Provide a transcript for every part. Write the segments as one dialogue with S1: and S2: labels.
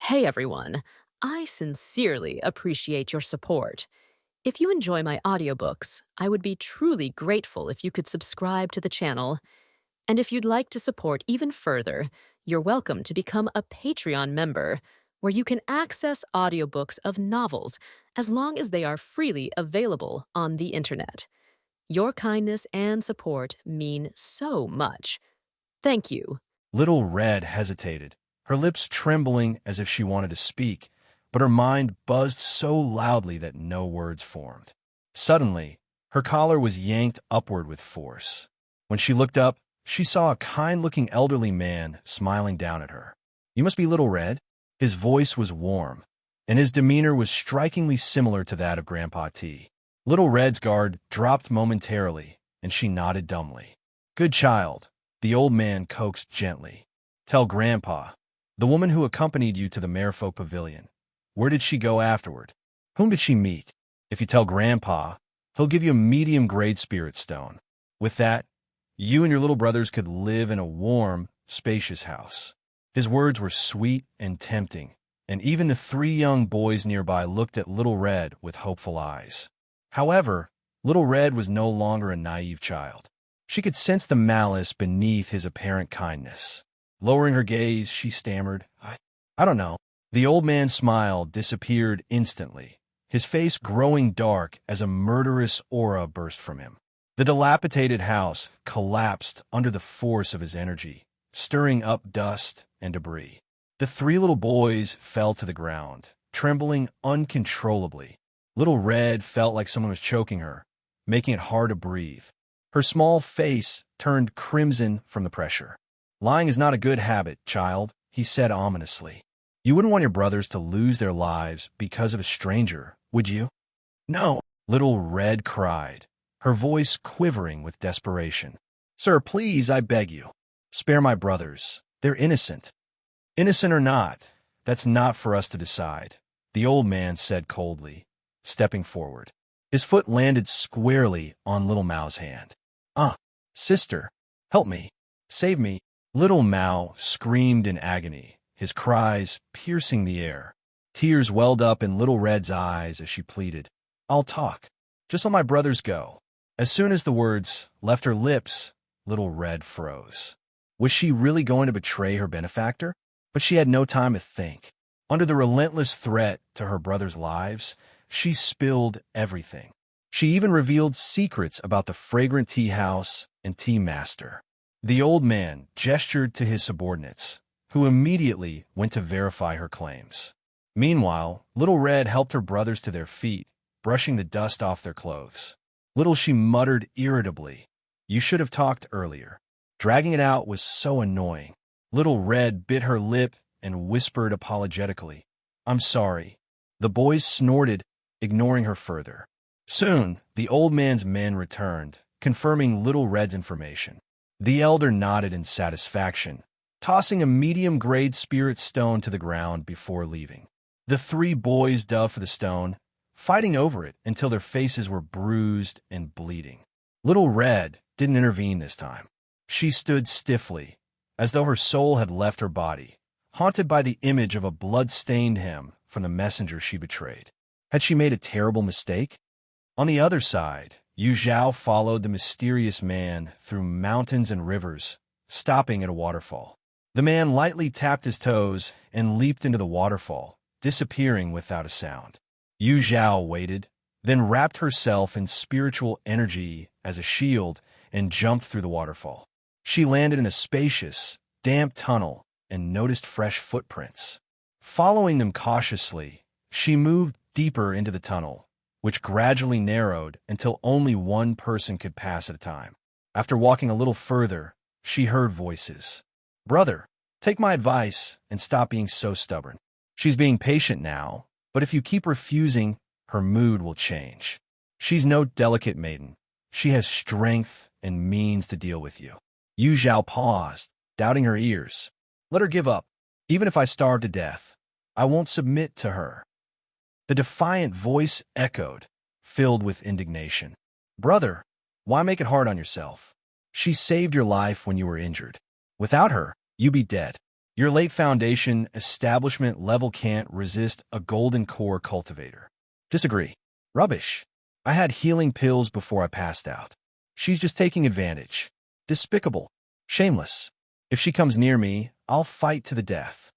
S1: Hey everyone, I sincerely appreciate your support. If you enjoy my audiobooks, I would be truly grateful if you could subscribe to the channel. And if you'd like to support even further, you're welcome to become a Patreon member, where you can access audiobooks of novels as long as they are freely available on the internet. Your kindness and support mean so much. Thank you.
S2: Little Red hesitated, her lips trembling as if she wanted to speak, but her mind buzzed so loudly that no words formed. Suddenly, her collar was yanked upward with force. When she looked up, she saw a kind-looking elderly man smiling down at her. "You must be Little Red?" His voice was warm, and his demeanor was strikingly similar to that of Grandpa T. Little Red's guard dropped momentarily, and she nodded dumbly. "Good child," the old man coaxed gently. "Tell Grandpa. The woman who accompanied you to the Merfolk Pavilion. Where did she go afterward? Whom did she meet? If you tell Grandpa, he'll give you a medium-grade spirit stone. With that, you and your little brothers could live in a warm, spacious house." His words were sweet and tempting, and even the three young boys nearby looked at Little Red with hopeful eyes. However, Little Red was no longer a naive child. She could sense the malice beneath his apparent kindness. Lowering her gaze, she stammered, I don't know." The old man's smile disappeared instantly, his face growing dark as a murderous aura burst from him. The dilapidated house collapsed under the force of his energy, stirring up dust and debris. The three little boys fell to the ground, trembling uncontrollably. Little Red felt like someone was choking her, making it hard to breathe. Her small face turned crimson from the pressure. "Lying is not a good habit, child," he said ominously. "You wouldn't want your brothers to lose their lives because of a stranger, would you?" "No," Little Red cried, her voice quivering with desperation. "Sir, please, I beg you. Spare my brothers. They're innocent." "Innocent or not, that's not for us to decide," the old man said coldly, stepping forward. His foot landed squarely on Little Mao's hand. Sister, help me. Save me." Little Mao screamed in agony, his cries piercing the air. Tears welled up in Little Red's eyes as she pleaded, "I'll talk. Just let my brothers go." As soon as the words left her lips, Little Red froze. Was she really going to betray her benefactor? But she had no time to think. Under the relentless threat to her brothers' lives, she spilled everything. She even revealed secrets about the fragrant tea house and tea master. The old man gestured to his subordinates, who immediately went to verify her claims. Meanwhile, Little Red helped her brothers to their feet, brushing the dust off their clothes. Little she muttered irritably, "You should have talked earlier." Dragging it out was so annoying. Little Red bit her lip and whispered apologetically, "I'm sorry." The boys snorted, ignoring her further. Soon, the old man's men returned, confirming Little Red's information. The elder nodded in satisfaction, tossing a medium-grade spirit stone to the ground before leaving. The three boys dove for the stone, fighting over it until their faces were bruised and bleeding. Little Red didn't intervene this time. She stood stiffly, as though her soul had left her body, haunted by the image of a blood-stained him from the messenger she betrayed. Had she made a terrible mistake? On the other side, Zhao followed the mysterious man through mountains and rivers, stopping at a waterfall. The man lightly tapped his toes and leaped into the waterfall, disappearing without a sound. Zhao waited, then wrapped herself in spiritual energy as a shield and jumped through the waterfall. She landed in a spacious, damp tunnel and noticed fresh footprints. Following them cautiously, she moved deeper into the tunnel, which gradually narrowed until only one person could pass at a time. After walking a little further, she heard voices. "Brother, take my advice and stop being so stubborn. She's being patient now, but if you keep refusing, her mood will change. She's no delicate maiden. She has strength and means to deal with you." Zhao paused, doubting her ears. "Let her give up. Even if I starve to death, I won't submit to her." The defiant voice echoed, filled with indignation. "Brother, why make it hard on yourself? She saved your life when you were injured. Without her, you'd be dead." Your late foundation establishment level can't resist a golden core cultivator. Disagree. Rubbish. I had healing pills before I passed out. She's just taking advantage. Despicable. Shameless. If she comes near me, I'll fight to the death.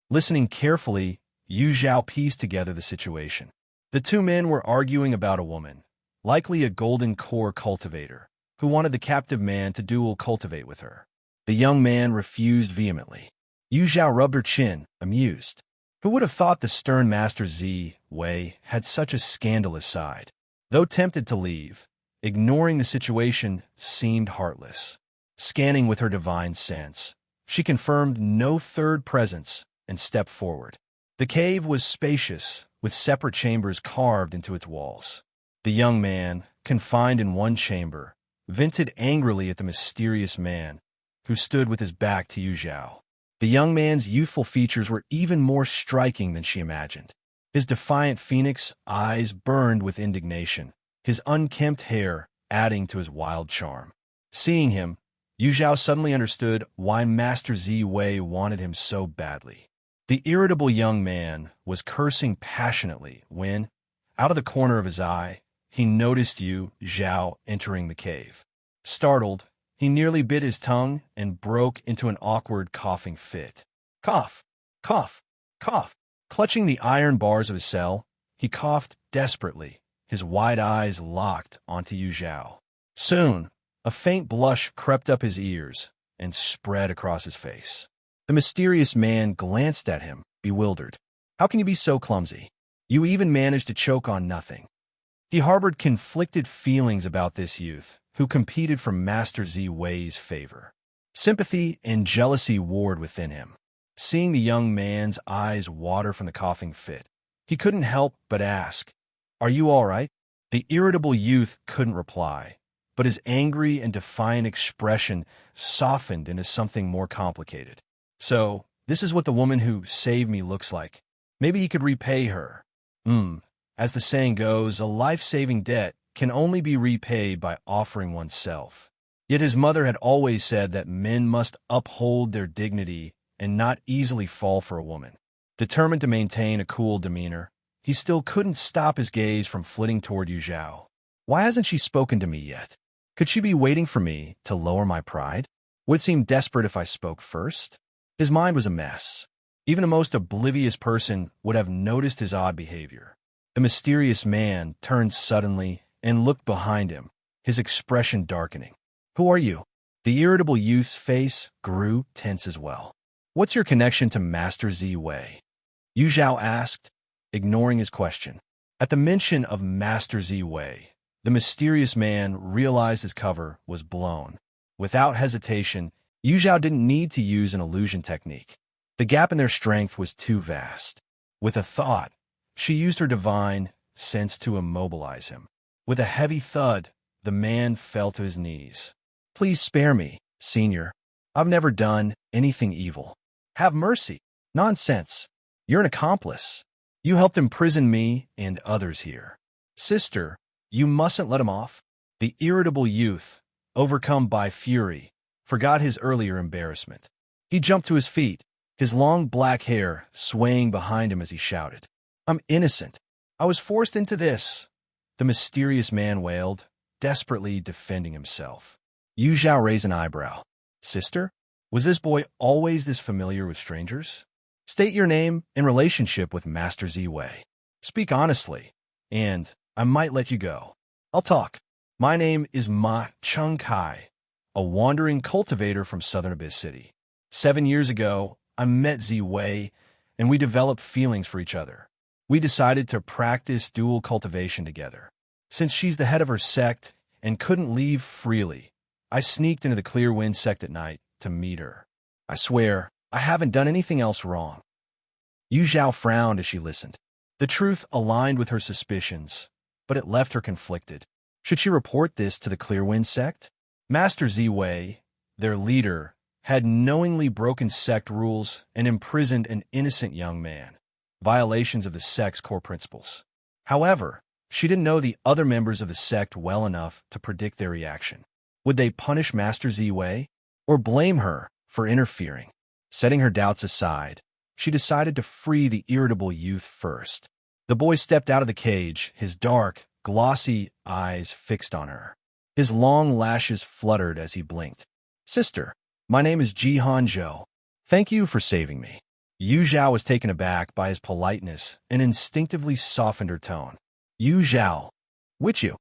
S2: Listening carefully, Zhao pieced together the situation. The two men were arguing about a woman, likely a golden core cultivator, who wanted the captive man to dual cultivate with her. The young man refused vehemently. Zhao rubbed her chin, amused. Who would have thought the stern master Zi Wei had such a scandalous side? Though tempted to leave, ignoring the situation seemed heartless. Scanning with her divine sense, she confirmed no third presence and stepped forward. The cave was spacious, with separate chambers carved into its walls. The young man, confined in one chamber, vented angrily at the mysterious man, who stood with his back to Zhao. The young man's youthful features were even more striking than she imagined. His defiant phoenix eyes burned with indignation, his unkempt hair adding to his wild charm. Seeing him, Zhao suddenly understood why Master Zi Wei wanted him so badly. The irritable young man was cursing passionately when, out of the corner of his eye, he noticed Zhao entering the cave. Startled, he nearly bit his tongue and broke into an awkward coughing fit. Cough, cough, cough. Clutching the iron bars of his cell, he coughed desperately, his wide eyes locked onto Zhao. Soon, a faint blush crept up his ears and spread across his face. The mysterious man glanced at him, bewildered. How can you be so clumsy? You even managed to choke on nothing. He harbored conflicted feelings about this youth, who competed for Master Zi Wei's favor. Sympathy and jealousy warred within him. Seeing the young man's eyes water from the coughing fit, he couldn't help but ask, "Are you all right?" The irritable youth couldn't reply, but his angry and defiant expression softened into something more complicated. So, this is what the woman who saved me looks like. Maybe he could repay her. As the saying goes, a life-saving debt can only be repaid by offering oneself. Yet his mother had always said that men must uphold their dignity and not easily fall for a woman. Determined to maintain a cool demeanor, he still couldn't stop his gaze from flitting toward Zhao. Why hasn't she spoken to me yet? Could she be waiting for me to lower my pride? Would it seem desperate if I spoke first? His mind was a mess. Even the most oblivious person would have noticed his odd behavior. The mysterious man turned suddenly and looked behind him, his expression darkening. Who are you? The irritable youth's face grew tense as well. What's your connection to Master Zi Wei? Zhao asked, ignoring his question. At the mention of Master Zi Wei, the mysterious man realized his cover was blown. Without hesitation, Zhao didn't need to use an illusion technique. The gap in their strength was too vast. With a thought, she used her divine sense to immobilize him. With a heavy thud, the man fell to his knees. Please spare me, Senior. I've never done anything evil. Have mercy. Nonsense. You're an accomplice. You helped imprison me and others here. Sister, you mustn't let him off. The irritable youth, overcome by fury, forgot his earlier embarrassment. He jumped to his feet, his long black hair swaying behind him as he shouted. I'm innocent. I was forced into this. The mysterious man wailed, desperately defending himself. Zhao raised an eyebrow. Sister, was this boy always this familiar with strangers? State your name and relationship with Master Zi Wei. Speak honestly, and I might let you go. I'll talk. My name is Ma Chengkai, a wandering cultivator from Southern Abyss City. 7 years ago, I met Zi Wei, and we developed feelings for each other. We decided to practice dual cultivation together. Since she's the head of her sect and couldn't leave freely, I sneaked into the Clear Wind sect at night to meet her. I swear, I haven't done anything else wrong. Zhao frowned as she listened. The truth aligned with her suspicions, but it left her conflicted. Should she report this to the Clear Wind sect? Master Zi Wei, their leader, had knowingly broken sect rules and imprisoned an innocent young man, violations of the sect's core principles. However, she didn't know the other members of the sect well enough to predict their reaction. Would they punish Master Zi Wei or blame her for interfering? Setting her doubts aside, she decided to free the irritable youth first. The boy stepped out of the cage, his dark, glossy eyes fixed on her. His long lashes fluttered as he blinked. "Sister, my name is Jihan Zhou. Thank you for saving me." Yu Zhao was taken aback by his politeness and instinctively softened her tone. "Yu Zhao. Which you?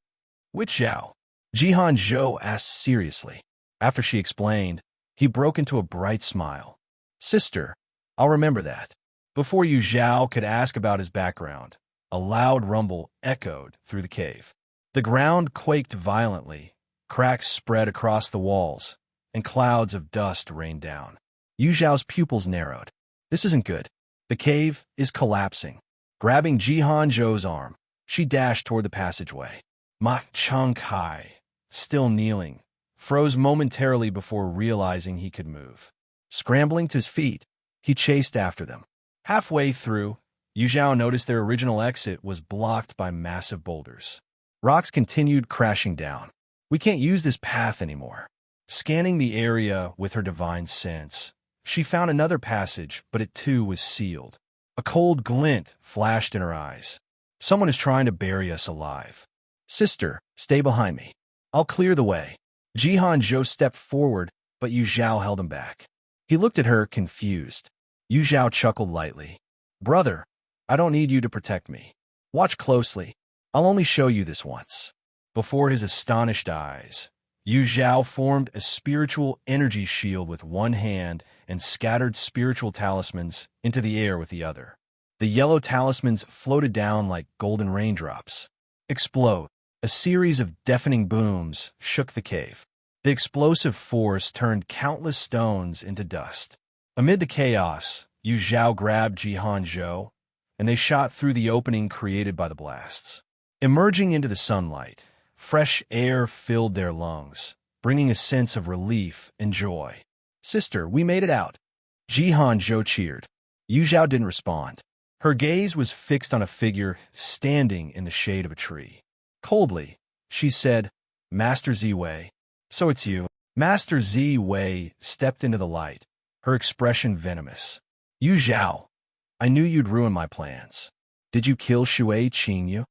S2: Which Zhao?" Jihan Zhou asked seriously. After she explained, he broke into a bright smile. "Sister, I'll remember that." Before Yu Zhao could ask about his background, a loud rumble echoed through the cave. The ground quaked violently, cracks spread across the walls, and clouds of dust rained down. Yu Zhao's pupils narrowed. This isn't good. The cave is collapsing. Grabbing Jihan Zhou's arm, she dashed toward the passageway. Ma Changkai, still kneeling, froze momentarily before realizing he could move. Scrambling to his feet, he chased after them. Halfway through, Yu Zhao noticed their original exit was blocked by massive boulders. Rocks continued crashing down. "We can't use this path anymore." Scanning the area with her divine sense, she found another passage, but it too was sealed. A cold glint flashed in her eyes. "Someone is trying to bury us alive." "Sister, stay behind me. I'll clear the way." Jihan Zhou stepped forward, but Yu Zhao held him back. He looked at her, confused. Yu Zhao chuckled lightly. "Brother, I don't need you to protect me. Watch closely. I'll only show you this once." Before his astonished eyes, Yu Zhao formed a spiritual energy shield with one hand and scattered spiritual talismans into the air with the other. The yellow talismans floated down like golden raindrops. Explode. A series of deafening booms shook the cave. The explosive force turned countless stones into dust. Amid the chaos, Yu Zhao grabbed Jihan Zhou, and they shot through the opening created by the blasts. Emerging into the sunlight, fresh air filled their lungs, bringing a sense of relief and joy. "Sister, we made it out." Jihan Zhou cheered. Yu Zhao didn't respond. Her gaze was fixed on a figure standing in the shade of a tree. Coldly, she said, "Master Ziwei." "So it's you." Master Ziwei stepped into the light, her expression venomous. "Yu Zhao, I knew you'd ruin my plans. Did you kill Shui Qingyu?"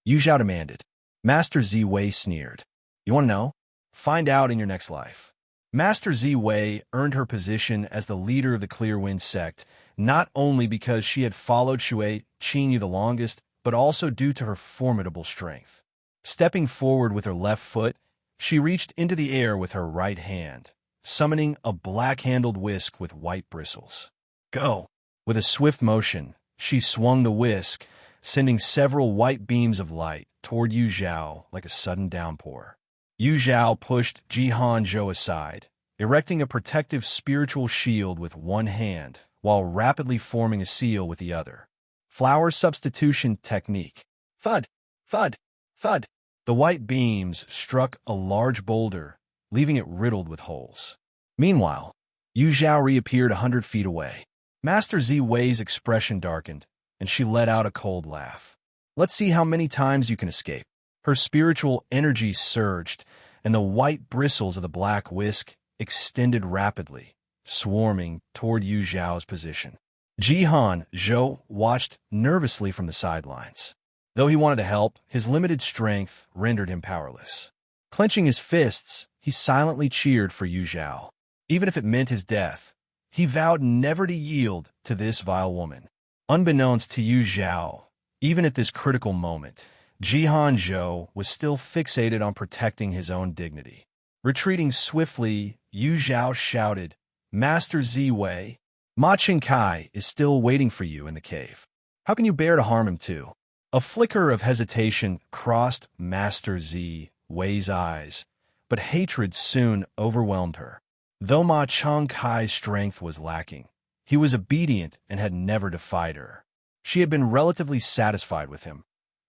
S2: Yu Zhao demanded. Master Ziwei sneered. "You want to know? Find out in your next life." Master Ziwei earned her position as the leader of the Clear Wind sect, not only because she had followed Shui Qingyu the longest, but also due to her formidable strength. Stepping forward with her left foot, she reached into the air with her right hand, summoning a black-handled whisk with white bristles. "Go!" With a swift motion, she swung the whisk, sending several white beams of light toward Yu Zhao like a sudden downpour. Yu Zhao pushed Jihan Zhou aside, erecting a protective spiritual shield with one hand while rapidly forming a seal with the other. Flower substitution technique. Thud, thud, thud. The white beams struck a large boulder, leaving it riddled with holes. Meanwhile, Yu Zhao reappeared 100 feet away. Master Ziwei's expression darkened, and she let out a cold laugh. "Let's see how many times you can escape." Her spiritual energy surged, and the white bristles of the black whisk extended rapidly, swarming toward Yu Zhao's position. Jihan Zhou watched nervously from the sidelines. Though he wanted to help, his limited strength rendered him powerless. Clenching his fists, he silently cheered for Yu Zhao. Even if it meant his death, he vowed never to yield to this vile woman. Unbeknownst to Yu Zhao, even at this critical moment, Jihan Zhou was still fixated on protecting his own dignity. Retreating swiftly, Yu Zhao shouted, "Master Ziwei, Ma Qingkai is still waiting for you in the cave. How can you bear to harm him too?" A flicker of hesitation crossed Master Ziwei's eyes, but hatred soon overwhelmed her. Though Ma Qingkai's strength was lacking, he was obedient and had never defied her. She had been relatively satisfied with him.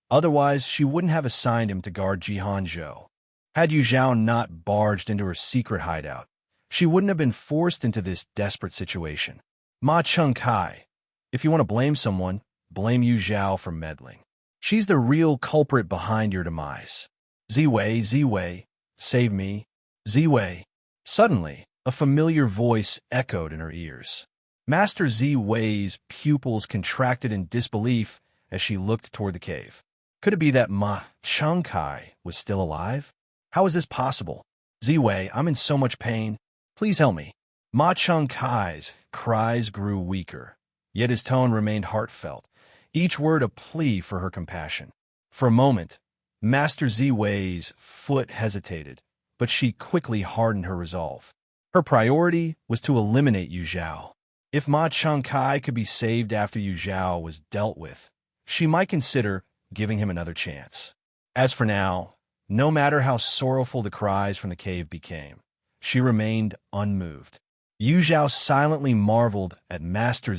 S2: Otherwise, she wouldn't have assigned him to guard Jihan Zhou. Had Yu Zhao not barged into her secret hideout, she wouldn't have been forced into this desperate situation. Ma Qingkai, if you want to blame someone, blame Yu Zhao for meddling. She's the real culprit behind your demise. Ziwei, Ziwei, save me. Ziwei. Suddenly, a familiar voice echoed in her ears. Master Wei's pupils contracted in disbelief as she looked toward the cave. Could it be that Ma Changkai was still alive? How is this possible? Wei, I'm in so much pain. Please help me. Ma Changkai's cries grew weaker, yet his tone remained heartfelt, each word a plea for her compassion. For a moment, Master Wei's foot hesitated, but she quickly hardened her resolve. Her priority was to eliminate Yu Zhao. If Ma Changkai could be saved after Yu Zhao was dealt with, she might consider giving him another chance. As for now, no matter how sorrowful the cries from the cave became, she remained unmoved. Yu Zhao silently marveled at Master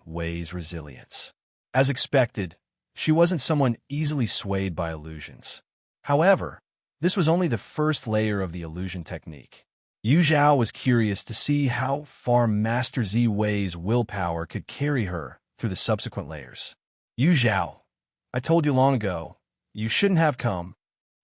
S2: Wei's resilience. As expected, she wasn't someone easily swayed by illusions. However, this was only the first layer of the illusion technique. Yu Zhao was curious to see how far Master Wei's willpower could carry her through the subsequent layers. Yu Zhao, I told you long ago, you shouldn't have come.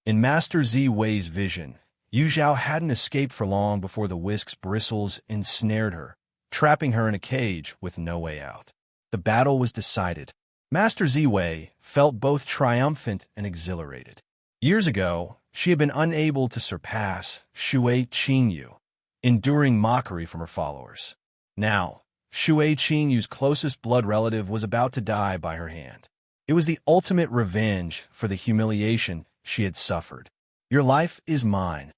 S2: In Master Wei's vision, Yu Zhao hadn't escaped for long before the whisk's bristles ensnared her, trapping her in a cage with no way out. The battle was decided. Master Wei felt both triumphant and exhilarated. Years ago, she had been unable to surpass Shui Qingyu, enduring mockery from her followers. Now, Shui Qingyu's closest blood relative was about to die by her hand. It was the ultimate revenge for the humiliation she had suffered. Your life is mine.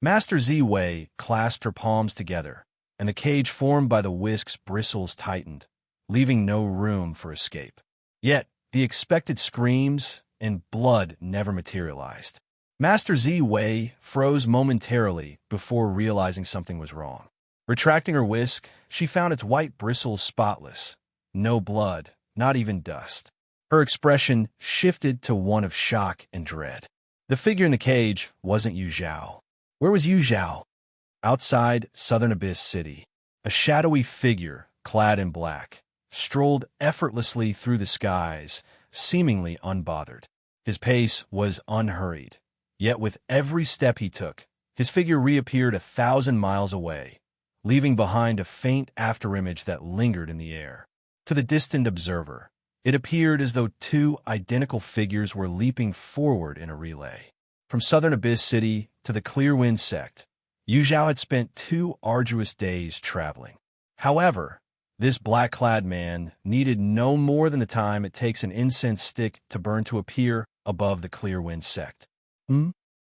S2: Master Wei clasped her palms together, and the cage formed by the whisk's bristles tightened, leaving no room for escape. Yet, the expected screams and blood never materialized. Master Wei froze momentarily before realizing something was wrong. Retracting her whisk, she found its white bristles spotless. No blood, not even dust. Her expression shifted to one of shock and dread. The figure in the cage wasn't Yu Zhao. Where was Yu Zhao? Outside Southern Abyss City, a shadowy figure, clad in black, strolled effortlessly through the skies, seemingly unbothered. His pace was unhurried, yet with every step he took, his figure reappeared 1,000 miles away, leaving behind a faint afterimage that lingered in the air. To the distant observer, it appeared as though two identical figures were leaping forward in a relay. From Southern Abyss City to the Clearwind Sect, Yu Zhao had spent 2 arduous days traveling. However, this black-clad man needed no more than the time it takes an incense stick to burn to appear above the Clearwind Sect.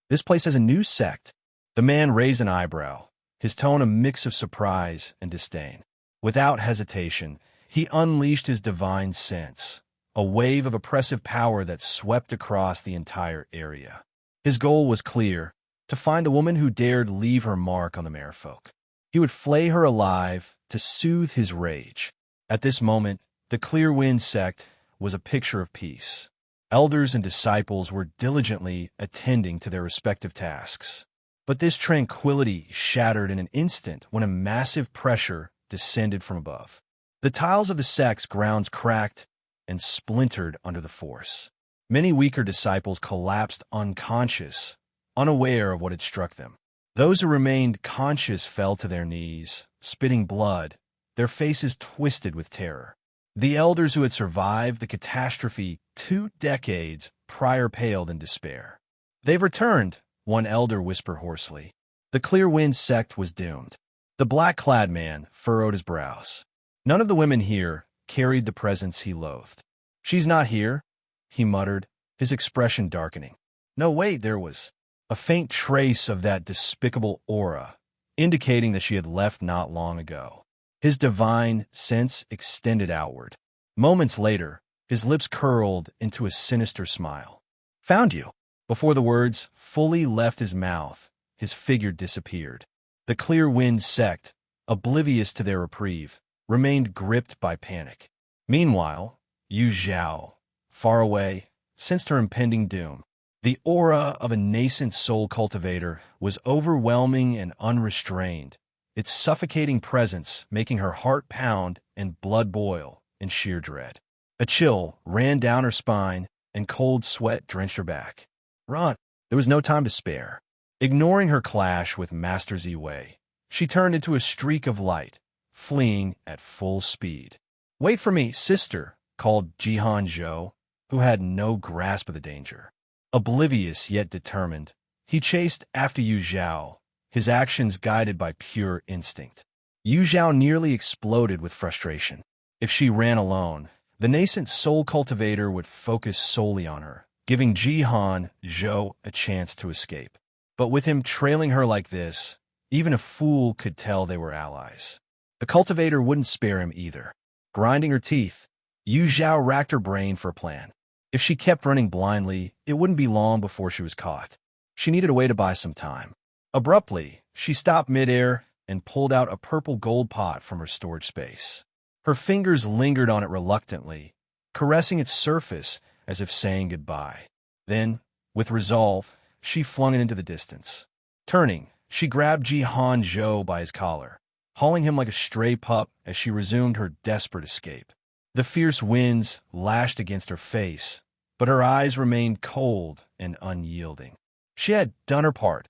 S2: This place has a new sect. The man raised an eyebrow, his tone a mix of surprise and disdain. Without hesitation, he unleashed his divine sense, a wave of oppressive power that swept across the entire area. His goal was clear, to find the woman who dared leave her mark on the merfolk. He would flay her alive to soothe his rage. At this moment, the Clearwind Sect was a picture of peace. Elders and disciples were diligently attending to their respective tasks. But this tranquility shattered in an instant when a massive pressure descended from above. The tiles of the sect's grounds cracked and splintered under the force. Many weaker disciples collapsed unconscious, unaware of what had struck them. Those who remained conscious fell to their knees, spitting blood, their faces twisted with terror. The elders who had survived the catastrophe 2 decades prior paled in despair. "They've returned," one elder whispered hoarsely. The Clearwind Sect was doomed. The black-clad man furrowed his brows. None of the women here carried the presence he loathed. "She's not here," he muttered, his expression darkening. No, wait, there was a faint trace of that despicable aura, indicating that she had left not long ago. His divine sense extended outward. Moments later, his lips curled into a sinister smile. "Found you." Before the words fully left his mouth, his figure disappeared. The Clearwind Sect, oblivious to their reprieve, remained gripped by panic. Meanwhile, Yu Zhao, far away, sensed her impending doom. The aura of a nascent soul cultivator was overwhelming and unrestrained, its suffocating presence making her heart pound and blood boil in sheer dread. A chill ran down her spine, and cold sweat drenched her back. Run! There was no time to spare. Ignoring her clash with Master Wei, she turned into a streak of light, fleeing at full speed. "Wait for me, sister," called Zhao, who had no grasp of the danger. Oblivious yet determined, he chased after Zhao, his actions guided by pure instinct. Zhao nearly exploded with frustration. If she ran alone, the nascent soul cultivator would focus solely on her, giving Zhao a chance to escape. But with him trailing her like this, even a fool could tell they were allies. The cultivator wouldn't spare him either. Grinding her teeth, Zhao racked her brain for a plan. If she kept running blindly, it wouldn't be long before she was caught. She needed a way to buy some time. Abruptly, she stopped midair and pulled out a purple gold pot from her storage space. Her fingers lingered on it reluctantly, caressing its surface as if saying goodbye. Then, with resolve, she flung it into the distance. Turning, she grabbed Zhao by his collar, hauling him like a stray pup as she resumed her desperate escape. The fierce winds lashed against her face, but her eyes remained cold and unyielding. She had done her part.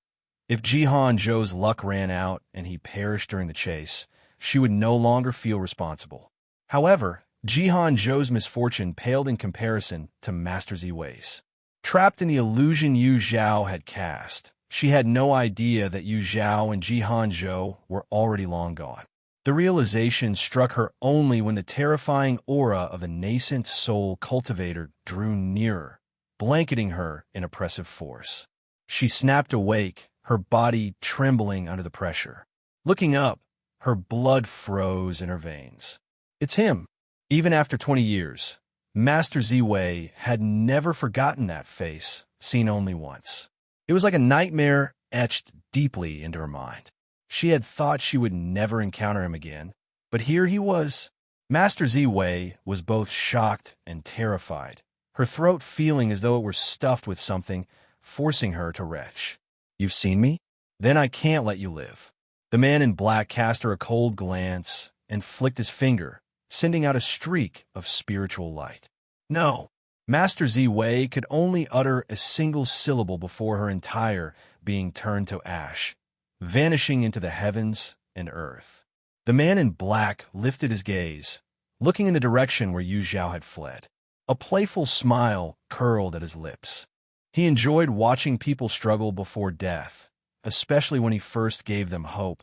S2: If Zhao's luck ran out and he perished during the chase, she would no longer feel responsible. However, Zhao's misfortune paled in comparison to Master Ziwei's. Trapped in the illusion Zhao had cast, she had no idea that Zhao and Zhao were already long gone. The realization struck her only when the terrifying aura of the nascent soul cultivator drew nearer, blanketing her in oppressive force. She snapped awake, her body trembling under the pressure. Looking up, her blood froze in her veins. It's him. Even after 20 years, Master Ziwei had never forgotten that face, seen only once. It was like a nightmare etched deeply into her mind. She had thought she would never encounter him again, but here he was. Master Ziwei was both shocked and terrified, her throat feeling as though it were stuffed with something, forcing her to retch. "You've seen me? Then I can't let you live." The man in black cast her a cold glance and flicked his finger, sending out a streak of spiritual light. "No." Master Ziwei could only utter a single syllable before her entire being turned to ash, vanishing into the heavens and earth. The man in black lifted his gaze, looking in the direction where Zhao had fled. A playful smile curled at his lips. He enjoyed watching people struggle before death, especially when he first gave them hope,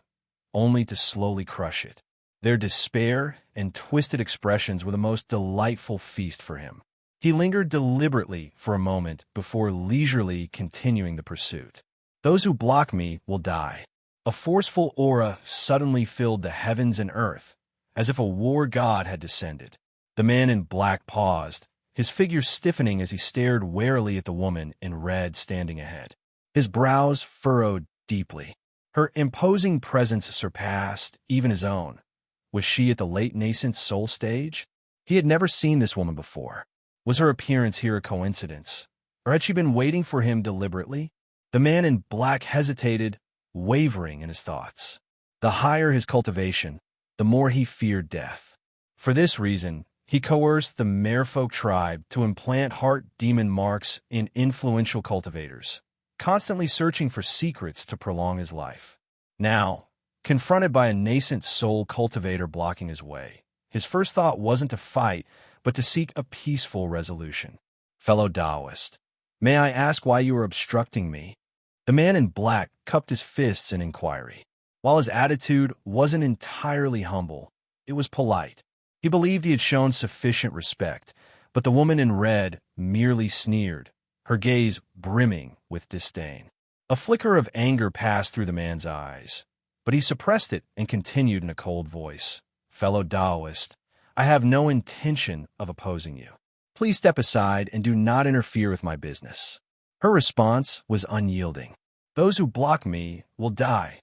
S2: only to slowly crush it. Their despair and twisted expressions were the most delightful feast for him. He lingered deliberately for a moment before leisurely continuing the pursuit. "Those who block me will die." A forceful aura suddenly filled the heavens and earth, as if a war god had descended. The man in black paused, his figure stiffening as he stared warily at the woman in red standing ahead. His brows furrowed deeply. Her imposing presence surpassed even his own. Was she at the late nascent soul stage? He had never seen this woman before. Was her appearance here a coincidence? Or had she been waiting for him deliberately? The man in black hesitated, wavering in his thoughts. The higher his cultivation, the more he feared death. For this reason, he coerced the merfolk tribe to implant heart demon marks in influential cultivators, constantly searching for secrets to prolong his life. Now, confronted by a nascent soul cultivator blocking his way, his first thought wasn't to fight, but to seek a peaceful resolution. "Fellow Taoist, may I ask why you are obstructing me?" The man in black cupped his fists in inquiry. While his attitude wasn't entirely humble, it was polite. He believed he had shown sufficient respect, but the woman in red merely sneered, her gaze brimming with disdain. A flicker of anger passed through the man's eyes, but he suppressed it and continued in a cold voice. "Fellow Taoist, I have no intention of opposing you. Please step aside and do not interfere with my business." Her response was unyielding. "Those who block me will die."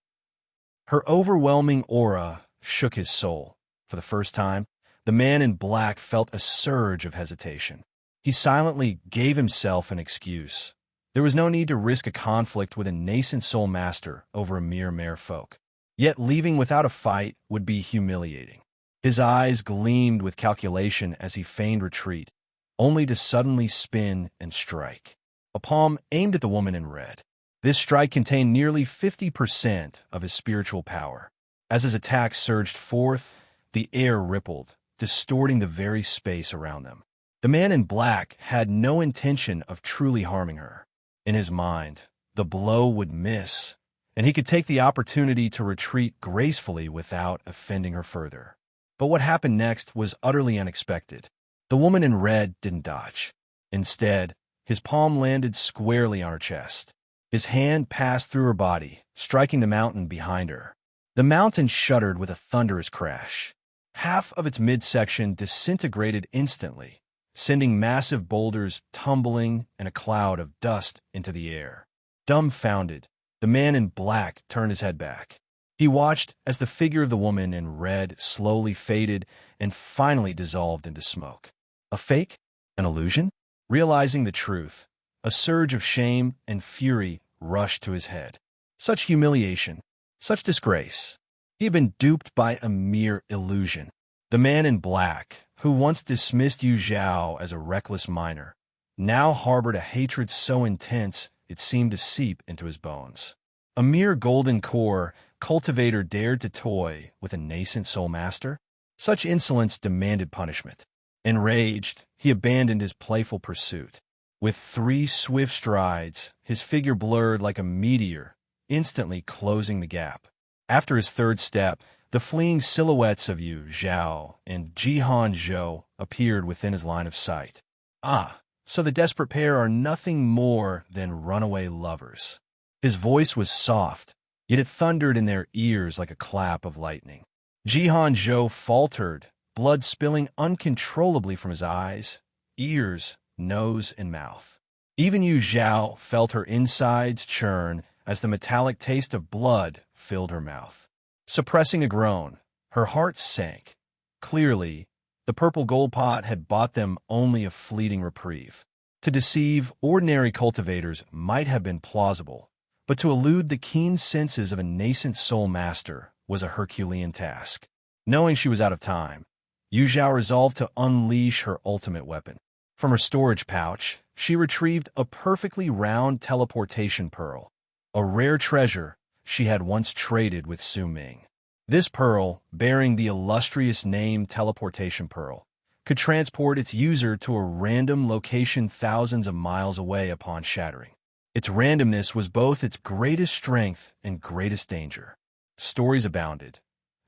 S2: Her overwhelming aura shook his soul. For the first time, the man in black felt a surge of hesitation. He silently gave himself an excuse. There was no need to risk a conflict with a nascent soul master over a mere merfolk. Yet leaving without a fight would be humiliating. His eyes gleamed with calculation as he feigned retreat, only to suddenly spin and strike. A palm aimed at the woman in red. This strike contained nearly 50% of his spiritual power. As his attack surged forth, the air rippled, distorting the very space around them. The man in black had no intention of truly harming her. In his mind, the blow would miss, and he could take the opportunity to retreat gracefully without offending her further. But what happened next was utterly unexpected. The woman in red didn't dodge. Instead, his palm landed squarely on her chest. His hand passed through her body, striking the mountain behind her. The mountain shuddered with a thunderous crash. Half of its midsection disintegrated instantly, sending massive boulders tumbling and a cloud of dust into the air. Dumbfounded, the man in black turned his head back. He watched as the figure of the woman in red slowly faded and finally dissolved into smoke. A fake? An illusion? Realizing the truth, a surge of shame and fury rushed to his head. Such humiliation, such disgrace. He had been duped by a mere illusion. The man in black, who once dismissed Zhao as a reckless miner, now harbored a hatred so intense it seemed to seep into his bones. A mere golden core cultivator dared to toy with a nascent soul master? Such insolence demanded punishment. Enraged, he abandoned his playful pursuit. With 3 swift strides, his figure blurred like a meteor, instantly closing the gap. After his 3rd step, the fleeing silhouettes of Zhao and Zhao appeared within his line of sight. Ah, so the desperate pair are nothing more than runaway lovers. His voice was soft, yet it thundered in their ears like a clap of lightning. Zhao faltered, blood spilling uncontrollably from his eyes, ears, nose, and mouth. Even Zhao felt her insides churn as the metallic taste of blood filled her mouth. Suppressing a groan, her heart sank. Clearly, the purple gold pot had bought them only a fleeting reprieve. To deceive ordinary cultivators might have been plausible, but to elude the keen senses of a nascent soul master was a Herculean task. Knowing she was out of time, Zhao resolved to unleash her ultimate weapon. From her storage pouch, she retrieved a perfectly round teleportation pearl, a rare treasure she had once traded with Su Ming. This pearl, bearing the illustrious name Teleportation Pearl, could transport its user to a random location thousands of miles away upon shattering. Its randomness was both its greatest strength and greatest danger. Stories abounded.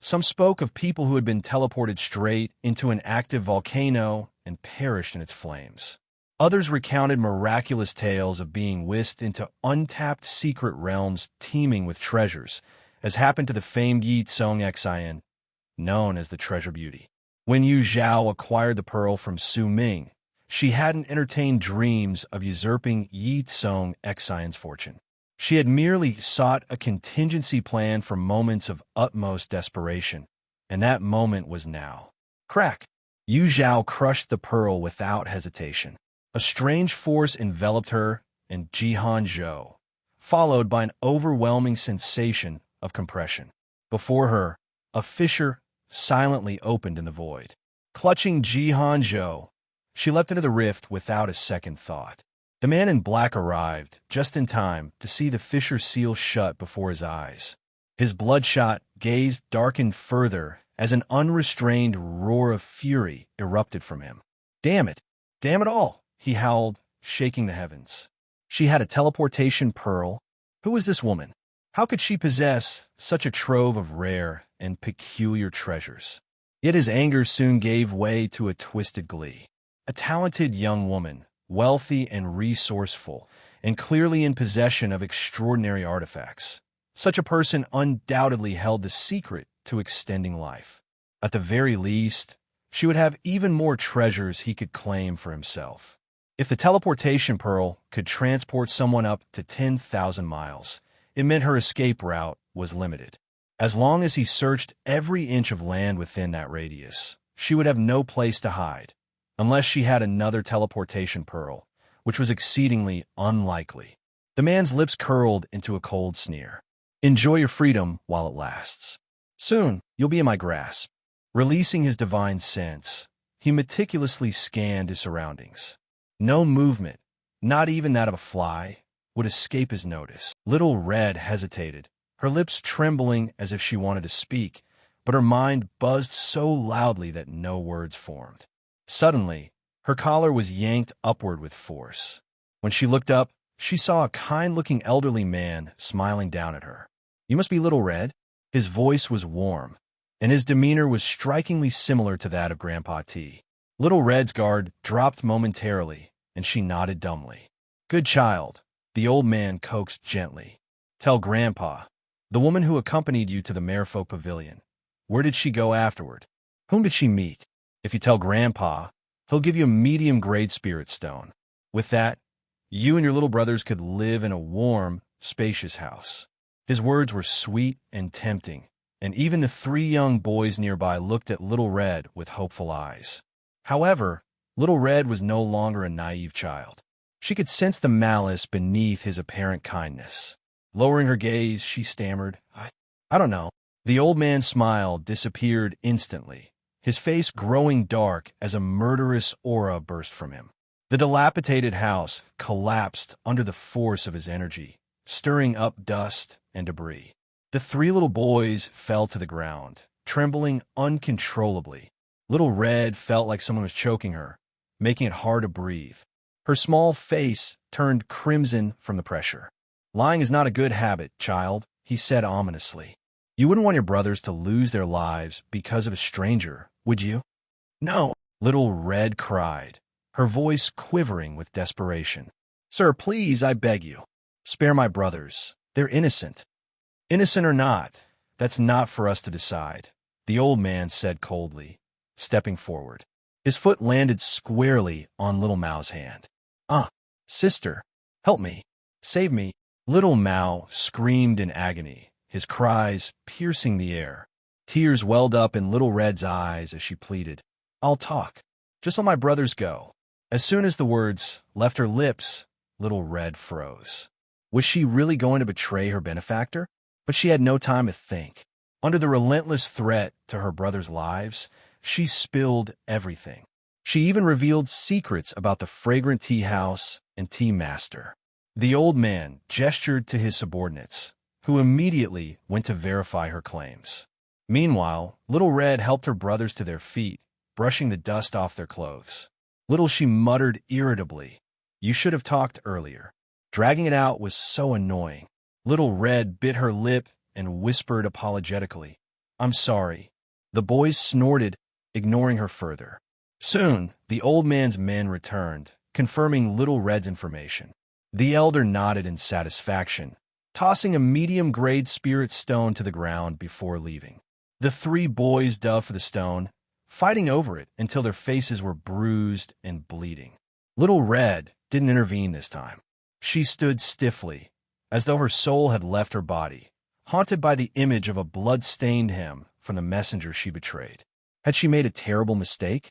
S2: Some spoke of people who had been teleported straight into an active volcano and perished in its flames. Others recounted miraculous tales of being whisked into untapped secret realms teeming with treasures, as happened to the famed Ye Cong Xin, known as the Treasure Beauty. When Zhao acquired the pearl from Su Ming, she hadn't entertained dreams of usurping Ye Cong Xin's fortune. She had merely sought a contingency plan for moments of utmost desperation, and that moment was now. Crack! Zhao crushed the pearl without hesitation. A strange force enveloped her and Zhao, followed by an overwhelming sensation of compression. Before her, a fissure silently opened in the void. Clutching Zhao, she leapt into the rift without a second thought. The man in black arrived just in time to see the fissure seal shut before his eyes. His bloodshot gaze darkened further as an unrestrained roar of fury erupted from him. Damn it! Damn it all! He howled, shaking the heavens. She had a teleportation pearl. Who was this woman? How could she possess such a trove of rare and peculiar treasures? Yet his anger soon gave way to a twisted glee. A talented young woman, wealthy and resourceful, and clearly in possession of extraordinary artifacts. Such a person undoubtedly held the secret to extending life. At the very least, she would have even more treasures he could claim for himself. If the teleportation pearl could transport someone up to 10,000 miles, it meant her escape route was limited. As long as he searched every inch of land within that radius, she would have no place to hide, unless she had another teleportation pearl, which was exceedingly unlikely. The man's lips curled into a cold sneer. Enjoy your freedom while it lasts. Soon, you'll be in my grasp. Releasing his divine sense, he meticulously scanned his surroundings. No movement, not even that of a fly, would escape his notice. Little Red hesitated, her lips trembling as if she wanted to speak, but her mind buzzed so loudly that no words formed. Suddenly, her collar was yanked upward with force. When she looked up, she saw a kind-looking elderly man smiling down at her. "You must be Little Red?" His voice was warm, and his demeanor was strikingly similar to that of Grandpa T. Little Red's guard dropped momentarily, and she nodded dumbly. "Good child," the old man coaxed gently. "Tell Grandpa, the woman who accompanied you to the Merfolk Pavilion. Where did she go afterward? Whom did she meet? If you tell Grandpa, he'll give you a medium-grade spirit stone. With that, you and your little brothers could live in a warm, spacious house." His words were sweet and tempting, and even the three young boys nearby looked at Little Red with hopeful eyes. However, Little Red was no longer a naive child. She could sense the malice beneath his apparent kindness. Lowering her gaze, she stammered, I don't know." The old man's smile disappeared instantly, his face growing dark as a murderous aura burst from him. The dilapidated house collapsed under the force of his energy, stirring up dust and debris. The three little boys fell to the ground, trembling uncontrollably. Little Red felt like someone was choking her, making it hard to breathe. Her small face turned crimson from the pressure. "Lying is not a good habit, child," he said ominously. "You wouldn't want your brothers to lose their lives because of a stranger, would you?" "No," Little Red cried, her voice quivering with desperation. "Sir, please, I beg you. Spare my brothers. They're innocent." "Innocent or not, that's not for us to decide," the old man said coldly, stepping forward. His foot landed squarely on Little Mao's hand. Sister, help me. Save me." Little Mao screamed in agony, his cries piercing the air. Tears welled up in Little Red's eyes as she pleaded, "I'll talk. Just let my brothers go." As soon as the words left her lips, Little Red froze. Was she really going to betray her benefactor? But she had no time to think. Under the relentless threat to her brothers' lives, she spilled everything. She even revealed secrets about the fragrant tea house and tea master. The old man gestured to his subordinates, who immediately went to verify her claims. Meanwhile, Little Red helped her brothers to their feet, brushing the dust off their clothes. Little she muttered irritably, "You should have talked earlier." Dragging it out was so annoying. Little Red bit her lip and whispered apologetically, "I'm sorry." The boys snorted, ignoring her further. Soon, the old man's men returned, confirming Little Red's information. The elder nodded in satisfaction, tossing a medium-grade spirit stone to the ground before leaving. The three boys dove for the stone, fighting over it until their faces were bruised and bleeding. Little Red didn't intervene this time. She stood stiffly, as though her soul had left her body, haunted by the image of a blood-stained him from the messenger she betrayed. Had she made a terrible mistake?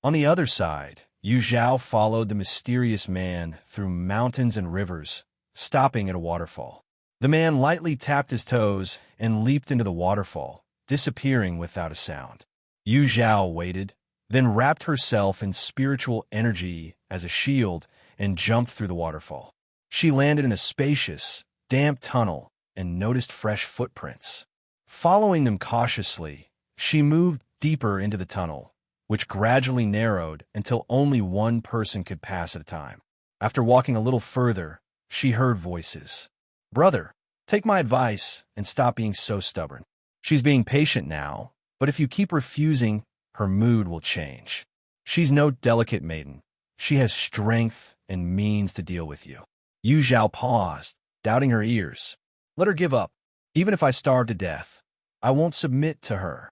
S2: On the other side, Zhao followed the mysterious man through mountains and rivers, stopping at a waterfall. The man lightly tapped his toes and leaped into the waterfall, disappearing without a sound. Zhao waited, then wrapped herself in spiritual energy as a shield and jumped through the waterfall. She landed in a spacious, damp tunnel and noticed fresh footprints. Following them cautiously, she moved deeper into the tunnel, which gradually narrowed until only one person could pass at a time. After walking a little further, she heard voices. "Brother, take my advice and stop being so stubborn. She's being patient now, but if you keep refusing, her mood will change. She's no delicate maiden. She has strength and means to deal with you." Zhao paused, doubting her ears. "Let her give up. Even if I starve to death, I won't submit to her."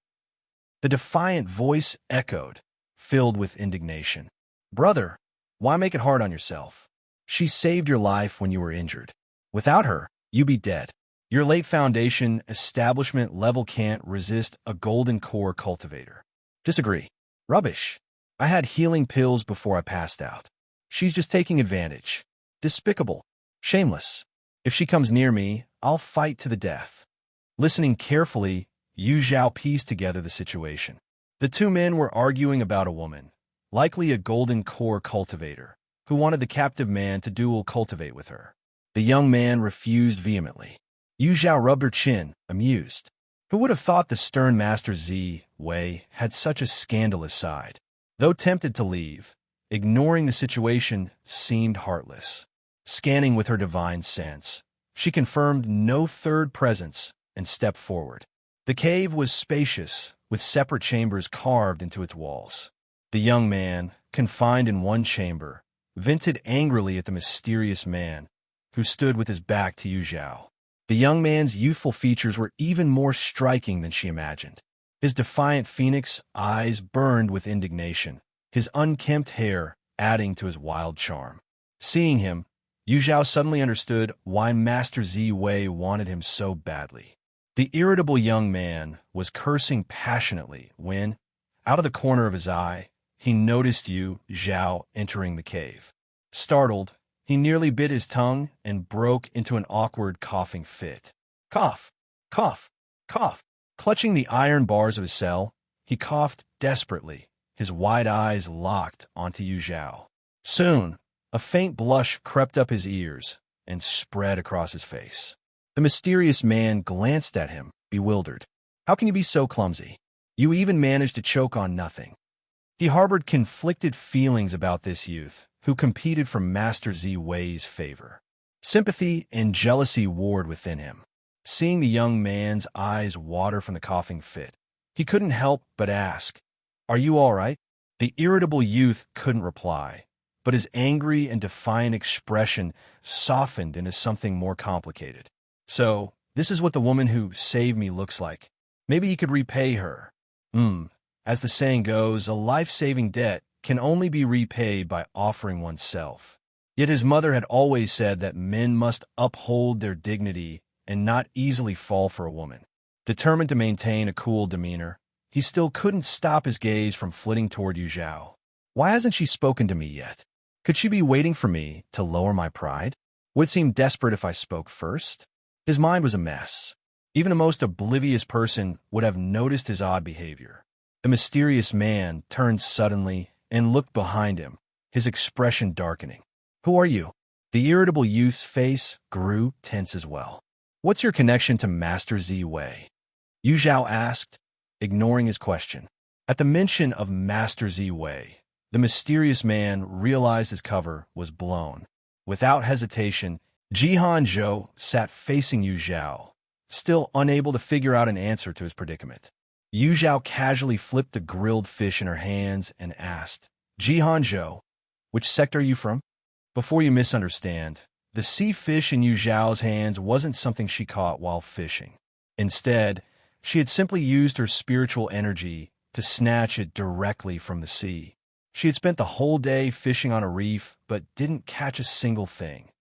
S2: The defiant voice echoed, filled with indignation. "Brother, why make it hard on yourself? She saved your life when you were injured. Without her, you'd be dead. Your late Foundation establishment level can't resist a golden core cultivator." "Disagree." "Rubbish. I had healing pills before I passed out. She's just taking advantage. Despicable. Shameless. If she comes near me, I'll fight to the death." Listening carefully, Zhao pieced together the situation. The two men were arguing about a woman, likely a golden core cultivator, who wanted the captive man to dual cultivate with her. The young man refused vehemently. Yu Zhao rubbed her chin, amused. Who would have thought the stern Master Zi Wei had such a scandalous side? Though tempted to leave, ignoring the situation seemed heartless. Scanning with her divine sense, she confirmed no third presence and stepped forward. The cave was spacious, with separate chambers carved into its walls. The young man, confined in one chamber, vented angrily at the mysterious man, who stood with his back to Yu Zhao. The young man's youthful features were even more striking than she imagined. His defiant phoenix eyes burned with indignation, his unkempt hair adding to his wild charm. Seeing him, Yu Zhao suddenly understood why Master Zi Wei wanted him so badly. The irritable young man was cursing passionately when, out of the corner of his eye, he noticed Yu Zhao entering the cave. Startled, he nearly bit his tongue and broke into an awkward coughing fit. Cough, cough, cough. Clutching the iron bars of his cell, he coughed desperately, his wide eyes locked onto Yu Zhao. Soon, a faint blush crept up his ears and spread across his face. The mysterious man glanced at him, bewildered. How can you be so clumsy? You even managed to choke on nothing. He harbored conflicted feelings about this youth, who competed for Master Zi Wei's favor. Sympathy and jealousy warred within him. Seeing the young man's eyes water from the coughing fit, he couldn't help but ask, "Are you all right?" The irritable youth couldn't reply, but his angry and defiant expression softened into something more complicated. So, this is what the woman who saved me looks like. Maybe he could repay her. As the saying goes, a life-saving debt can only be repaid by offering oneself. Yet his mother had always said that men must uphold their dignity and not easily fall for a woman. Determined to maintain a cool demeanor, he still couldn't stop his gaze from flitting toward Yu Zhao. Why hasn't she spoken to me yet? Could she be waiting for me to lower my pride? Would it seem desperate if I spoke first? His mind was a mess. Even the most oblivious person would have noticed his odd behavior. The mysterious man turned suddenly and looked behind him, his expression darkening. Who are you? The irritable youth's face grew tense as well. What's your connection to Master Zi Wei? Yu Zhao asked, ignoring his question. At the mention of Master Zi Wei, the mysterious man realized his cover was blown. Without hesitation, Jihan Zhou sat facing Yu Zhao, still unable to figure out an answer to his predicament. Yu Zhao casually flipped the grilled fish in her hands and asked, "Jihan Zhou, which sect are you from?" Before you misunderstand, the sea fish in Yu Zhao's hands wasn't something she caught while fishing. Instead, she had simply used her spiritual energy to snatch it directly from the sea. She had spent the whole day fishing on a reef, but didn't catch a single thing,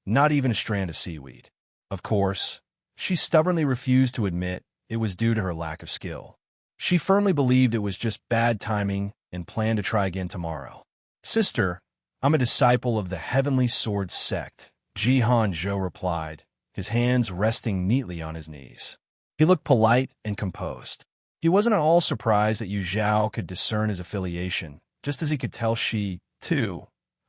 S2: not even a strand of seaweed. Of course, she stubbornly refused to admit it was due to her lack of skill. She firmly believed it was just bad timing and planned to try again tomorrow. "Sister, I'm a disciple of the Heavenly Sword sect," Jihan Zhou replied, his hands resting neatly on his knees. He looked polite and composed. He wasn't at all surprised that Yu Zhao could discern his affiliation, just as he could tell she, too,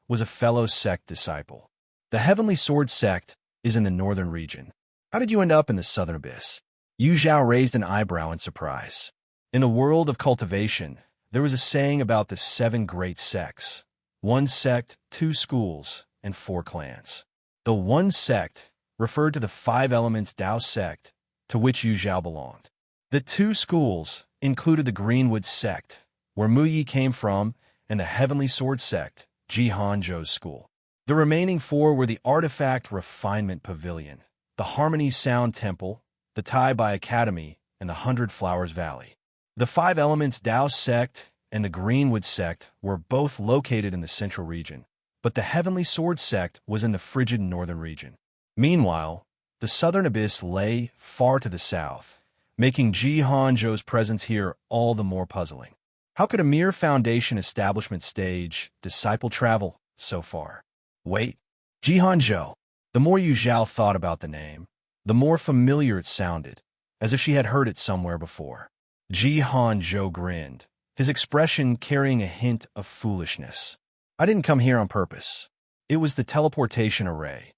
S2: was a fellow sect disciple. The Heavenly Sword sect is in the northern region. How did you end up in the southern abyss? Yu Zhao raised an eyebrow in surprise. In the world of cultivation, there was a saying about the 7 great sects. 1 sect, 2 schools, and 4 clans. The 1 sect referred to the 5 elements Dao sect, to which Yu Zhao belonged. The 2 schools included the Greenwood sect, where Mu Yi came from, and the Heavenly Sword sect, Jihan Zhou's school. The remaining 4 were the Artifact Refinement Pavilion, the Harmony Sound Temple, the Tai Bai Academy, and the 100 Flowers Valley. The 5 elements Dao sect and the Greenwood sect were both located in the central region, but the Heavenly Sword sect was in the frigid northern region. Meanwhile, the southern abyss lay far to the south, making Jihan Zhou's presence here all the more puzzling. How could a mere foundation establishment stage disciple travel so far? Wait, Jihan Zhou. The more Yu Zhao thought about the name, the more familiar it sounded, as if she had heard it somewhere before. Jihan Zhou grinned, his expression carrying a hint of foolishness. "I didn't come here on purpose. It was the teleportation array.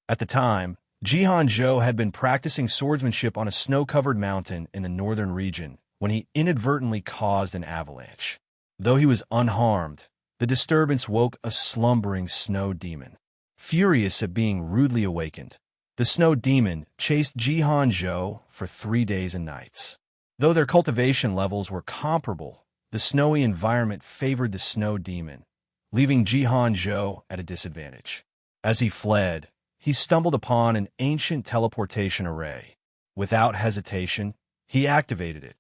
S2: At the time, Zhao had been practicing swordsmanship on a snow-covered mountain in the northern region when he inadvertently caused an avalanche. Though he was unharmed, the disturbance woke a slumbering snow demon. Furious at being rudely awakened, the snow demon chased Zhao for 3 days and nights. Though their cultivation levels were comparable, the snowy environment favored the snow demon, leaving Zhao at a disadvantage. As he fled, he stumbled upon an ancient teleportation array. Without hesitation, he activated it,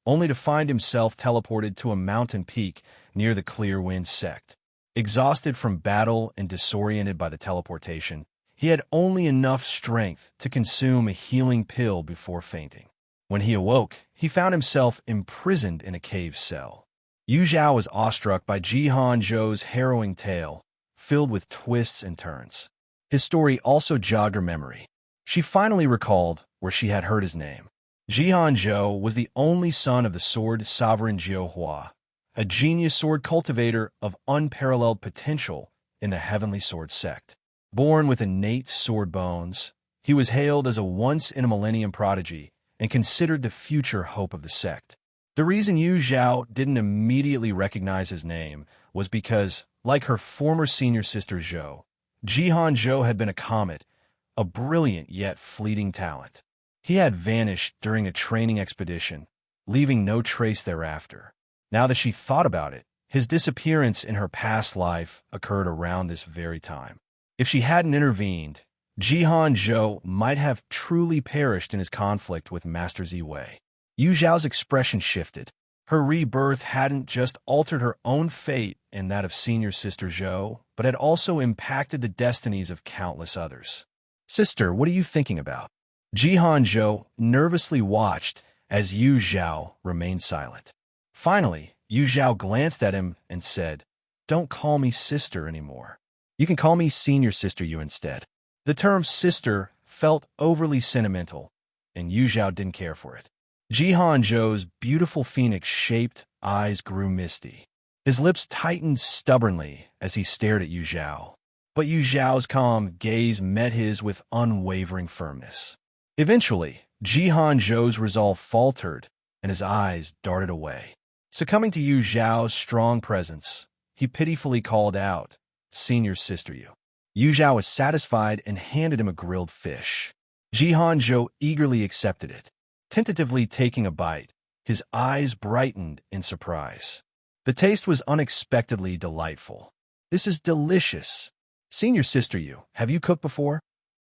S2: only to find himself teleported to a mountain peak near the Clear Wind sect. Exhausted from battle and disoriented by the teleportation, he had only enough strength to consume a healing pill before fainting. When he awoke, he found himself imprisoned in a cave cell. Zhao was awestruck by Zhao's harrowing tale, filled with twists and turns. His story also jogged her memory. She finally recalled where she had heard his name. Zhao was the only son of the sword sovereign Jiuhua, a genius sword cultivator of unparalleled potential in the Heavenly Sword sect. Born with innate sword bones, he was hailed as a once-in-a-millennium prodigy and considered the future hope of the sect. The reason Zhao didn't immediately recognize his name was because, like her former senior sister Zhao had been a comet, a brilliant yet fleeting talent. He had vanished during a training expedition, leaving no trace thereafter. Now that she thought about it, his disappearance in her past life occurred around this very time. If she hadn't intervened, Zhao might have truly perished in his conflict with Master Ziwei. Zhao's expression shifted. Her rebirth hadn't just altered her own fate and that of senior sister Zhao, but had also impacted the destinies of countless others. "Sister, what are you thinking about?" Zhao nervously watched as Zhao remained silent. Finally, Zhao glanced at him and said, "Don't call me sister anymore. You can call me senior sister Yu instead." The term sister felt overly sentimental, and Zhao didn't care for it. Zhao's beautiful phoenix-shaped eyes grew misty. His lips tightened stubbornly as he stared at Zhao, but Zhao's calm gaze met his with unwavering firmness. Eventually, Zhao's resolve faltered, and his eyes darted away. Succumbing to Zhao's strong presence, he pitifully called out, "Senior sister Yu." Zhao was satisfied and handed him a grilled fish. Zhao eagerly accepted it. Tentatively taking a bite, his eyes brightened in surprise. The taste was unexpectedly delightful. "This is delicious. Senior sister Yu, have you cooked before?"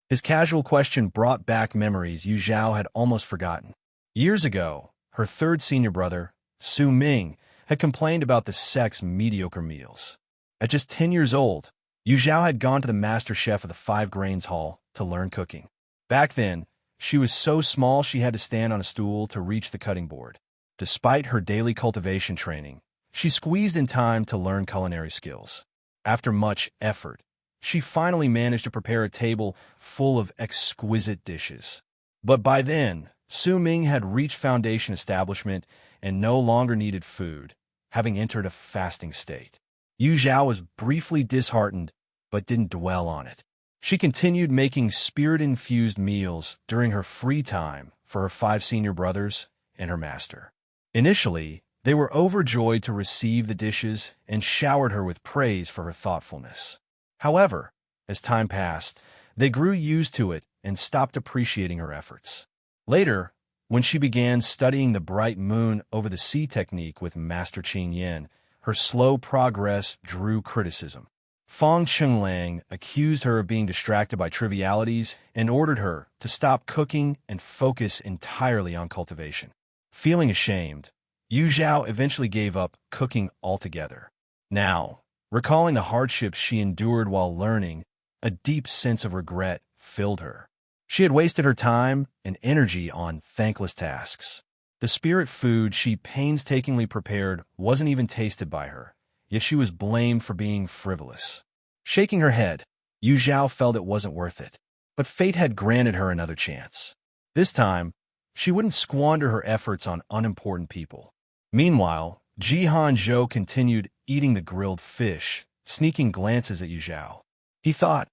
S2: His casual question brought back memories Zhao had almost forgotten. Years ago, her third senior brother, Su Ming, had complained about the sect's mediocre meals. At just 10 years old, Zhao had gone to the master chef of the Five Grains Hall to learn cooking. Back then, she was so small she had to stand on a stool to reach the cutting board. Despite her daily cultivation training, she squeezed in time to learn culinary skills. After much effort, she finally managed to prepare a table full of exquisite dishes. But by then, Su Ming had reached foundation establishment and no longer needed food, having entered a fasting state. Zhao was briefly disheartened, but didn't dwell on it. She continued making spirit-infused meals during her free time for her 5 senior brothers and her master. Initially, they were overjoyed to receive the dishes and showered her with praise for her thoughtfulness. However, as time passed, they grew used to it and stopped appreciating her efforts. Later, when she began studying the bright moon over the sea technique with Master Qin Yan, her slow progress drew criticism. Fang Chenglang accused her of being distracted by trivialities and ordered her to stop cooking and focus entirely on cultivation. Feeling ashamed, Zhao eventually gave up cooking altogether. Now, recalling the hardships she endured while learning, a deep sense of regret filled her. She had wasted her time and energy on thankless tasks. The spirit food she painstakingly prepared wasn't even tasted by her, yet she was blamed for being frivolous. Shaking her head, Zhao felt it wasn't worth it. But fate had granted her another chance. This time, she wouldn't squander her efforts on unimportant people. Meanwhile, Zhao continued eating the grilled fish, sneaking glances at Zhao. He thought,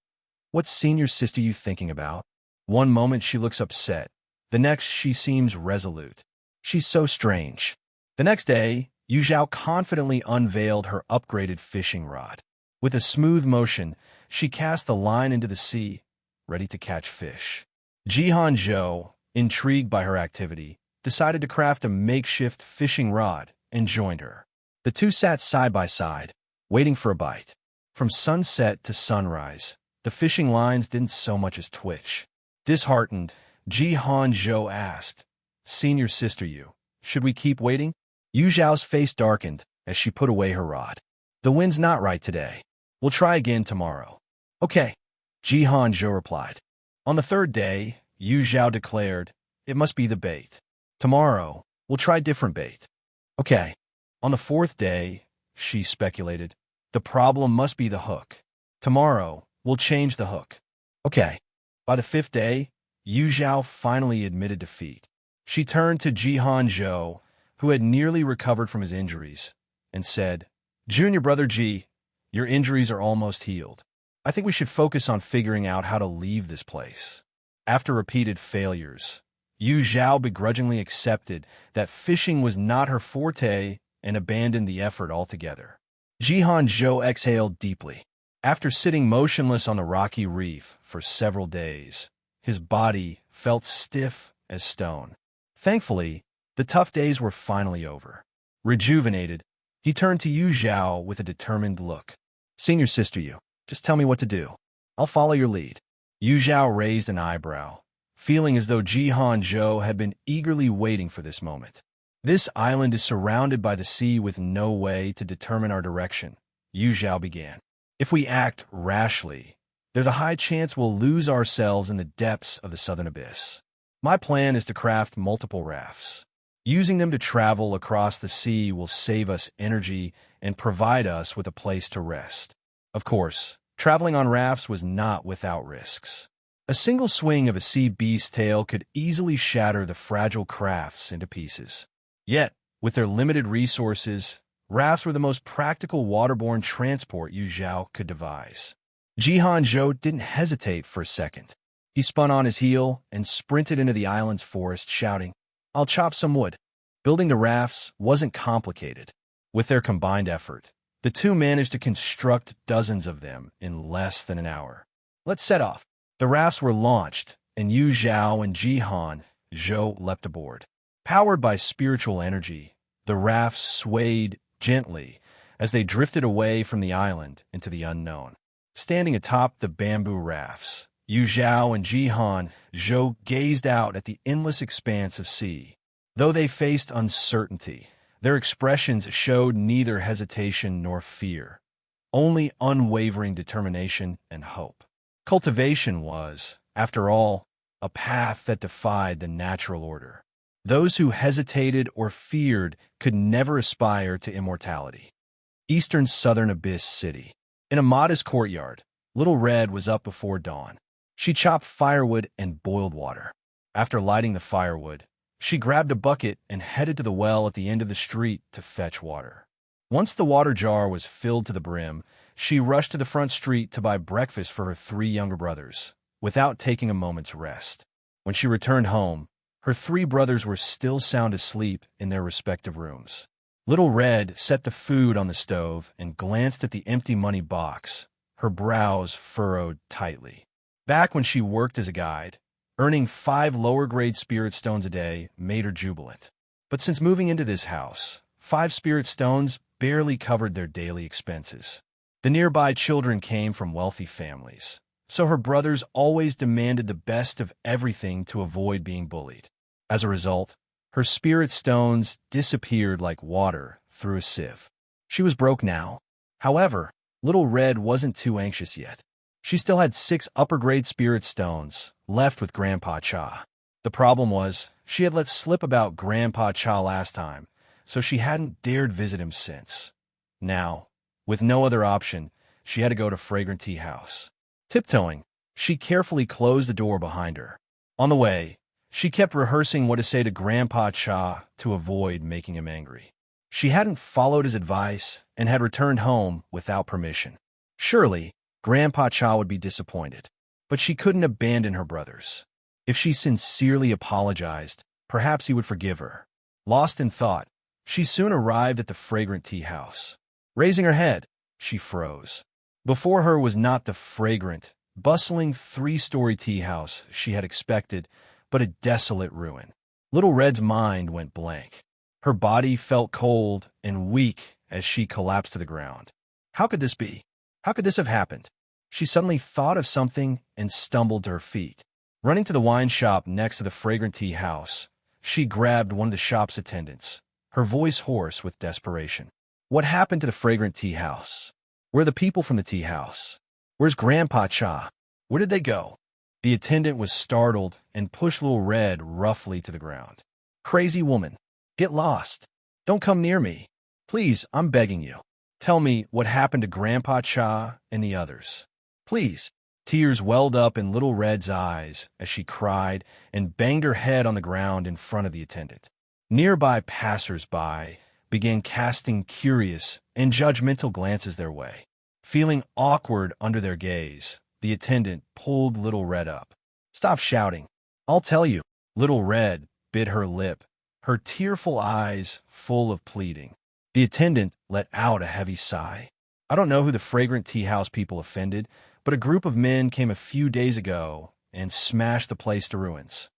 S2: "What's senior sister you thinking about?" One moment she looks upset. The next she seems resolute. She's so strange. The next day, Zhao confidently unveiled her upgraded fishing rod. With a smooth motion, she cast the line into the sea, ready to catch fish. Zhao, intrigued by her activity, decided to craft a makeshift fishing rod and joined her. The two sat side by side, waiting for a bite. From sunset to sunrise, the fishing lines didn't so much as twitch. Disheartened, Zhao asked, "Senior sister Yu, should we keep waiting?" Yu Zhao's face darkened as she put away her rod. "The wind's not right today. We'll try again tomorrow." "Okay," Zhao replied. On the third day, Yu Zhao declared, "It must be the bait. Tomorrow, we'll try different bait." "Okay." On the fourth day, she speculated, "The problem must be the hook. Tomorrow, we'll change the hook." "Okay." By the fifth day, Yu Zhao finally admitted defeat. She turned to Zhao, who had nearly recovered from his injuries, and said, "Junior brother Ji, your injuries are almost healed. I think we should focus on figuring out how to leave this place." After repeated failures, Yu Zhao begrudgingly accepted that fishing was not her forte and abandoned the effort altogether. Zhao exhaled deeply. After sitting motionless on the rocky reef for several days, his body felt stiff as stone. Thankfully, the tough days were finally over. Rejuvenated, he turned to Yu Zhao with a determined look. "Senior sister Yu, just tell me what to do. I'll follow your lead." Yu Zhao raised an eyebrow, feeling as though Zhao had been eagerly waiting for this moment. "This island is surrounded by the sea with no way to determine our direction," Yu Zhao began. "If we act rashly, there's a high chance we'll lose ourselves in the depths of the southern abyss. My plan is to craft multiple rafts. Using them to travel across the sea will save us energy and provide us with a place to rest." Of course, traveling on rafts was not without risks. A single swing of a sea beast's tail could easily shatter the fragile crafts into pieces. Yet, with their limited resources, rafts were the most practical waterborne transport Yu Zhao could devise. Zhao didn't hesitate for a second. He spun on his heel and sprinted into the island's forest, shouting, "I'll chop some wood." Building the rafts wasn't complicated. With their combined effort, the two managed to construct dozens of them in less than an hour. "Let's set off." The rafts were launched, and Yu Zhao and Zhao leapt aboard. Powered by spiritual energy, the rafts swayed gently as they drifted away from the island into the unknown. Standing atop the bamboo rafts, Yu Zhao and Zhao gazed out at the endless expanse of sea. Though they faced uncertainty, their expressions showed neither hesitation nor fear, only unwavering determination and hope. Cultivation was, after all, a path that defied the natural order. Those who hesitated or feared could never aspire to immortality. Eastern Southern Abyss City. In a modest courtyard, Little Red was up before dawn. She chopped firewood and boiled water. After lighting the firewood, she grabbed a bucket and headed to the well at the end of the street to fetch water. Once the water jar was filled to the brim, she rushed to the front street to buy breakfast for her 3 younger brothers, without taking a moment's rest. When she returned home, her 3 brothers were still sound asleep in their respective rooms. Little Red set the food on the stove and glanced at the empty money box, her brows furrowed tightly. Back when she worked as a guide, earning 5 lower-grade spirit stones a day made her jubilant. But since moving into this house, 5 spirit stones barely covered their daily expenses. The nearby children came from wealthy families, so her brothers always demanded the best of everything to avoid being bullied. As a result, her spirit stones disappeared like water through a sieve. She was broke now. However, Little Red wasn't too anxious yet. She still had 6 upper-grade spirit stones left with Grandpa Cha. The problem was, she had let slip about Grandpa Cha last time, so she hadn't dared visit him since. Now, with no other option, she had to go to Fragrant Tea House. Tiptoeing, she carefully closed the door behind her. On the way, she kept rehearsing what to say to Grandpa Cha to avoid making him angry. She hadn't followed his advice and had returned home without permission. Surely, Grandpa Cha would be disappointed, but she couldn't abandon her brothers. If she sincerely apologized, perhaps he would forgive her. Lost in thought, she soon arrived at the fragrant tea house. Raising her head, she froze. Before her was not the fragrant, bustling three-story tea house she had expected, but a desolate ruin. Little Red's mind went blank. Her body felt cold and weak as she collapsed to the ground. How could this be? How could this have happened? She suddenly thought of something and stumbled to her feet. Running to the wine shop next to the fragrant tea house, she grabbed one of the shop's attendants, her voice hoarse with desperation. What happened to the fragrant tea house? Where are the people from the tea house? Where's Grandpa Cha? Where did they go? The attendant was startled and pushed Little Red roughly to the ground. Crazy woman, get lost. Don't come near me. Please, I'm begging you. Tell me what happened to Grandpa Cha and the others. Please. Tears welled up in Little Red's eyes as she cried and banged her head on the ground in front of the attendant. Nearby passers-by began casting curious and judgmental glances their way. Feeling awkward under their gaze, the attendant pulled Little Red up. Stop shouting. I'll tell you. Little Red bit her lip, her tearful eyes full of pleading. The attendant let out a heavy sigh. I don't know who the fragrant tea house people offended, but a group of men came a few days ago and smashed the place to ruins.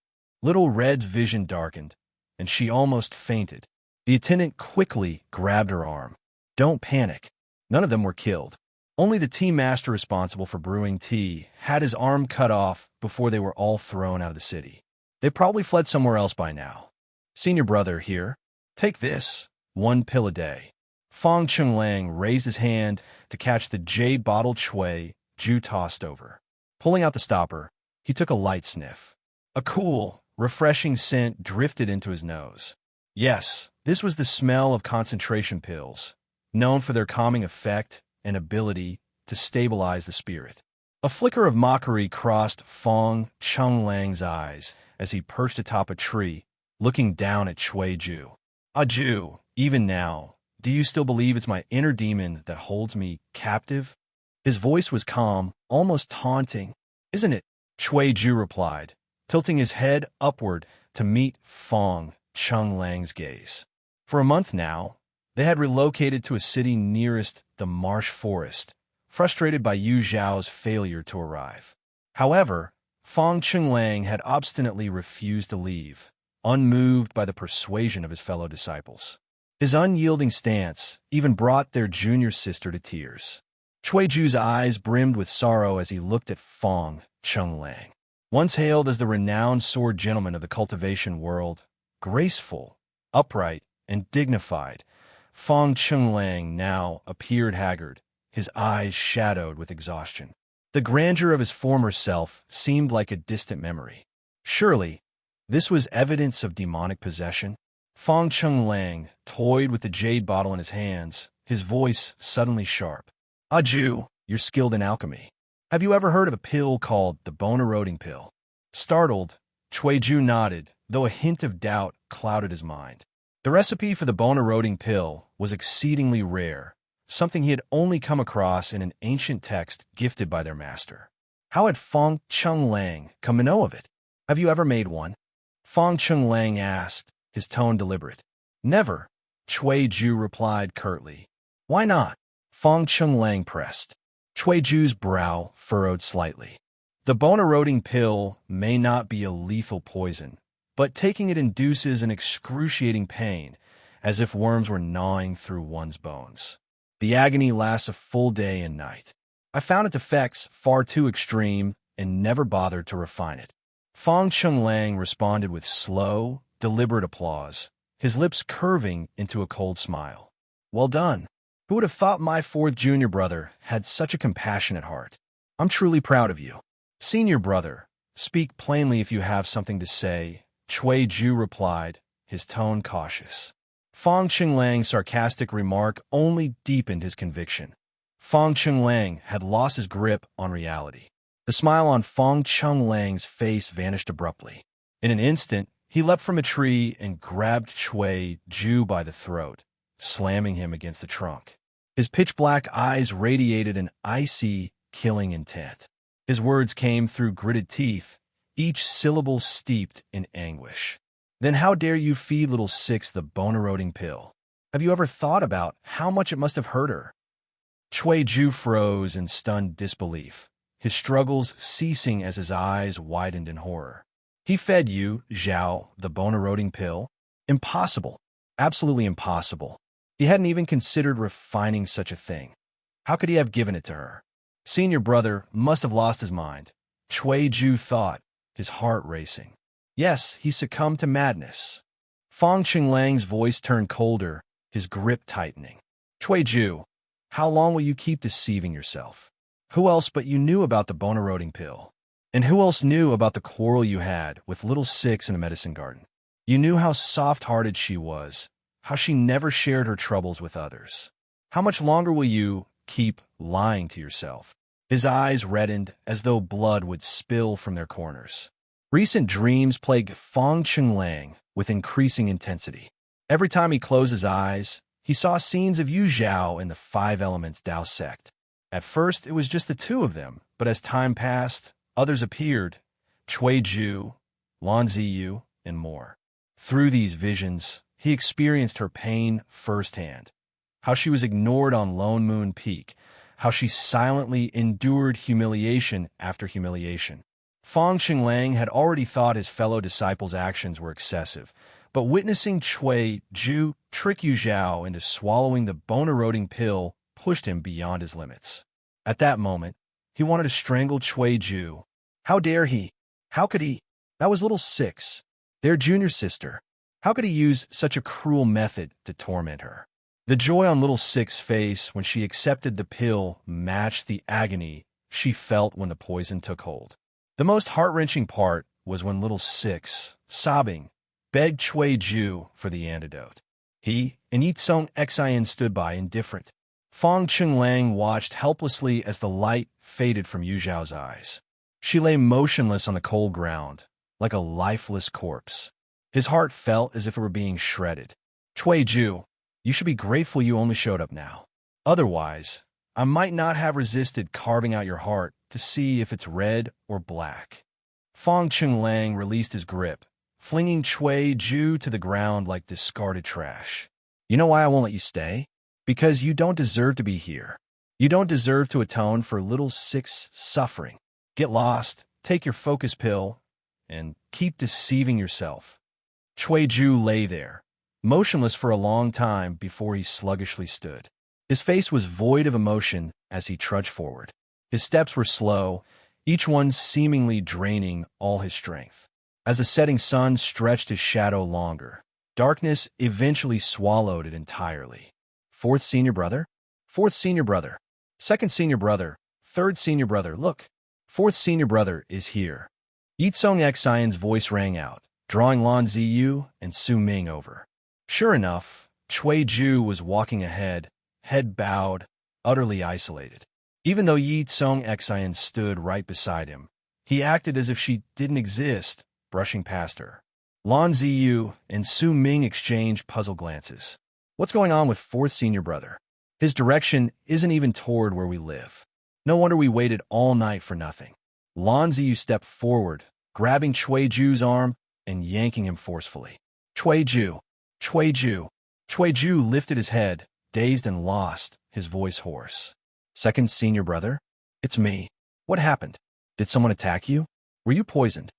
S2: Little Red's vision darkened, and she almost fainted. The attendant quickly grabbed her arm. Don't panic. None of them were killed. Only the tea master responsible for brewing tea had his arm cut off before they were all thrown out of the city. They probably fled somewhere else by now. Senior brother here. Take this. 1 pill a day. Fong Chunlang raised his hand to catch the jade bottle Chui Ju tossed over. Pulling out the stopper, he took a light sniff. A cool, refreshing scent drifted into his nose. Yes, this was the smell of concentration pills, known for their calming effect and ability to stabilize the spirit. A flicker of mockery crossed Fong Chunglang's eyes as he perched atop a tree, looking down at Chui Ju. Ah, Ju, even now, do you still believe it's my inner demon that holds me captive? His voice was calm, almost taunting. Isn't it? Chui Ju replied, tilting his head upward to meet Fong Chunglang's gaze. For a month now, they had relocated to a city nearest the marsh forest, frustrated by Yu Zhao's failure to arrive. However, Fong Chunlang had obstinately refused to leave, unmoved by the persuasion of his fellow disciples. His unyielding stance even brought their junior sister to tears. Chui Ju's eyes brimmed with sorrow as he looked at Fong Chunlang. Once hailed as the renowned sword gentleman of the cultivation world, graceful, upright, and dignified, Fong Chunlang now appeared haggard, his eyes shadowed with exhaustion. The grandeur of his former self seemed like a distant memory. Surely, this was evidence of demonic possession? Fong Chunlang toyed with the jade bottle in his hands, his voice suddenly sharp. Ah, Ju, you're skilled in alchemy. Have you ever heard of a pill called the bone-eroding pill? Startled, Chui Ju nodded, though a hint of doubt clouded his mind. The recipe for the bone-eroding pill was exceedingly rare, something he had only come across in an ancient text gifted by their master. How had Fong Chunlang come to know of it? Have you ever made one? Fong Chunlang asked, his tone deliberate. Never, Chui Ju replied curtly. Why not? Fong Chunlang pressed. Chui Ju's brow furrowed slightly. The bone-eroding pill may not be a lethal poison, but taking it induces an excruciating pain, as if worms were gnawing through one's bones. The agony lasts a full day and night. I found its effects far too extreme and never bothered to refine it. Fong Chunlang responded with slow, deliberate applause, his lips curving into a cold smile. Well done. Who would have thought my fourth junior brother had such a compassionate heart? I'm truly proud of you. Senior brother, speak plainly if you have something to say, Chui Ju replied, his tone cautious. Fong Chunlang's sarcastic remark only deepened his conviction. Fong Chunlang had lost his grip on reality. The smile on Fong Chunlang's face vanished abruptly. In an instant, he leapt from a tree and grabbed Chui Ju by the throat, slamming him against the trunk. His pitch-black eyes radiated an icy, killing intent. His words came through gritted teeth, each syllable steeped in anguish. Then how dare you feed little Six the bone-eroding pill? Have you ever thought about how much it must have hurt her? Cui Ju froze in stunned disbelief, his struggles ceasing as his eyes widened in horror. He fed you, Zhao, the bone-eroding pill? Impossible. Absolutely impossible. He hadn't even considered refining such a thing. How could he have given it to her? Senior brother must have lost his mind, Cui Ju thought, his heart racing. Yes, he succumbed to madness. Fong Qinglang's voice turned colder, his grip tightening. Cui Ju, how long will you keep deceiving yourself? Who else but you knew about the bone-eroding pill? And who else knew about the quarrel you had with little Six in a medicine garden? You knew how soft-hearted she was, how she never shared her troubles with others. How much longer will you keep lying to yourself? His eyes reddened as though blood would spill from their corners. Recent dreams plagued Fong Qinglang with increasing intensity. Every time he closed his eyes, he saw scenes of Yu Zhao in the Five Elements Dao sect. At first, it was just the two of them, but as time passed, others appeared, Cui Ju, Lan Ziyu, and more. Through these visions, he experienced her pain firsthand. How she was ignored on Lone Moon Peak, how she silently endured humiliation after humiliation. Fong Qinglang had already thought his fellow disciples' actions were excessive, but witnessing Cui Ju trick Yu Zhao into swallowing the bone-eroding pill pushed him beyond his limits. At that moment, he wanted to strangle Cui Ju. How dare he? How could he? That was little Six, their junior sister. How could he use such a cruel method to torment her? The joy on little Six's face when she accepted the pill matched the agony she felt when the poison took hold. The most heart-wrenching part was when little Six, sobbing, begged Cui Ju for the antidote. He and Ye Cong Xin stood by indifferent. Fong Qinglang watched helplessly as the light faded from Yu Zhao's eyes. She lay motionless on the cold ground, like a lifeless corpse. His heart felt as if it were being shredded. Cui Ju, you should be grateful you only showed up now. Otherwise, I might not have resisted carving out your heart to see if it's red or black. Fong Qinglang released his grip, flinging Cui Ju to the ground like discarded trash. You know why I won't let you stay? Because you don't deserve to be here. You don't deserve to atone for little Six's suffering. Get lost, take your focus pill, and keep deceiving yourself. Cui Ju lay there, motionless for a long time before he sluggishly stood. His face was void of emotion as he trudged forward. His steps were slow, each one seemingly draining all his strength. As the setting sun stretched his shadow longer, darkness eventually swallowed it entirely. Fourth senior brother? Fourth senior brother. Second senior brother. Third senior brother. Look, fourth senior brother is here. Ye Cong Xion's voice rang out, drawing Lan Ziyu and Su Ming over. Sure enough, Cui Ju was walking ahead, head bowed, utterly isolated. Even though Ye Cong Xion stood right beside him, he acted as if she didn't exist, brushing past her. Lan Ziyu and Su Ming exchanged puzzled glances. What's going on with fourth senior brother? His direction isn't even toward where we live. No wonder we waited all night for nothing. Lan Ziyu stepped forward, grabbing Cui Ju's arm and yanking him forcefully. Cui Ju, Cui Ju. Cui Ju lifted his head, dazed and lost, his voice hoarse. Second senior brother? It's me. What happened? Did someone attack you? Were you poisoned?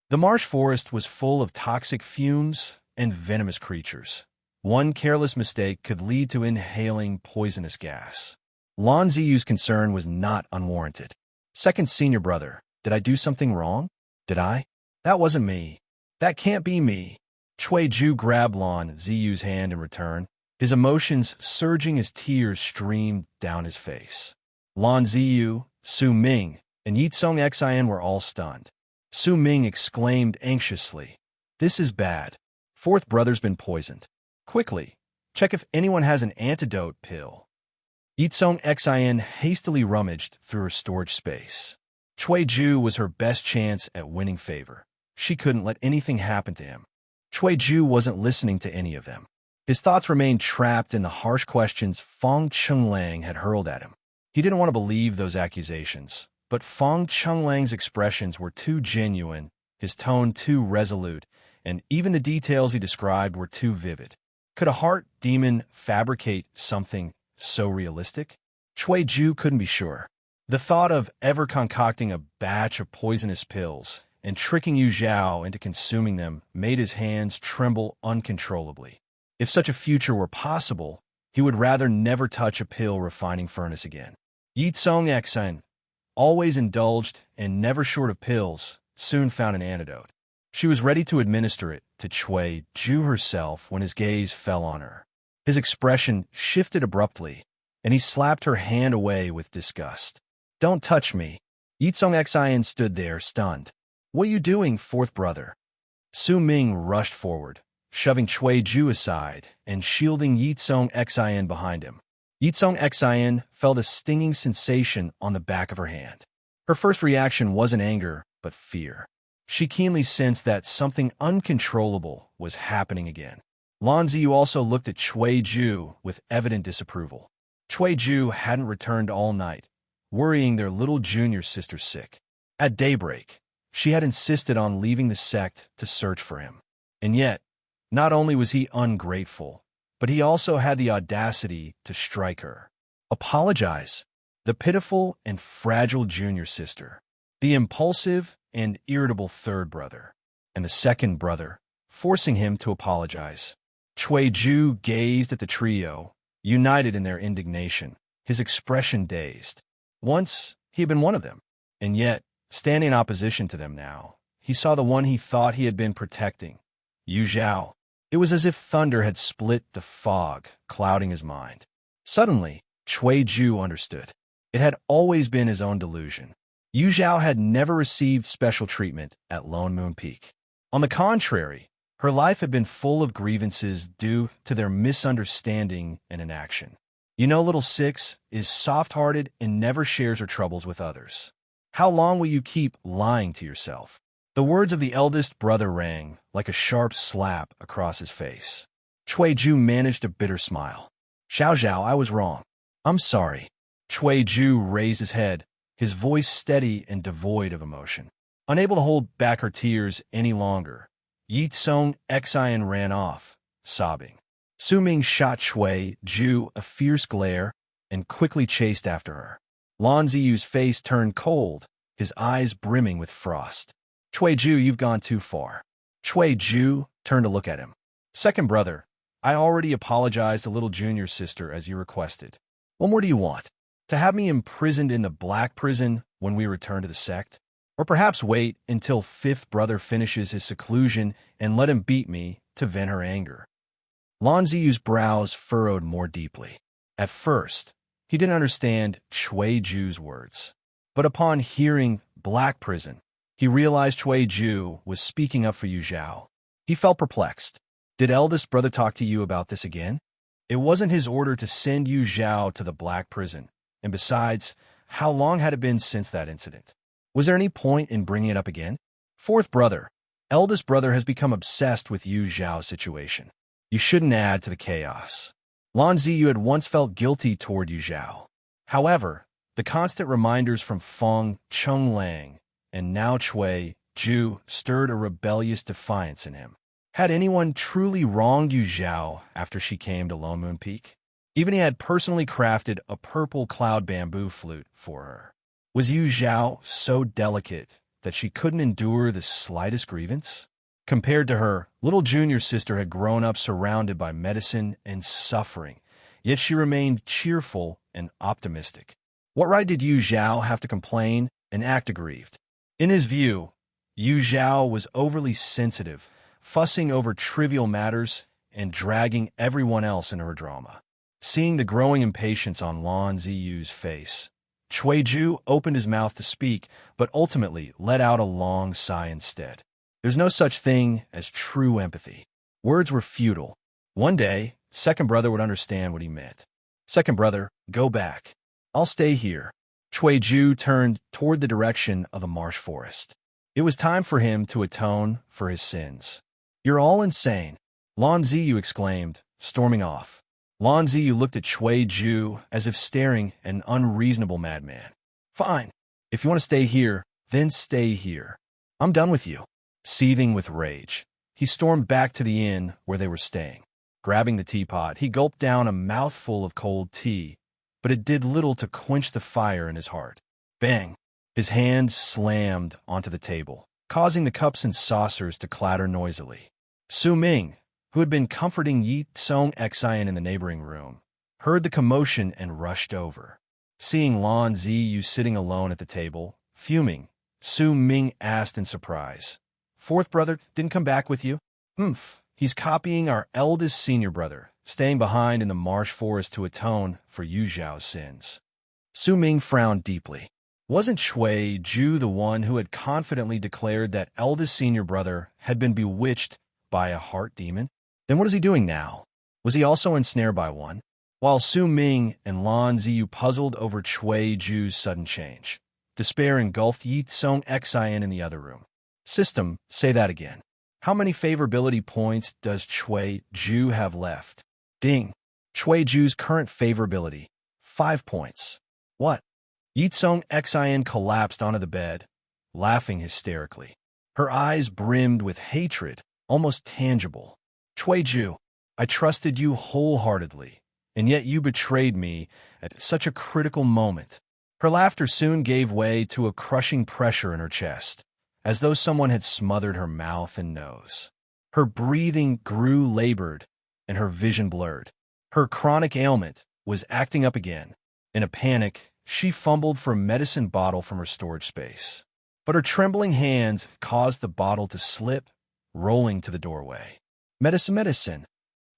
S2: The marsh forest was full of toxic fumes and venomous creatures. One careless mistake could lead to inhaling poisonous gas. Lan Ziyu's concern was not unwarranted. Second senior brother, did I do something wrong? Did I? That wasn't me. That can't be me. Cui Ju grabbed Lan Ziyu's hand in return, his emotions surging as tears streamed down his face. Lan Ziyu, Su Ming, and Ye Cong Xion were all stunned. Su Ming exclaimed anxiously, "This is bad. Fourth brother's been poisoned. Quickly, check if anyone has an antidote pill." Ye Cong Xion hastily rummaged through her storage space. Cui Ju was her best chance at winning favor. She couldn't let anything happen to him. Cui Ju wasn't listening to any of them. His thoughts remained trapped in the harsh questions Fong Qinglang had hurled at him. He didn't want to believe those accusations, but Fong Qinglang's expressions were too genuine his tone too resolute, and even the details he described were too vivid. Could a heart demon fabricate something so realistic? Cui Ju couldn't be sure. The thought of ever concocting a batch of poisonous pills and tricking Yu Zhao into consuming them made his hands tremble uncontrollably. If such a future were possible, he would rather never touch a pill refining furnace again. Ye Cong Xin, always indulged and never short of pills, soon found an antidote. She was ready to administer it to Cui Ju herself when his gaze fell on her. His expression shifted abruptly, and he slapped her hand away with disgust. "Don't touch me." Ye Cong Xin stood there, stunned. "What are you doing, fourth brother?" Su Ming rushed forward, shoving Cui Ju aside and shielding Ye Cong Xin behind him. Ye Cong Xin felt a stinging sensation on the back of her hand. Her first reaction wasn't anger, but fear. She keenly sensed that something uncontrollable was happening again. Lan Ziyu also looked at Cui Ju with evident disapproval. Cui Ju hadn't returned all night, worrying their little junior sister sick. At daybreak, she had insisted on leaving the sect to search for him. And yet, not only was he ungrateful, but he also had the audacity to strike her. Apologize. The pitiful and fragile junior sister, the impulsive and irritable third brother, and the second brother, forcing him to apologize. Cui Ju gazed at the trio, united in their indignation, his expression dazed. Once, he had been one of them, and yet, standing in opposition to them now, he saw the one he thought he had been protecting, Yu Zhao. It was as if thunder had split the fog, clouding his mind. Suddenly, Cui Ju understood. It had always been his own delusion. Yu Zhao had never received special treatment at Lone Moon Peak. On the contrary, her life had been full of grievances due to their misunderstanding and inaction. You know, little Six is soft-hearted and never shares her troubles with others. How long will you keep lying to yourself? The words of the eldest brother rang like a sharp slap across his face. Cui Ju managed a bitter smile. Zhao, I was wrong. I'm sorry." Cui Ju raised his head, his voice steady and devoid of emotion. Unable to hold back her tears any longer, Ye Cong Xin ran off, sobbing. Su Ming shot Cui Ju a fierce glare and quickly chased after her. Lan Ziyu's face turned cold, his eyes brimming with frost. "Cui Ju, you've gone too far." Cui Ju turned to look at him. "Second brother, I already apologized to little junior sister as you requested. What more do you want? To have me imprisoned in the Black Prison when we return to the sect? Or perhaps wait until fifth brother finishes his seclusion and let him beat me to vent her anger?" Lan Ziyu's brows furrowed more deeply. At first, he didn't understand Cui Ju's words. But upon hearing Black Prison, he realized Cui Ju was speaking up for Yu Zhao. He felt perplexed. Did eldest brother talk to you about this again? It wasn't his order to send Yu Zhao to the Black Prison. And besides, how long had it been since that incident? Was there any point in bringing it up again? Fourth brother, eldest brother has become obsessed with Yu Zhao's situation. You shouldn't add to the chaos. Lan Ziyu had once felt guilty toward Yu Zhao. However, the constant reminders from Feng Chenglang and now Cui Ju stirred a rebellious defiance in him. Had anyone truly wronged Yu Zhao after she came to Lone Moon Peak? Even he had personally crafted a purple cloud bamboo flute for her. Was Yu Zhao so delicate that she couldn't endure the slightest grievance? Compared to her, little junior sister had grown up surrounded by medicine and suffering, yet she remained cheerful and optimistic. What right did Yu Zhao have to complain and act aggrieved? In his view, Yu Zhao was overly sensitive, fussing over trivial matters and dragging everyone else into her drama. Seeing the growing impatience on Lan Ziyu's face, Cui Ju opened his mouth to speak, but ultimately let out a long sigh instead. There's no such thing as true empathy. Words were futile. One day, second brother would understand what he meant. Second brother, go back. I'll stay here. Cui Ju turned toward the direction of the marsh forest. It was time for him to atone for his sins. You're all insane, Lan Ziyu exclaimed, storming off. Lan Ziyu looked at Cui Ju as if staring at an unreasonable madman. Fine. If you want to stay here, then stay here. I'm done with you. Seething with rage, he stormed back to the inn where they were staying. Grabbing the teapot, he gulped down a mouthful of cold tea, but it did little to quench the fire in his heart. Bang! His hand slammed onto the table, causing the cups and saucers to clatter noisily. Su Ming, who had been comforting Ye Cong Xin in the neighboring room, heard the commotion and rushed over. Seeing Lan Ziyu sitting alone at the table, fuming, Su Ming asked in surprise, "Fourth brother didn't come back with you?" He's copying our eldest senior brother, staying behind in the marsh forest to atone for Yu Zhao's sins." Su Ming frowned deeply. Wasn't Shui Ju the one who had confidently declared that eldest senior brother had been bewitched by a heart demon? Then what is he doing now? Was he also ensnared by one? While Su Ming and Lan Ziyu puzzled over Shui Ju's sudden change, despair engulfed Ye Cong Xin in the other room. System, say that again. How many favorability points does Shui Ju have left? Ding. Shui Ju's current favorability, 5 points. What? Ye Cong Xin collapsed onto the bed, laughing hysterically. Her eyes brimmed with hatred, almost tangible. "Shui Ju, I trusted you wholeheartedly, and yet you betrayed me at such a critical moment." Her laughter soon gave way to a crushing pressure in her chest, as though someone had smothered her mouth and nose. Her breathing grew labored, and her vision blurred. Her chronic ailment was acting up again. In a panic, she fumbled for a medicine bottle from her storage space. But her trembling hands caused the bottle to slip, rolling to the doorway. Medicine.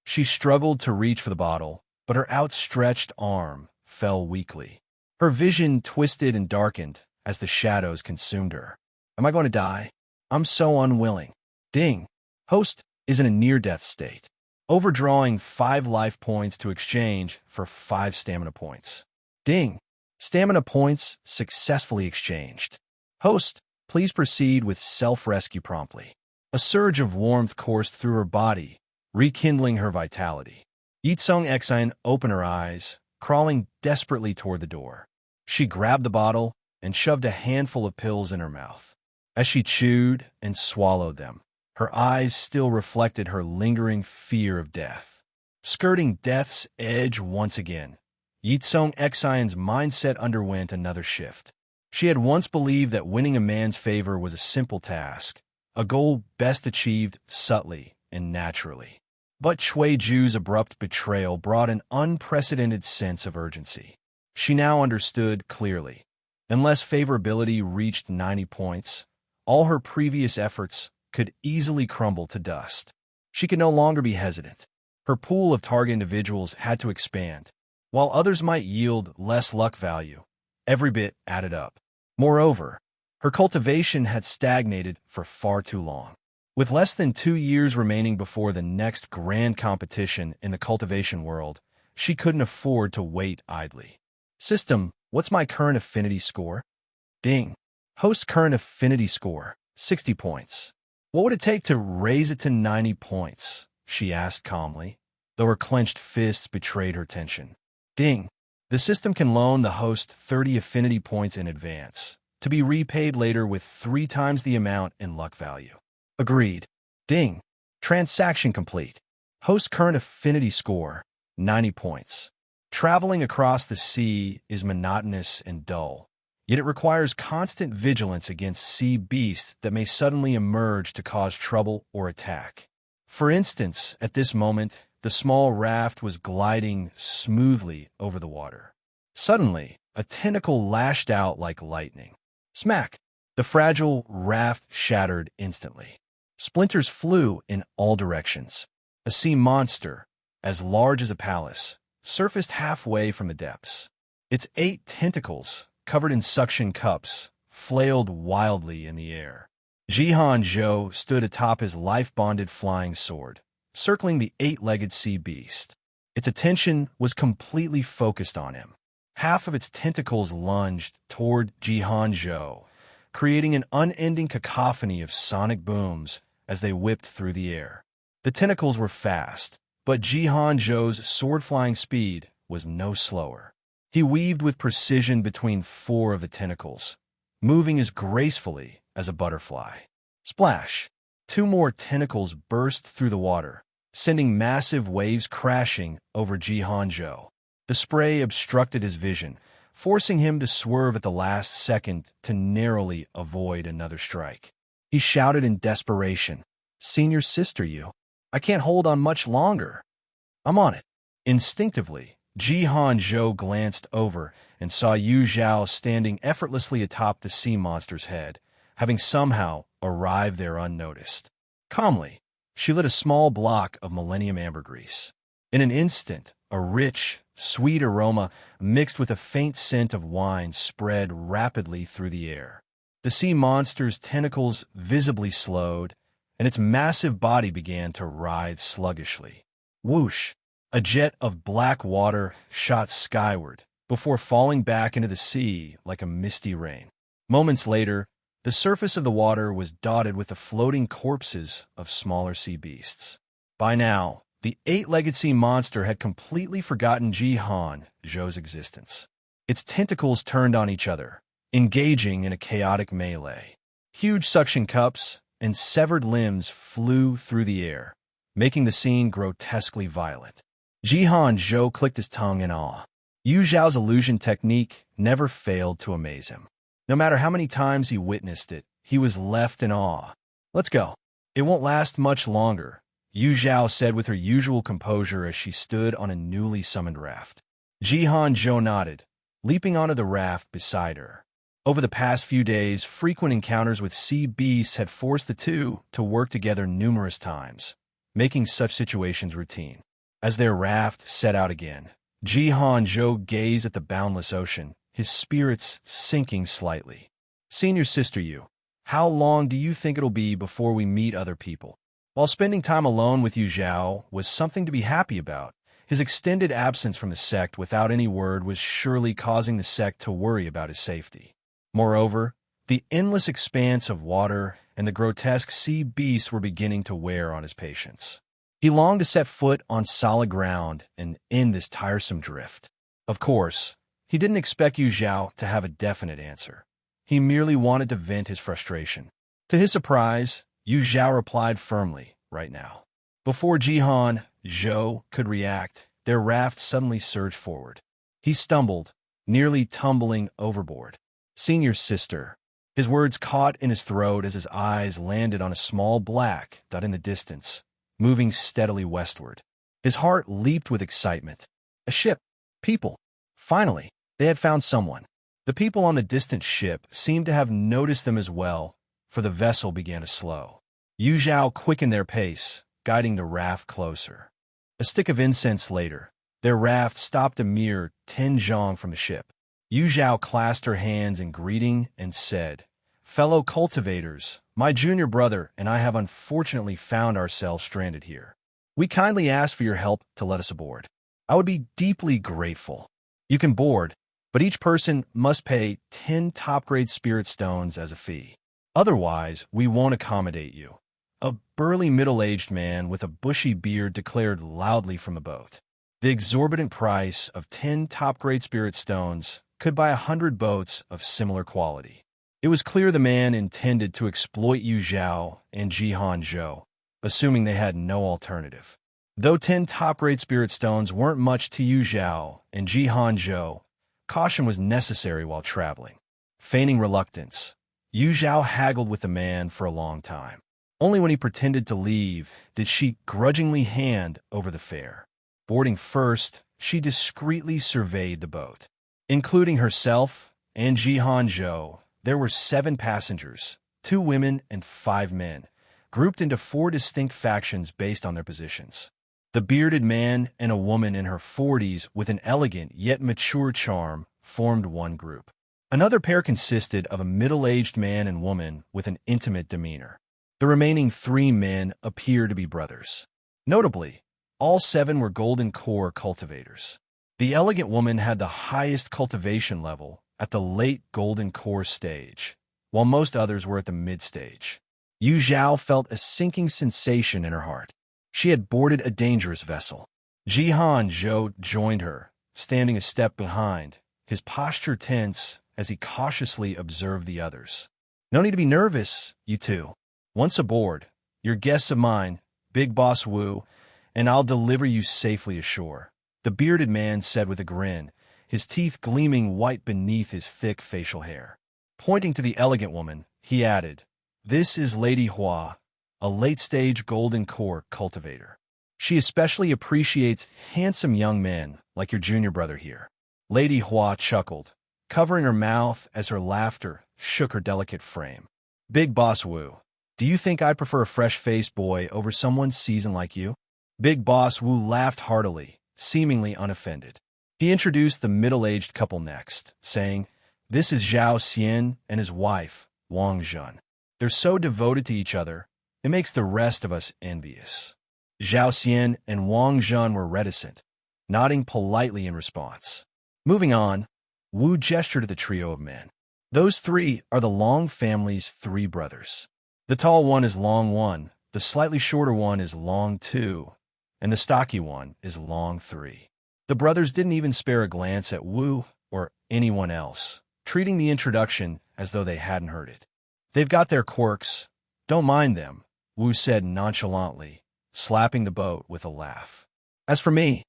S2: She struggled to reach for the bottle, but her outstretched arm fell weakly. Her vision twisted and darkened as the shadows consumed her. Am I going to die? I'm so unwilling. Ding. Host is in a near-death state, overdrawing 5 life points to exchange for 5 stamina points. Ding. Stamina points successfully exchanged. Host, please proceed with self-rescue promptly. A surge of warmth coursed through her body, rekindling her vitality. Ye Cong Xin opened her eyes, crawling desperately toward the door. She grabbed the bottle and shoved a handful of pills in her mouth. As she chewed and swallowed them, her eyes still reflected her lingering fear of death. Skirting death's edge once again, Ye Cong Xion's mindset underwent another shift. She had once believed that winning a man's favor was a simple task, a goal best achieved subtly and naturally. But Shui Ju's abrupt betrayal brought an unprecedented sense of urgency. She now understood clearly. Unless favorability reached 90 points, all her previous efforts could easily crumble to dust. She could no longer be hesitant. Her pool of target individuals had to expand. While others might yield less luck value, every bit added up. Moreover, her cultivation had stagnated for far too long. With less than 2 years remaining before the next grand competition in the cultivation world, she couldn't afford to wait idly. System, what's my current affinity score? Ding. Host current affinity score, 60 points. What would it take to raise it to 90 points? She asked calmly, though her clenched fists betrayed her tension. Ding. The system can loan the host 30 affinity points in advance, to be repaid later with 3 times the amount in luck value. Agreed. Ding. Transaction complete. Host current affinity score, 90 points. Traveling across the sea is monotonous and dull, yet it requires constant vigilance against sea beasts that may suddenly emerge to cause trouble or attack. For instance, at this moment, the small raft was gliding smoothly over the water. Suddenly, a tentacle lashed out like lightning. Smack! The fragile raft shattered instantly. Splinters flew in all directions. A sea monster, as large as a palace, surfaced halfway from the depths. Its 8 tentacles, covered in suction cups, flailed wildly in the air. Jihan Zhou stood atop his life-bonded flying sword, circling the 8-legged sea beast. Its attention was completely focused on him. Half of its tentacles lunged toward Jihan Zhou, creating an unending cacophony of sonic booms as they whipped through the air. The tentacles were fast, but Jihan Zhou's sword-flying speed was no slower. He weaved with precision between 4 of the tentacles, moving as gracefully as a butterfly. Splash! Two more tentacles burst through the water, sending massive waves crashing over Zhao. The spray obstructed his vision, forcing him to swerve at the last second to narrowly avoid another strike. He shouted in desperation, "Senior sister, you! I can't hold on much longer. I'm on it." Instinctively, Zhao glanced over and saw Yu Zhao standing effortlessly atop the sea monster's head, having somehow arrived there unnoticed. Calmly, she lit a small block of Millennium Ambergris. In an instant, a rich, sweet aroma mixed with a faint scent of wine spread rapidly through the air. The sea monster's tentacles visibly slowed, and its massive body began to writhe sluggishly. Whoosh! A jet of black water shot skyward before falling back into the sea like a misty rain. Moments later, the surface of the water was dotted with the floating corpses of smaller sea beasts. By now, the eight-legged sea monster had completely forgotten Zhou's existence. Its tentacles turned on each other, engaging in a chaotic melee. Huge suction cups and severed limbs flew through the air, making the scene grotesquely violent. Zhou clicked his tongue in awe. Yu Zhao's illusion technique never failed to amaze him. No matter how many times he witnessed it, he was left in awe. "Let's go. It won't last much longer," Yu Zhao said with her usual composure as she stood on a newly summoned raft. Zhou nodded, leaping onto the raft beside her. Over the past few days, frequent encounters with sea beasts had forced the two to work together numerous times, making such situations routine. As their raft set out again, Zhou gazed at the boundless ocean, his spirits sinking slightly. "Senior sister, you, how long do you think it'll be before we meet other people?" While spending time alone with Yu Zhao was something to be happy about, his extended absence from the sect without any word was surely causing the sect to worry about his safety. Moreover, the endless expanse of water and the grotesque sea beasts were beginning to wear on his patience. He longed to set foot on solid ground and end this tiresome drift. Of course, he didn't expect Yu Zhao to have a definite answer. He merely wanted to vent his frustration. To his surprise, Yu Zhao replied firmly, "Right now." Before Zhou could react, their raft suddenly surged forward. He stumbled, nearly tumbling overboard. "Senior sister." His words caught in his throat as his eyes landed on a small black dot in the distance, moving steadily westward. His heart leaped with excitement. A ship. People. Finally, they had found someone. The people on the distant ship seemed to have noticed them as well, for the vessel began to slow. Yu Zhao quickened their pace, guiding the raft closer. A stick of incense later, their raft stopped a mere 10 zhang from the ship. Yu Zhao clasped her hands in greeting and said, "Fellow cultivators, my junior brother and I have unfortunately found ourselves stranded here. We kindly ask for your help to let us aboard. I would be deeply grateful. You can board, but each person must pay 10 top-grade spirit stones as a fee. Otherwise, we won't accommodate you." A burly middle-aged man with a bushy beard declared loudly from a boat. The exorbitant price of 10 top-grade spirit stones could buy 100 boats of similar quality. It was clear the man intended to exploit Yu Zhao and Zhou, assuming they had no alternative. Though 10 top-grade spirit stones weren't much to Yu Zhao and Zhou, caution was necessary while traveling. Feigning reluctance, Yu Zhao haggled with the man for a long time. Only when he pretended to leave did she grudgingly hand over the fare. Boarding first, she discreetly surveyed the boat. Including herself and Zhou, there were 7 passengers, 2 women and 5 men, grouped into 4 distinct factions based on their positions. The bearded man and a woman in her 40s with an elegant yet mature charm formed one group. Another pair consisted of a middle-aged man and woman with an intimate demeanor. The remaining 3 men appeared to be brothers. Notably, all 7 were golden core cultivators. The elegant woman had the highest cultivation level at the late golden core stage, while most others were at the mid-stage. Yu Zhao felt a sinking sensation in her heart. She had boarded a dangerous vessel. Zhou joined her, standing a step behind, his posture tense as he cautiously observed the others. "No need to be nervous, you two. Once aboard, You're guests of mine, Big Boss Wu, and I'll deliver you safely ashore," the bearded man said with a grin, his teeth gleaming white beneath his thick facial hair. Pointing to the elegant woman, he added, "This is Lady Hua, a late-stage golden core cultivator. She especially appreciates handsome young men like your junior brother here." Lady Hua chuckled, covering her mouth as her laughter shook her delicate frame. "Big Boss Wu, do you think I prefer a fresh-faced boy over someone seasoned like you?" Big Boss Wu laughed heartily, seemingly unoffended. He introduced the middle-aged couple next, saying, "This is Zhao Xian and his wife, Wang Zhen. They're so devoted to each other, it makes the rest of us envious." Zhao Xian and Wang Zhen were reticent, nodding politely in response. Moving on, Wu gestured at the trio of men. "Those three are the Long family's three brothers. The tall one is Long 1, the slightly shorter one is Long 2, and the stocky one is Long 3. The brothers didn't even spare a glance at Wu or anyone else, treating the introduction as though they hadn't heard it. "They've got their quirks. Don't mind them," Wu said nonchalantly, slapping the boat with a laugh. "As for me,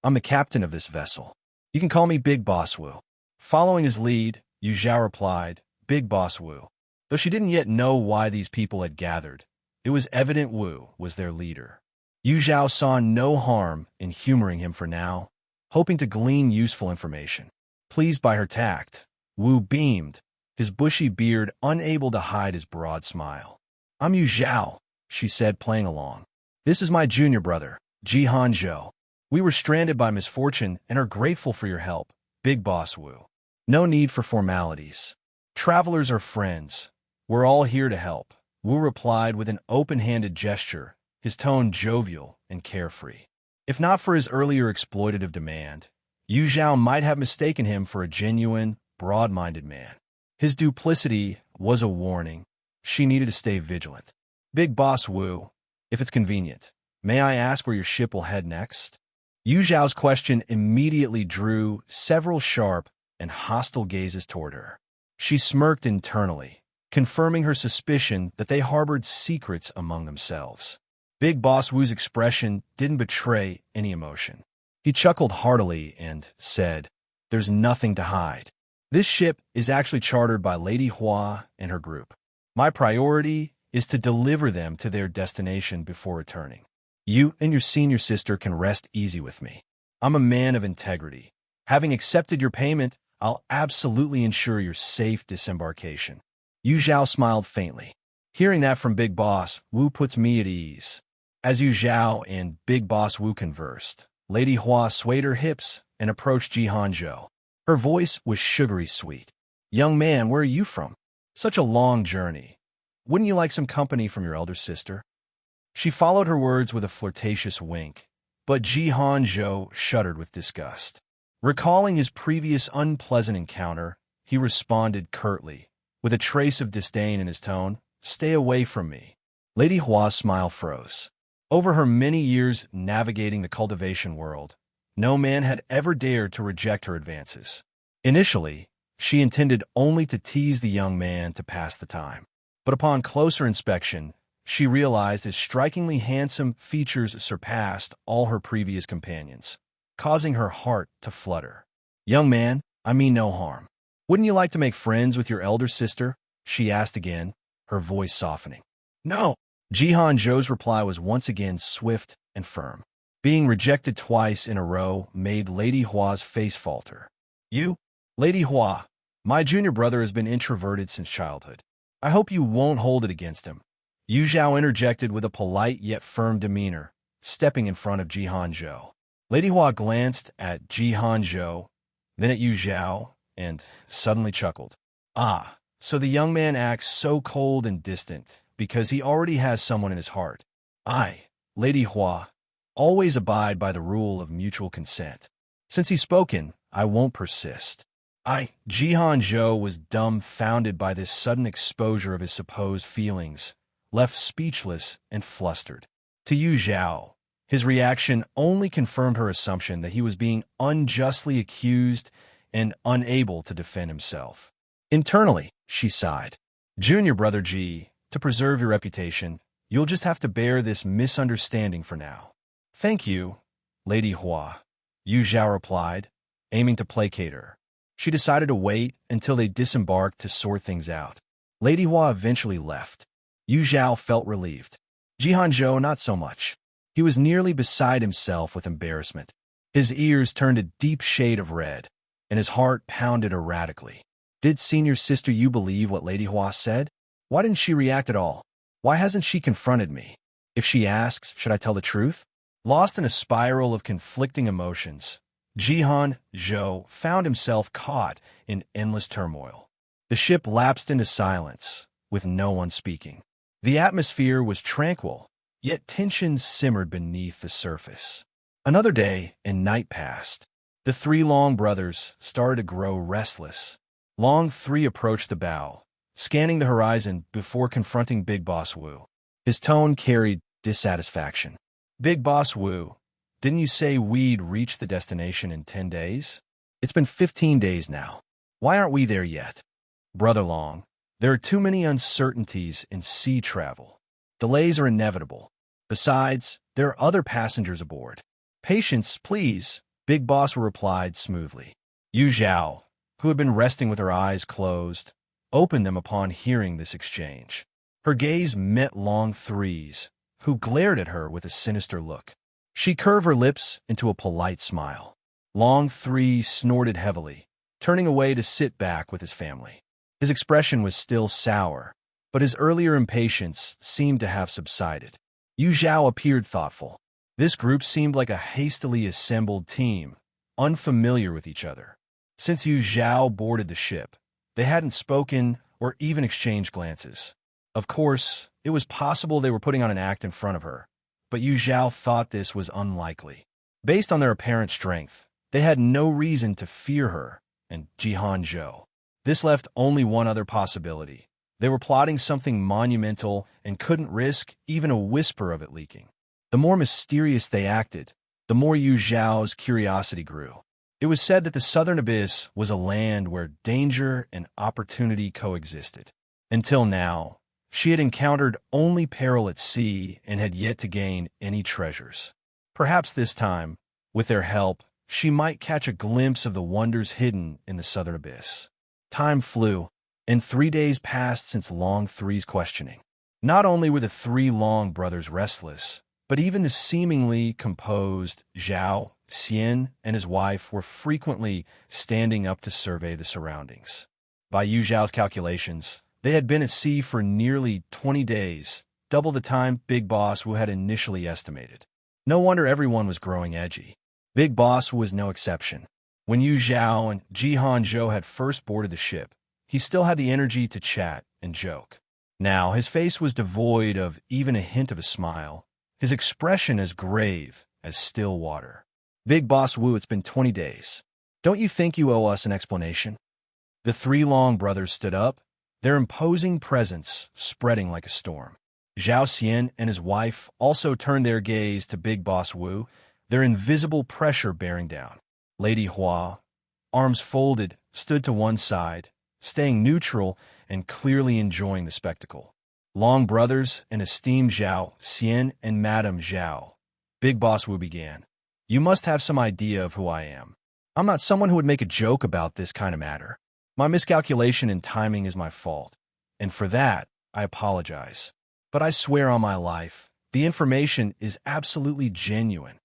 S2: I'm the captain of this vessel. You can call me Big Boss Wu." Following his lead, Yu Zhao replied, "Big Boss Wu." Though she didn't yet know why these people had gathered, it was evident Wu was their leader. Yu Zhao saw no harm in humoring him for now, hoping to glean useful information. Pleased by her tact, Wu beamed, his bushy beard unable to hide his broad smile. "I'm Yu Zhao," she said, playing along. "This is my junior brother, Jihan Zhou. We were stranded by misfortune and are grateful for your help, Big Boss Wu. No need for formalities. Travelers are friends. We're all here to help," Wu replied with an open-handed gesture, his tone jovial and carefree. If not for his earlier exploitative demand, Yu Zhao might have mistaken him for a genuine, broad-minded man. His duplicity was a warning. She needed to stay vigilant. "Big Boss Wu, if it's convenient, may I ask where your ship will head next?" Yu Zhao's question immediately drew several sharp and hostile gazes toward her. She smirked internally, confirming her suspicion that they harbored secrets among themselves. Big Boss Wu's expression didn't betray any emotion. He chuckled heartily and said, "There's nothing to hide. This ship is actually chartered by Lady Hua and her group. My priority is to deliver them to their destination before returning. You and your senior sister can rest easy with me. I'm a man of integrity. Having accepted your payment, I'll absolutely ensure your safe disembarkation." Yu Zhao smiled faintly. Hearing that from Big Boss, Wu puts me at ease. As Yu Zhao and Big Boss Wu conversed, Lady Hua swayed her hips and approached Jihan Zhou. Her voice was sugary sweet. "Young man, where are you from? Such a long journey. Wouldn't you like some company from your elder sister?" She followed her words with a flirtatious wink, but Jihan Zhou shuddered with disgust. Recalling his previous unpleasant encounter, he responded curtly, with a trace of disdain in his tone, "Stay away from me." Lady Hua's smile froze. Over her many years navigating the cultivation world, no man had ever dared to reject her advances. Initially, she intended only to tease the young man to pass the time. But upon closer inspection, she realized his strikingly handsome features surpassed all her previous companions, causing her heart to flutter. "Young man, I mean no harm. Wouldn't you like to make friends with your elder sister?" she asked again, her voice softening. "No." Jihan Zhou's reply was once again swift and firm. Being rejected twice in a row made Lady Hua's face falter. "You, Lady Hua, my junior brother has been introverted since childhood. I hope you won't hold it against him." Yu Zhao interjected with a polite yet firm demeanor, stepping in front of Jihan Zhou. Lady Hua glanced at Jihan Zhou, then at Yu Zhao, and suddenly chuckled. "Ah, so the young man acts so cold and distant because he already has someone in his heart. I, Lady Hua, always abide by the rule of mutual consent. Since he's spoken, I won't persist." Jihan Zhou was dumbfounded by this sudden exposure of his supposed feelings, left speechless and flustered. To Yu Zhao, his reaction only confirmed her assumption that he was being unjustly accused and unable to defend himself. Internally, she sighed. "Junior brother Ji, to preserve your reputation, You'll just have to bear this misunderstanding for now. Thank you, Lady Hua, Yu Zhao replied, aiming to placate her. She decided to wait until they disembarked to sort things out. Lady Hua eventually left. Yu Zhao felt relieved. Zhao not so much. He was nearly beside himself with embarrassment. His ears turned a deep shade of red, and his heart pounded erratically. Did senior sister Yu believe what Lady Hua said? Why didn't she react at all? Why hasn't she confronted me? If she asks, should I tell the truth? Lost in a spiral of conflicting emotions, Zhao found himself caught in endless turmoil. The ship lapsed into silence, with no one speaking. The atmosphere was tranquil, yet tensions simmered beneath the surface. Another day and night passed. The three Long brothers started to grow restless. Long 3 approached the bow, scanning the horizon before confronting Big Boss Wu. His tone carried dissatisfaction. Big Boss Wu, didn't you say we'd reach the destination in 10 days? It's been 15 days now. Why aren't we there yet? Brother Long, there are too many uncertainties in sea travel. Delays are inevitable. Besides, there are other passengers aboard. Patience, please, Big Boss replied smoothly. Yu Zhao, who had been resting with her eyes closed, opened them upon hearing this exchange. Her gaze met Long 3's, who glared at her with a sinister look. She curved her lips into a polite smile. Long 3 snorted heavily, turning away to sit back with his family. His expression was still sour, but his earlier impatience seemed to have subsided. Yu Zhao appeared thoughtful. This group seemed like a hastily assembled team, unfamiliar with each other. Since Yu Zhao boarded the ship, they hadn't spoken or even exchanged glances. Of course, it was possible they were putting on an act in front of her, but Yu Zhao thought this was unlikely. Based on their apparent strength, they had no reason to fear her and Zhao. This left only one other possibility. They were plotting something monumental and couldn't risk even a whisper of it leaking. The more mysterious they acted, the more Yu Zhao's curiosity grew. It was said that the Southern Abyss was a land where danger and opportunity coexisted. Until now, she had encountered only peril at sea and had yet to gain any treasures. Perhaps this time, with their help, she might catch a glimpse of the wonders hidden in the Southern Abyss. Time flew, and 3 days passed since Long 3's questioning. Not only were the 3 Long brothers restless, but even the seemingly composed Zhao Xian and his wife were frequently standing up to survey the surroundings. By Yu Zhao's calculations, they had been at sea for nearly 20 days, double the time Big Boss Wu had initially estimated. No wonder everyone was growing edgy. Big Boss Wu was no exception. When Yu Zhao and Zhao had first boarded the ship, he still had the energy to chat and joke. Now, his face was devoid of even a hint of a smile, his expression as grave as still water. Big Boss Wu, it's been 20 days. Don't you think you owe us an explanation? The 3 Long brothers stood up, their imposing presence spreading like a storm. Zhao Xian and his wife also turned their gaze to Big Boss Wu, their invisible pressure bearing down. Lady Hua, arms folded, stood to one side, staying neutral and clearly enjoying the spectacle. Long brothers and esteemed Zhao Xian and Madame Zhao, Big Boss Wu began. You must have some idea of who I am. I'm not someone who would make a joke about this kind of matter. My miscalculation in timing is my fault, and for that, I apologize. But I swear on my life, the information is absolutely genuine.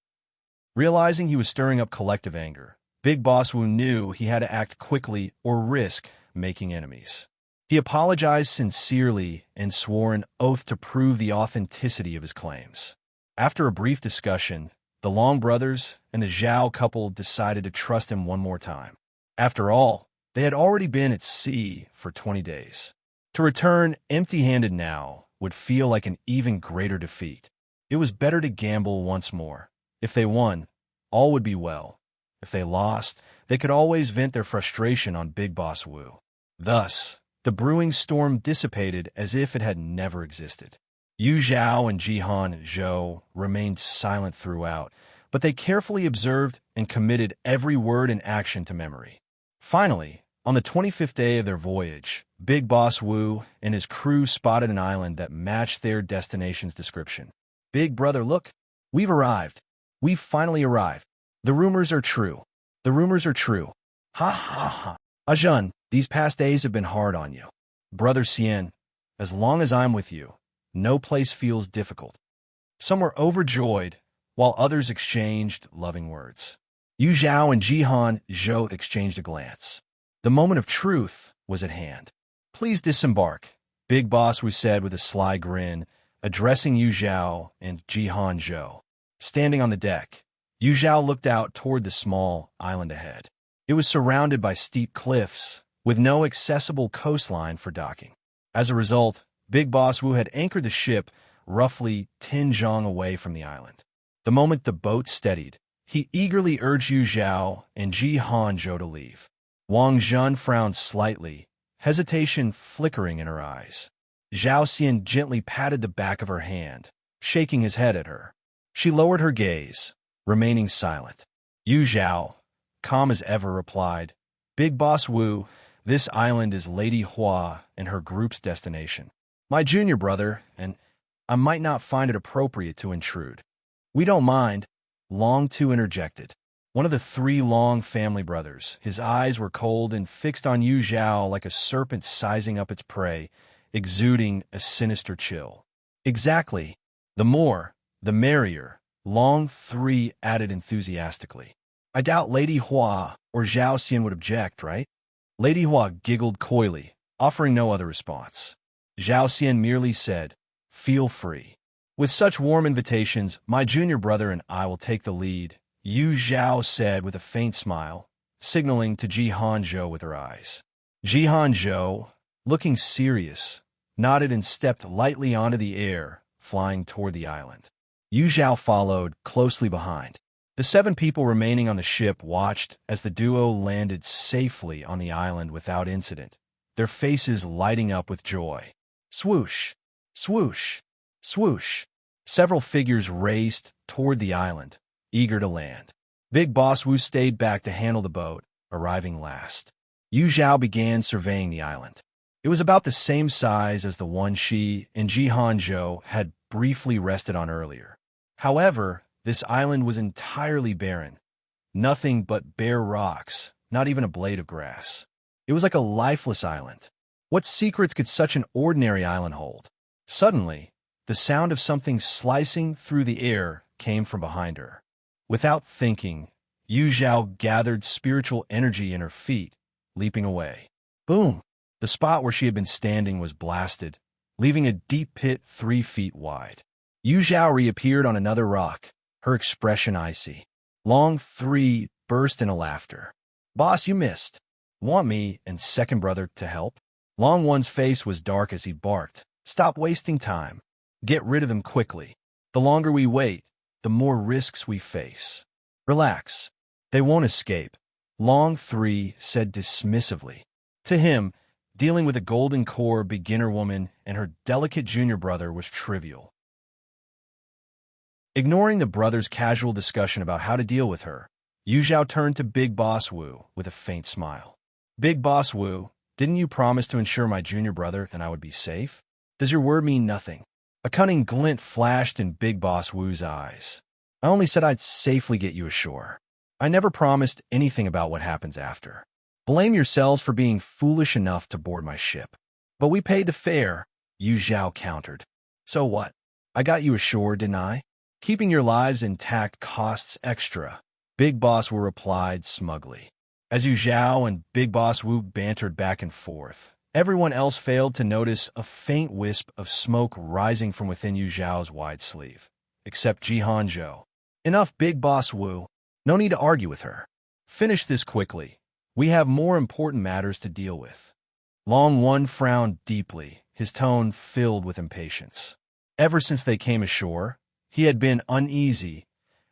S2: Realizing he was stirring up collective anger, Big Boss Wu knew he had to act quickly or risk making enemies. He apologized sincerely and swore an oath to prove the authenticity of his claims. After a brief discussion, the Long brothers and the Zhao couple decided to trust him one more time. After all, they had already been at sea for 20 days. To return empty-handed now would feel like an even greater defeat. It was better to gamble once more. If they won, all would be well. If they lost, they could always vent their frustration on Big Boss Wu. Thus, the brewing storm dissipated as if it had never existed. Yu Zhao and Zhao remained silent throughout, but they carefully observed and committed every word and action to memory. Finally, on the 25th day of their voyage, Big Boss Wu and his crew spotted an island that matched their destination's description. "Big brother, look! We've arrived! We've finally arrived! The rumors are true! The rumors are true! Ha ha ha! Ajun, these past days have been hard on you. Brother Xian, as long as I'm with you, no place feels difficult." Some were overjoyed, while others exchanged loving words. Yu Zhao and Jihan Zhou exchanged a glance. The moment of truth was at hand. "Please disembark," Big Boss Wu said with a sly grin, addressing Yu Zhao and Jihan Zhou. Standing on the deck, Yu Zhao looked out toward the small island ahead. It was surrounded by steep cliffs, with no accessible coastline for docking. As a result, Big Boss Wu had anchored the ship roughly 10 zhang away from the island. The moment the boat steadied, he eagerly urged Yu Zhao and Ji Hanzhou to leave. Wang Zhun frowned slightly, hesitation flickering in her eyes. Zhao Xian gently patted the back of her hand, shaking his head at her. She lowered her gaze, remaining silent. Yu Zhao, calm as ever, replied, "Big Boss Wu, this island is Lady Hua and her group's destination. My junior brother, and I might not find it appropriate to intrude." "We don't mind," Long Tu interjected. One of the three Long family brothers. His eyes were cold and fixed on Yu Zhao like a serpent sizing up its prey, exuding a sinister chill. "Exactly. The more, the merrier," Long Three added enthusiastically. "I doubt Lady Hua or Zhao Xian would object, right?" Lady Hua giggled coyly, offering no other response. Zhao Xian merely said, "Feel free. With such warm invitations, my junior brother and I will take the lead," Yu Zhao said with a faint smile, signaling to Ji Hanzhou with her eyes. Ji Hanzhou, looking serious, nodded and stepped lightly onto the air, flying toward the island. Yu Zhao followed, closely behind. The 7 people remaining on the ship watched as the duo landed safely on the island without incident, their faces lighting up with joy. Swoosh! Swoosh! Swoosh! Several figures raced toward the island, eager to land. Big Boss Wu stayed back to handle the boat, arriving last. Yu Zhao began surveying the island. It was about the same size as the one she and Ji Hanzhou had briefly rested on earlier. However, this island was entirely barren. Nothing but bare rocks, not even a blade of grass. It was like a lifeless island. What secrets could such an ordinary island hold? Suddenly, the sound of something slicing through the air came from behind her. Without thinking, Yu Zhao gathered spiritual energy in her feet, leaping away. Boom! The spot where she had been standing was blasted, leaving a deep pit 3 feet wide. Yu Zhao reappeared on another rock, her expression icy. Long Three burst into laughter. "Boss, you missed. Want me and second brother to help?" Long One's face was dark as he barked. "Stop wasting time. Get rid of them quickly. The longer we wait, the more risks we face." "Relax. They won't escape," Long Three said dismissively. To him, dealing with a golden core beginner woman and her delicate junior brother was trivial. Ignoring the brothers' casual discussion about how to deal with her, Yu Zhao turned to Big Boss Wu with a faint smile. "Big Boss Wu, didn't you promise to ensure my junior brother and I would be safe? Does your word mean nothing?" A cunning glint flashed in Big Boss Wu's eyes. "I only said I'd safely get you ashore. I never promised anything about what happens after. Blame yourselves for being foolish enough to board my ship." "But we paid the fare," Yu Zhao countered. "So what? I got you ashore, didn't I? Keeping your lives intact costs extra," Big Boss Wu replied smugly. As Yu Zhao and Big Boss Wu bantered back and forth, everyone else failed to notice a faint wisp of smoke rising from within Yu Zhao's wide sleeve, except Ji Hanzhou. "Enough, Big Boss Wu. No need to argue with her. Finish this quickly. We have more important matters to deal with." Long One frowned deeply, his tone filled with impatience. Ever since they came ashore, he had been uneasy,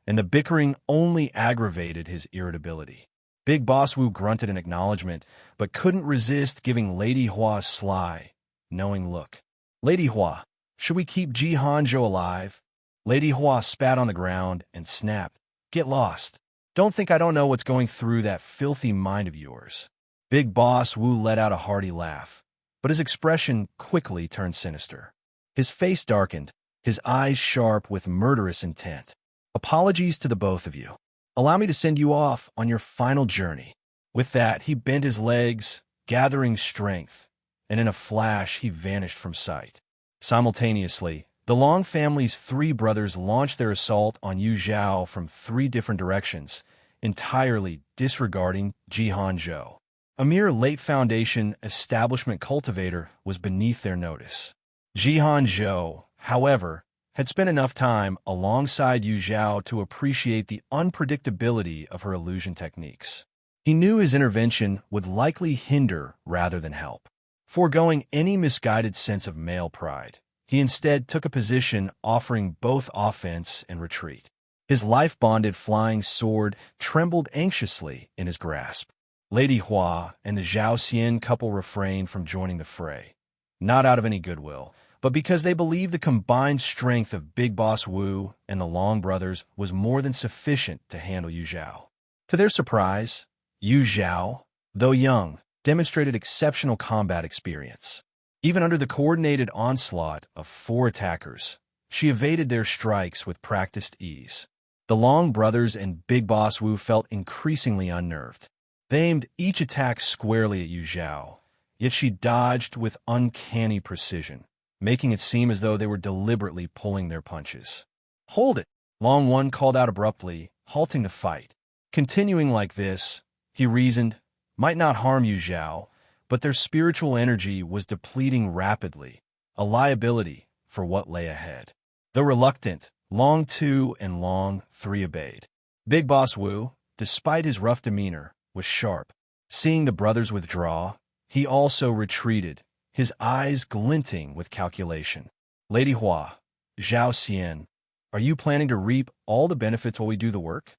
S2: and the bickering only aggravated his irritability. Big Boss Wu grunted in acknowledgement, but couldn't resist giving Lady Hua's sly, knowing look. "Lady Hua, should we keep Ji Hanzhou alive?" Lady Hua spat on the ground and snapped, "Get lost. Don't think I don't know what's going through that filthy mind of yours." Big Boss Wu let out a hearty laugh. but his expression quickly turned sinister. His face darkened, his eyes sharp with murderous intent. "Apologies to the both of you. Allow me to send you off on your final journey." With that, he bent his legs, gathering strength, and in a flash he vanished from sight. Simultaneously, the Long family's three brothers launched their assault on Zhao from three different directions, entirely disregarding Zhao. A mere late foundation establishment cultivator was beneath their notice. Zhao, however, had spent enough time alongside Zhao to appreciate the unpredictability of her illusion techniques. He knew his intervention would likely hinder rather than help. Foregoing any misguided sense of male pride, he instead took a position offering both offense and retreat. His life-bonded flying sword trembled anxiously in his grasp. Lady Hua and the Zhao Xian couple refrained from joining the fray, not out of any goodwill, but because they believed the combined strength of Big Boss Wu and the Long brothers was more than sufficient to handle Zhao. To their surprise, Zhao, though young, demonstrated exceptional combat experience. Even under the coordinated onslaught of four attackers, she evaded their strikes with practiced ease. The Long brothers and Big Boss Wu felt increasingly unnerved. They aimed each attack squarely at Zhao, yet she dodged with uncanny precision, making it seem as though they were deliberately pulling their punches. "Hold it!" Long One called out abruptly, halting the fight. Continuing like this, he reasoned, might not harm Zhao, but their spiritual energy was depleting rapidly, a liability for what lay ahead. Though reluctant, Long 2 and Long 3 obeyed. Big Boss Wu, despite his rough demeanor, was sharp. Seeing the brothers withdraw, he also retreated, his eyes glinting with calculation. "Lady Hua, Zhao Xian, are you planning to reap all the benefits while we do the work?"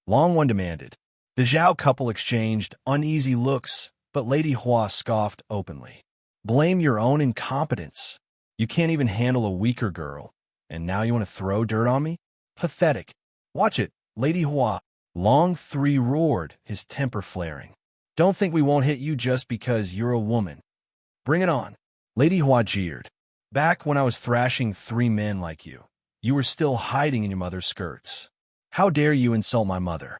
S2: Long One demanded. The Zhao couple exchanged uneasy looks, but Lady Hua scoffed openly. "Blame your own incompetence. You can't even handle a weaker girl, and now you want to throw dirt on me? Pathetic. Watch it, Lady Hua." Long 3 roared, his temper flaring. "Don't think we won't hit you just because you're a woman. Bring it on." Lady Hua jeered. "Back when I was thrashing 3 men like you were still hiding in your mother's skirts. How dare you insult my mother?"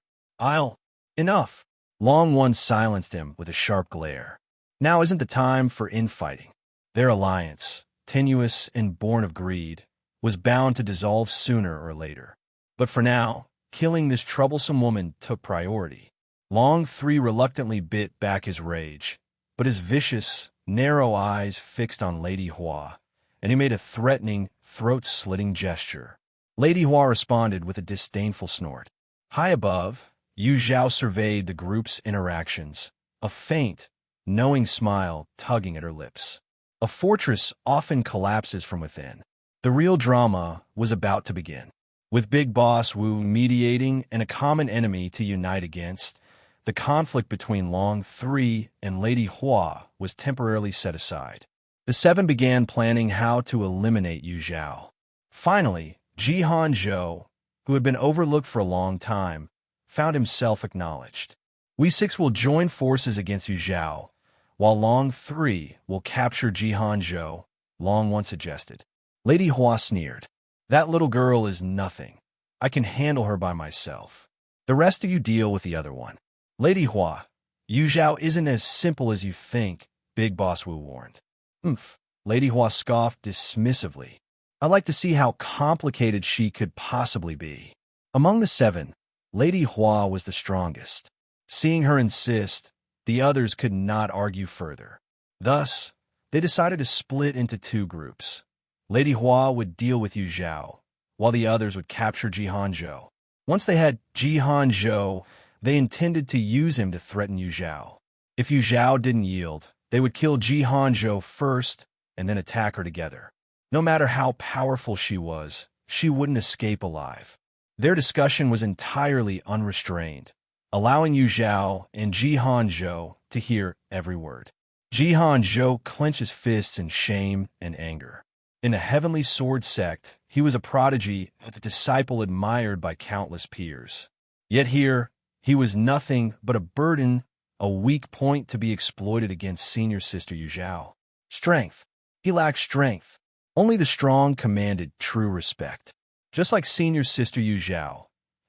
S2: Enough." Long One silenced him with a sharp glare. Now isn't the time for infighting. Their alliance, tenuous and born of greed, was bound to dissolve sooner or later. But for now, killing this troublesome woman took priority. Long 3 reluctantly bit back his rage, but his vicious, narrow eyes fixed on Lady Hua, and he made a threatening, throat-slitting gesture. Lady Hua responded with a disdainful snort. High above, Zhao surveyed the group's interactions, a faint, knowing smile tugging at her lips. A fortress often collapses from within. The real drama was about to begin. With Big Boss Wu mediating and a common enemy to unite against, the conflict between Long 3 and Lady Hua was temporarily set aside. The 7 began planning how to eliminate Zhao. Finally, Zhao, who had been overlooked for a long time, found himself acknowledged. "We 6 will join forces against Zhao, while Long 3 will capture Zhao," Long 1 suggested. Lady Hua sneered. "That little girl is nothing. I can handle her by myself. The rest of you deal with the other one." "Lady Hua, Zhao isn't as simple as you think," Big Boss Wu warned. "Umph," Lady Hua scoffed dismissively. "I'd like to see how complicated she could possibly be." Among the 7, Lady Hua was the strongest. Seeing her insist, the others could not argue further. Thus, they decided to split into 2 groups. Lady Hua would deal with Zhao, while the others would capture Zhao. Once they had Zhao, they intended to use him to threaten Zhao. If Zhao didn't yield, they would kill Zhao first and then attack her together. No matter how powerful she was, she wouldn't escape alive. Their discussion was entirely unrestrained, allowing Zhao and Zhao to hear every word. Zhao clenched his fists in shame and anger. In the Heavenly Sword sect, he was a prodigy and a disciple admired by countless peers. Yet here, he was nothing but a burden, a weak point to be exploited against senior sister Zhao. Strength. He lacked strength. Only the strong commanded true respect. Just like senior sister Yu Zhao,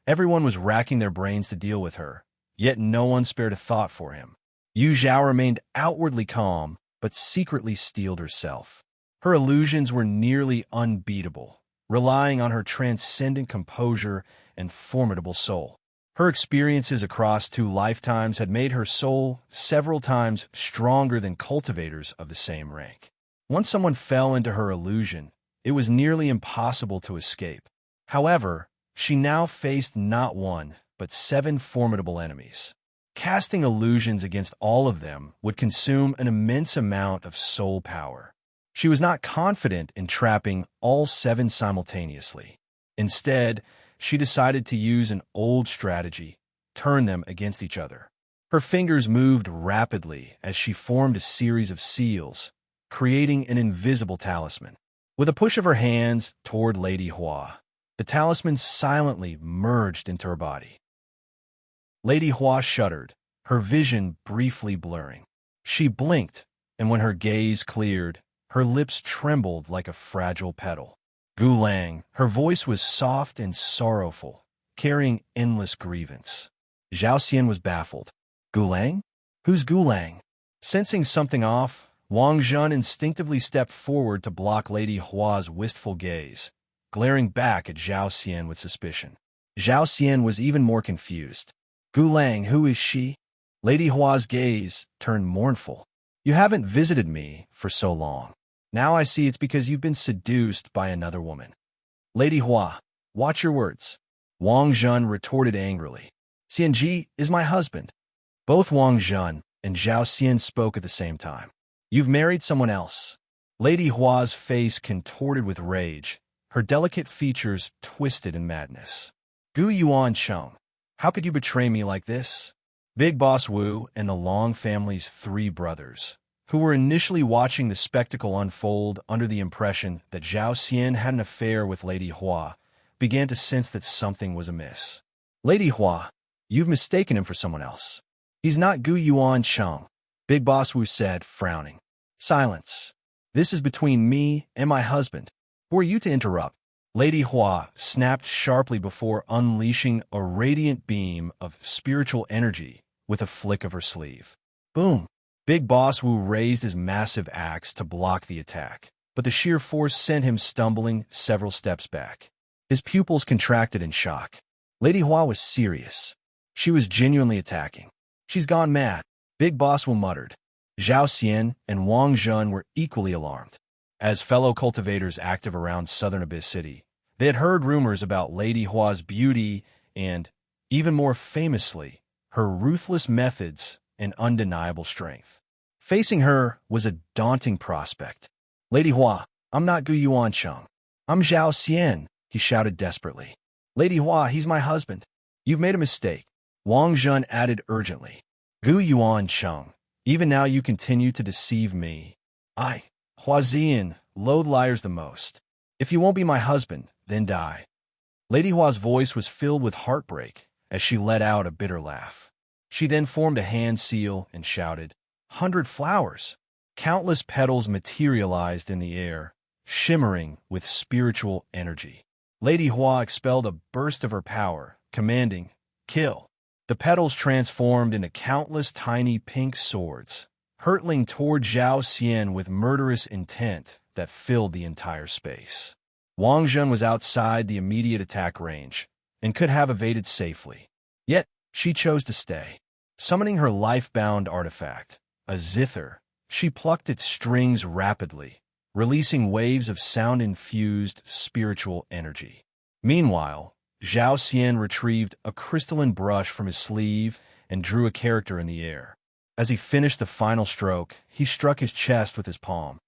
S2: everyone was racking their brains to deal with her, yet no one spared a thought for him. Yu Zhao remained outwardly calm, but secretly steeled herself. Her illusions were nearly unbeatable, relying on her transcendent composure and formidable soul. Her experiences across 2 lifetimes had made her soul several times stronger than cultivators of the same rank. Once someone fell into her illusion, it was nearly impossible to escape. However, she now faced not 1, but 7 formidable enemies. Casting illusions against all of them would consume an immense amount of soul power. She was not confident in trapping all 7 simultaneously. Instead, she decided to use an old strategy, turn them against each other. Her fingers moved rapidly as she formed a series of seals, creating an invisible talisman. With a push of her hands toward Lady Hua, the talisman silently merged into her body. Lady Hua shuddered, her vision briefly blurring. She blinked, and when her gaze cleared, her lips trembled like a fragile petal. Gu Lang, her voice was soft and sorrowful, carrying endless grievance. Zhao Xian was baffled. Gu Lang? Who's Gu Lang? Sensing something off, Wang Zhun instinctively stepped forward to block Lady Hua's wistful gaze, glaring back at Zhao Xian with suspicion. Zhao Xian was even more confused. Gu Lang, who is she? Lady Hua's gaze turned mournful. You haven't visited me for so long. Now I see it's because you've been seduced by another woman. Lady Hua, watch your words. Wang Zhun retorted angrily. Xianji is my husband. Both Wang Zhun and Zhao Xian spoke at the same time. You've married someone else. Lady Hua's face contorted with rage, her delicate features twisted in madness. Gu Yuan Cheng, how could you betray me like this? Big Boss Wu and the Long family's 3 brothers, who were initially watching the spectacle unfold under the impression that Zhao Xian had an affair with Lady Hua, began to sense that something was amiss. Lady Hua, you've mistaken him for someone else. He's not Gu Yuan Cheng, Big Boss Wu said, frowning. Silence. This is between me and my husband. Who are you to interrupt? Lady Hua snapped sharply before unleashing a radiant beam of spiritual energy with a flick of her sleeve. Boom! Big Boss Wu raised his massive axe to block the attack, but the sheer force sent him stumbling several steps back. His pupils contracted in shock. Lady Hua was serious. She was genuinely attacking. She's gone mad, Big Boss Wu muttered. Zhao Xian and Wang Zhun were equally alarmed. As fellow cultivators active around Southern Abyss City, they had heard rumors about Lady Hua's beauty and, even more famously, her ruthless methods and undeniable strength. Facing her was a daunting prospect. Lady Hua, I'm not Gu Yuan Cheng. I'm Zhao Xian, he shouted desperately. Lady Hua, he's my husband. You've made a mistake. Wang Zhun added urgently. Gu Yuan Cheng, even now you continue to deceive me. Huazian, loathed liars the most. If you won't be my husband, then die. Lady Hua's voice was filled with heartbreak as she let out a bitter laugh. She then formed a hand seal and shouted, 100 flowers. Countless petals materialized in the air, shimmering with spiritual energy. Lady Hua expelled a burst of her power, commanding, kill. The petals transformed into countless tiny pink swords, hurtling toward Zhao Xian with murderous intent that filled the entire space. Wang Zhun was outside the immediate attack range and could have evaded safely. Yet, she chose to stay. Summoning her life-bound artifact, a zither, she plucked its strings rapidly, releasing waves of sound-infused spiritual energy. Meanwhile, Zhao Xian retrieved a crystalline brush from his sleeve and drew a character in the air. As he finished the final stroke, he struck his chest with his palm.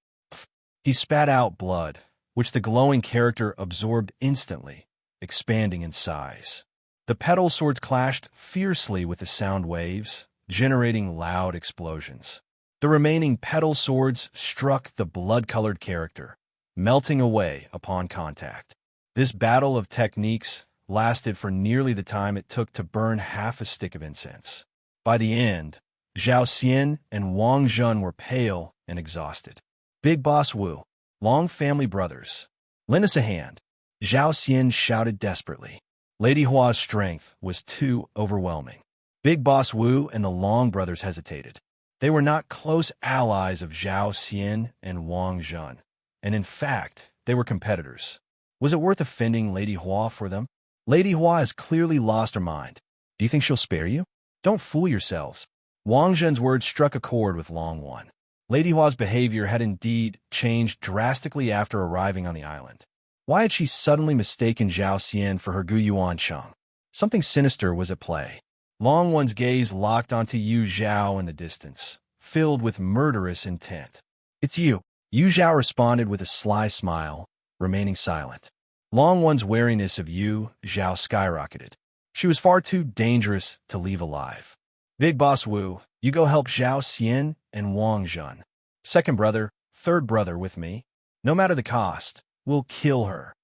S2: He spat out blood, which the glowing character absorbed instantly, expanding in size. The petal swords clashed fiercely with the sound waves, generating loud explosions. The remaining petal swords struck the blood-colored character, melting away upon contact. This battle of techniques lasted for nearly the time it took to burn half a stick of incense. By the end, Zhao Xian and Wang Zhun were pale and exhausted. Big Boss Wu, Long family brothers. Lend us a hand. Zhao Xian shouted desperately. Lady Hua's strength was too overwhelming. Big Boss Wu and the Long brothers hesitated. They were not close allies of Zhao Xian and Wang Zhen, and in fact, they were competitors. Was it worth offending Lady Hua for them? Lady Hua has clearly lost her mind. Do you think she'll spare you? Don't fool yourselves. Wang Zhen's words struck a chord with Long One. Lady Hua's behavior had indeed changed drastically after arriving on the island. Why had she suddenly mistaken Zhao Xian for her Guyuan Cheng? Something sinister was at play. Long One's gaze locked onto Yu Zhao in the distance, filled with murderous intent. It's you. Yu Zhao responded with a sly smile, remaining silent. Long One's wariness of Yu Zhao skyrocketed. She was far too dangerous to leave alive. Big Boss Wu, you go help Zhao Xian and Wang Zhen. Second brother, third brother with me. No matter the cost, we'll kill her.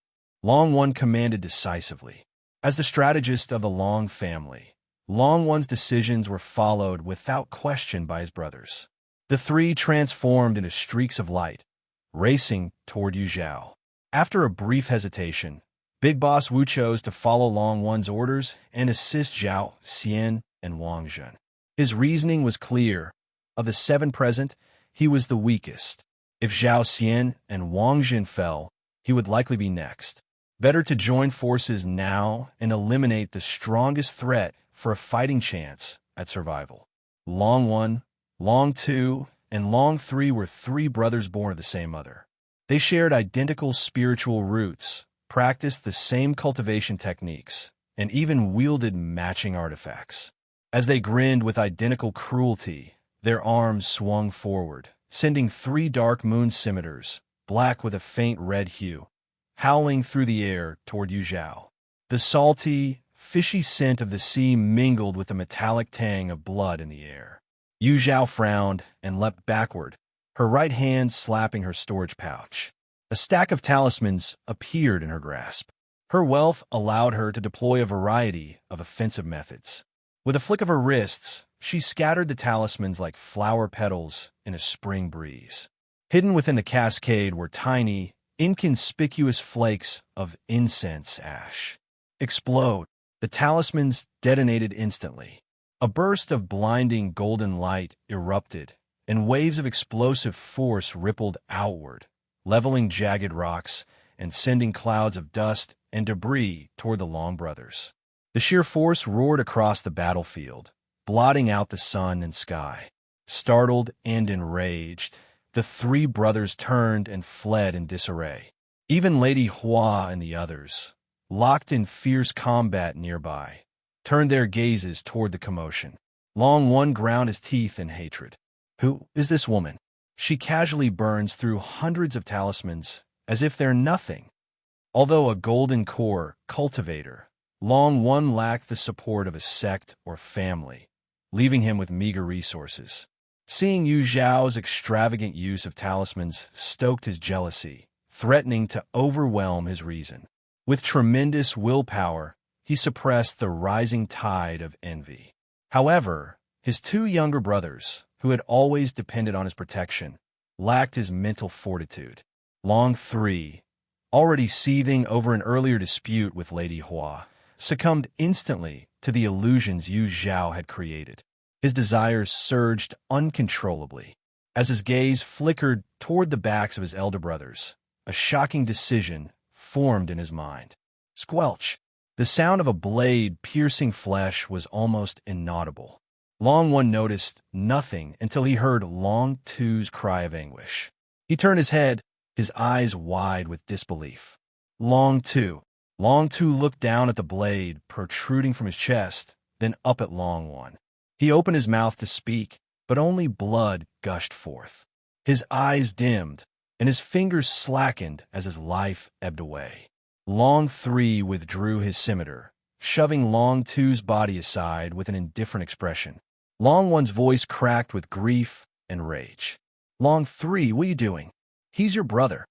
S2: Long One commanded decisively. As the strategist of the Long family, Long One's decisions were followed without question by his brothers. The three transformed into streaks of light, racing toward Yu Zhao. After a brief hesitation, Big Boss Wu chose to follow Long One's orders and assist Zhao Xian and Wang Zhen. His reasoning was clear. Of the 7 present, he was the weakest. If Zhao Xian and Wang Zhen fell, he would likely be next. Better to join forces now and eliminate the strongest threat for a fighting chance at survival. Long One, Long Two, and Long Three were 3 brothers born of the same mother. They shared identical spiritual roots, practiced the same cultivation techniques, and even wielded matching artifacts. As they grinned with identical cruelty, their arms swung forward, sending 3 dark moon scimitars, black with a faint red hue, howling through the air toward Yu Zhao. The salty, fishy scent of the sea mingled with the metallic tang of blood in the air. Yu Zhao frowned and leapt backward, her right hand slapping her storage pouch. A stack of talismans appeared in her grasp. Her wealth allowed her to deploy a variety of offensive methods. With a flick of her wrists, she scattered the talismans like flower petals in a spring breeze. Hidden within the cascade were tiny, inconspicuous flakes of incense ash. Explode! The talismans detonated instantly. A burst of blinding golden light erupted, and waves of explosive force rippled outward, leveling jagged rocks and sending clouds of dust and debris toward the Long brothers. The sheer force roared across the battlefield, blotting out the sun and sky. Startled and enraged, the 3 brothers turned and fled in disarray. Even Lady Hua and the others, locked in fierce combat nearby, turned their gazes toward the commotion. Long One ground his teeth in hatred. Who is this woman? She casually burns through hundreds of talismans as if they're nothing. Although a golden core cultivator, Long One lacked the support of a sect or family, leaving him with meager resources. Seeing Yu Zhao's extravagant use of talismans stoked his jealousy, threatening to overwhelm his reason. With tremendous willpower, he suppressed the rising tide of envy. However, his 2 younger brothers, who had always depended on his protection, lacked his mental fortitude. Long Three, already seething over an earlier dispute with Lady Hua, succumbed instantly to the illusions Yu Zhao had created. His desires surged uncontrollably. As his gaze flickered toward the backs of his elder brothers, a shocking decision formed in his mind. Squelch! The sound of a blade piercing flesh was almost inaudible. Long One noticed nothing until he heard Long Two's cry of anguish. He turned his head, his eyes wide with disbelief. Long Two looked down at the blade protruding from his chest, then up at Long One. He opened his mouth to speak, but only blood gushed forth. His eyes dimmed, and his fingers slackened as his life ebbed away. Long Three withdrew his scimitar, shoving Long Two's body aside with an indifferent expression. Long One's voice cracked with grief and rage. Long Three, what are you doing? He's your brother.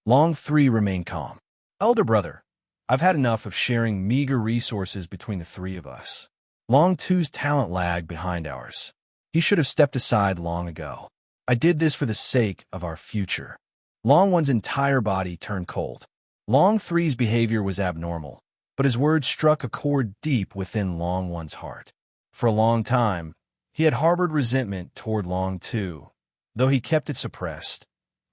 S2: Long Three remained calm. Elder brother, I've had enough of sharing meager resources between the 3 of us. Long Two's talent lagged behind ours. He should have stepped aside long ago. I did this for the sake of our future. Long One's entire body turned cold. Long Three's behavior was abnormal, but his words struck a chord deep within Long One's heart. For a long time, he had harbored resentment toward Long Two, though he kept it suppressed,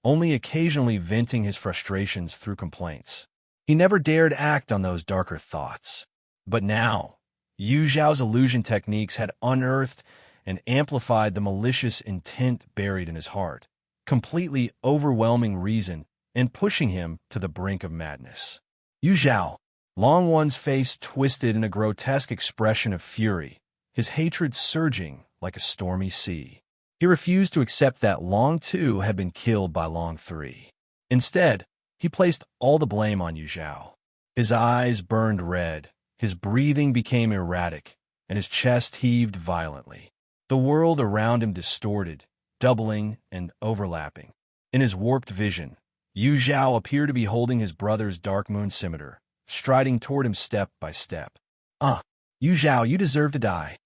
S2: only occasionally venting his frustrations through complaints. He never dared act on those darker thoughts. But now, Yu Zhao's illusion techniques had unearthed and amplified the malicious intent buried in his heart, completely overwhelming reason and pushing him to the brink of madness. Yu Zhao, Long One's face twisted in a grotesque expression of fury, his hatred surging like a stormy sea. He refused to accept that Long Two had been killed by Long Three. Instead, he placed all the blame on Yu Zhao. His eyes burned red, his breathing became erratic, and his chest heaved violently. The world around him distorted, doubling and overlapping. In his warped vision, Yu Zhao appeared to be holding his brother's dark moon scimitar, striding toward him step by step. Yu Zhao, you deserve to die.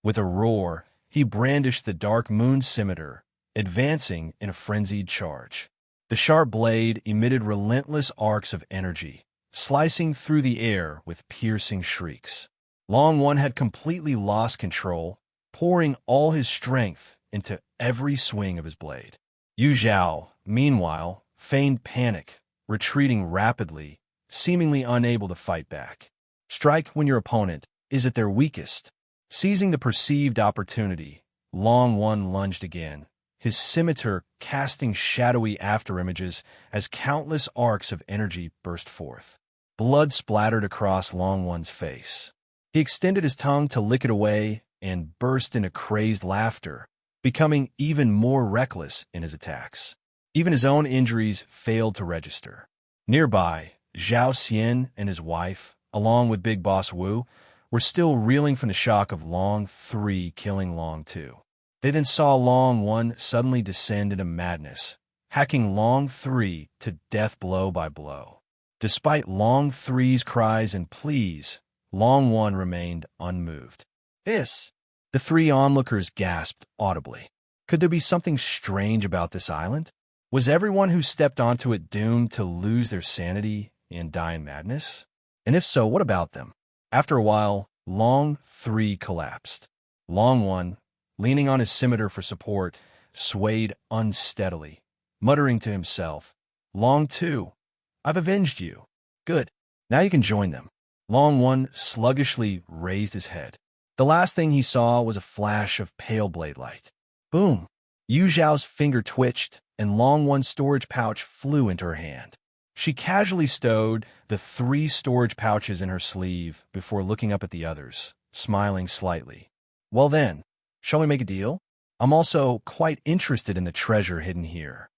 S2: With a roar, he brandished the dark moon scimitar, advancing in a frenzied charge. The sharp blade emitted relentless arcs of energy, slicing through the air with piercing shrieks. Long One had completely lost control, pouring all his strength into every swing of his blade. Yu Zhao, meanwhile, feigned panic, retreating rapidly, seemingly unable to fight back. Strike when your opponent is at their weakest. Seizing the perceived opportunity, Long One lunged again, his scimitar casting shadowy afterimages as countless arcs of energy burst forth. Blood splattered across Long One's face. He extended his tongue to lick it away and burst into crazed laughter, becoming even more reckless in his attacks. Even his own injuries failed to register. Nearby, Zhao Xian and his wife, along with Big Boss Wu, were still reeling from the shock of Long Three killing Long Two. They then saw Long One suddenly descend into madness, hacking Long Three to death blow by blow. Despite Long Three's cries and pleas, Long One remained unmoved. The three onlookers gasped audibly. Could there be something strange about this island? Was everyone who stepped onto it doomed to lose their sanity and die in madness? And if so, what about them? After a while, Long Three collapsed. Long One, leaning on his scimitar for support, swayed unsteadily, muttering to himself, "Long Two, I've avenged you. Good. Now you can join them." Long One sluggishly raised his head. The last thing he saw was a flash of pale blade light. Boom! Yu Zhao's finger twitched, and Long One's storage pouch flew into her hand. She casually stowed the 3 storage pouches in her sleeve before looking up at the others, smiling slightly. "Well then, shall we make a deal? I'm also quite interested in the treasure hidden here.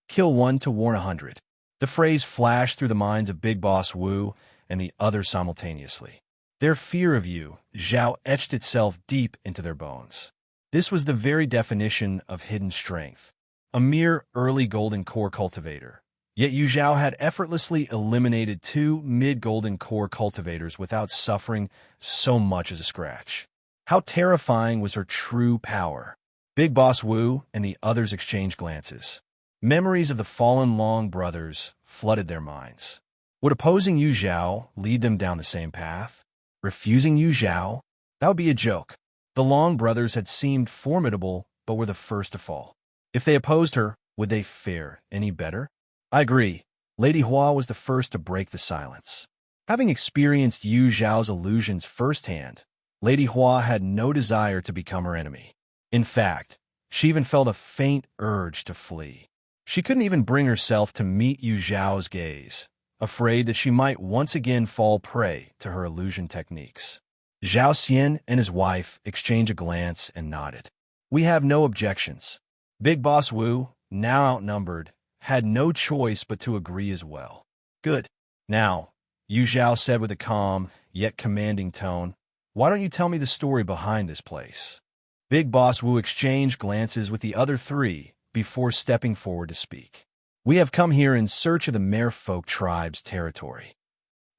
S2: Kill 1 to warn 100. The phrase flashed through the minds of Big Boss Wu and the others simultaneously. Their fear of Yu Zhao etched itself deep into their bones. This was the very definition of hidden strength, a mere early golden core cultivator. Yet Yu Zhao had effortlessly eliminated 2 mid-golden core cultivators without suffering so much as a scratch. How terrifying was her true power? Big Boss Wu and the others exchanged glances. Memories of the fallen Long brothers flooded their minds. Would opposing Yu Zhao lead them down the same path? Refusing Yu Zhao? That would be a joke. The Long brothers had seemed formidable, but were the first to fall. If they opposed her, would they fare any better? I agree. Lady Hua was the first to break the silence. Having experienced Yu Zhao's illusions firsthand, Lady Hua had no desire to become her enemy. In fact, she even felt a faint urge to flee. She couldn't even bring herself to meet Yu Zhao's gaze, afraid that she might once again fall prey to her illusion techniques. Zhao Xian and his wife exchanged a glance and nodded. We have no objections. Big Boss Wu, now outnumbered, had no choice but to agree as well. Good. Now, Yu Zhao said with a calm, yet commanding tone, why don't you tell me the story behind this place? Big Boss Wu exchanged glances with the other 3 before stepping forward to speak. We have come here in search of the Merfolk tribe's territory.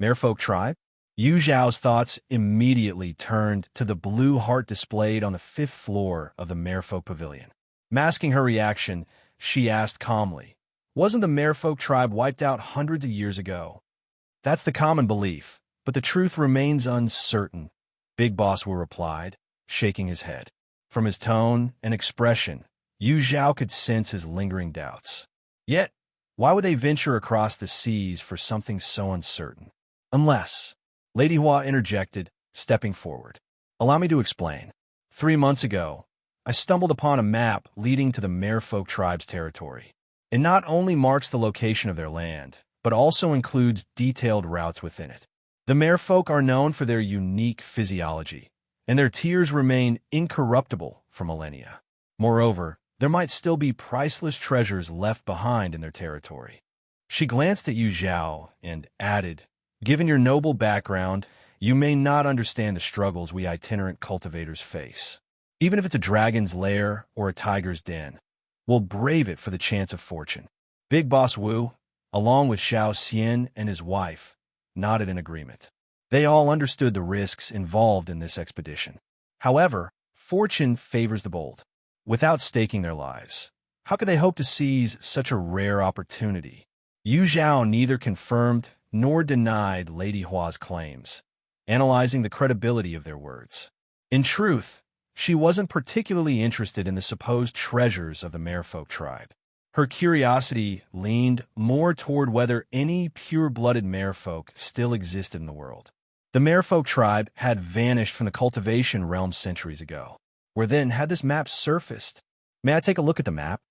S2: Merfolk tribe? Yu Zhao's thoughts immediately turned to the blue heart displayed on the 5th floor of the Merfolk Pavilion. Masking her reaction, she asked calmly, "Wasn't the merfolk tribe wiped out hundreds of years ago?" "That's the common belief, but the truth remains uncertain," Big Boss Wu replied, shaking his head. From his tone and expression, Yu Zhao could sense his lingering doubts. Yet, why would they venture across the seas for something so uncertain? Unless, Lady Hua interjected, stepping forward. "Allow me to explain. 3 months ago, I stumbled upon a map leading to the merfolk tribe's territory. It not only marks the location of their land, but also includes detailed routes within it. The merfolk are known for their unique physiology, and their tears remain incorruptible for millennia. Moreover, there might still be priceless treasures left behind in their territory." She glanced at Yu Zhao and added, "Given your noble background, you may not understand the struggles we itinerant cultivators face. Even if it's a dragon's lair or a tiger's den, we'll brave it for the chance of fortune." Big Boss Wu, along with Zhao Xian and his wife, nodded in agreement. They all understood the risks involved in this expedition. However, fortune favors the bold. Without staking their lives, how could they hope to seize such a rare opportunity? Yu Zhao neither confirmed nor denied Lady Hua's claims, analyzing the credibility of their words. In truth, she wasn't particularly interested in the supposed treasures of the merfolk tribe. Her curiosity leaned more toward whether any pure-blooded merfolk still existed in the world. The merfolk tribe had vanished from the cultivation realm centuries ago. Where then had this map surfaced? "May I take a look at the map?"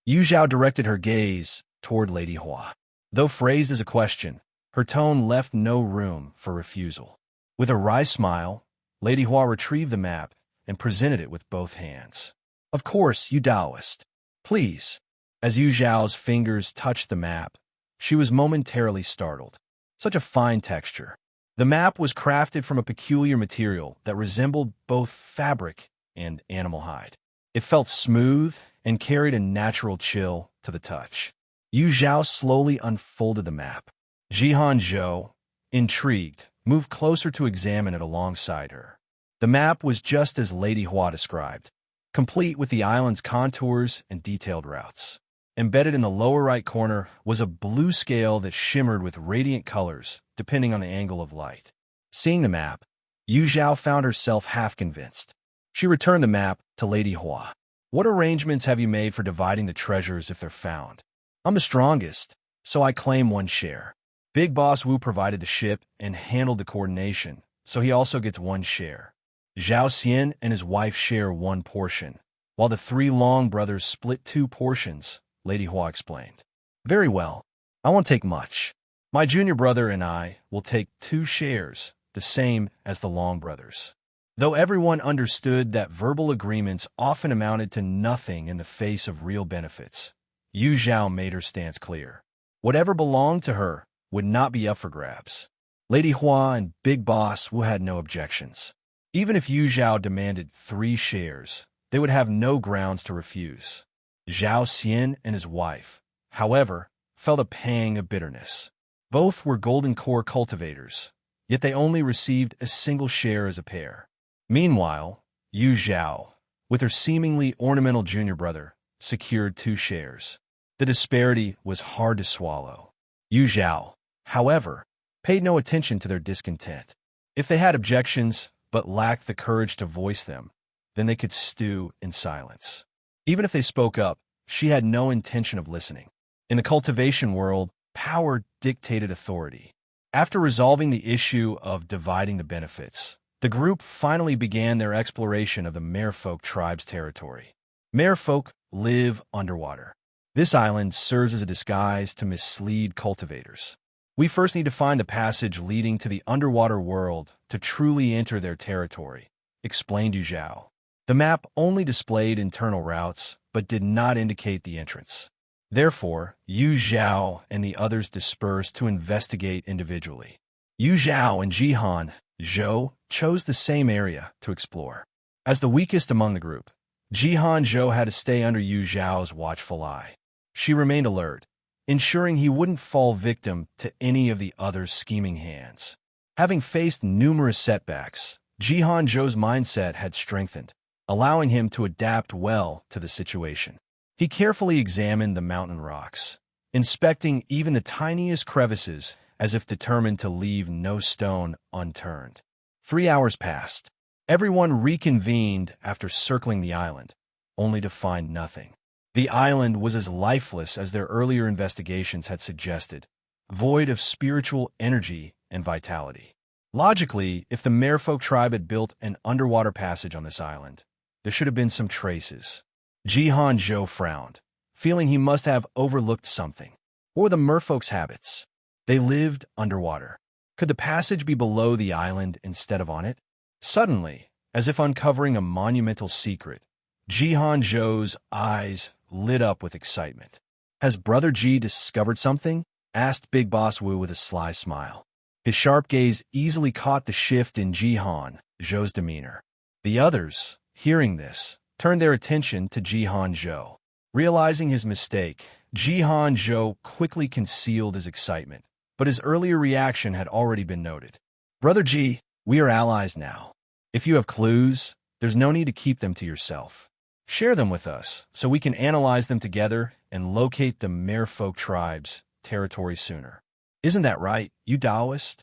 S2: Yu Zhao directed her gaze toward Lady Hua. Though phrased as a question, her tone left no room for refusal. With a wry smile, Lady Hua retrieved the map and presented it with both hands. "Of course, you Taoist. Please." As Yu Zhao's fingers touched the map, she was momentarily startled. Such a fine texture. The map was crafted from a peculiar material that resembled both fabric and animal hide. It felt smooth and carried a natural chill to the touch. Yu Zhao slowly unfolded the map. Jihan Zhou, intrigued, moved closer to examine it alongside her. The map was just as Lady Hua described, complete with the island's contours and detailed routes. Embedded in the lower right corner was a blue scale that shimmered with radiant colors, depending on the angle of light. Seeing the map, Yu Zhao found herself half convinced. She returned the map to Lady Hua. "What arrangements have you made for dividing the treasures if they're found?" "I'm the strongest, so I claim one share." Big Boss Wu provided the ship and handled the coordination, so he also gets one share. Zhao Xian and his wife share one portion, while the three Long brothers split 2 portions, Lady Hua explained. "Very well. I won't take much. My junior brother and I will take 2 shares, the same as the Long brothers." Though everyone understood that verbal agreements often amounted to nothing in the face of real benefits, Yu Zhao made her stance clear. Whatever belonged to her would not be up for grabs. Lady Hua and Big Boss Wu had no objections. Even if Yu Zhao demanded 3 shares, they would have no grounds to refuse. Zhao Xian and his wife, however, felt a pang of bitterness. Both were golden core cultivators, yet they only received a single share as a pair. Meanwhile, Yu Zhao, with her seemingly ornamental junior brother, secured 2 shares. The disparity was hard to swallow. Yu Zhao, however, paid no attention to their discontent. If they had objections but lacked the courage to voice them, then they could stew in silence. Even if they spoke up, she had no intention of listening. In the cultivation world, power dictated authority. After resolving the issue of dividing the benefits, the group finally began their exploration of the merfolk tribe's territory. Merfolk live underwater. This island serves as a disguise to mislead cultivators. We first need to find the passage leading to the underwater world to truly enter their territory, explained Yu Zhao. The map only displayed internal routes, but did not indicate the entrance. Therefore, Yu Zhao and the others dispersed to investigate individually. Yu Zhao and Jihan Zhou chose the same area to explore. As the weakest among the group, Jihan Zhou had to stay under Yu Zhao's watchful eye. She remained alert, ensuring he wouldn't fall victim to any of the others' scheming hands. Having faced numerous setbacks, Jihan Zhou's mindset had strengthened, allowing him to adapt well to the situation. He carefully examined the mountain rocks, inspecting even the tiniest crevices as if determined to leave no stone unturned. 3 hours passed. Everyone reconvened after circling the island, only to find nothing. The island was as lifeless as their earlier investigations had suggested, void of spiritual energy and vitality. Logically, if the merfolk tribe had built an underwater passage on this island, there should have been some traces. Zhao frowned, feeling he must have overlooked something. Or the merfolk's habits. They lived underwater. Could the passage be below the island instead of on it? Suddenly, as if uncovering a monumental secret, Zhao's eyes lit up with excitement. Has Brother Ji discovered something? Asked Big Boss Wu with a sly smile. His sharp gaze easily caught the shift in Zhao's demeanor. The others, hearing this, turned their attention to Zhao. Realizing his mistake, Zhao quickly concealed his excitement, but his earlier reaction had already been noted. Brother Ji, we are allies now. If you have clues, there's no need to keep them to yourself. Share them with us so we can analyze them together and locate the merfolk tribe's territory sooner. Isn't that right, you Taoist?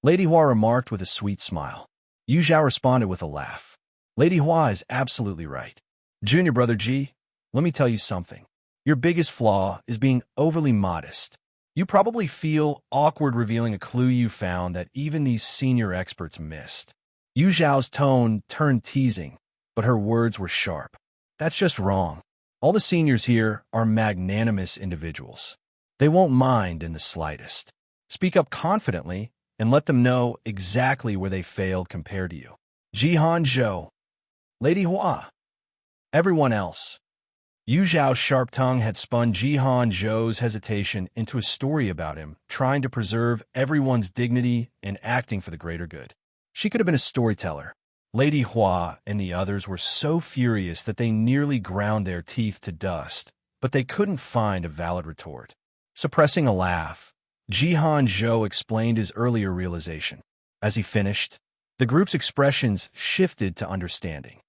S2: Lady Hua remarked with a sweet smile. Yu Zhao responded with a laugh. Lady Hua is absolutely right. Junior Brother Ji, let me tell you something. Your biggest flaw is being overly modest. You probably feel awkward revealing a clue you found that even these senior experts missed. Yu Zhao's tone turned teasing, but her words were sharp. That's just wrong. All the seniors here are magnanimous individuals. They won't mind in the slightest. Speak up confidently and let them know exactly where they failed compared to you. Zhao, Lady Hua, everyone else. Yu Zhao's sharp tongue had spun Zhao's hesitation into a story about him, trying to preserve everyone's dignity and acting for the greater good. She could have been a storyteller. Lady Hua and the others were so furious that they nearly ground their teeth to dust, but they couldn't find a valid retort. Suppressing a laugh, Zhao explained his earlier realization. As he finished, the group's expressions shifted to understanding.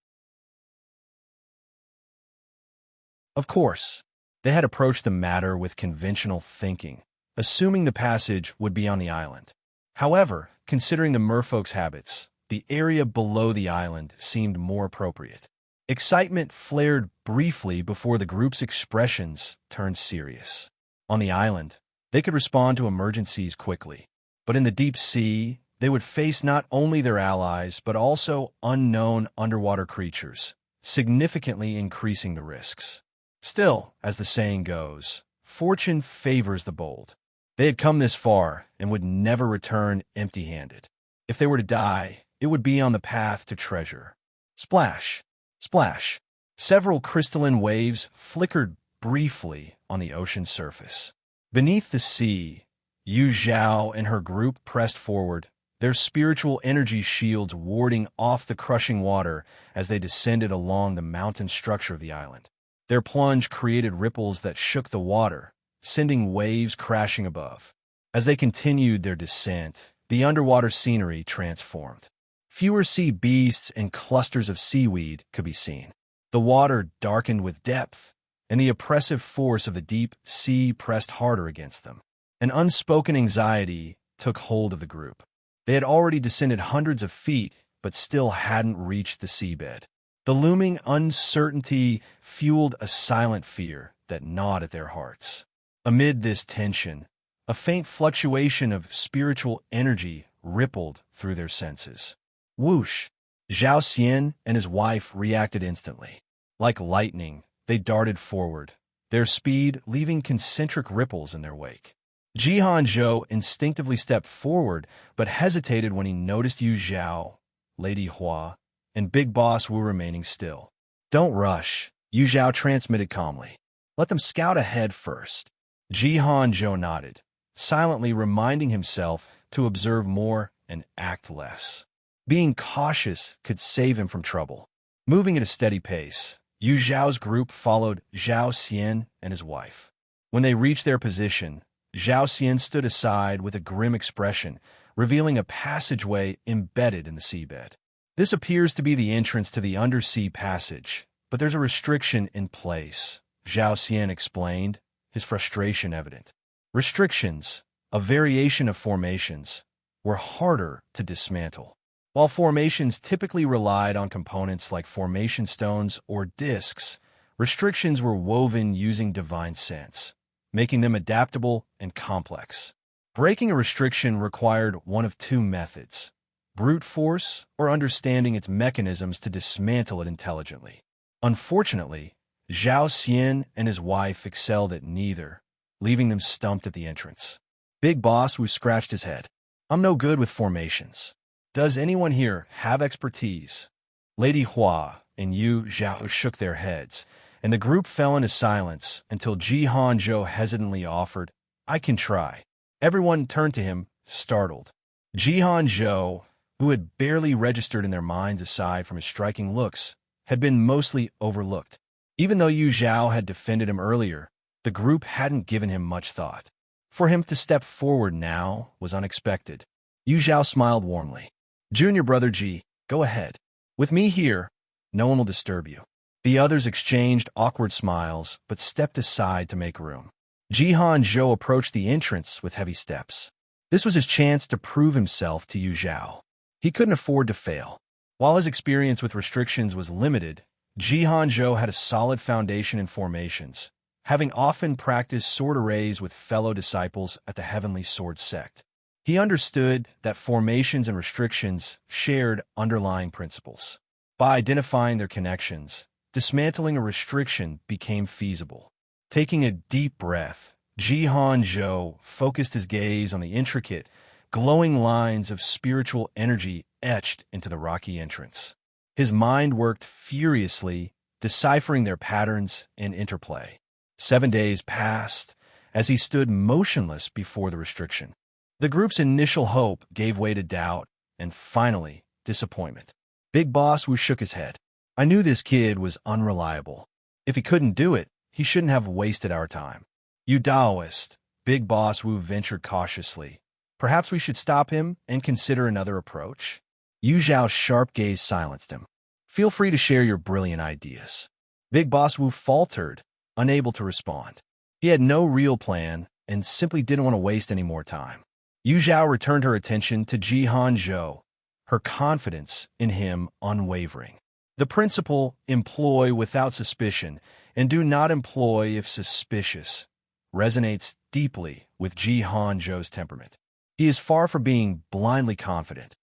S2: Of course, they had approached the matter with conventional thinking, assuming the passage would be on the island. However, considering the merfolk's habits, the area below the island seemed more appropriate. Excitement flared briefly before the group's expressions turned serious. On the island, they could respond to emergencies quickly, but in the deep sea, they would face not only their allies but also unknown underwater creatures, significantly increasing the risks. Still, as the saying goes, fortune favors the bold. They had come this far and would never return empty-handed. If they were to die, it would be on the path to treasure. Splash, splash. Several crystalline waves flickered briefly on the ocean's surface. Beneath the sea, Yu Zhao and her group pressed forward, their spiritual energy shields warding off the crushing water as they descended along the mountain structure of the island. Their plunge created ripples that shook the water, sending waves crashing above. As they continued their descent, the underwater scenery transformed. Fewer sea beasts and clusters of seaweed could be seen. The water darkened with depth, and the oppressive force of the deep sea pressed harder against them. An unspoken anxiety took hold of the group. They had already descended hundreds of feet, but still hadn't reached the seabed. The looming uncertainty fueled a silent fear that gnawed at their hearts. Amid this tension, a faint fluctuation of spiritual energy rippled through their senses. Whoosh! Zhao Xian and his wife reacted instantly. Like lightning, they darted forward, their speed leaving concentric ripples in their wake. Zhao instinctively stepped forward, but hesitated when he noticed Yu Zhao, Lady Hua, and Big Boss Wu remaining still. Don't rush, Yu Zhao transmitted calmly. Let them scout ahead first. Zhao nodded, silently reminding himself to observe more and act less. Being cautious could save him from trouble. Moving at a steady pace, Yu Zhao's group followed Zhao Xian and his wife. When they reached their position, Zhao Xian stood aside with a grim expression, revealing a passageway embedded in the seabed. This appears to be the entrance to the undersea passage, but there's a restriction in place, Zhao Xian explained, his frustration evident. Restrictions, a variation of formations, were harder to dismantle. While formations typically relied on components like formation stones or discs, restrictions were woven using divine sense, making them adaptable and complex. Breaking a restriction required one of two methods: brute force or understanding its mechanisms to dismantle it intelligently. Unfortunately, Zhao Xian and his wife excelled at neither, leaving them stumped at the entrance. Big Boss Wu scratched his head. I'm no good with formations. Does anyone here have expertise? Lady Hua and Yu Zhao shook their heads, and the group fell into silence until Jihan Zhou hesitantly offered, I can try. Everyone turned to him, startled. Jihan Zhou, who had barely registered in their minds aside from his striking looks, had been mostly overlooked. Even though Yu Zhao had defended him earlier, the group hadn't given him much thought. For him to step forward now was unexpected. Yu Zhao smiled warmly. Junior brother Ji, go ahead. With me here, no one will disturb you. The others exchanged awkward smiles, but stepped aside to make room. Jihan Zhou approached the entrance with heavy steps. This was his chance to prove himself to Yu Zhao. He couldn't afford to fail. While his experience with restrictions was limited, Jihan Zhou had a solid foundation in formations, having often practiced sword arrays with fellow disciples at the Heavenly Sword Sect. He understood that formations and restrictions shared underlying principles. By identifying their connections, dismantling a restriction became feasible. Taking a deep breath, Jihan Zhou focused his gaze on the intricate, glowing lines of spiritual energy etched into the rocky entrance. His mind worked furiously, deciphering their patterns and interplay. 7 days passed as he stood motionless before the restriction. The group's initial hope gave way to doubt and, finally, disappointment. Big Boss Wu shook his head. I knew this kid was unreliable. If he couldn't do it, he shouldn't have wasted our time. You Taoist, Big Boss Wu ventured cautiously. Perhaps we should stop him and consider another approach? Yu Zhao's sharp gaze silenced him. Feel free to share your brilliant ideas. Big Boss Wu faltered, unable to respond. He had no real plan and simply didn't want to waste any more time. Yu Zhao returned her attention to Jihan Zhou, her confidence in him unwavering. The principle, employ without suspicion and do not employ if suspicious, resonates deeply with Jihan Zhou's temperament. He is far from being blindly confident.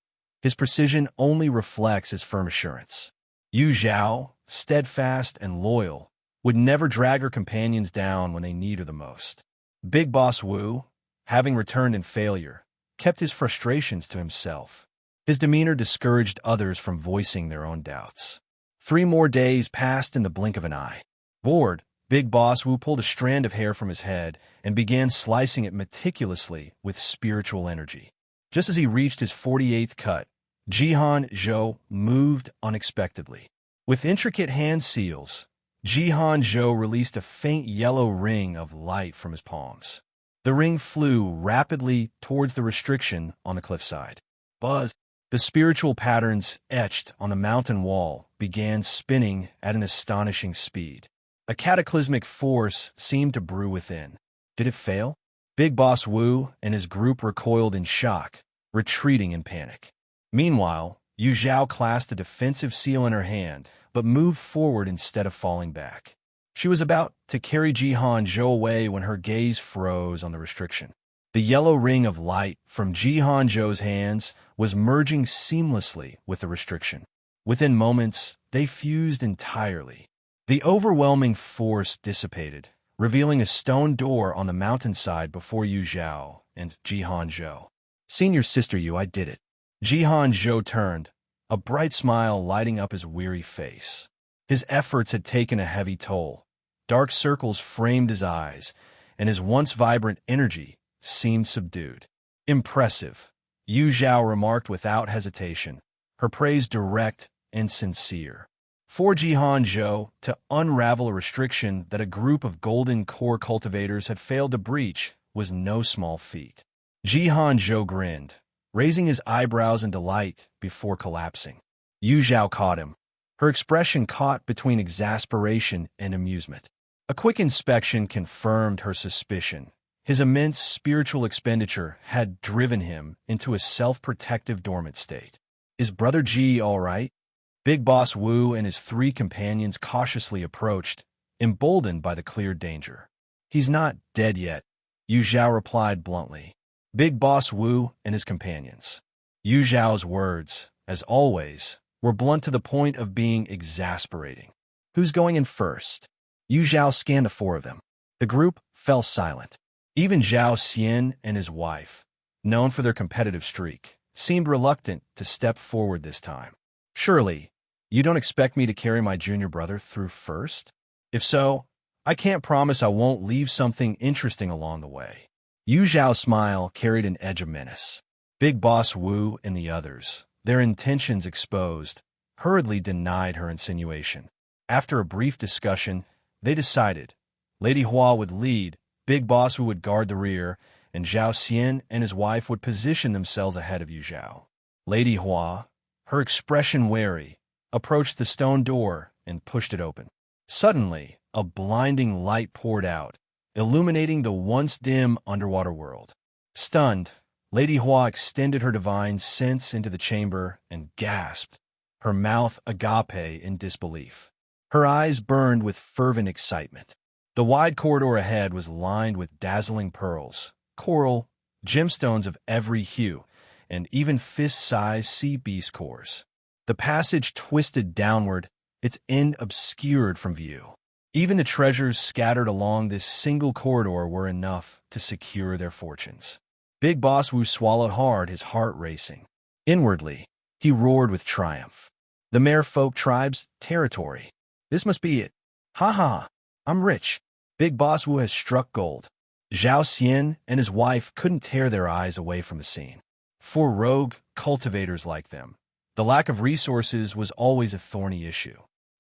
S2: His precision only reflects his firm assurance. Yu Zhao, steadfast and loyal, would never drag her companions down when they need her the most. Big Boss Wu, having returned in failure, kept his frustrations to himself. His demeanor discouraged others from voicing their own doubts. 3 more days passed in the blink of an eye. Bored, Big Boss Wu pulled a strand of hair from his head and began slicing it meticulously with spiritual energy. Just as he reached his 48th cut, Jihan Zhou moved unexpectedly. With intricate hand seals, Jihan Zhou released a faint yellow ring of light from his palms. The ring flew rapidly towards the restriction on the cliffside. Buzz! The spiritual patterns etched on the mountain wall began spinning at an astonishing speed. A cataclysmic force seemed to brew within. Did it fail? Big Boss Wu and his group recoiled in shock, retreating in panic. Meanwhile, Yu Zhao clasped a defensive seal in her hand, but moved forward instead of falling back. She was about to carry Jihan Zhou away when her gaze froze on the restriction. The yellow ring of light from Jihan Zhou's hands was merging seamlessly with the restriction. Within moments, they fused entirely. The overwhelming force dissipated, revealing a stone door on the mountainside before Yu Zhao and Jihan Zhou. Senior sister Yu, I did it. Jihan Zhou turned, a bright smile lighting up his weary face. His efforts had taken a heavy toll. Dark circles framed his eyes, and his once vibrant energy seemed subdued. Impressive, Yu Zhao remarked without hesitation, her praise direct and sincere. For Jihan Zhou to unravel a restriction that a group of golden core cultivators had failed to breach was no small feat. Jihan Zhou grinned, raising his eyebrows in delight before collapsing. Yu Zhao caught him, her expression caught between exasperation and amusement. A quick inspection confirmed her suspicion. His immense spiritual expenditure had driven him into a self-protective dormant state. Is Brother Ji all right? Big Boss Wu and his three companions cautiously approached, emboldened by the clear danger. He's not dead yet, Yu Zhao replied bluntly. Big Boss Wu and his companions. Yu Zhao's words, as always, were blunt to the point of being exasperating. Who's going in first? Yu Zhao scanned the four of them. The group fell silent. Even Zhao Xian and his wife, known for their competitive streak, seemed reluctant to step forward this time. Surely, you don't expect me to carry my junior brother through first? If so, I can't promise I won't leave something interesting along the way. Yu Zhao's smile carried an edge of menace. Big Boss Wu and the others, their intentions exposed, hurriedly denied her insinuation. After a brief discussion, they decided Lady Hua would lead, Big Boss Wu would guard the rear, and Zhao Xian and his wife would position themselves ahead of Yu Zhao. Lady Hua, her expression wary, approached the stone door and pushed it open. Suddenly, a blinding light poured out, illuminating the once dim underwater world. Stunned, Lady Hua extended her divine sense into the chamber and gasped, her mouth agape in disbelief. Her eyes burned with fervent excitement. The wide corridor ahead was lined with dazzling pearls, coral, gemstones of every hue, and even fist-sized sea beast cores. The passage twisted downward, its end obscured from view. Even the treasures scattered along this single corridor were enough to secure their fortunes. Big Boss Wu swallowed hard, his heart racing. Inwardly, he roared with triumph. The merfolk tribe's territory. This must be it. Ha ha, I'm rich. Big Boss Wu has struck gold. Zhao Xian and his wife couldn't tear their eyes away from the scene. For rogue cultivators like them, the lack of resources was always a thorny issue.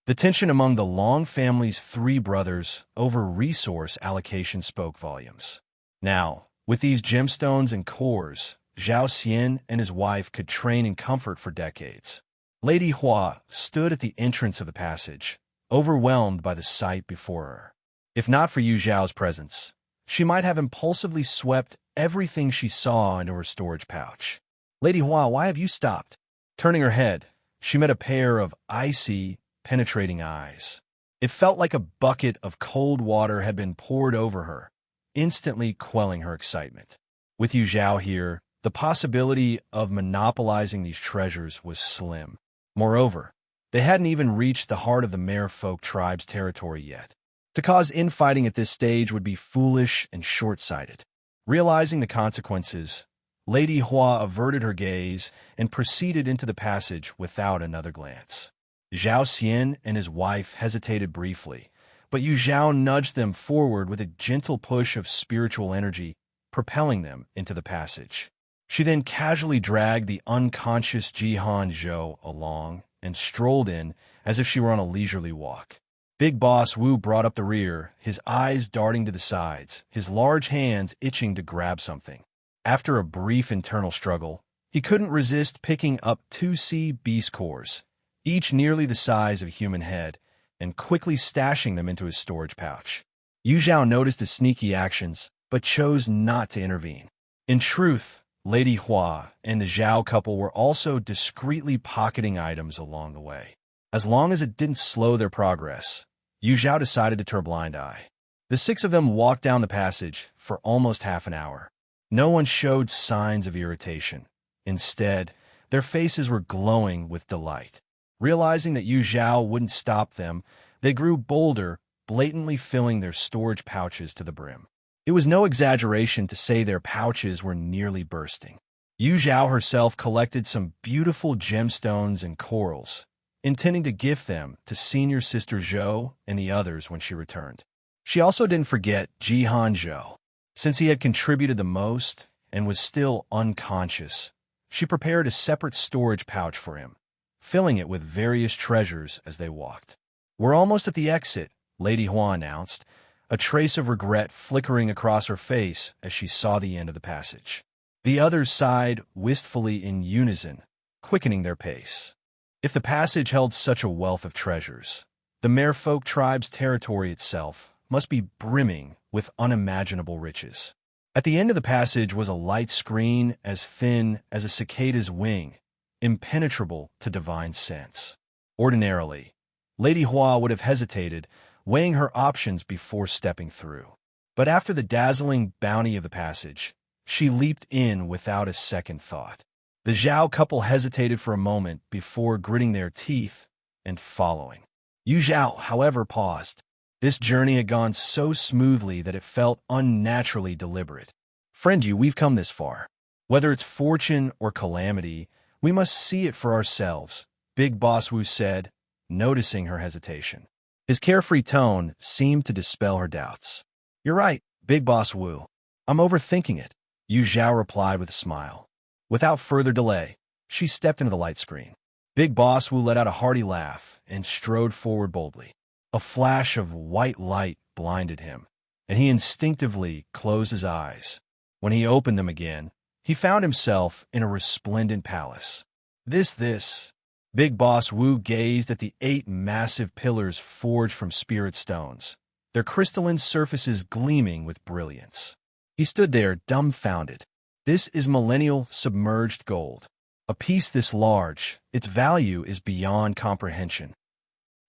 S2: The tension among the Long family's three brothers over resource allocation spoke volumes. Now, with these gemstones and cores, Zhao Xian and his wife could train in comfort for decades. Lady Hua stood at the entrance of the passage, overwhelmed by the sight before her. If not for Yu Zhao's presence, she might have impulsively swept everything she saw into her storage pouch. Lady Hua, why have you stopped? Turning her head, she met a pair of icy, penetrating eyes. It felt like a bucket of cold water had been poured over her, instantly quelling her excitement. With Yu Zhao here, the possibility of monopolizing these treasures was slim. Moreover, they hadn't even reached the heart of the merfolk tribe's territory yet. To cause infighting at this stage would be foolish and short-sighted. Realizing the consequences, Lady Hua averted her gaze and proceeded into the passage without another glance. Zhao Xian and his wife hesitated briefly, but Yu Zhao nudged them forward with a gentle push of spiritual energy, propelling them into the passage. She then casually dragged the unconscious Jihan Zhou along and strolled in as if she were on a leisurely walk. Big Boss Wu brought up the rear, his eyes darting to the sides, his large hands itching to grab something. After a brief internal struggle, he couldn't resist picking up two sea beast cores, each nearly the size of a human head, and quickly stashing them into his storage pouch. Yu Zhao noticed his sneaky actions, but chose not to intervene. In truth, Lady Hua and the Zhao couple were also discreetly pocketing items along the way. As long as it didn't slow their progress, Yu Zhao decided to turn a blind eye. The six of them walked down the passage for almost half an hour. No one showed signs of irritation. Instead, their faces were glowing with delight. Realizing that Yu Zhao wouldn't stop them, they grew bolder, blatantly filling their storage pouches to the brim. It was no exaggeration to say their pouches were nearly bursting. Yu Zhao herself collected some beautiful gemstones and corals, intending to gift them to senior sister Zhou and the others when she returned. She also didn't forget Jihan Zhou. Since he had contributed the most and was still unconscious, she prepared a separate storage pouch for him, filling it with various treasures as they walked. "We're almost at the exit," Lady Hua announced, a trace of regret flickering across her face as she saw the end of the passage. The others sighed wistfully in unison, quickening their pace. If the passage held such a wealth of treasures, the merfolk tribe's territory itself must be brimming with unimaginable riches. At the end of the passage was a light screen as thin as a cicada's wing, impenetrable to divine sense. Ordinarily, Lady Hua would have hesitated, weighing her options before stepping through. But after the dazzling bounty of the passage, she leaped in without a second thought. The Zhao couple hesitated for a moment before gritting their teeth and following. Yu Zhao, however, paused. This journey had gone so smoothly that it felt unnaturally deliberate. Friend Yu, we've come this far. Whether it's fortune or calamity, we must see it for ourselves, Big Boss Wu said, noticing her hesitation. His carefree tone seemed to dispel her doubts. You're right, Big Boss Wu. I'm overthinking it, Yu Zhao replied with a smile. Without further delay, she stepped into the light screen. Big Boss Wu let out a hearty laugh and strode forward boldly. A flash of white light blinded him, and he instinctively closed his eyes. When he opened them again, he found himself in a resplendent palace. This. Big Boss Wu gazed at the 8 massive pillars forged from spirit stones, their crystalline surfaces gleaming with brilliance. He stood there dumbfounded. This is millennial submerged gold. A piece this large, its value is beyond comprehension.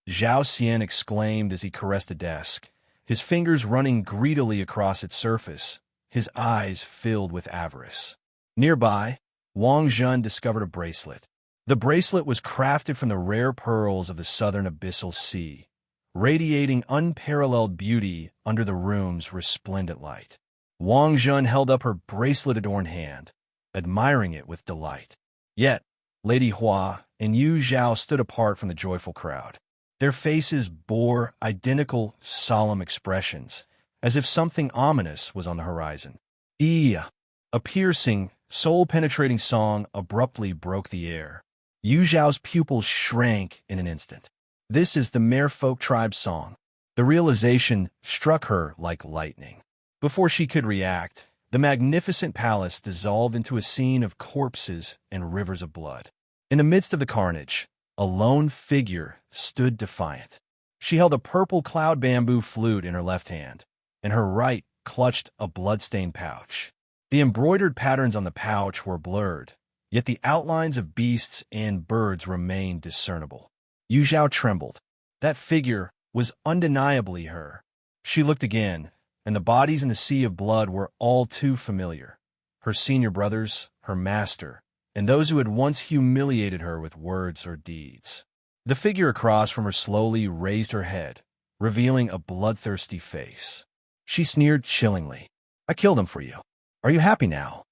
S2: Zhao Xian exclaimed as he caressed the desk, his fingers running greedily across its surface, his eyes filled with avarice. Nearby, Wang Zhun discovered a bracelet. The bracelet was crafted from the rare pearls of the southern abyssal sea, radiating unparalleled beauty under the room's resplendent light. Wang Zhun held up her bracelet-adorned hand, admiring it with delight. Yet, Lady Hua and Yu Zhao stood apart from the joyful crowd. Their faces bore identical, solemn expressions, as if something ominous was on the horizon. A piercing, soul-penetrating song abruptly broke the air. Yu Zhao's pupils shrank in an instant. This is the Merfolk tribe's song. The realization struck her like lightning. Before she could react, the magnificent palace dissolved into a scene of corpses and rivers of blood. In the midst of the carnage, a lone figure stood defiant. She held a purple cloud bamboo flute in her left hand, and her right clutched a blood-stained pouch. The embroidered patterns on the pouch were blurred, yet the outlines of beasts and birds remained discernible. Yu Zhao trembled. That figure was undeniably her. She looked again, and the bodies in the sea of blood were all too familiar. Her senior brothers, her master, and those who had once humiliated her with words or deeds. The figure across from her slowly raised her head, revealing a bloodthirsty face. She sneered chillingly. I killed him for you. Are you happy now?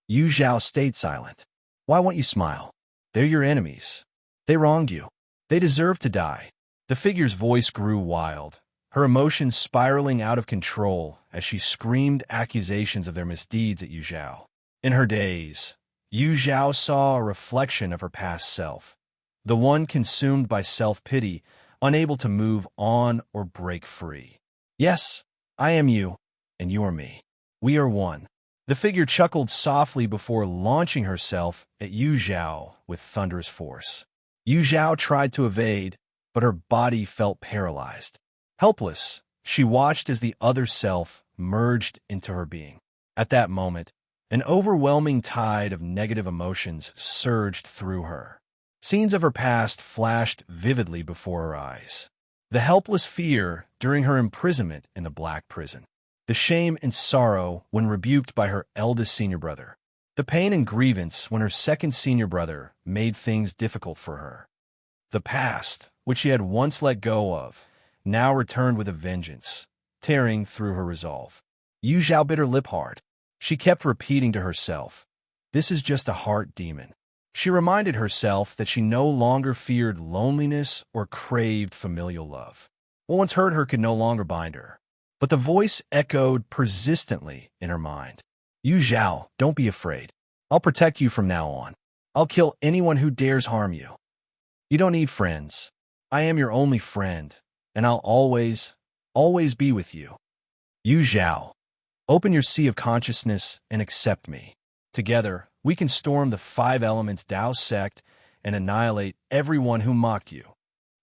S2: Yu Zhao stayed silent. Why won't you smile? They're your enemies. They wronged you. They deserve to die. The figure's voice grew wild, her emotions spiraling out of control as she screamed accusations of their misdeeds at Yu Zhao. In her daze, Yu Zhao saw a reflection of her past self, the one consumed by self-pity, unable to move on or break free. Yes, I am you, and you are me. We are one. The figure chuckled softly before launching herself at Yu Zhao with thunderous force. Yu Zhao tried to evade, but her body felt paralyzed. Helpless, she watched as the other self merged into her being. At that moment, an overwhelming tide of negative emotions surged through her. Scenes of her past flashed vividly before her eyes. The helpless fear during her imprisonment in the Black Prison. The shame and sorrow when rebuked by her eldest senior brother. The pain and grievance when her second senior brother made things difficult for her. The past, which she had once let go of, now returned with a vengeance, tearing through her resolve. Yu Zhao bit her lip hard. She kept repeating to herself, this is just a heart demon. She reminded herself that she no longer feared loneliness or craved familial love. What once hurt her could no longer bind her. But the voice echoed persistently in her mind. Yu Zhao, don't be afraid. I'll protect you from now on. I'll kill anyone who dares harm you. You don't need friends. I am your only friend, and I'll always be with you. Yu Zhao, open your sea of consciousness and accept me. Together, we can storm the 5 elements Dao sect and annihilate everyone who mocked you.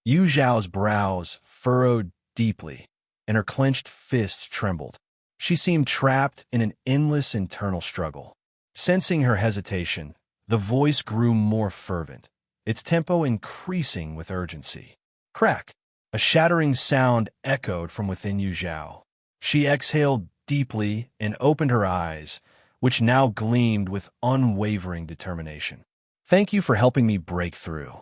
S2: Yu Zhao's brows furrowed deeply, and her clenched fists trembled. She seemed trapped in an endless internal struggle. Sensing her hesitation, the voice grew more fervent, its tempo increasing with urgency. Crack! A shattering sound echoed from within Yu Zhao. She exhaled deeply and opened her eyes, which now gleamed with unwavering determination. Thank you for helping me break through.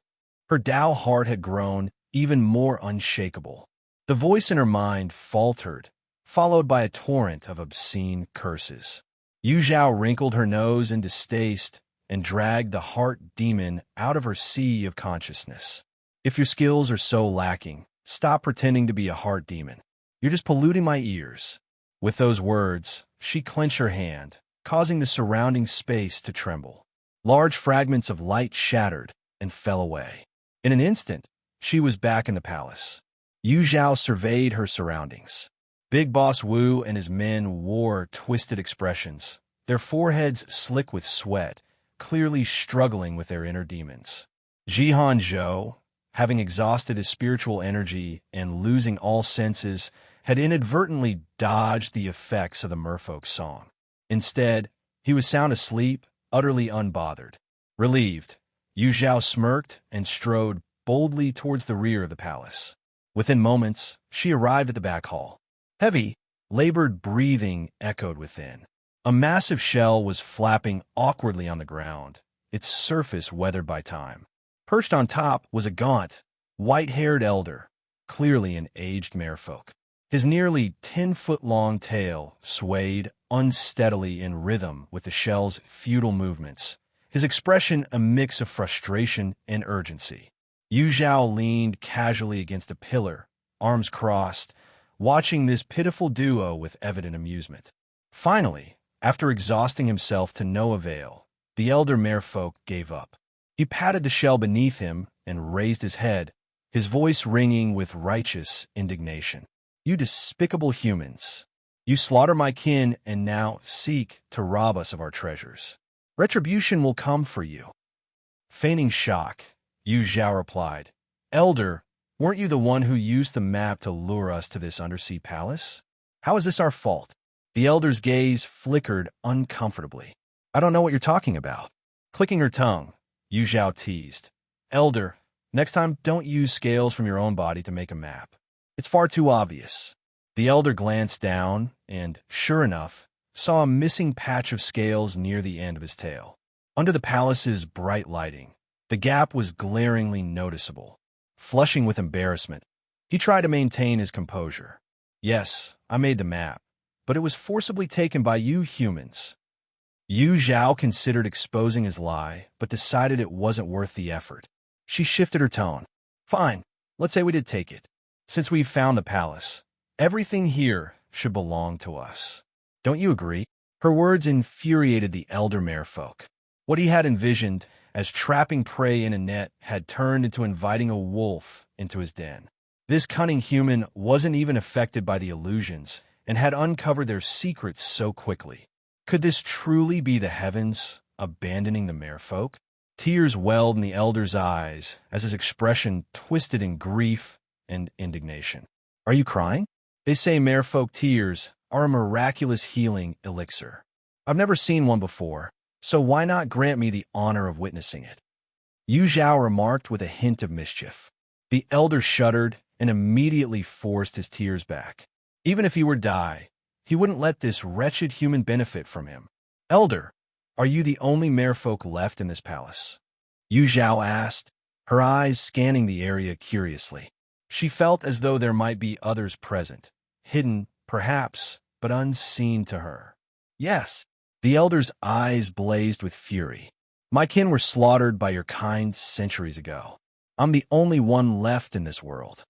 S2: Her Tao heart had grown even more unshakable. The voice in her mind faltered, followed by a torrent of obscene curses. Yu Zhao wrinkled her nose in distaste and dragged the heart demon out of her sea of consciousness. If your skills are so lacking, stop pretending to be a heart demon. You're just polluting my ears. With those words, she clenched her hand, causing the surrounding space to tremble. Large fragments of light shattered and fell away. In an instant, she was back in the palace. Yu Zhao surveyed her surroundings. Big Boss Wu and his men wore twisted expressions, their foreheads slick with sweat, clearly struggling with their inner demons. Jihan Zhou, having exhausted his spiritual energy and losing all senses, had inadvertently dodged the effects of the merfolk song. Instead, he was sound asleep, utterly unbothered. Relieved, Yu Zhao smirked and strode boldly towards the rear of the palace. Within moments, she arrived at the back hall. Heavy, labored breathing echoed within. A massive shell was flapping awkwardly on the ground, its surface weathered by time. Perched on top was a gaunt, white-haired elder, clearly an aged merfolk. His nearly 10-foot-long tail swayed unsteadily in rhythm with the shell's futile movements, his expression a mix of frustration and urgency. Yu Zhao leaned casually against a pillar, arms crossed, watching this pitiful duo with evident amusement. Finally, after exhausting himself to no avail, the elder merfolk gave up. He patted the shell beneath him and raised his head, his voice ringing with righteous indignation. You despicable humans! You slaughter my kin and now seek to rob us of our treasures. Retribution will come for you. Feigning shock, Yu Zhao replied, Elder, weren't you the one who used the map to lure us to this undersea palace? How is this our fault? The elder's gaze flickered uncomfortably. I don't know what you're talking about. Clicking her tongue, Yu Zhao teased. Elder, next time don't use scales from your own body to make a map. It's far too obvious. The elder glanced down and, sure enough, saw a missing patch of scales near the end of his tail. Under the palace's bright lighting, the gap was glaringly noticeable. Flushing with embarrassment, he tried to maintain his composure. Yes, I made the map, but it was forcibly taken by you humans. Yu Zhao considered exposing his lie, but decided it wasn't worth the effort. She shifted her tone. Fine, let's say we did take it. Since we've found the palace, everything here should belong to us. Don't you agree? Her words infuriated the elder merfolk. What he had envisioned as trapping prey in a net had turned into inviting a wolf into his den. This cunning human wasn't even affected by the illusions and had uncovered their secrets so quickly. Could this truly be the heavens abandoning the merfolk? Tears welled in the elder's eyes as his expression twisted in grief and indignation. Are you crying? They say merfolk tears are a miraculous healing elixir. I've never seen one before, so why not grant me the honor of witnessing it? Yu Zhao remarked with a hint of mischief. The elder shuddered and immediately forced his tears back. Even if he were to die, he wouldn't let this wretched human benefit from him. Elder, are you the only merfolk left in this palace? Yu Zhao asked, her eyes scanning the area curiously. She felt as though there might be others present, hidden, perhaps, but unseen to her. Yes. The elder's eyes blazed with fury. My kin were slaughtered by your kind centuries ago. I'm the only one left in this world.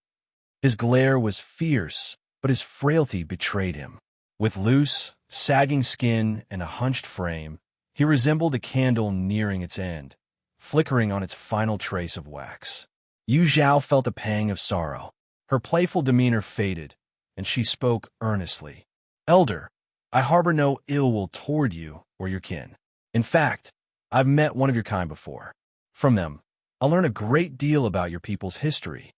S2: His glare was fierce, but his frailty betrayed him. With loose, sagging skin and a hunched frame, he resembled a candle nearing its end, flickering on its final trace of wax. Yu Zhao felt a pang of sorrow. Her playful demeanor faded, and she spoke earnestly. Elder, I harbor no ill will toward you or your kin. In fact, I've met one of your kind before. From them, I'll learn a great deal about your people's history."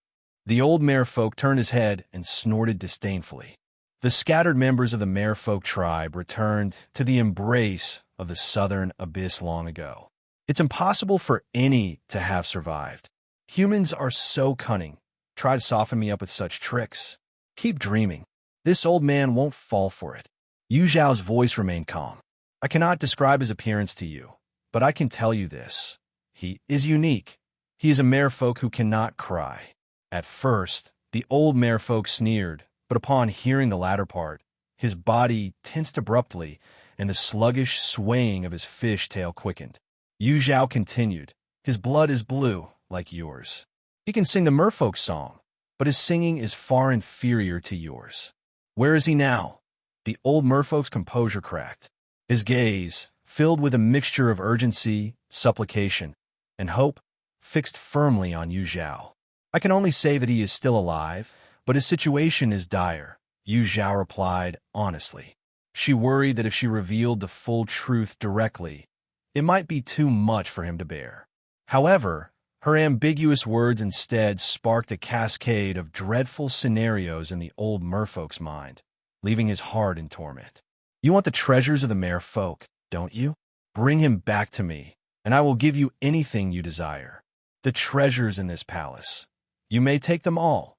S2: The old merfolk turned his head and snorted disdainfully. The scattered members of the merfolk tribe returned to the embrace of the southern abyss long ago. It's impossible for any to have survived. Humans are so cunning. Try to soften me up with such tricks. Keep dreaming. This old man won't fall for it. Yu Zhao's voice remained calm. I cannot describe his appearance to you, but I can tell you this. He is unique. He is a merfolk who cannot cry. At first, the old merfolk sneered, but upon hearing the latter part, his body tensed abruptly, and the sluggish swaying of his fish tail quickened. Yu Zhao continued, "His blood is blue, like yours. He can sing the merfolk song, but his singing is far inferior to yours. Where is he now?" The old merfolk's composure cracked. His gaze, filled with a mixture of urgency, supplication, and hope, fixed firmly on Yu Zhao. "I can only say that he is still alive, but his situation is dire," Yu Zhao replied honestly. She worried that if she revealed the full truth directly, it might be too much for him to bear. However, her ambiguous words instead sparked a cascade of dreadful scenarios in the old merfolk's mind, leaving his heart in torment. "You want the treasures of the merfolk, don't you? Bring him back to me, and I will give you anything you desire. The treasures in this palace. You may take them all."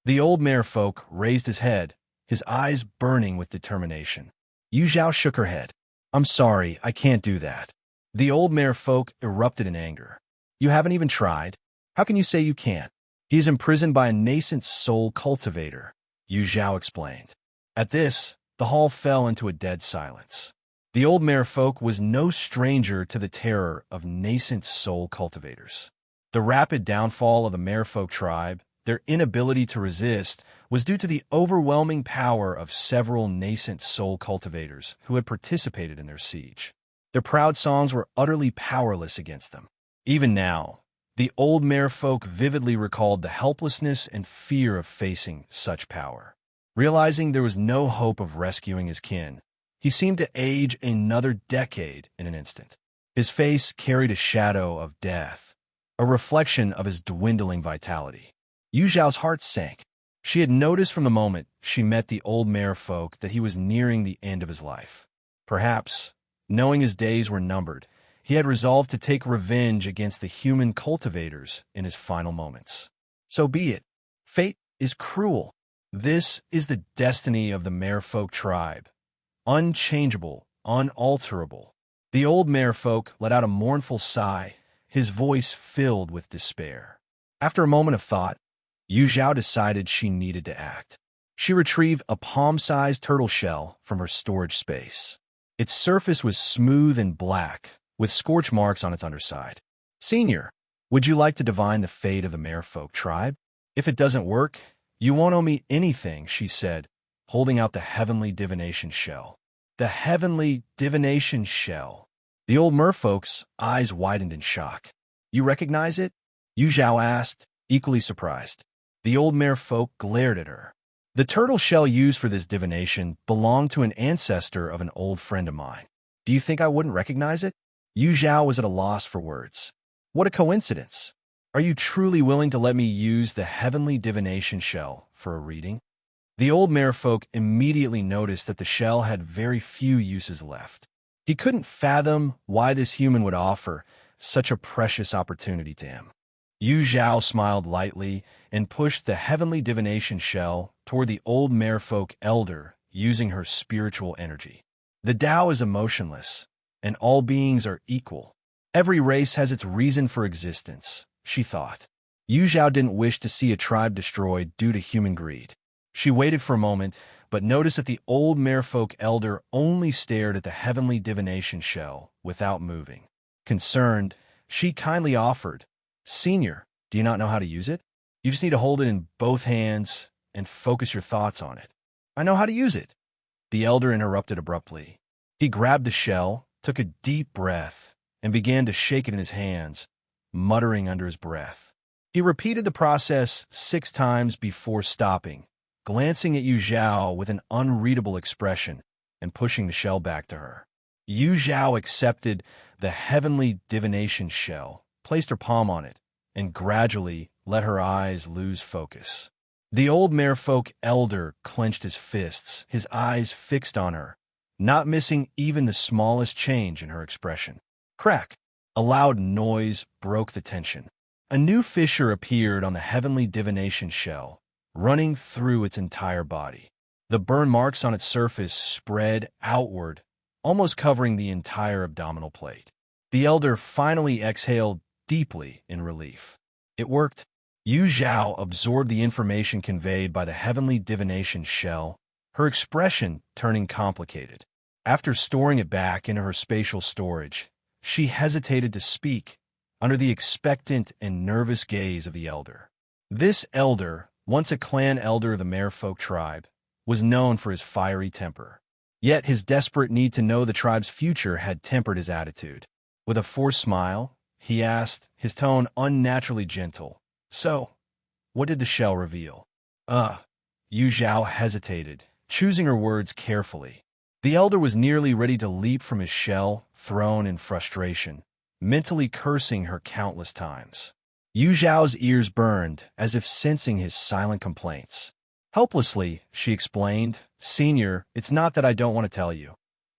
S2: The old merfolk raised his head, his eyes burning with determination. Yu Zhao shook her head. "I'm sorry, I can't do that." The old merfolk erupted in anger. "You haven't even tried? How can you say you can't? He is imprisoned by a nascent soul cultivator," Yu Zhao explained. At this, the hall fell into a dead silence. The old merfolk was no stranger to the terror of nascent soul cultivators. The rapid downfall of the merfolk tribe, their inability to resist, was due to the overwhelming power of several nascent soul cultivators who had participated in their siege. Their proud songs were utterly powerless against them. Even now, the old merfolk vividly recalled the helplessness and fear of facing such power. Realizing there was no hope of rescuing his kin, he seemed to age another decade in an instant. His face carried a shadow of death, a reflection of his dwindling vitality. Yu Zhao's heart sank. She had noticed from the moment she met the old merfolk that he was nearing the end of his life. Perhaps, knowing his days were numbered, he had resolved to take revenge against the human cultivators in his final moments. So be it. Fate is cruel. This is the destiny of the merfolk tribe. Unchangeable, unalterable. The old merfolk let out a mournful sigh, his voice filled with despair. After a moment of thought, Yu Zhao decided she needed to act. She retrieved a palm-sized turtle shell from her storage space. Its surface was smooth and black, with scorch marks on its underside. "Senior, would you like to divine the fate of the merfolk tribe? If it doesn't work, you won't owe me anything," she said, holding out the heavenly divination shell. The heavenly divination shell. The old merfolk's eyes widened in shock. "You recognize it?" Yu Zhao asked, equally surprised. The old merfolk glared at her. "The turtle shell used for this divination belonged to an ancestor of an old friend of mine. Do you think I wouldn't recognize it?" Yu Zhao was at a loss for words. "What a coincidence. Are you truly willing to let me use the heavenly divination shell for a reading?" The old merfolk immediately noticed that the shell had very few uses left. He couldn't fathom why this human would offer such a precious opportunity to him. Yu Zhao smiled lightly and pushed the heavenly divination shell toward the old merfolk elder using her spiritual energy. The Tao is emotionless, and all beings are equal. Every race has its reason for existence, she thought. Yu Zhao didn't wish to see a tribe destroyed due to human greed. She waited for a moment, but noticed that the old merfolk elder only stared at the heavenly divination shell without moving. Concerned, she kindly offered, "Senior, do you not know how to use it? You just need to hold it in both hands and focus your thoughts on it." "I know how to use it." The elder interrupted abruptly. He grabbed the shell, took a deep breath, and began to shake it in his hands, muttering under his breath. He repeated the process 6 times before stopping, glancing at Yu Zhao with an unreadable expression and pushing the shell back to her. Yu Zhao accepted the heavenly divination shell, placed her palm on it, and gradually let her eyes lose focus. The old merfolk elder clenched his fists, his eyes fixed on her, not missing even the smallest change in her expression. Crack! A loud noise broke the tension. A new fissure appeared on the heavenly divination shell, running through its entire body. The burn marks on its surface spread outward, almost covering the entire abdominal plate. The elder finally exhaled deeply in relief. It worked. Zhao absorbed the information conveyed by the heavenly divination shell, her expression turning complicated. After storing it back into her spatial storage, she hesitated to speak, under the expectant and nervous gaze of the elder. This elder, once a clan elder of the merfolk tribe, was known for his fiery temper. Yet his desperate need to know the tribe's future had tempered his attitude. With a forced smile, he asked, his tone unnaturally gentle, "So, what did the shell reveal?" Zhao hesitated, choosing her words carefully. The elder was nearly ready to leap from his shell, thrown in frustration, mentally cursing her countless times. Zhao's ears burned, as if sensing his silent complaints. Helplessly, she explained, "Senior, it's not that I don't want to tell you.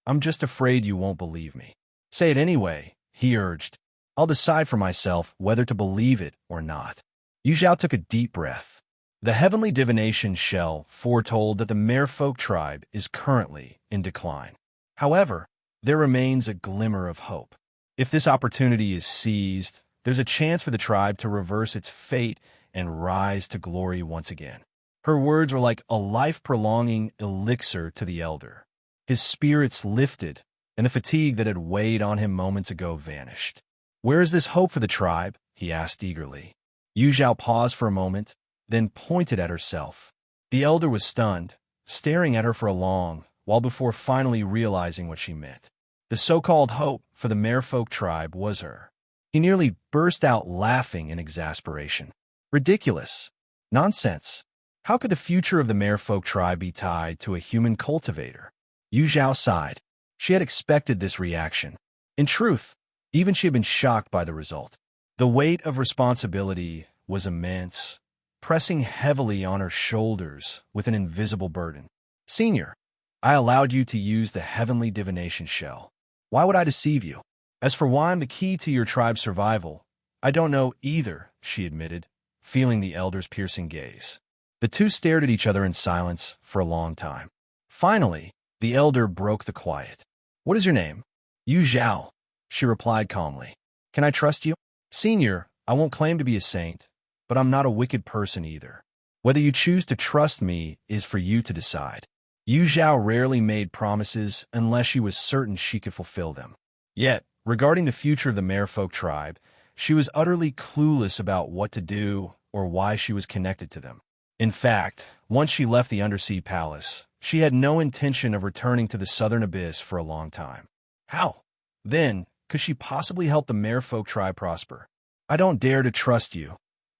S2: I'm just afraid you won't believe me." "Say it anyway," he urged. "I'll decide for myself whether to believe it or not." Zhao took a deep breath. The heavenly divination shell foretold that the merfolk tribe is currently in decline. However, there remains a glimmer of hope. If this opportunity is seized, there's a chance for the tribe to reverse its fate and rise to glory once again. Her words were like a life-prolonging elixir to the elder. His spirits lifted, and the fatigue that had weighed on him moments ago vanished. "Where is this hope for the tribe?" he asked eagerly. Zhao paused for a moment, then pointed at herself. The elder was stunned, staring at her for a long while before finally realizing what she meant. The so-called hope for the merfolk tribe was her. He nearly burst out laughing in exasperation. Ridiculous. Nonsense. How could the future of the merfolk tribe be tied to a human cultivator? Zhao sighed. She had expected this reaction. In truth, even she had been shocked by the result. The weight of responsibility was immense, pressing heavily on her shoulders with an invisible burden. "Senior, I allowed you to use the heavenly divination shell. Why would I deceive you? As for why I'm the key to your tribe's survival, I don't know either," she admitted, feeling the elder's piercing gaze. The two stared at each other in silence for a long time. Finally, the elder broke the quiet. "What is your name?" "Zhao," she replied calmly. "Can I trust you?" "Senior, I won't claim to be a saint, but I'm not a wicked person either. Whether you choose to trust me is for you to decide." Zhao rarely made promises unless she was certain she could fulfill them. Yet, regarding the future of the merfolk tribe, she was utterly clueless about what to do or why she was connected to them. In fact, once she left the undersea palace, she had no intention of returning to the southern abyss for a long time. How, then, could she possibly help the merfolk tribe prosper? "I don't dare to trust you,"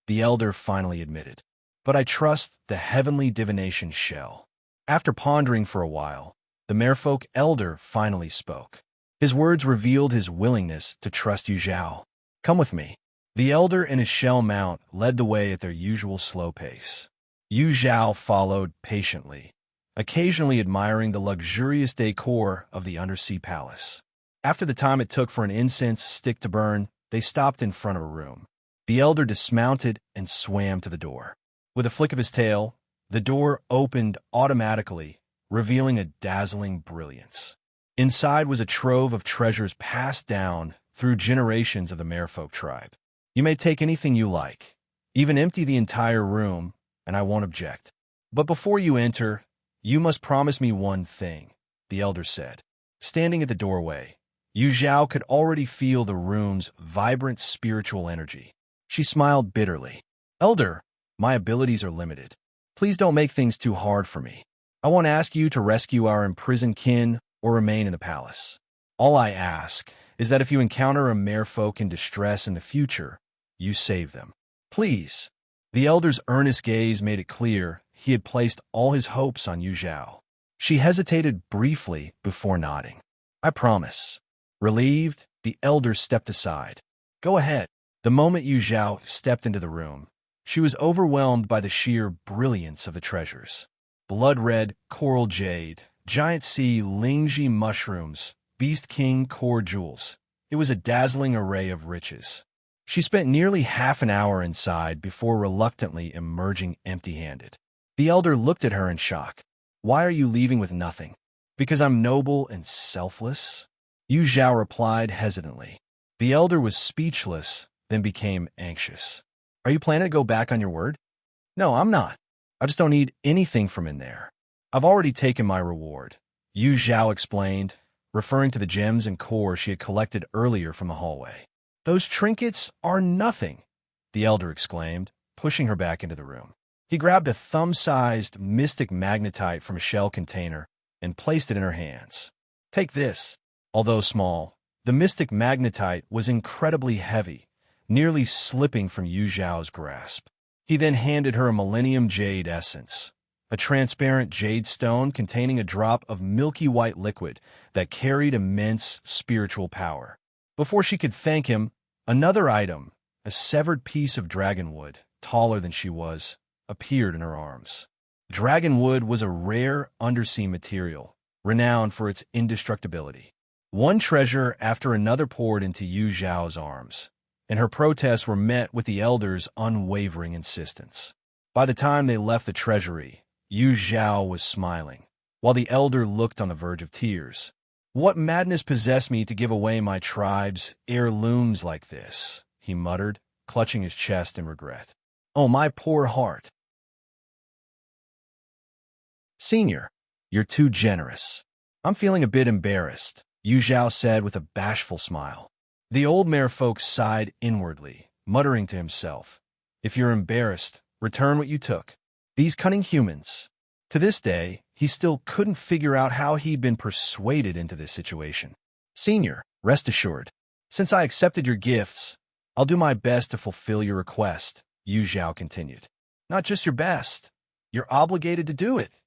S2: the elder finally admitted. "But I trust the heavenly divination shell." After pondering for a while, the merfolk elder finally spoke. His words revealed his willingness to trust Zhao. "Come with me." The elder and his shell mount led the way at their usual slow pace. Zhao followed patiently, occasionally admiring the luxurious decor of the undersea palace. After the time it took for an incense stick to burn, they stopped in front of a room. The elder dismounted and swam to the door. With a flick of his tail, the door opened automatically, revealing a dazzling brilliance. Inside was a trove of treasures passed down through generations of the merfolk tribe. "You may take anything you like, even empty the entire room, and I won't object. But before you enter, you must promise me one thing," the elder said. Standing at the doorway, Zhao could already feel the room's vibrant spiritual energy. She smiled bitterly. "Elder, my abilities are limited. Please don't make things too hard for me. I won't ask you to rescue our imprisoned kin or remain in the palace. All I ask is that if you encounter a merfolk in distress in the future, you save them. Please." The elder's earnest gaze made it clear he had placed all his hopes on Zhao. She hesitated briefly before nodding. "I promise." Relieved, the elder stepped aside. "Go ahead." The moment Yu Zhao stepped into the room, she was overwhelmed by the sheer brilliance of the treasures. Blood-red coral jade, giant sea lingji mushrooms, beast king core jewels. It was a dazzling array of riches. She spent nearly half an hour inside before reluctantly emerging empty-handed. The elder looked at her in shock. "Why are you leaving with nothing?" "Because I'm noble and selfless," Yu Zhao replied hesitantly. The elder was speechless, then became anxious. "Are you planning to go back on your word?" "No, I'm not. I just don't need anything from in there. I've already taken my reward," Yu Zhao explained, referring to the gems and core she had collected earlier from the hallway. "Those trinkets are nothing," the elder exclaimed, pushing her back into the room. He grabbed a thumb-sized mystic magnetite from a shell container and placed it in her hands. "Take this." Although small, the mystic magnetite was incredibly heavy, nearly slipping from Yu Zhao's grasp. He then handed her a Millennium Jade essence, a transparent jade stone containing a drop of milky white liquid that carried immense spiritual power. Before she could thank him, another item, a severed piece of dragonwood, taller than she was, appeared in her arms. Dragonwood was a rare undersea material, renowned for its indestructibility. One treasure after another poured into Yu Zhao's arms, and her protests were met with the elder's unwavering insistence. By the time they left the treasury, Yu Zhao was smiling, while the elder looked on the verge of tears. "What madness possessed me to give away my tribe's heirlooms like this?" he muttered, clutching his chest in regret. "Oh, my poor heart." "Senior, you're too generous. I'm feeling a bit embarrassed," Yu Zhao said with a bashful smile. The old merfolk sighed inwardly, muttering to himself, "If you're embarrassed, return what you took." These cunning humans. To this day, he still couldn't figure out how he'd been persuaded into this situation. "Senior, rest assured. Since I accepted your gifts, I'll do my best to fulfill your request," Yu Zhao continued. "Not just your best. You're obligated to do it,"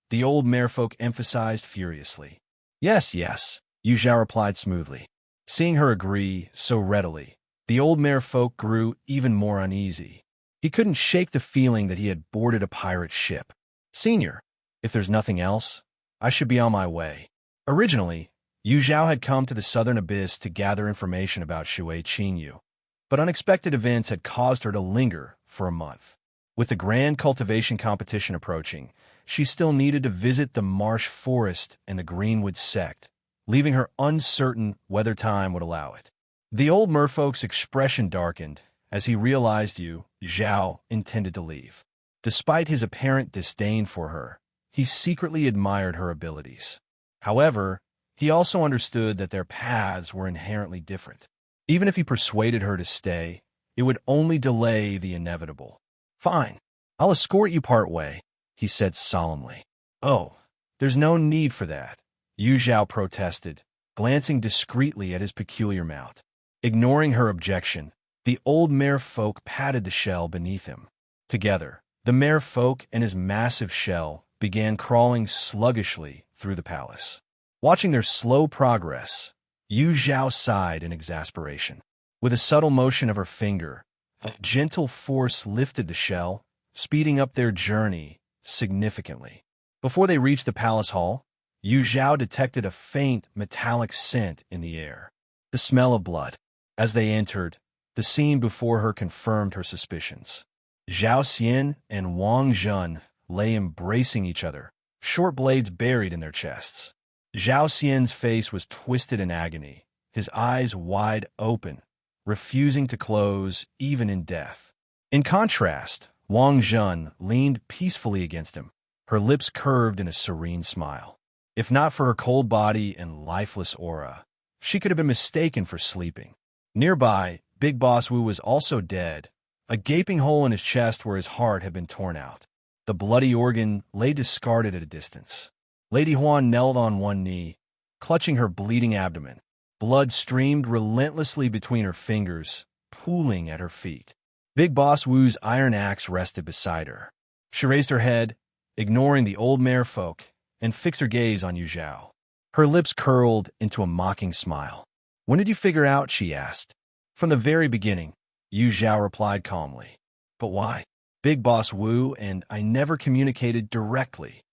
S2: the old merfolk emphasized furiously. "Yes, yes," Yu Zhao replied smoothly. Seeing her agree so readily, the old merfolk grew even more uneasy. He couldn't shake the feeling that he had boarded a pirate ship. "Senior, if there's nothing else, I should be on my way." Originally, Yu Zhao had come to the southern abyss to gather information about Shui Qingyu, but unexpected events had caused her to linger for a month. With the grand cultivation competition approaching, she still needed to visit the marsh forest and the Greenwood sect, leaving her uncertain whether time would allow it. The old merfolk's expression darkened as he realized Yu Zhao intended to leave. Despite his apparent disdain for her, he secretly admired her abilities. However, he also understood that their paths were inherently different. Even if he persuaded her to stay, it would only delay the inevitable. "Fine, I'll escort you part way," he said solemnly. "Oh, there's no need for that," Yu Zhao protested, glancing discreetly at his peculiar mount. Ignoring her objection, the old merfolk patted the shell beneath him. Together, the merfolk and his massive shell began crawling sluggishly through the palace. Watching their slow progress, Yu Zhao sighed in exasperation. With a subtle motion of her finger, a gentle force lifted the shell, speeding up their journey significantly. Before they reached the palace hall, Yu Zhao detected a faint metallic scent in the air, the smell of blood. As they entered, the scene before her confirmed her suspicions. Zhao Xian and Wang Zhen lay embracing each other, short blades buried in their chests. Zhao Xian's face was twisted in agony, his eyes wide open, refusing to close even in death. In contrast, Wang Zhen leaned peacefully against him, her lips curved in a serene smile. If not for her cold body and lifeless aura, she could have been mistaken for sleeping. Nearby, Big Boss Wu was also dead, a gaping hole in his chest where his heart had been torn out. The bloody organ lay discarded at a distance. Lady Huan knelt on one knee, clutching her bleeding abdomen. Blood streamed relentlessly between her fingers, pooling at her feet. Big Boss Wu's iron axe rested beside her. She raised her head, ignoring the old merfolk, and fixed her gaze on Yu Zhao. Her lips curled into a mocking smile. "When did you figure out?" she asked. "From the very beginning," Yu Zhao replied calmly. But why? Big Boss Wu and I never communicated directly.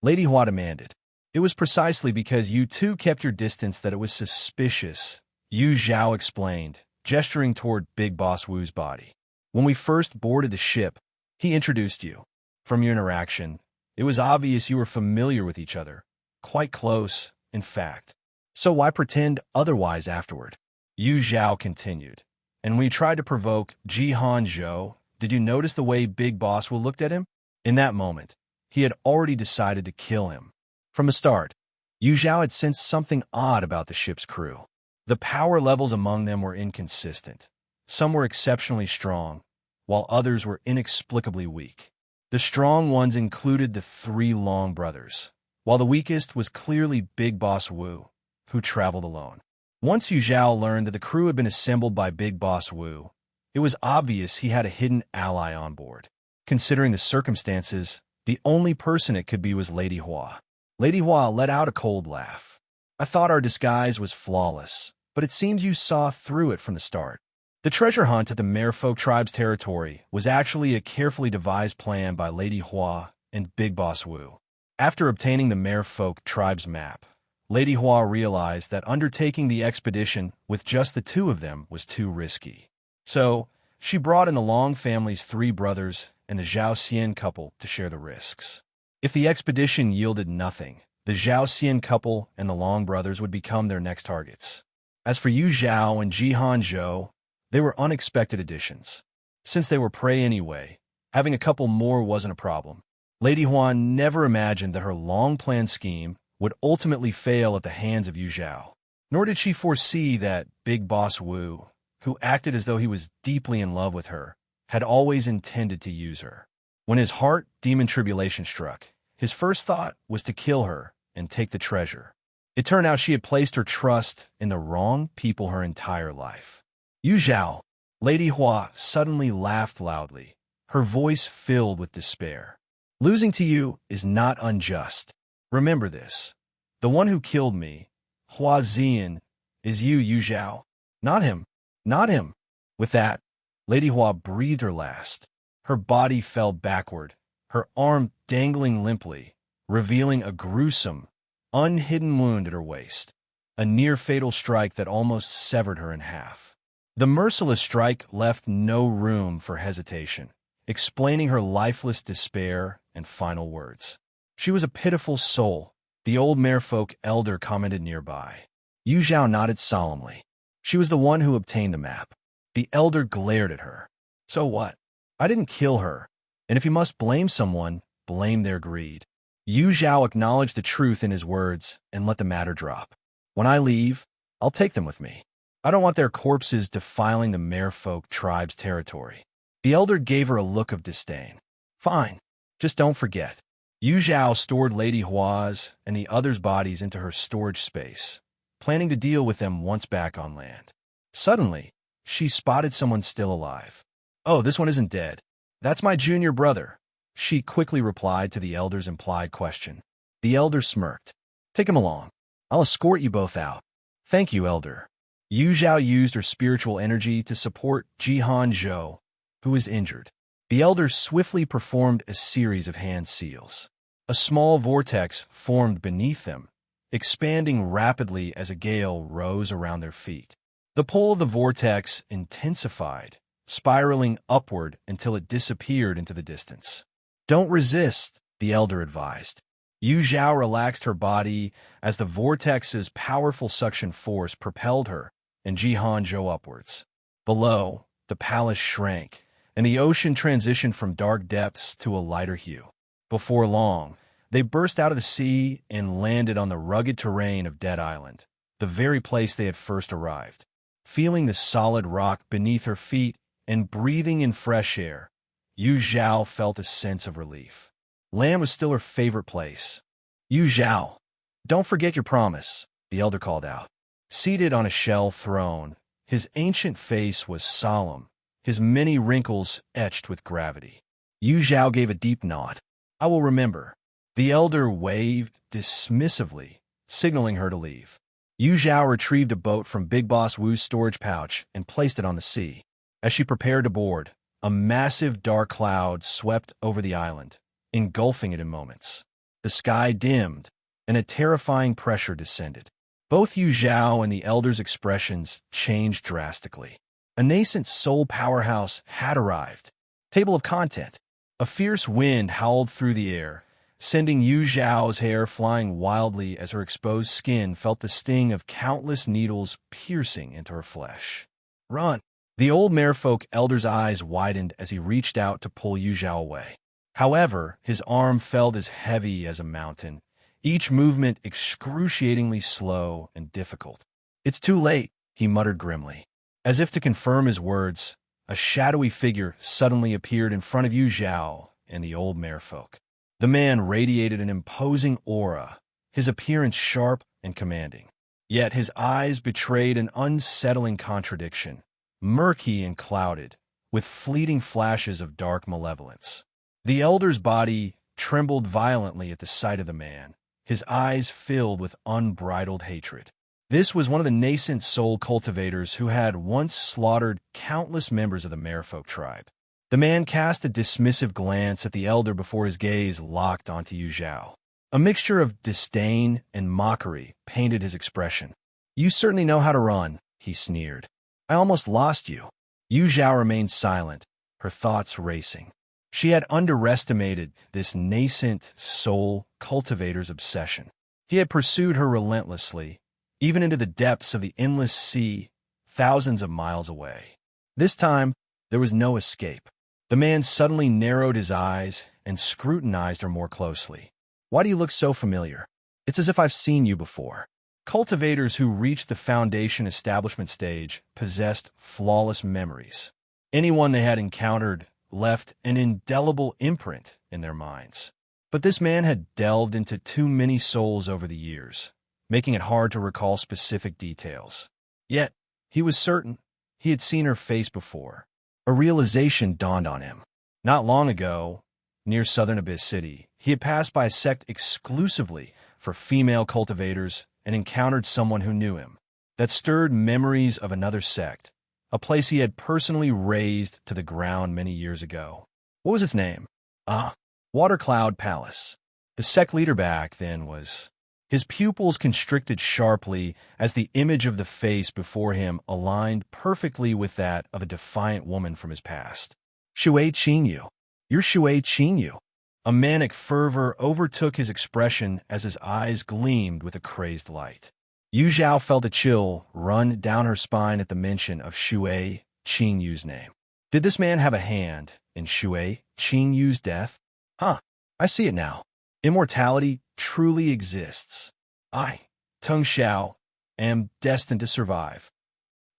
S2: Lady Hua demanded. It was precisely because you two kept your distance that it was suspicious, Yu Zhao explained, gesturing toward Big Boss Wu's body. When we first boarded the ship, he introduced you. From your interaction, it was obvious you were familiar with each other. Quite close, in fact. So why pretend otherwise afterward? Yu Zhao continued. And when you tried to provoke Jihan Zhou, did you notice the way Big Boss Wu looked at him? In that moment, he had already decided to kill him. From the start, Yu Zhao had sensed something odd about the ship's crew. The power levels among them were inconsistent. Some were exceptionally strong, while others were inexplicably weak. The strong ones included the three Long brothers, while the weakest was clearly Big Boss Wu, who traveled alone. Once Yu Zhao learned that the crew had been assembled by Big Boss Wu, it was obvious he had a hidden ally on board. Considering the circumstances, the only person it could be was Lady Hua. Lady Hua let out a cold laugh. I thought our disguise was flawless, but it seems you saw through it from the start. The treasure hunt at the Merfolk tribe's territory was actually a carefully devised plan by Lady Hua and Big Boss Wu. After obtaining the Merfolk tribe's map, Lady Hua realized that undertaking the expedition with just the two of them was too risky. So, she brought in the Long family's three brothers and the Zhao Xian couple to share the risks. If the expedition yielded nothing, the Zhao Xian couple and the Long brothers would become their next targets. As for Yu Zhao and Jihan Zhou, they were unexpected additions. Since they were prey anyway, having a couple more wasn't a problem. Lady Huan never imagined that her long-planned scheme would ultimately fail at the hands of Yu Zhao. Nor did she foresee that Big Boss Wu, who acted as though he was deeply in love with her, had always intended to use her. When his heart demon tribulation struck, his first thought was to kill her and take the treasure. It turned out she had placed her trust in the wrong people her entire life. Yu Zhao, Lady Hua suddenly laughed loudly, her voice filled with despair. Losing to you is not unjust. Remember this. The one who killed me, Hua Zian, is you, Yu Zhao. Not him. Not him. With that, Lady Hua breathed her last. Her body fell backward, her arm dangling limply, revealing a gruesome, unhidden wound at her waist, a near-fatal strike that almost severed her in half. The merciless strike left no room for hesitation, explaining her lifeless despair and final words. She was a pitiful soul, the old Merfolk elder commented nearby. Yu Zhao nodded solemnly. She was the one who obtained the map. The elder glared at her. So what? I didn't kill her, and if you must blame someone, blame their greed. Yu Zhao acknowledged the truth in his words and let the matter drop. When I leave, I'll take them with me. I don't want their corpses defiling the Merfolk tribe's territory. The elder gave her a look of disdain. Fine, just don't forget. Yu Zhao stored Lady Hua's and the others' bodies into her storage space, planning to deal with them once back on land. Suddenly, she spotted someone still alive. Oh, this one isn't dead. That's my junior brother, she quickly replied to the elder's implied question. The elder smirked. Take him along. I'll escort you both out. Thank you, elder. Yu Zhao used her spiritual energy to support Jihan Zhou, who was injured. The elder swiftly performed a series of hand seals. A small vortex formed beneath them, expanding rapidly as a gale rose around their feet. The pull of the vortex intensified, spiraling upward until it disappeared into the distance. Don't resist, the elder advised. Yu Zhao relaxed her body as the vortex's powerful suction force propelled her and Jihan Zhou upwards. Below, the palace shrank, and the ocean transitioned from dark depths to a lighter hue. Before long, they burst out of the sea and landed on the rugged terrain of Dead Island, the very place they had first arrived. Feeling the solid rock beneath her feet and breathing in fresh air, Yu Zhao felt a sense of relief. Land was still her favorite place. Yu Zhao, don't forget your promise, the elder called out. Seated on a shell throne, his ancient face was solemn, his many wrinkles etched with gravity. Yu Zhao gave a deep nod. I will remember. The elder waved dismissively, signaling her to leave. Yu Zhao retrieved a boat from Big Boss Wu's storage pouch and placed it on the sea. As she prepared to board, a massive dark cloud swept over the island, engulfing it in moments. The sky dimmed, and a terrifying pressure descended. Both Yu Zhao and the elder's expressions changed drastically. A nascent soul powerhouse had arrived. Table of content. A fierce wind howled through the air, sending Yu Zhao's hair flying wildly as her exposed skin felt the sting of countless needles piercing into her flesh. Run! The old merfolk elder's eyes widened as he reached out to pull Yu Zhao away. However, his arm felt as heavy as a mountain, each movement excruciatingly slow and difficult. "It's too late," he muttered grimly. As if to confirm his words, a shadowy figure suddenly appeared in front of Yu Zhao and the old merfolk. The man radiated an imposing aura, his appearance sharp and commanding. Yet his eyes betrayed an unsettling contradiction, murky and clouded, with fleeting flashes of dark malevolence. The elder's body trembled violently at the sight of the man, his eyes filled with unbridled hatred. This was one of the nascent soul cultivators who had once slaughtered countless members of the merfolk tribe. The man cast a dismissive glance at the elder before his gaze locked onto Yu Zhao. A mixture of disdain and mockery painted his expression. "You certainly know how to run," he sneered. "I almost lost you." Yu Zhao remained silent, her thoughts racing. She had underestimated this nascent soul cultivator's obsession. He had pursued her relentlessly, even into the depths of the endless sea, thousands of miles away. This time, there was no escape. The man suddenly narrowed his eyes and scrutinized her more closely. "Why do you look so familiar? It's as if I've seen you before." Cultivators who reached the foundation establishment stage possessed flawless memories. Anyone they had encountered left an indelible imprint in their minds. But this man had delved into too many souls over the years, making it hard to recall specific details. Yet, he was certain he had seen her face before. A realization dawned on him. Not long ago, near Southern Abyss City, he had passed by a sect exclusively for female cultivators and encountered someone who knew him. That stirred memories of another sect, a place he had personally razed to the ground many years ago. What was its name? Watercloud Palace. The sect leader back then was... His pupils constricted sharply as the image of the face before him aligned perfectly with that of a defiant woman from his past. "Shui Qingyu. You're Shui Qingyu." A manic fervor overtook his expression as his eyes gleamed with a crazed light. Yu Zhao felt a chill run down her spine at the mention of Shui Qingyu's name. Did this man have a hand in Shui Qingyu's death? I see it now. Immortality truly exists. I, Teng Xiao, am destined to survive.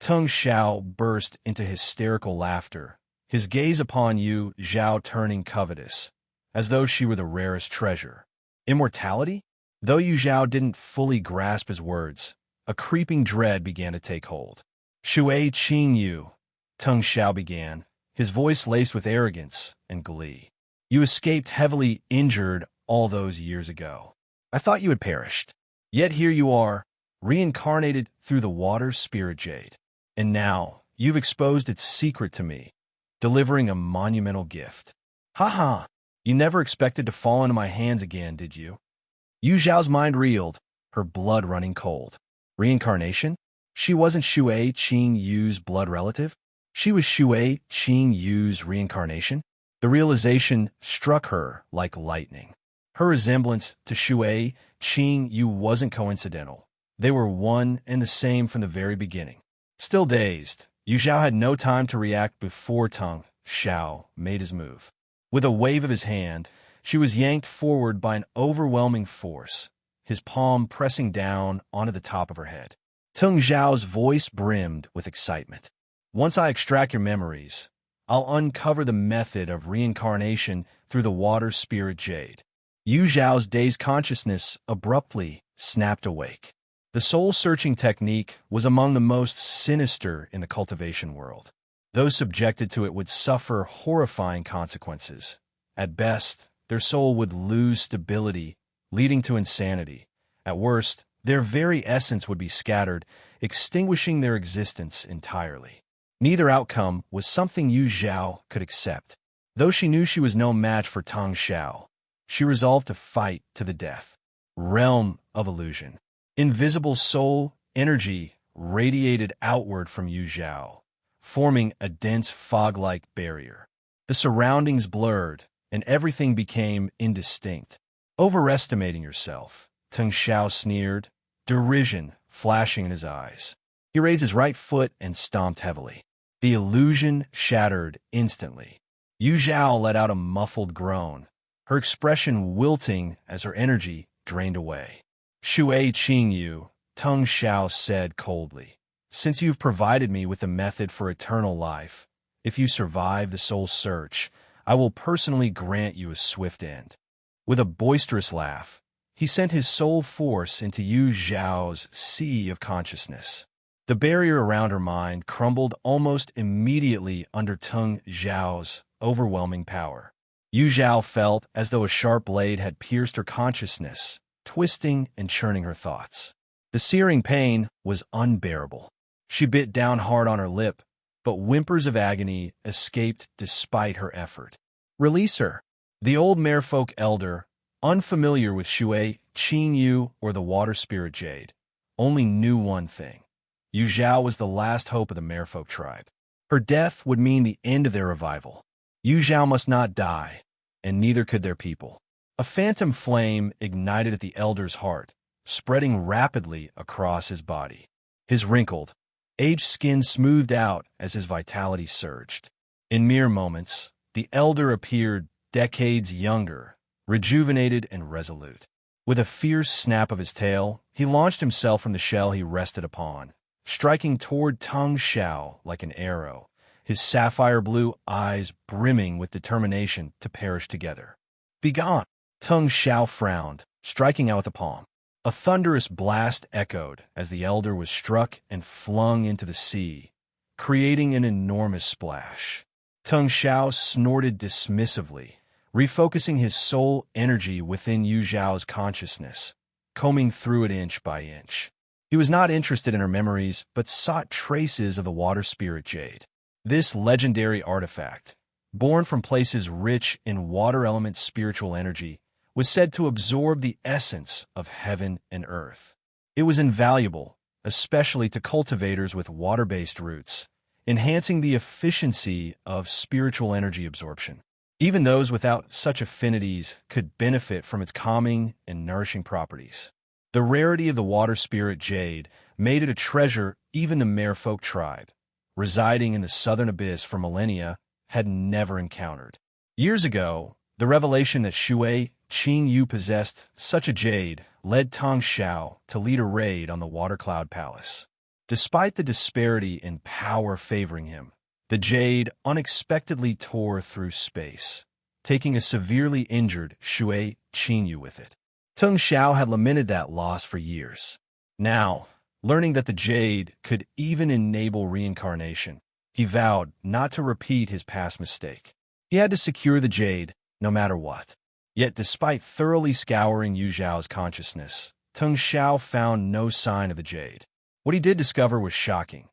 S2: Teng Xiao burst into hysterical laughter, his gaze upon Yu Zhao turning covetous, as though she were the rarest treasure. Immortality? Though Yu Zhao didn't fully grasp his words, a creeping dread began to take hold. "Shui Qingyu," Teng Xiao began, his voice laced with arrogance and glee. "You escaped heavily injured all those years ago. I thought you had perished. Yet here you are, reincarnated through the water spirit jade. And now you've exposed its secret to me, delivering a monumental gift. Ha! You never expected to fall into my hands again, did you?" Yu Zhao's mind reeled, her blood running cold. Reincarnation? She wasn't Shui Qingyu's blood relative. She was Shui Qingyu's reincarnation. The realization struck her like lightning. Her resemblance to Shui Qingyu wasn't coincidental. They were one and the same from the very beginning. Still dazed, Yu Zhao had no time to react before Teng Xiao made his move. With a wave of his hand, she was yanked forward by an overwhelming force, his palm pressing down onto the top of her head. Teng Xiao's voice brimmed with excitement. "Once I extract your memories, I'll uncover the method of reincarnation through the water spirit jade." Yu Zhao's dazed consciousness abruptly snapped awake. The soul-searching technique was among the most sinister in the cultivation world. Those subjected to it would suffer horrifying consequences. At best, their soul would lose stability, leading to insanity. At worst, their very essence would be scattered, extinguishing their existence entirely. Neither outcome was something Yu Zhao could accept. Though she knew she was no match for Tang Xiao, she resolved to fight to the death. Realm of illusion. Invisible soul energy radiated outward from Yu Zhao, forming a dense fog-like barrier. The surroundings blurred, and everything became indistinct. Overestimating yourself, Tang Xiao sneered, derision flashing in his eyes. He raised his right foot and stomped heavily. The illusion shattered instantly. Yu Zhao let out a muffled groan, her expression wilting as her energy drained away. Shui Qingyu, Tang Xiao said coldly, since you've provided me with the method for eternal life, if you survive the soul search, I will personally grant you a swift end. With a boisterous laugh, he sent his soul force into Yu Zhao's sea of consciousness. The barrier around her mind crumbled almost immediately under Tang Xiao's overwhelming power. Yu Zhao felt as though a sharp blade had pierced her consciousness, twisting and churning her thoughts. The searing pain was unbearable. She bit down hard on her lip, but whimpers of agony escaped despite her effort. Release her. The old merfolk elder, unfamiliar with Shui Qingyu or the water spirit Jade, only knew one thing. Yu Zhao was the last hope of the merfolk tribe. Her death would mean the end of their revival. Yu Zhao must not die, and neither could their people. A phantom flame ignited at the elder's heart, spreading rapidly across his body. His wrinkled, aged skin smoothed out as his vitality surged. In mere moments, the elder appeared decades younger, rejuvenated and resolute. With a fierce snap of his tail, he launched himself from the shell he rested upon, striking toward Tang Xiao like an arrow, his sapphire-blue eyes brimming with determination to perish together. Begone! Tang Xiao frowned, striking out with a palm. A thunderous blast echoed as the elder was struck and flung into the sea, creating an enormous splash. Tang Xiao snorted dismissively, refocusing his soul energy within Yu Zhao's consciousness, combing through it inch by inch. He was not interested in her memories, but sought traces of the water spirit Jade. This legendary artifact, born from places rich in water element spiritual energy, was said to absorb the essence of heaven and earth. It was invaluable, especially to cultivators with water-based roots, enhancing the efficiency of spiritual energy absorption. Even those without such affinities could benefit from its calming and nourishing properties. The rarity of the water spirit Jade made it a treasure even the merfolk tribe, residing in the southern abyss for millennia, had never encountered. Years ago, the revelation that Shui Qingyu possessed such a jade led Tang Xiao to lead a raid on the Water Cloud Palace. Despite the disparity in power favoring him, the jade unexpectedly tore through space, taking a severely injured Shui Qingyu with it. Tang Xiao had lamented that loss for years. Now, learning that the jade could even enable reincarnation, he vowed not to repeat his past mistake. He had to secure the jade, no matter what. Yet despite thoroughly scouring Yu Zhao's consciousness, Tang Xiao found no sign of the jade. What he did discover was shocking.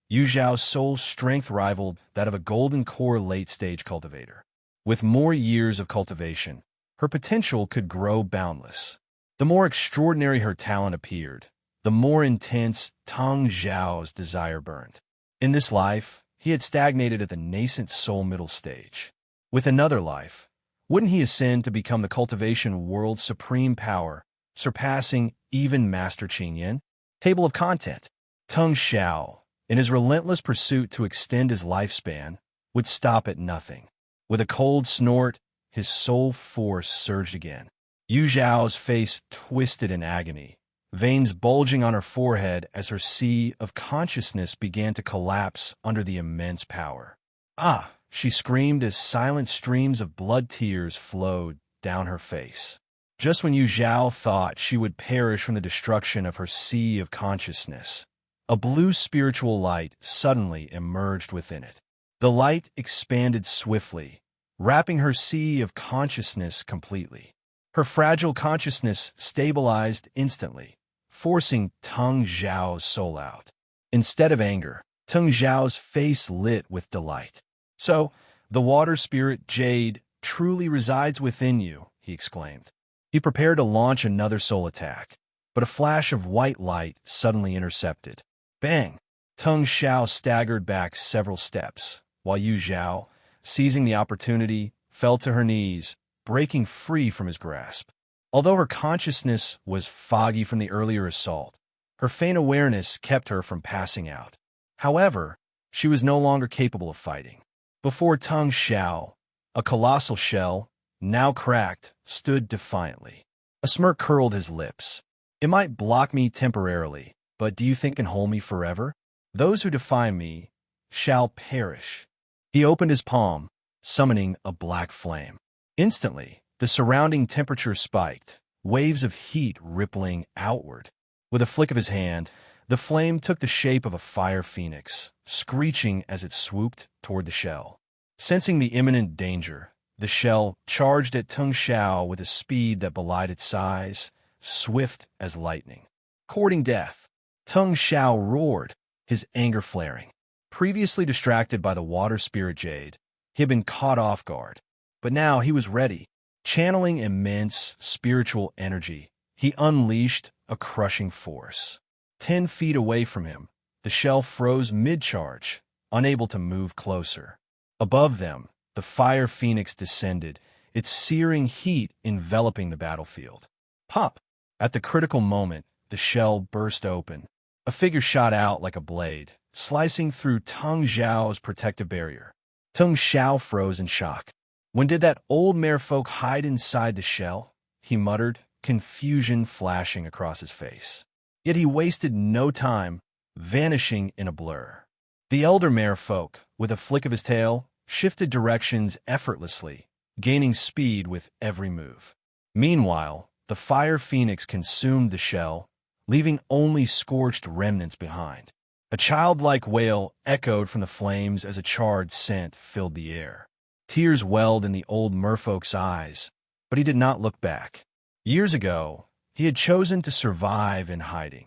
S2: Yu Zhao's soul strength rivaled that of a golden core late-stage cultivator. With more years of cultivation, her potential could grow boundless. The more extraordinary her talent appeared, the more intense Tang Xiao's desire burned. In this life, he had stagnated at the nascent soul middle stage. With another life, wouldn't he ascend to become the cultivation world's supreme power, surpassing even Master Qingyan? Table of content. Tang Xiao, in his relentless pursuit to extend his lifespan, would stop at nothing. With a cold snort, his soul force surged again. Yu Zhao's face twisted in agony, veins bulging on her forehead as her sea of consciousness began to collapse under the immense power. Ah! She screamed as silent streams of blood tears flowed down her face. Just when Yu Zhao thought she would perish from the destruction of her sea of consciousness, a blue spiritual light suddenly emerged within it. The light expanded swiftly, wrapping her sea of consciousness completely. Her fragile consciousness stabilized instantly, forcing Tang Xiao's soul out. Instead of anger, Tung Zhao's face lit with delight. "So, the water spirit Jade truly resides within you," he exclaimed. He prepared to launch another soul attack, but a flash of white light suddenly intercepted. Bang! Tung Xiao staggered back several steps, while Yu Zhao, seizing the opportunity, fell to her knees, breaking free from his grasp. Although her consciousness was foggy from the earlier assault, her faint awareness kept her from passing out. However, she was no longer capable of fighting. Before Tung Xiao, a colossal shell, now cracked, stood defiantly. A smirk curled his lips. "It might block me temporarily, but do you think it can hold me forever? Those who defy me shall perish." He opened his palm, summoning a black flame. Instantly, the surrounding temperature spiked, waves of heat rippling outward. With a flick of his hand, the flame took the shape of a fire phoenix, screeching as it swooped toward the shell. Sensing the imminent danger, the shell charged at Tung Xiao with a speed that belied its size, swift as lightning. Courting death, Tung Xiao roared, his anger flaring. Previously distracted by the water spirit Jade, he had been caught off guard. But now he was ready. Channeling immense spiritual energy, he unleashed a crushing force. 10 feet away from him, the shell froze mid-charge, unable to move closer. Above them, the fire phoenix descended, its searing heat enveloping the battlefield. Pop! At the critical moment, the shell burst open. A figure shot out like a blade, slicing through Tung Zhao's protective barrier. Tung Xiao froze in shock. "When did that old merfolk hide inside the shell?" he muttered, confusion flashing across his face. Yet he wasted no time, vanishing in a blur. The elder merfolk, with a flick of his tail, shifted directions effortlessly, gaining speed with every move. Meanwhile, the fire phoenix consumed the shell, leaving only scorched remnants behind. A childlike wail echoed from the flames as a charred scent filled the air. Tears welled in the old merfolk's eyes, but he did not look back. Years ago, he had chosen to survive in hiding,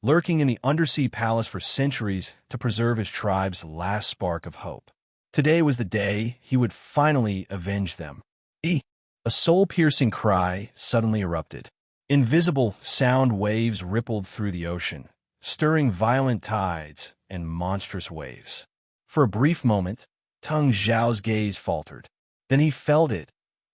S2: lurking in the undersea palace for centuries to preserve his tribe's last spark of hope. Today was the day he would finally avenge them. A soul-piercing cry suddenly erupted. Invisible sound waves rippled through the ocean, stirring violent tides and monstrous waves. For a brief moment, Tung Zhao's gaze faltered. Then he felt it,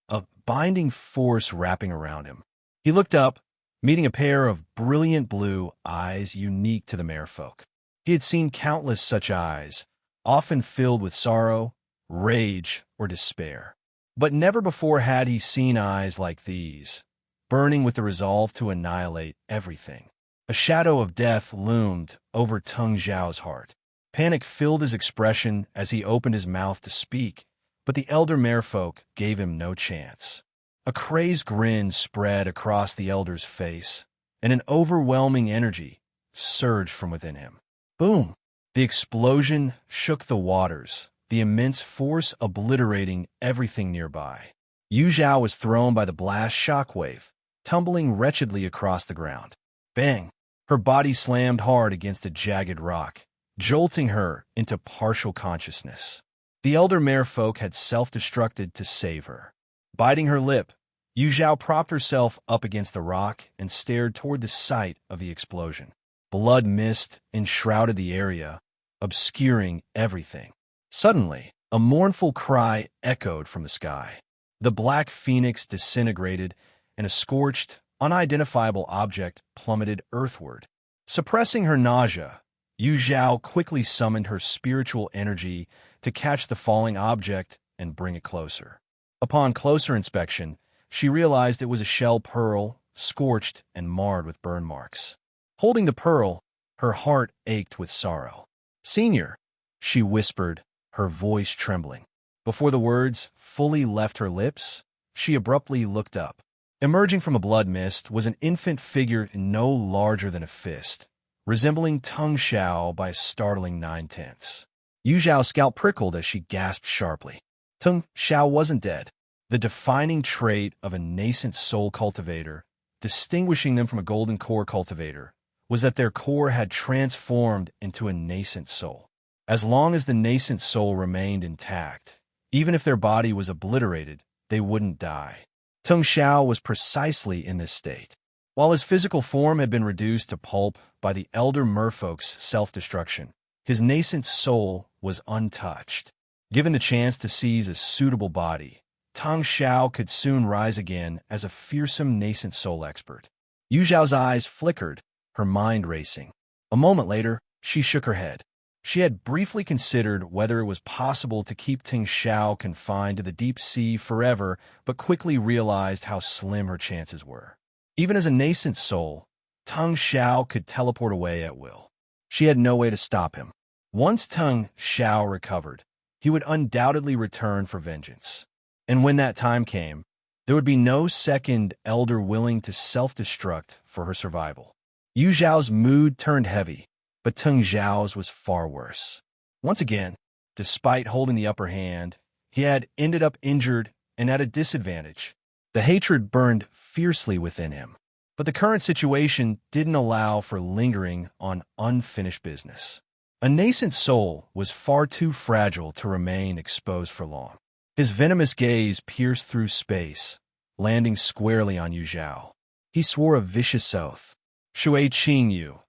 S2: a binding force wrapping around him. He looked up, meeting a pair of brilliant blue eyes unique to the merfolk. He had seen countless such eyes, often filled with sorrow, rage, or despair. But never before had he seen eyes like these, burning with the resolve to annihilate everything. A shadow of death loomed over Tung Zhao's heart. Panic filled his expression as he opened his mouth to speak, but the elder merfolk gave him no chance. A crazed grin spread across the elder's face, and an overwhelming energy surged from within him. Boom! The explosion shook the waters, the immense force obliterating everything nearby. Yu Zhao was thrown by the blast shockwave, tumbling wretchedly across the ground. Bang! Her body slammed hard against a jagged rock, jolting her into partial consciousness. The elder merfolk had self-destructed to save her. Biting her lip, Yu Zhao propped herself up against the rock and stared toward the site of the explosion. Blood mist enshrouded the area, obscuring everything. Suddenly, a mournful cry echoed from the sky. The black phoenix disintegrated, and a scorched, unidentifiable object plummeted earthward. Suppressing her nausea, Yu Zhao quickly summoned her spiritual energy to catch the falling object and bring it closer. Upon closer inspection, she realized it was a shell pearl, scorched and marred with burn marks. Holding the pearl, her heart ached with sorrow. "Senior," she whispered, her voice trembling. Before the words fully left her lips, she abruptly looked up. Emerging from a blood mist was an infant figure no larger than a fist, resembling Tung Xiao by a startling 9/10. Yu Zhao's scalp prickled as she gasped sharply. Tung Xiao wasn't dead. The defining trait of a nascent soul cultivator, distinguishing them from a golden core cultivator, was that their core had transformed into a nascent soul. As long as the nascent soul remained intact, even if their body was obliterated, they wouldn't die. Tung Xiao was precisely in this state. While his physical form had been reduced to pulp by the elder merfolk's self-destruction, his nascent soul was untouched. Given the chance to seize a suitable body, Tung Xiao could soon rise again as a fearsome nascent soul expert. Yu Zhao's eyes flickered, her mind racing. A moment later, she shook her head. She had briefly considered whether it was possible to keep Tung Xiao confined to the deep sea forever, but quickly realized how slim her chances were. Even as a nascent soul, Tung Xiao could teleport away at will. She had no way to stop him. Once Tung Xiao recovered, he would undoubtedly return for vengeance. And when that time came, there would be no second elder willing to self-destruct for her survival. Yu Zhao's mood turned heavy, but Tung Xiao's was far worse. Once again, despite holding the upper hand, he had ended up injured and at a disadvantage. The hatred burned fiercely within him, but the current situation didn't allow for lingering on unfinished business. A nascent soul was far too fragile to remain exposed for long. His venomous gaze pierced through space, landing squarely on Yu Zhao. He swore a vicious oath. "Shui Qing Yu,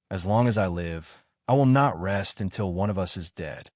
S2: as long as I live, I will not rest until one of us is dead."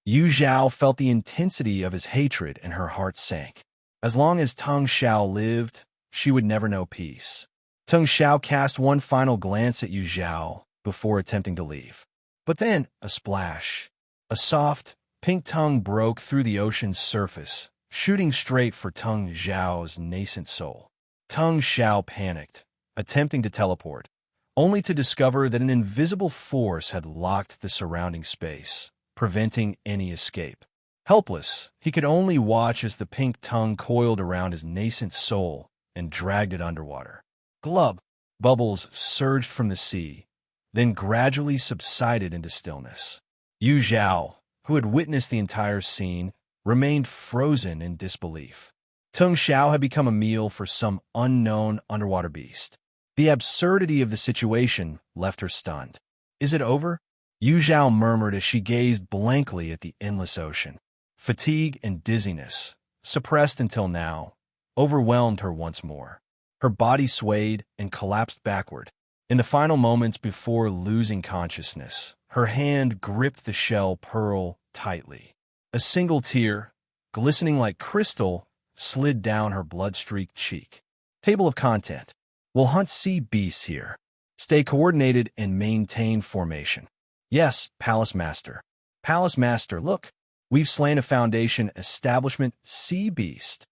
S2: Yu Zhao felt the intensity of his hatred and her heart sank. As long as Tung Xiao lived, she would never know peace. Tung Xiao cast one final glance at Yu Zhao before attempting to leave. But then, a splash. A soft, pink tongue broke through the ocean's surface, shooting straight for Tung Xiao's nascent soul. Tung Xiao panicked, attempting to teleport, only to discover that an invisible force had locked the surrounding space, preventing any escape. Helpless, he could only watch as the pink tongue coiled around his nascent soul and dragged it underwater. Glub! Bubbles surged from the sea, then gradually subsided into stillness. Yu Zhao, who had witnessed the entire scene, remained frozen in disbelief. Tung Xiao had become a meal for some unknown underwater beast. The absurdity of the situation left her stunned. "Is it over?" Yu Zhao murmured as she gazed blankly at the endless ocean. Fatigue and dizziness, suppressed until now, overwhelmed her once more. Her body swayed and collapsed backward. In the final moments before losing consciousness, her hand gripped the shell pearl tightly. A single tear, glistening like crystal, slid down her blood-streaked cheek. Table of content. Will hunt sea beasts here. Stay coordinated and maintain formation. Yes, Palace Master. Palace Master, look. We've slain a Foundation establishment sea beast.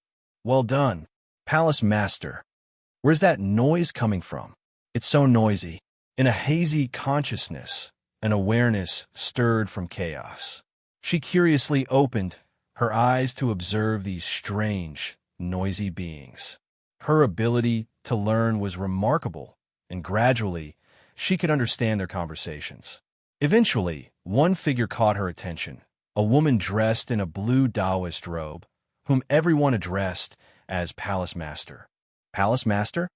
S2: Well done, Palace Master. Where's that noise coming from? It's so noisy. In a hazy consciousness, an awareness stirred from chaos. She curiously opened her eyes to observe these strange, noisy beings. Her ability to learn was remarkable, and gradually, she could understand their conversations. Eventually, one figure caught her attention, a woman dressed in a blue Taoist robe, whom everyone addressed as Palace Master. Palace Master?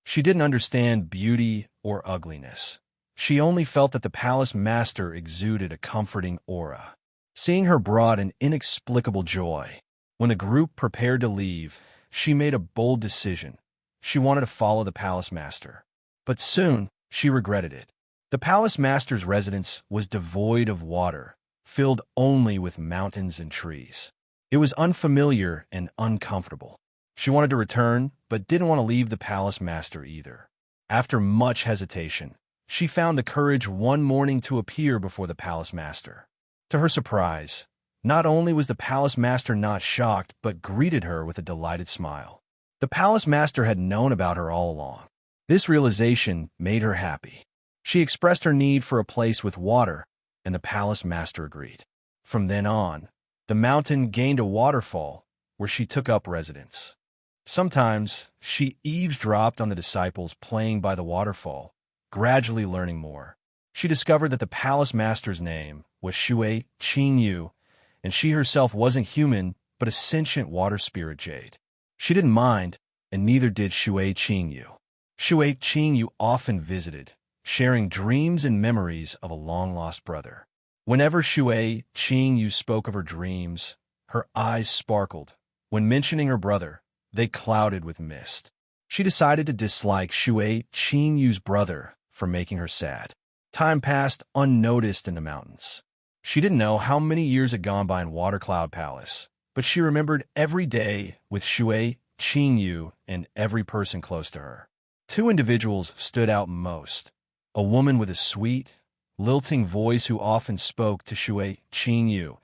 S2: She didn't understand beauty or ugliness. She only felt that the Palace Master exuded a comforting aura. Seeing her brought an inexplicable joy. When the group prepared to leave, she made a bold decision. She wanted to follow the Palace Master. But soon, she regretted it. The Palace Master's residence was devoid of water, filled only with mountains and trees. It was unfamiliar and uncomfortable. She wanted to return, but didn't want to leave the Palace Master either. After much hesitation, she found the courage one morning to appear before the Palace Master. To her surprise, not only was the Palace Master not shocked, but greeted her with a delighted smile. The Palace Master had known about her all along. This realization made her happy. She expressed her need for a place with water, and the Palace Master agreed. From then on, the mountain gained a waterfall where she took up residence. Sometimes, she eavesdropped on the disciples playing by the waterfall, gradually learning more. She discovered that the Palace Master's name was Shui Qing Yu, and she herself wasn't human, but a sentient water spirit jade. She didn't mind, and neither did Shui Qing Yu. Shui Qing Yu often visited, sharing dreams and memories of a long-lost brother. Whenever Shui Qingyu spoke of her dreams, her eyes sparkled. When mentioning her brother, they clouded with mist. She decided to dislike Shui Qingyu's brother for making her sad. Time passed unnoticed in the mountains. She didn't know how many years had gone by in Water Cloud Palace, but she remembered every day with Shui Qingyu and every person close to her. Two individuals stood out most. A woman with a sweet, lilting voice who often spoke to Shui Qingyu,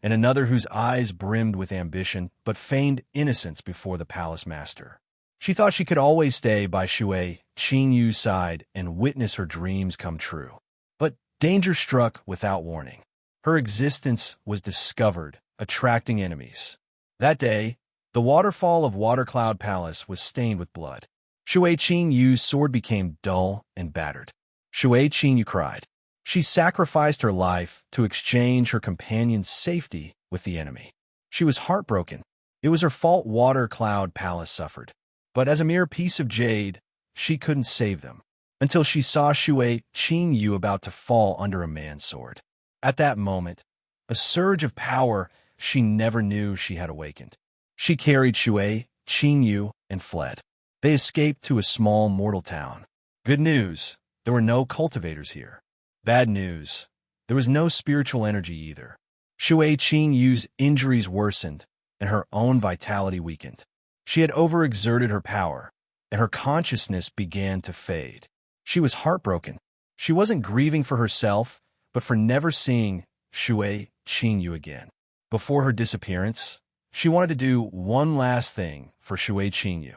S2: and another whose eyes brimmed with ambition but feigned innocence before the palace master. She thought she could always stay by Shui Qingyu's side and witness her dreams come true. But danger struck without warning. Her existence was discovered, attracting enemies. That day, the waterfall of Water Cloud Palace was stained with blood. Shui Qingyu's sword became dull and battered. Shui Qingyu cried. She sacrificed her life to exchange her companion's safety with the enemy. She was heartbroken. It was her fault Water Cloud Palace suffered. But as a mere piece of jade, she couldn't save them, until she saw Shui Qingyu about to fall under a man's sword. At that moment, a surge of power she never knew she had awakened. She carried Shui Qingyu and fled. They escaped to a small mortal town. Good news, there were no cultivators here. Bad news, there was no spiritual energy either. Shui Qingyu's injuries worsened, and her own vitality weakened. She had overexerted her power, and her consciousness began to fade. She was heartbroken. She wasn't grieving for herself, but for never seeing Shui Qingyu again. Before her disappearance, she wanted to do one last thing for Shui Qingyu.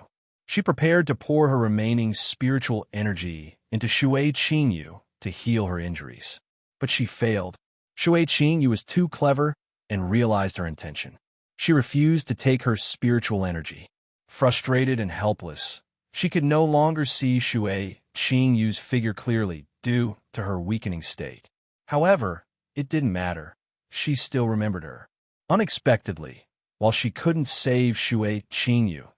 S2: She prepared to pour her remaining spiritual energy into Shui Qingyu to heal her injuries. But she failed. Shui Qingyu was too clever and realized her intention. She refused to take her spiritual energy. Frustrated and helpless, she could no longer see Shui Qingyu's figure clearly due to her weakening state. However, it didn't matter. She still remembered her. Unexpectedly, while she couldn't save Shui Qingyu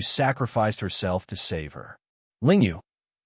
S2: sacrificed herself to save her. Lingyu,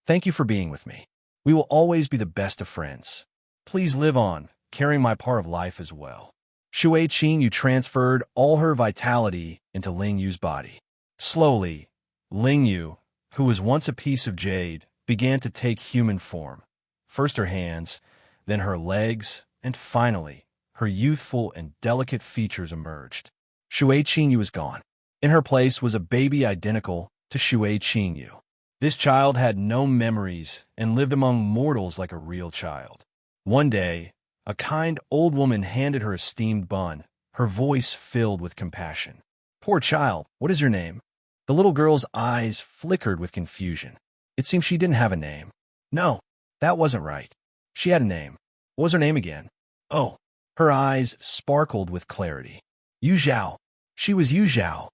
S2: thank you for being with me. We will always be the best of friends. Please live on, carrying my part of life as well. Shui Qingyu transferred all her vitality into Lingyu's body. Slowly, Lingyu, who was once a piece of jade, began to take human form. First her hands, then her legs, and finally, her youthful and delicate features emerged. Shui Qingyu was gone. In her place was a baby identical to Shui Qingyu. This child had no memories and lived among mortals like a real child. One day, a kind old woman handed her a steamed bun, her voice filled with compassion. Poor child, what is your name? The little girl's eyes flickered with confusion. It seemed she didn't have a name. No, that wasn't right. She had a name. What was her name again? Oh, her eyes sparkled with clarity. Yu Zhao. She was Yu Zhao.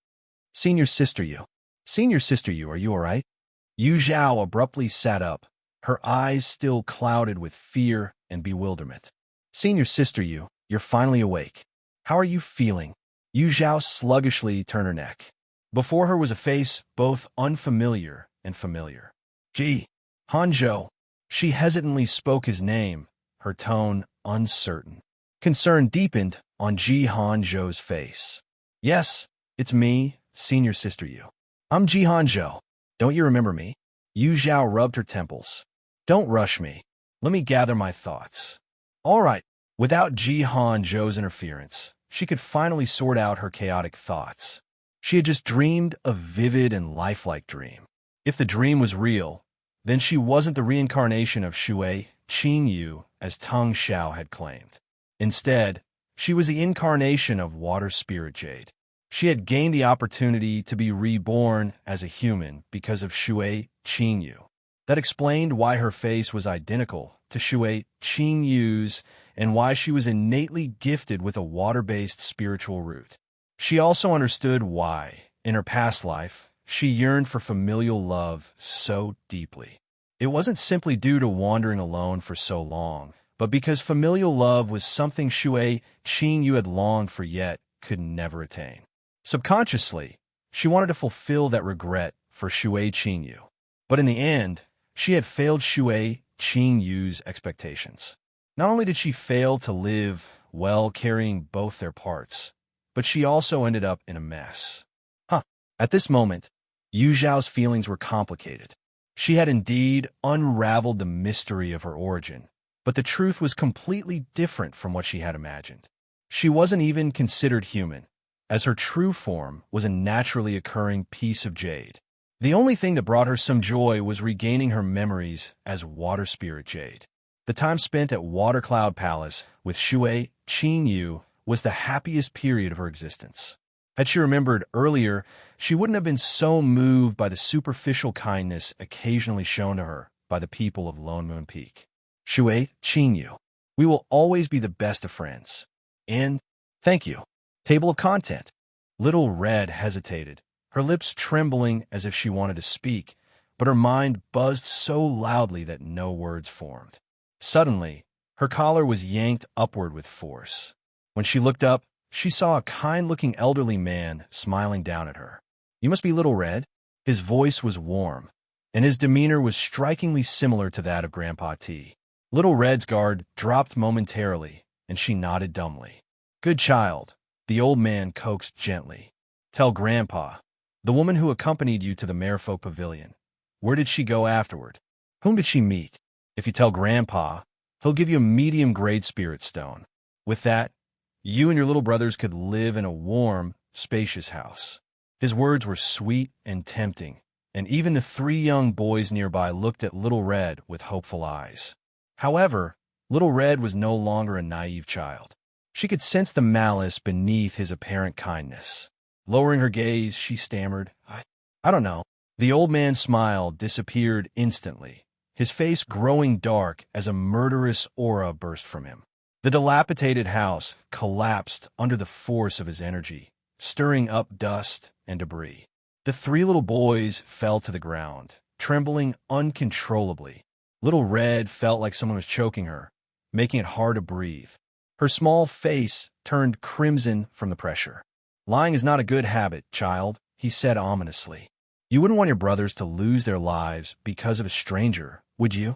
S2: Senior sister Yu. Senior sister Yu, are you all right? Yu Zhao abruptly sat up, her eyes still clouded with fear and bewilderment. Senior sister Yu, you're finally awake. How are you feeling? Yu Zhao sluggishly turned her neck. Before her was a face both unfamiliar and familiar. Ji Hanzhou. She hesitantly spoke his name, her tone uncertain. Concern deepened on Ji Hanzhou's face. Yes, it's me, senior sister Yu. I'm Ji Hanzhou. Don't you remember me? Yu Zhao rubbed her temples. Don't rush me. Let me gather my thoughts. All right. Without Ji Hanzhou's interference, she could finally sort out her chaotic thoughts. She had just dreamed a vivid and lifelike dream. If the dream was real, then she wasn't the reincarnation of Shui Qingyu as Teng Xiao had claimed. Instead, she was the incarnation of Water Spirit Jade. She had gained the opportunity to be reborn as a human because of Shui Qingyu. That explained why her face was identical to Shui Qingyu's and why she was innately gifted with a water-based spiritual root. She also understood why, in her past life, she yearned for familial love so deeply. It wasn't simply due to wandering alone for so long, but because familial love was something Shui Qingyu had longed for yet could never attain. Subconsciously, she wanted to fulfill that regret for Shui Qingyu. But in the end, she had failed Shui Qingyu's expectations. Not only did she fail to live well carrying both their parts, but she also ended up in a mess. At this moment, Yu Zhao's feelings were complicated. She had indeed unraveled the mystery of her origin, but the truth was completely different from what she had imagined. She wasn't even considered human, as her true form was a naturally occurring piece of jade. The only thing that brought her some joy was regaining her memories as water spirit jade. The time spent at Water Cloud Palace with Ye Cong Xin was the happiest period of her existence. Had she remembered earlier, she wouldn't have been so moved by the superficial kindness occasionally shown to her by the people of Lone Moon Peak. Ye Cong Xin, we will always be the best of friends. And thank you. Table of content. Little Red hesitated, her lips trembling as if she wanted to speak, but her mind buzzed so loudly that no words formed. Suddenly, her collar was yanked upward with force. When she looked up, she saw a kind-looking elderly man smiling down at her. "You must be Little Red?" His voice was warm, and his demeanor was strikingly similar to that of Grandpa T. Little Red's guard dropped momentarily, and she nodded dumbly. "Good child," the old man coaxed gently. "Tell Grandpa, the woman who accompanied you to the Merfolk Pavilion, where did she go afterward? Whom did she meet? If you tell Grandpa, he'll give you a medium-grade spirit stone. With that, you and your little brothers could live in a warm, spacious house." His words were sweet and tempting, and even the three young boys nearby looked at Little Red with hopeful eyes. However, Little Red was no longer a naive child. She could sense the malice beneath his apparent kindness. Lowering her gaze, she stammered, I don't know." The old man's smile disappeared instantly, his face growing dark as a murderous aura burst from him. The dilapidated house collapsed under the force of his energy, stirring up dust and debris. The three little boys fell to the ground, trembling uncontrollably. Little Red felt like someone was choking her, making it hard to breathe. Her small face turned crimson from the pressure. "Lying is not a good habit, child," he said ominously. "You wouldn't want your brothers to lose their lives because of a stranger, would you?"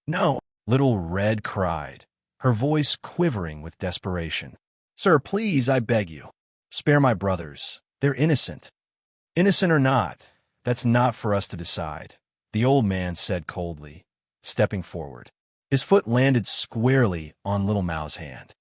S2: "No," Little Red cried, her voice quivering with desperation. "Sir, please, I beg you. Spare my brothers. They're innocent." "Innocent or not, that's not for us to decide," the old man said coldly, stepping forward. His foot landed squarely on Little Mao's hand.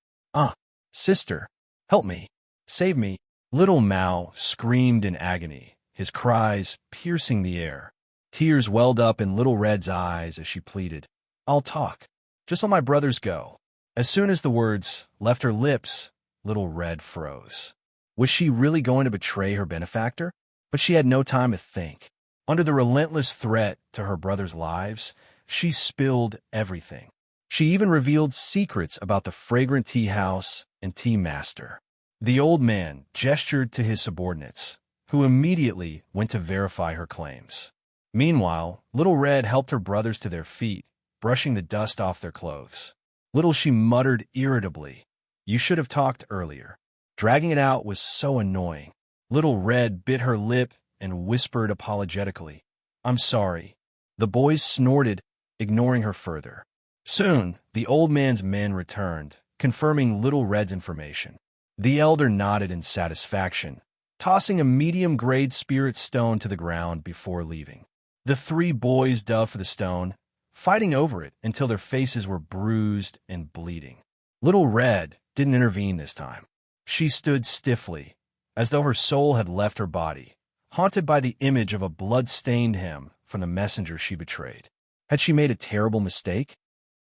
S2: Sister, help me. Save me." Little Mao screamed in agony, his cries piercing the air. Tears welled up in Little Red's eyes as she pleaded, "I'll talk. Just let my brothers go." As soon as the words left her lips, Little Red froze. Was she really going to betray her benefactor? But she had no time to think. Under the relentless threat to her brothers' lives, she spilled everything. She even revealed secrets about the fragrant tea house and tea master. The old man gestured to his subordinates, who immediately went to verify her claims. Meanwhile, Little Red helped her brothers to their feet, brushing the dust off their clothes. Little she muttered irritably, "You should have talked earlier." Dragging it out was so annoying. Little Red bit her lip and whispered apologetically, "I'm sorry." The boys snorted, ignoring her further. Soon, the old man's men returned, confirming Little Red's information. The elder nodded in satisfaction, tossing a medium-grade spirit stone to the ground before leaving. The three boys dove for the stone, fighting over it until their faces were bruised and bleeding. Little Red didn't intervene this time. She stood stiffly, as though her soul had left her body, haunted by the image of a blood-stained him from the messenger she betrayed. Had she made a terrible mistake?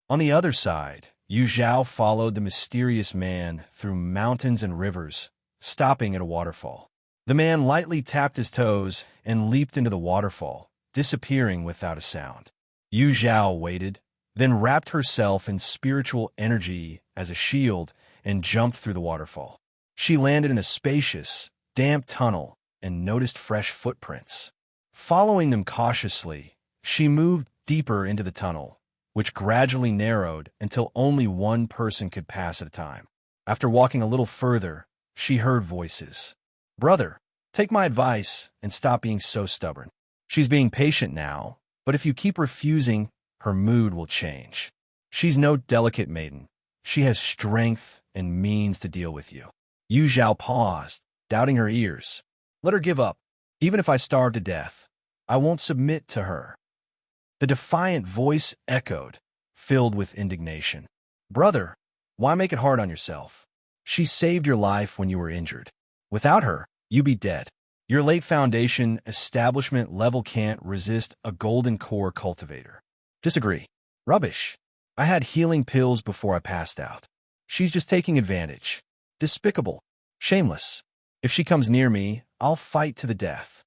S2: On the other side, Zhao followed the mysterious man through mountains and rivers, stopping at a waterfall. The man lightly tapped his toes and leaped into the waterfall, disappearing without a sound. Zhao waited, then wrapped herself in spiritual energy as a shield and jumped through the waterfall. She landed in a spacious, damp tunnel and noticed fresh footprints. Following them cautiously, she moved deeper into the tunnel, which gradually narrowed until only one person could pass at a time. After walking a little further, she heard voices. "Brother, take my advice and stop being so stubborn. She's being patient now, but if you keep refusing, her mood will change." She's no delicate maiden. She has strength and means to deal with you. Yu Zhao paused, doubting her ears. Let her give up. Even if I starve to death, I won't submit to her. The defiant voice echoed, filled with indignation. Brother, why make it hard on yourself? She saved your life when you were injured. Without her, you'd be dead. Your late foundation establishment level can't resist a golden core cultivator. Disagree. Rubbish. I had healing pills before I passed out. She's just taking advantage. Despicable. Shameless. If she comes near me, I'll fight to the death.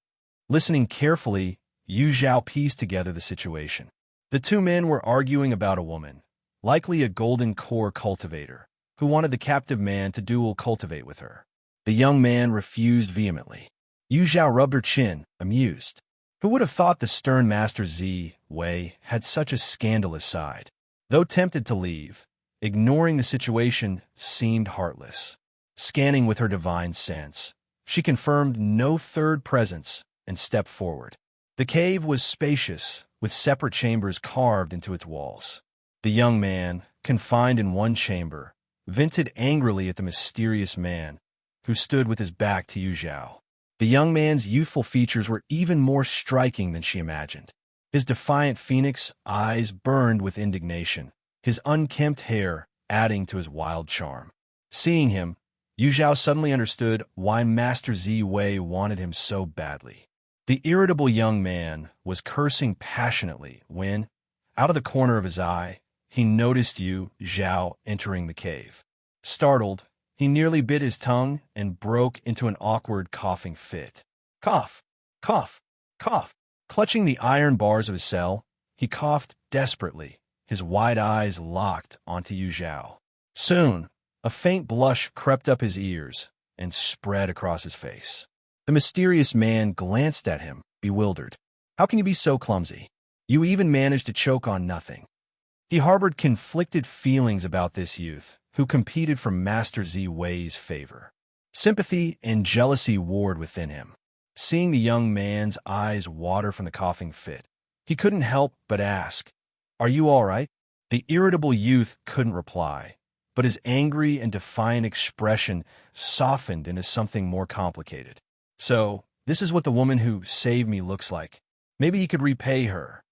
S2: Listening carefully, Yu Zhao pieced together the situation. The two men were arguing about a woman, likely a golden core cultivator, who wanted the captive man to dual cultivate with her. The young man refused vehemently. Yu Zhao rubbed her chin, amused. Who would have thought the stern master Zi Wei had such a scandalous side? Though tempted to leave, ignoring the situation seemed heartless. Scanning with her divine sense, she confirmed no third presence and stepped forward. The cave was spacious, with separate chambers carved into its walls. The young man, confined in one chamber, vented angrily at the mysterious man, who stood with his back to Yu Zhao. The young man's youthful features were even more striking than she imagined. His defiant phoenix eyes burned with indignation, his unkempt hair adding to his wild charm. Seeing him, Yu Zhao suddenly understood why Master Zi Wei wanted him so badly. The irritable young man was cursing passionately when, out of the corner of his eye, he noticed Yu Zhao entering the cave. Startled, he nearly bit his tongue and broke into an awkward coughing fit. Cough, cough, cough. Clutching the iron bars of his cell, he coughed desperately, his wide eyes locked onto Yu Zhao. Soon, a faint blush crept up his ears and spread across his face. The mysterious man glanced at him, bewildered. How can you be so clumsy? You even managed to choke on nothing. He harbored conflicted feelings about this youth, who competed for Master Zi Wei's favor. Sympathy and jealousy warred within him. Seeing the young man's eyes water from the coughing fit, he couldn't help but ask, "Are you all right?" The irritable youth couldn't reply, but his angry and defiant expression softened into something more complicated. So, this is what the woman who saved me looks like. Maybe he could repay her.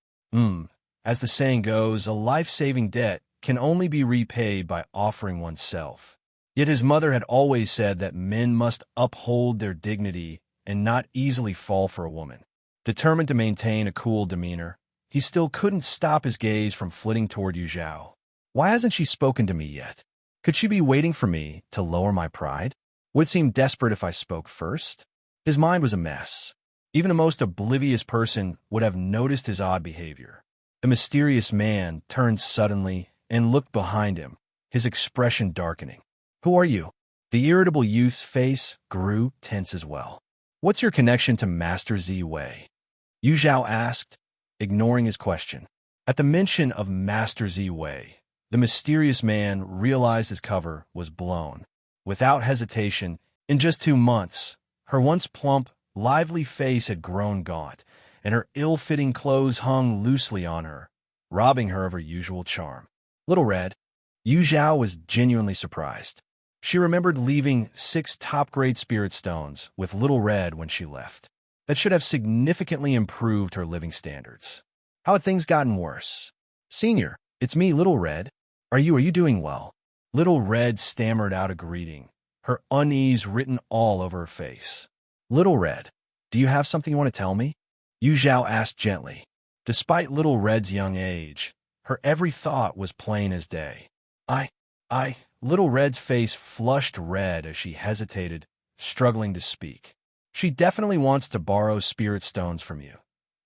S2: As the saying goes, a life-saving debt can only be repaid by offering oneself. Yet his mother had always said that men must uphold their dignity and not easily fall for a woman. Determined to maintain a cool demeanor, he still couldn't stop his gaze from flitting toward Yu Zhao. Why hasn't she spoken to me yet? Could she be waiting for me to lower my pride? Would it seem desperate if I spoke first? His mind was a mess. Even the most oblivious person would have noticed his odd behavior. The mysterious man turned suddenly and looked behind him, his expression darkening. Who are you? The irritable youth's face grew tense as well. What's your connection to Master Zi Wei? Yu Zhao asked, ignoring his question. At the mention of Master Zi Wei, the mysterious man realized his cover was blown. Without hesitation, in just 2 months, her once plump, lively face had grown gaunt, and her ill-fitting clothes hung loosely on her, robbing her of her usual charm. Little Red, Yu Zhao was genuinely surprised. She remembered leaving 6 top-grade spirit stones with Little Red when she left. That should have significantly improved her living standards. How had things gotten worse? Senior, it's me, Little Red. Are you doing well? Little Red stammered out a greeting, her unease written all over her face. Little Red, do you have something you want to tell me? Yu Zhao asked gently. Despite Little Red's young age, her every thought was plain as day. Little Red's face flushed red as she hesitated, struggling to speak. She definitely wants to borrow spirit stones from you.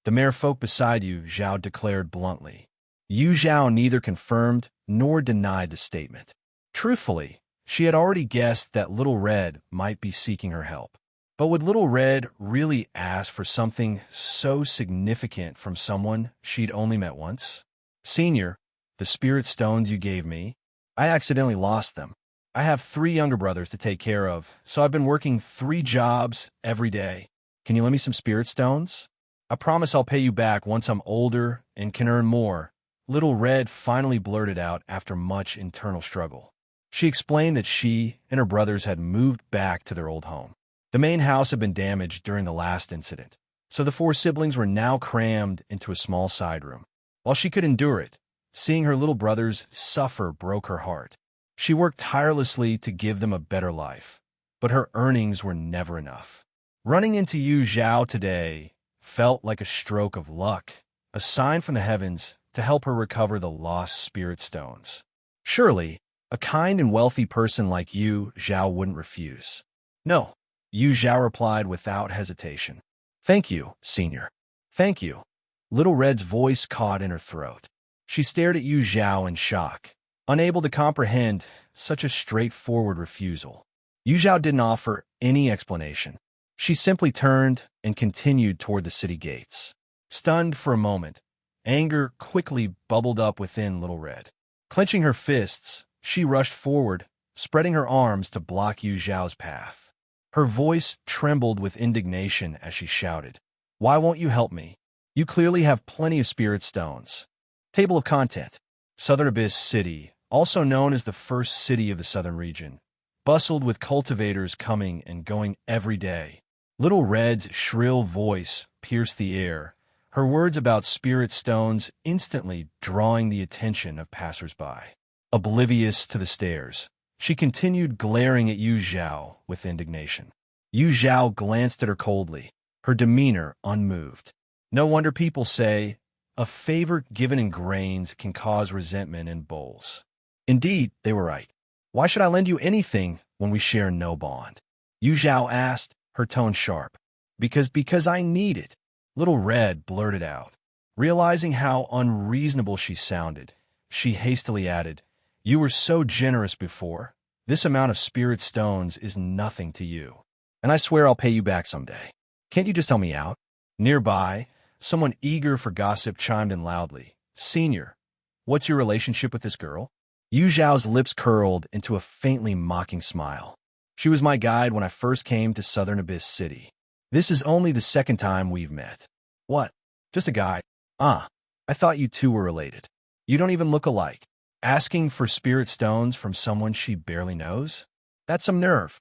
S2: The mere folk beside you, Zhao declared bluntly. Yu Zhao neither confirmed nor denied the statement. Truthfully, she had already guessed that Little Red might be seeking her help. But would Little Red really ask for something so significant from someone she'd only met once? Senior, the spirit stones you gave me, I accidentally lost them. I have 3 younger brothers to take care of, so I've been working 3 jobs every day. Can you lend me some spirit stones? I promise I'll pay you back once I'm older and can earn more, Little Red finally blurted out after much internal struggle. She explained that she and her brothers had moved back to their old home. The main house had been damaged during the last incident, so the four siblings were now crammed into a small side room. While she could endure it, seeing her little brothers suffer broke her heart. She worked tirelessly to give them a better life, but her earnings were never enough. Running into Zhao today felt like a stroke of luck, a sign from the heavens to help her recover the lost spirit stones. Surely, a kind and wealthy person like Zhao wouldn't refuse. No, Zhao replied without hesitation. Thank you, Senior. Thank you. Little Red's voice caught in her throat. She stared at Zhao in shock, unable to comprehend such a straightforward refusal. Zhao didn't offer any explanation. She simply turned and continued toward the city gates. Stunned for a moment, anger quickly bubbled up within Little Red. Clenching her fists, she rushed forward, spreading her arms to block Zhao's path. Her voice trembled with indignation as she shouted, "Why won't you help me? You clearly have plenty of spirit stones." Table of Content. Southern Abyss City, also known as the first city of the southern region, bustled with cultivators coming and going every day. Little Red's shrill voice pierced the air, her words about spirit stones instantly drawing the attention of passers-by. Oblivious to the stares, she continued glaring at Zhao with indignation. Zhao glanced at her coldly, her demeanor unmoved. No wonder people say, a favor given in grains can cause resentment in bowls. Indeed, they were right. Why should I lend you anything when we share no bond? Zhao asked, her tone sharp. Because I need it. Little Red blurted out. Realizing how unreasonable she sounded, she hastily added, "You were so generous before. This amount of spirit stones is nothing to you. And I swear I'll pay you back someday. Can't you just help me out?" Nearby, someone eager for gossip chimed in loudly. "Senior, what's your relationship with this girl?" Zhao's lips curled into a faintly mocking smile. "She was my guide when I first came to Southern Abyss City. This is only the second time we've met." "What? Just a guide? Ah, I thought you two were related. You don't even look alike. Asking for spirit stones from someone she barely knows? That's some nerve."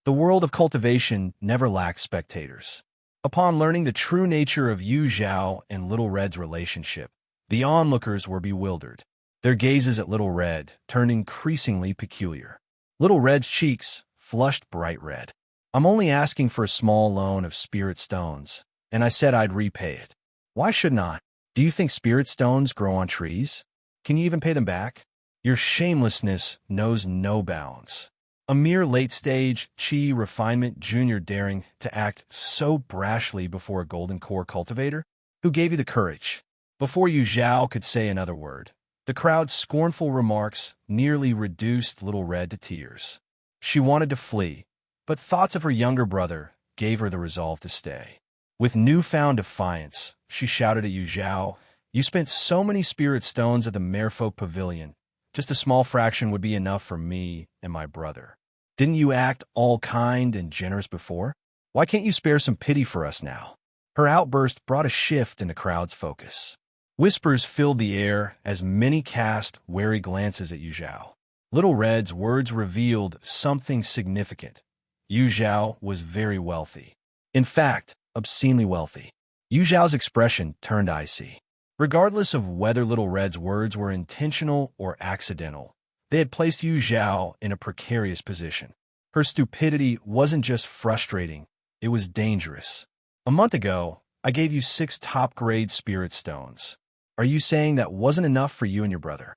S2: The world of cultivation never lacks spectators. Upon learning the true nature of Zhao and Little Red's relationship, the onlookers were bewildered. Their gazes at Little Red turned increasingly peculiar. Little Red's cheeks flushed bright red. "I'm only asking for a small loan of spirit stones, and I said I'd repay it. Why shouldn't I? Do you think spirit stones grow on trees? Can you even pay them back? Your shamelessness knows no bounds. A mere late-stage chi refinement junior daring to act so brashly before a golden core cultivator? Who gave you the courage?" Before Zhao could say another word, the crowd's scornful remarks nearly reduced Little Red to tears. She wanted to flee, but thoughts of her younger brother gave her the resolve to stay. With newfound defiance, she shouted at Zhao, "You spent so many spirit stones at the Merfolk Pavilion. Just a small fraction would be enough for me and my brother. Didn't you act all kind and generous before? Why can't you spare some pity for us now?" Her outburst brought a shift in the crowd's focus. Whispers filled the air as many cast wary glances at Zhao. Little Red's words revealed something significant. Zhao was very wealthy. In fact, obscenely wealthy. Zhao's expression turned icy. Regardless of whether Little Red's words were intentional or accidental, they had placed Zhao in a precarious position. Her stupidity wasn't just frustrating, it was dangerous. "A month ago, I gave you 6 top-grade spirit stones. Are you saying that wasn't enough for you and your brother?"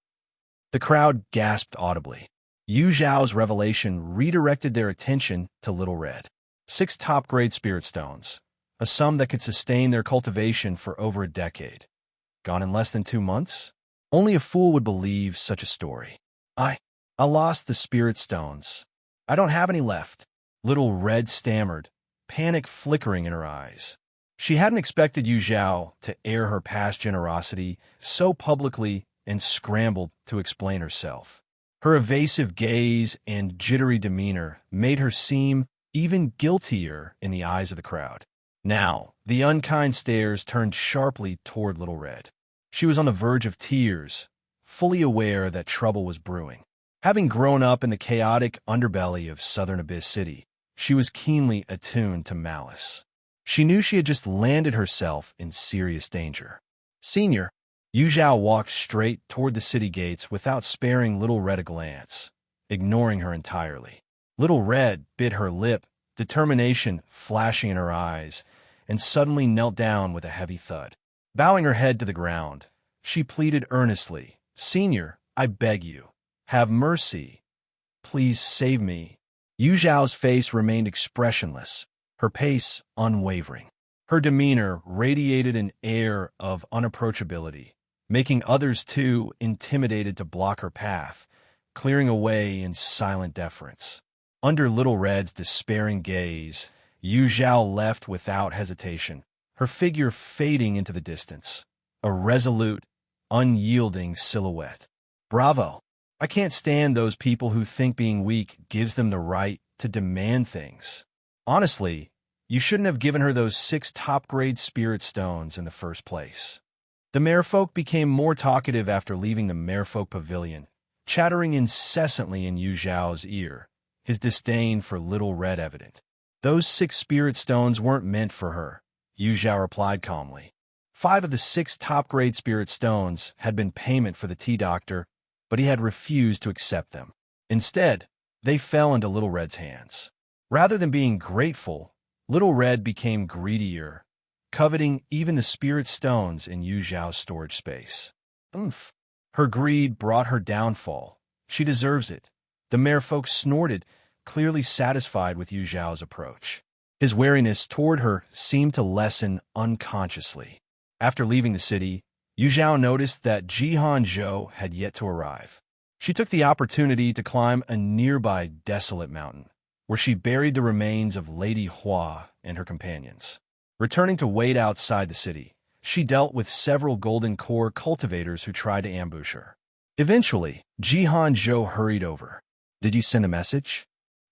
S2: The crowd gasped audibly. Zhao's revelation redirected their attention to Little Red. 6 top-grade spirit stones, a sum that could sustain their cultivation for over a decade. Gone in less than 2 months? Only a fool would believe such a story. I lost the spirit stones. I don't have any left." Little Red stammered, panic flickering in her eyes. She hadn't expected Zhao to air her past generosity so publicly and scrambled to explain herself. Her evasive gaze and jittery demeanor made her seem even guiltier in the eyes of the crowd. Now, the unkind stares turned sharply toward Little Red. She was on the verge of tears, fully aware that trouble was brewing. Having grown up in the chaotic underbelly of Southern Abyss City, she was keenly attuned to malice. She knew she had just landed herself in serious danger. Senior, Yu Zhao walked straight toward the city gates without sparing Little Red a glance, ignoring her entirely. Little Red bit her lip, determination flashing in her eyes, and suddenly knelt down with a heavy thud. Bowing her head to the ground, she pleaded earnestly, "Senior, I beg you, have mercy. Please save me." Yu Zhao's face remained expressionless, her pace unwavering. Her demeanor radiated an air of unapproachability, making others too intimidated to block her path, clearing away in silent deference. Under Little Red's despairing gaze, Yu Zhao left without hesitation, her figure fading into the distance, a resolute, unyielding silhouette. Bravo! I can't stand those people who think being weak gives them the right to demand things. Honestly, you shouldn't have given her those 6 top-grade spirit stones in the first place. The merfolk became more talkative after leaving the merfolk pavilion, chattering incessantly in Yu Zhao's ear, his disdain for Little Red evident. Those 6 spirit stones weren't meant for her, Yu Zhao replied calmly. 5 of the 6 top-grade spirit stones had been payment for the tea doctor, but he had refused to accept them. Instead, they fell into Little Red's hands. Rather than being grateful, Little Red became greedier, coveting even the spirit stones in Yu Zhao's storage space. Oomph! Her greed brought her downfall. She deserves it. The merfolk snorted, clearly satisfied with Yu Zhao's approach. His wariness toward her seemed to lessen unconsciously. After leaving the city, Yu Zhao noticed that Jihan Zhou had yet to arrive. She took the opportunity to climb a nearby desolate mountain, where she buried the remains of Lady Hua and her companions. Returning to wait outside the city, she dealt with several golden core cultivators who tried to ambush her. Eventually, Jihan Zhou hurried over. "Did you send a message?"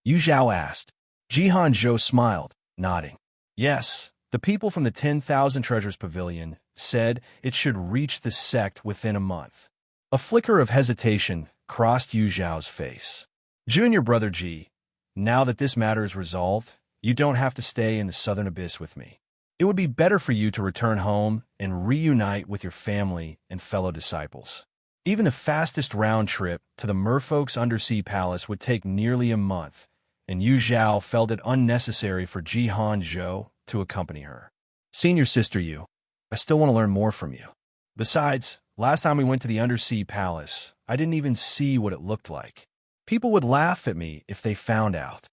S2: Yu Zhao asked. Jihan Zhou smiled, nodding. "Yes, the people from the 10,000 Treasures Pavilion said it should reach the sect within a month." A flicker of hesitation crossed Yu Zhao's face. "Junior brother Ji, now that this matter is resolved, you don't have to stay in the Southern Abyss with me. It would be better for you to return home and reunite with your family and fellow disciples. Even the fastest round trip to the Merfolk's Undersea Palace would take nearly a month, and Yu Zhao felt it unnecessary for Jihan Zhou to accompany her. Senior sister Yu, I still want to learn more from you. Besides, last time we went to the Undersea Palace, I didn't even see what it looked like. People would laugh at me if they found out."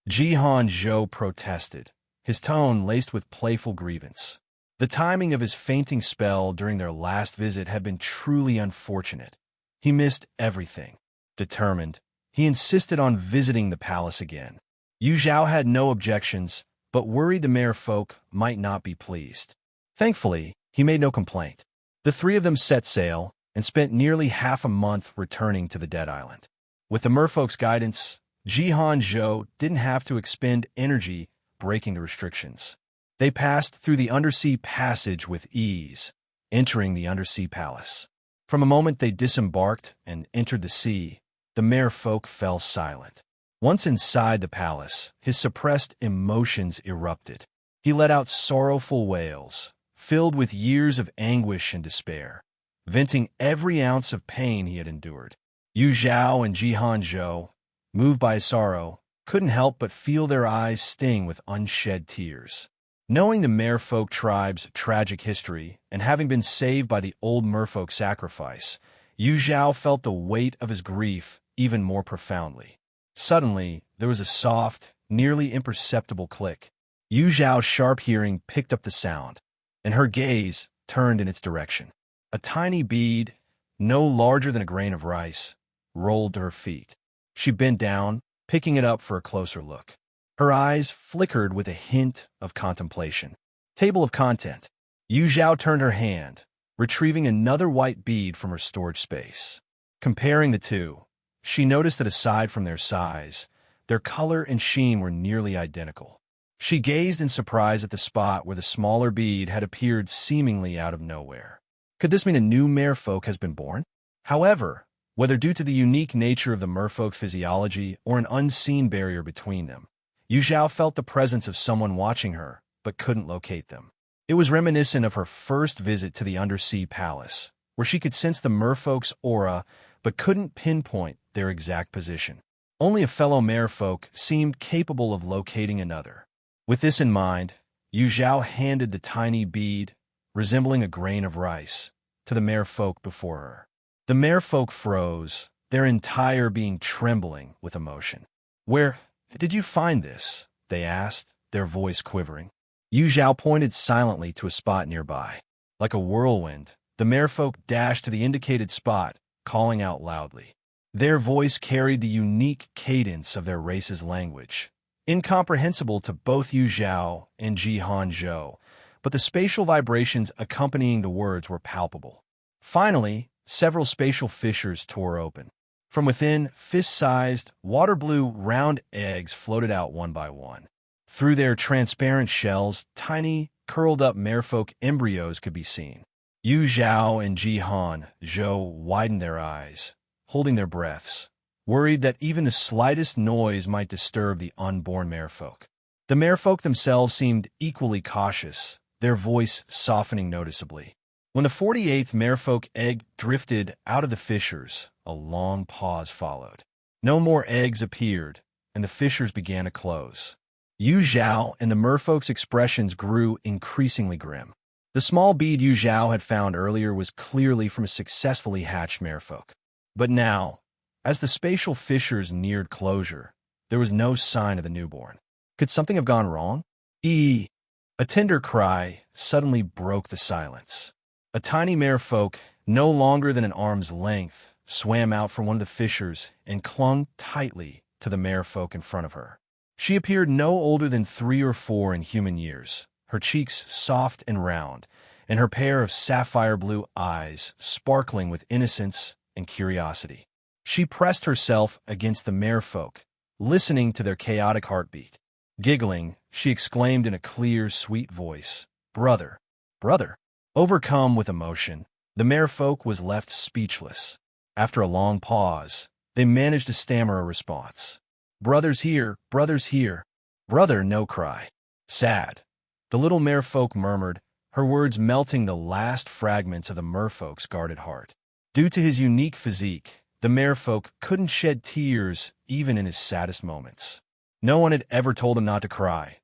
S2: Jihan Zhou protested, his tone laced with playful grievance. The timing of his fainting spell during their last visit had been truly unfortunate. He missed everything. Determined, he insisted on visiting the palace again. Yu Zhao had no objections, but worried the merfolk might not be pleased. Thankfully, he made no complaint. The 3 of them set sail and spent nearly half a month returning to the Dead Island. With the merfolk's guidance, Jihan Zhou didn't have to expend energy breaking the restrictions. They passed through the undersea passage with ease, entering the undersea palace. From the moment they disembarked and entered the sea, the merfolk fell silent. Once inside the palace, his suppressed emotions erupted. He let out sorrowful wails, filled with years of anguish and despair, venting every ounce of pain he had endured. Yu Zhao and Jihan Zhou, moved by his sorrow, couldn't help but feel their eyes sting with unshed tears. Knowing the merfolk tribe's tragic history and having been saved by the old merfolk sacrifice, Yu Zhao felt the weight of his grief even more profoundly. Suddenly, there was a soft, nearly imperceptible click. Yu Zhao's sharp hearing picked up the sound, and her gaze turned in its direction. A tiny bead, no larger than a grain of rice, rolled to her feet. She bent down, picking it up for a closer look. Her eyes flickered with a hint of contemplation. Table of content. Yu Zhao turned her hand, retrieving another white bead from her storage space. Comparing the two, she noticed that aside from their size, their color and sheen were nearly identical. She gazed in surprise at the spot where the smaller bead had appeared seemingly out of nowhere. Could this mean a new merfolk has been born? However, whether due to the unique nature of the merfolk physiology or an unseen barrier between them, Yu Zhao felt the presence of someone watching her, but couldn't locate them. It was reminiscent of her first visit to the undersea palace, where she could sense the merfolk's aura, but couldn't pinpoint their exact position. Only a fellow merfolk seemed capable of locating another. With this in mind, Yu Zhao handed the tiny bead, resembling a grain of rice, to the merfolk before her. The merfolk froze, their entire being trembling with emotion. "Where did you find this?" they asked, their voice quivering. Yu Zhao pointed silently to a spot nearby. Like a whirlwind, the merfolk dashed to the indicated spot, calling out loudly. Their voice carried the unique cadence of their race's language, incomprehensible to both Yu Zhao and Jihan Zhou, but the spatial vibrations accompanying the words were palpable. Finally, several spatial fissures tore open. From within, fist-sized, water-blue, round eggs floated out one by one. Through their transparent shells, tiny, curled-up merfolk embryos could be seen. Yu Zhao and Jihan Zhou widened their eyes, holding their breaths, worried that even the slightest noise might disturb the unborn merfolk. The merfolk themselves seemed equally cautious, their voice softening noticeably. When the 48th merfolk egg drifted out of the fissures, a long pause followed. No more eggs appeared, and the fissures began to close. Yu Zhao and the merfolk's expressions grew increasingly grim. The small bead Yu Zhao had found earlier was clearly from a successfully hatched merfolk. But now, as the spatial fissures neared closure, there was no sign of the newborn. Could something have gone wrong? A tender cry suddenly broke the silence. A tiny merfolk, no longer than an arm's length, swam out from one of the fissures and clung tightly to the merfolk in front of her. She appeared no older than 3 or 4 in human years, her cheeks soft and round, and her pair of sapphire-blue eyes sparkling with innocence and curiosity. She pressed herself against the merfolk, listening to their chaotic heartbeat. Giggling, she exclaimed in a clear, sweet voice, "Brother, brother." Overcome with emotion, the merfolk was left speechless. After a long pause, they managed to stammer a response. "Brother's here, brother's here." "Brother, no cry." "Sad." The little merfolk murmured, her words melting the last fragments of the merfolk's guarded heart. Due to his unique physique, the merfolk couldn't shed tears even in his saddest moments. No one had ever told him not to cry,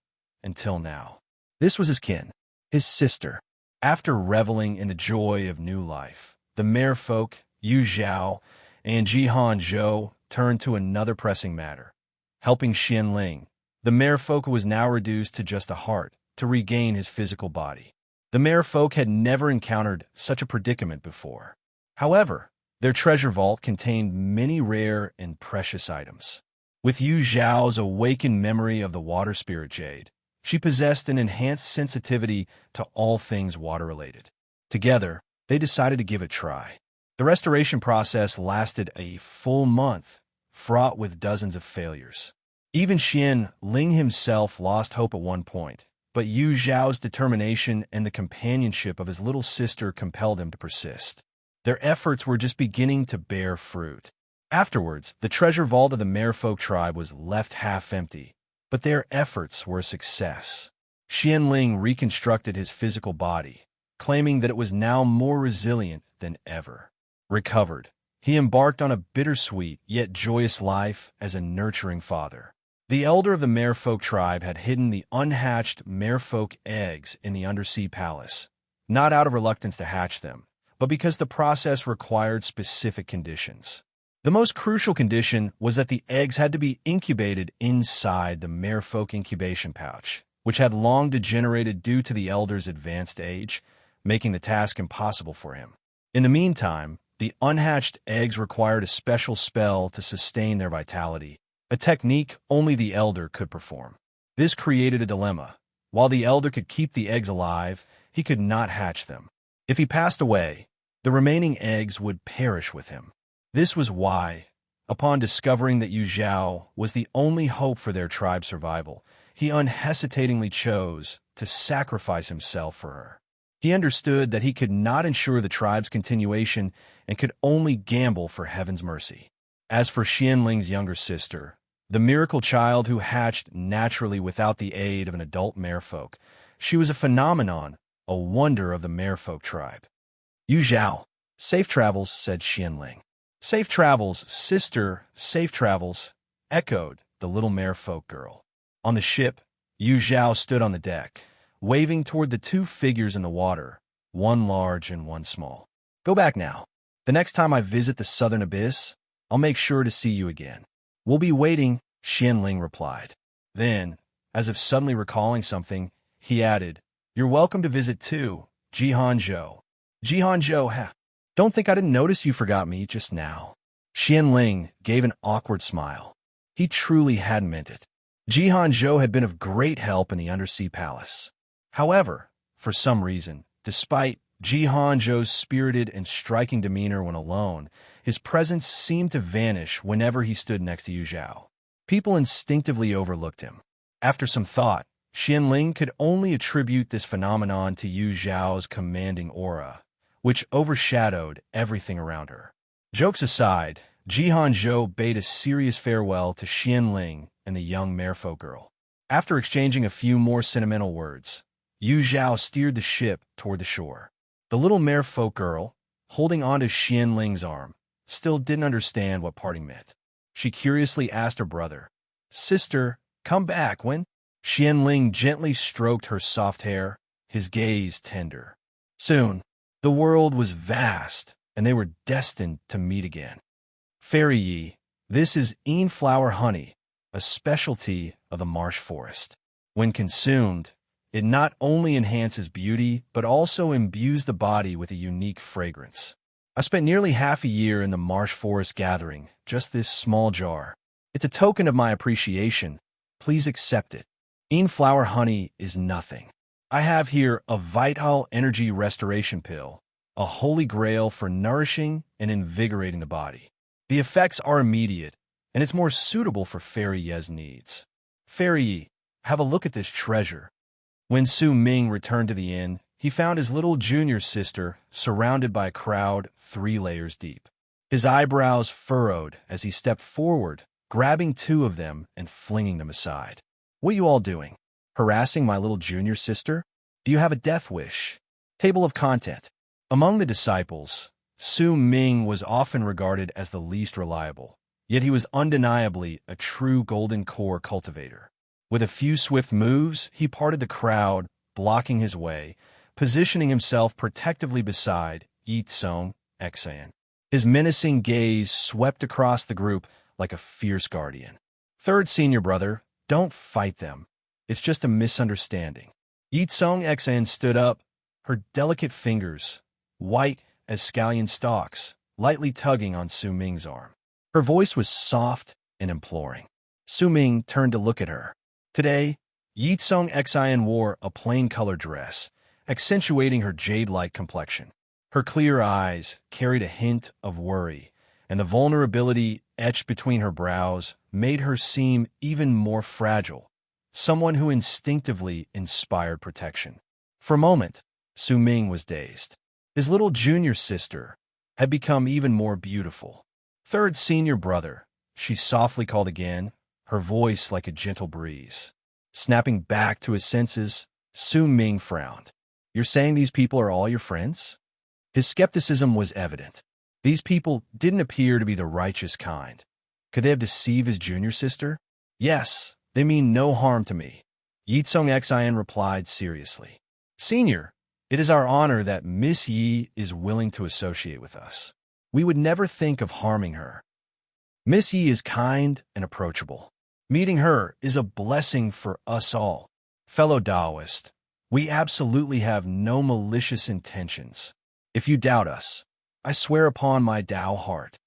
S2: until now. This was his kin, his sister. After reveling in the joy of new life, the merfolk, Yu Zhao, and Jihan Zhou turned to another pressing matter. Helping Xianling, the merfolk was now reduced to just a heart to regain his physical body. The merfolk had never encountered such a predicament before. However, their treasure vault contained many rare and precious items. With Yu Zhao's awakened memory of the water spirit jade, she possessed an enhanced sensitivity to all things water-related. Together, they decided to give it a try. The restoration process lasted a full month, fraught with dozens of failures. Even Xianling himself lost hope at one point, but Yu Zhao's determination and the companionship of his little sister compelled him to persist. Their efforts were just beginning to bear fruit. Afterwards, the treasure vault of the merfolk tribe was left half empty, but their efforts were a success. Xianling reconstructed his physical body, claiming that it was now more resilient than ever. Recovered, he embarked on a bittersweet yet joyous life as a nurturing father. The elder of the merfolk tribe had hidden the unhatched merfolk eggs in the undersea palace, not out of reluctance to hatch them, but because the process required specific conditions. The most crucial condition was that the eggs had to be incubated inside the merfolk incubation pouch, which had long degenerated due to the elder's advanced age, making the task impossible for him. In the meantime, the unhatched eggs required a special spell to sustain their vitality, a technique only the elder could perform. This created a dilemma. While the elder could keep the eggs alive, he could not hatch them. If he passed away, the remaining eggs would perish with him. This was why, upon discovering that Yu Zhao was the only hope for their tribe's survival, he unhesitatingly chose to sacrifice himself for her. He understood that he could not ensure the tribe's continuation and could only gamble for heaven's mercy. As for Xianling's younger sister, the miracle child who hatched naturally without the aid of an adult merfolk, she was a phenomenon, a wonder of the merfolk tribe. Yu Zhao, safe travels, said Xianling. Safe travels, sister, safe travels, echoed the little merfolk girl. On the ship, Yu Zhao stood on the deck, waving toward the two figures in the water, one large and one small. Go back now. The next time I visit the southern abyss, I'll make sure to see you again. We'll be waiting, Xianling replied. Then, as if suddenly recalling something, he added, You're welcome to visit too, Jihanzhou. Jihanzhou, don't think I didn't notice you forgot me just now. Xianling gave an awkward smile. He truly hadn't meant it. Jihanzhou had been of great help in the undersea palace. However, for some reason, despite Jihanzhou's spirited and striking demeanor when alone, his presence seemed to vanish whenever he stood next to Yu Zhao. People instinctively overlooked him. After some thought, Xianling could only attribute this phenomenon to Yu Zhao's commanding aura, which overshadowed everything around her. Jokes aside, Jihanzhou bade a serious farewell to Xianling and the young merfolk girl. After exchanging a few more sentimental words, Yu Zhao steered the ship toward the shore. The little merfolk girl, holding onto Xianling's arm, still didn't understand what parting meant. She curiously asked her brother, Sister, come back when? Xianling gently stroked her soft hair, his gaze tender. Soon, the world was vast, and they were destined to meet again. Fairy Ye, this is flower honey, a specialty of the marsh forest. When consumed, it not only enhances beauty, but also imbues the body with a unique fragrance. I spent nearly half a year in the marsh forest gathering just this small jar. It's a token of my appreciation. Please accept it. Flower honey is nothing. I have here a vital energy restoration pill, a holy grail for nourishing and invigorating the body. The effects are immediate, and it's more suitable for Fairy Ye's needs. Fairy Ye, have a look at this treasure. When Su Ming returned to the inn, he found his little junior sister surrounded by a crowd 3 layers deep. His eyebrows furrowed as he stepped forward, grabbing 2 of them and flinging them aside. What are you all doing? Harassing my little junior sister? Do you have a death wish? Table of content. Among the disciples, Su Ming was often regarded as the least reliable, yet he was undeniably a true golden core cultivator. With a few swift moves, he parted the crowd, blocking his way, positioning himself protectively beside Ye Cong Xin. His menacing gaze swept across the group like a fierce guardian. Third senior brother, don't fight them. It's just a misunderstanding. Ye Cong Xin stood up, her delicate fingers, white as scallion stalks, lightly tugging on Su Ming's arm. Her voice was soft and imploring. Su Ming turned to look at her. Today, Ye Cong Xin wore a plain-colored dress, accentuating her jade-like complexion. Her clear eyes carried a hint of worry, and the vulnerability etched between her brows made her seem even more fragile, someone who instinctively inspired protection. For a moment, Su Ming was dazed. His little junior sister had become even more beautiful. Third senior brother, she softly called again, her voice like a gentle breeze. Snapping back to his senses, Su Ming frowned. You're saying these people are all your friends? His skepticism was evident. These people didn't appear to be the righteous kind. Could they have deceived his junior sister? Yes, they mean no harm to me. Ye Cong Xin replied seriously. Senior, it is our honor that Miss Yi is willing to associate with us. We would never think of harming her. Miss Yi is kind and approachable. Meeting her is a blessing for us all. Fellow Taoist, we absolutely have no malicious intentions. If you doubt us, I swear upon my Tao heart.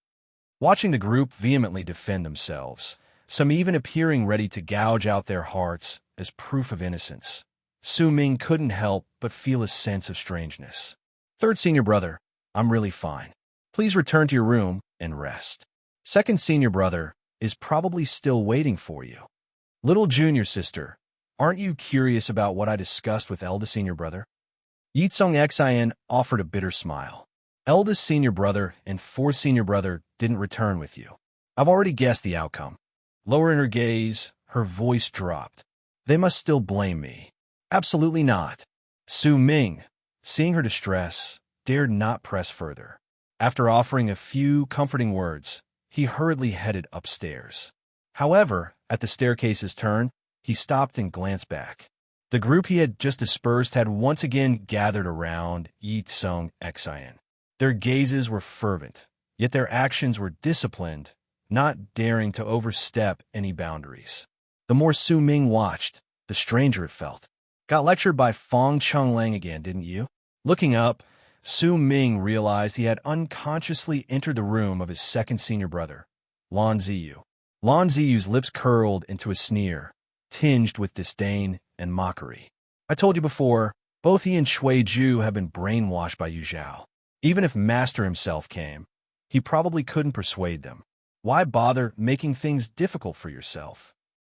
S2: Watching the group vehemently defend themselves, some even appearing ready to gouge out their hearts as proof of innocence, Su Ming couldn't help but feel a sense of strangeness. Third senior brother, I'm really fine. Please return to your room and rest. Second senior brother is probably still waiting for you. Little junior sister, aren't you curious about what I discussed with eldest senior brother? Ye Cong Xin offered a bitter smile. Eldest senior brother and fourth senior brother didn't return with you. I've already guessed the outcome. Lowering her gaze, her voice dropped. They must still blame me. Absolutely not. Su Ming, seeing her distress, dared not press further. After offering a few comforting words, he hurriedly headed upstairs. However, at the staircase's turn, he stopped and glanced back. The group he had just dispersed had once again gathered around Ye Cong Xin. Their gazes were fervent, yet their actions were disciplined, not daring to overstep any boundaries. The more Su Ming watched, the stranger it felt. Got lectured by Fong Chenglang again, didn't you? Looking up, Su Ming realized he had unconsciously entered the room of his second senior brother, Lan Ziyu. Lan Ziyu's lips curled into a sneer, tinged with disdain and mockery. I told you before, both he and Shui Ju have been brainwashed by Yu Zhao. Even if Master himself came, he probably couldn't persuade them. Why bother making things difficult for yourself?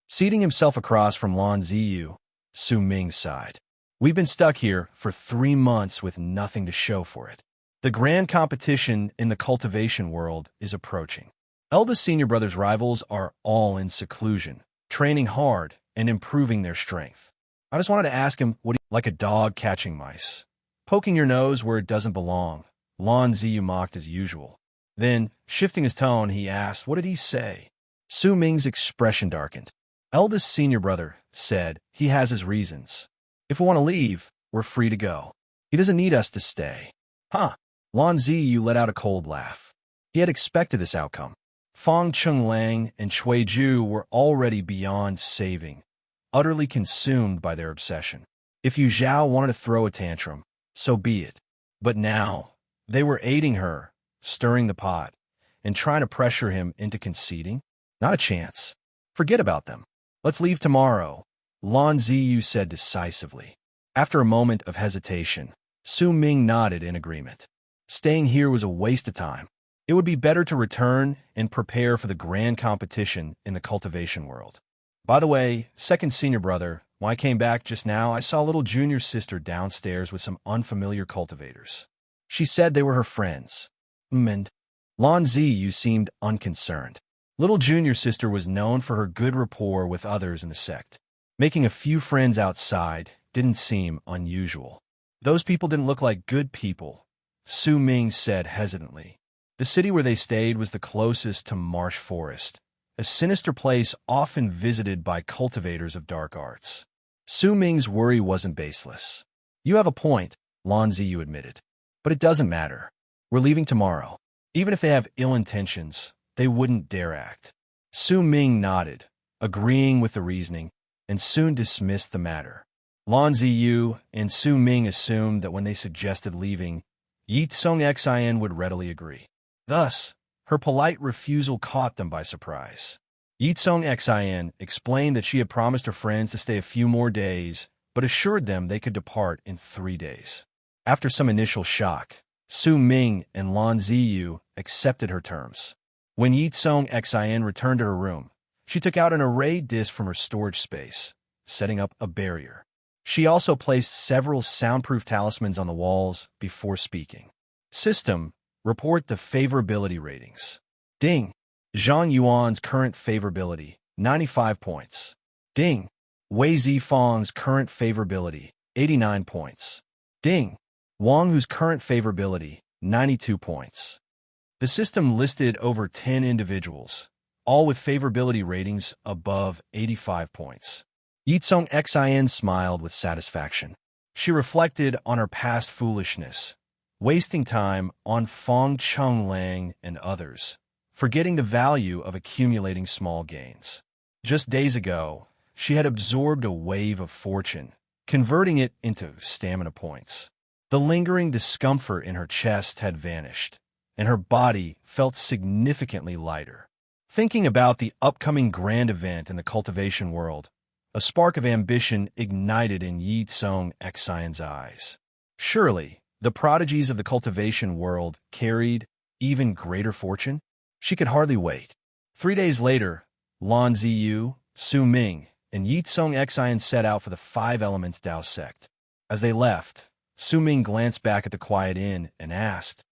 S2: Seating himself across from Lan Ziyu, Su Ming sighed. We've been stuck here for 3 months with nothing to show for it. The grand competition in the cultivation world is approaching. Eldest senior brothers' rivals are all in seclusion, training hard and improving their strength. I just wanted to ask him, what like a dog catching mice? Poking your nose where it doesn't belong, Lan Ziyu mocked as usual. Then, shifting his tone, he asked, what did he say? Su Ming's expression darkened. Eldest senior brother said he has his reasons. If we want to leave, we're free to go. He doesn't need us to stay. Huh. Lan Ziyu let out a cold laugh. He had expected this outcome. Fong Chenglang and Shui Ju were already beyond saving, utterly consumed by their obsession. If Yu Zhao wanted to throw a tantrum, so be it. But now, they were aiding her, stirring the pot, and trying to pressure him into conceding? Not a chance. Forget about them. Let's leave tomorrow, Lan Ziyu said decisively. After a moment of hesitation, Su Ming nodded in agreement. Staying here was a waste of time. It would be better to return and prepare for the grand competition in the cultivation world. By the way, second senior brother, when I came back just now, I saw little junior sister downstairs with some unfamiliar cultivators. She said they were her friends. And Lan Ziyu seemed unconcerned. Little junior sister was known for her good rapport with others in the sect. Making a few friends outside didn't seem unusual. Those people didn't look like good people, Su Ming said hesitantly. The city where they stayed was the closest to Marsh Forest, a sinister place often visited by cultivators of dark arts. Su Ming's worry wasn't baseless. You have a point, Lan Ziyu admitted. But it doesn't matter. We're leaving tomorrow. Even if they have ill intentions, they wouldn't dare act. Su Ming nodded, agreeing with the reasoning, and soon dismissed the matter. Lan Ziyu and Su Ming assumed that when they suggested leaving, Ye Cong Xin would readily agree. Thus, her polite refusal caught them by surprise. Ye Cong Xin explained that she had promised her friends to stay a few more days, but assured them they could depart in 3 days. After some initial shock, Su Ming and Lan Ziyu accepted her terms. When Ye Cong Xin returned to her room, she took out an array disc from her storage space, setting up a barrier. She also placed several soundproof talismans on the walls before speaking. System, report the favorability ratings. Ding. Zhang Yuan's current favorability, 95 points. Ding. Wei Zifang's current favorability, 89 points. Ding. Wang Hu's current favorability, 92 points. The system listed over 10 individuals, all with favorability ratings above 85 points. Ye Cong Xin smiled with satisfaction. She reflected on her past foolishness, wasting time on Fong Chenglang and others, forgetting the value of accumulating small gains. Just days ago, she had absorbed a wave of fortune, converting it into stamina points. The lingering discomfort in her chest had vanished, and her body felt significantly lighter. Thinking about the upcoming grand event in the cultivation world, a spark of ambition ignited in Ye Cong Xion's eyes. Surely, the prodigies of the cultivation world carried even greater fortune? She could hardly wait. 3 days later, Lan Ziyu, Su Ming, and Ye Cong Xion set out for the Five Elements Dao sect. As they left, Su Ming glanced back at the quiet inn and asked,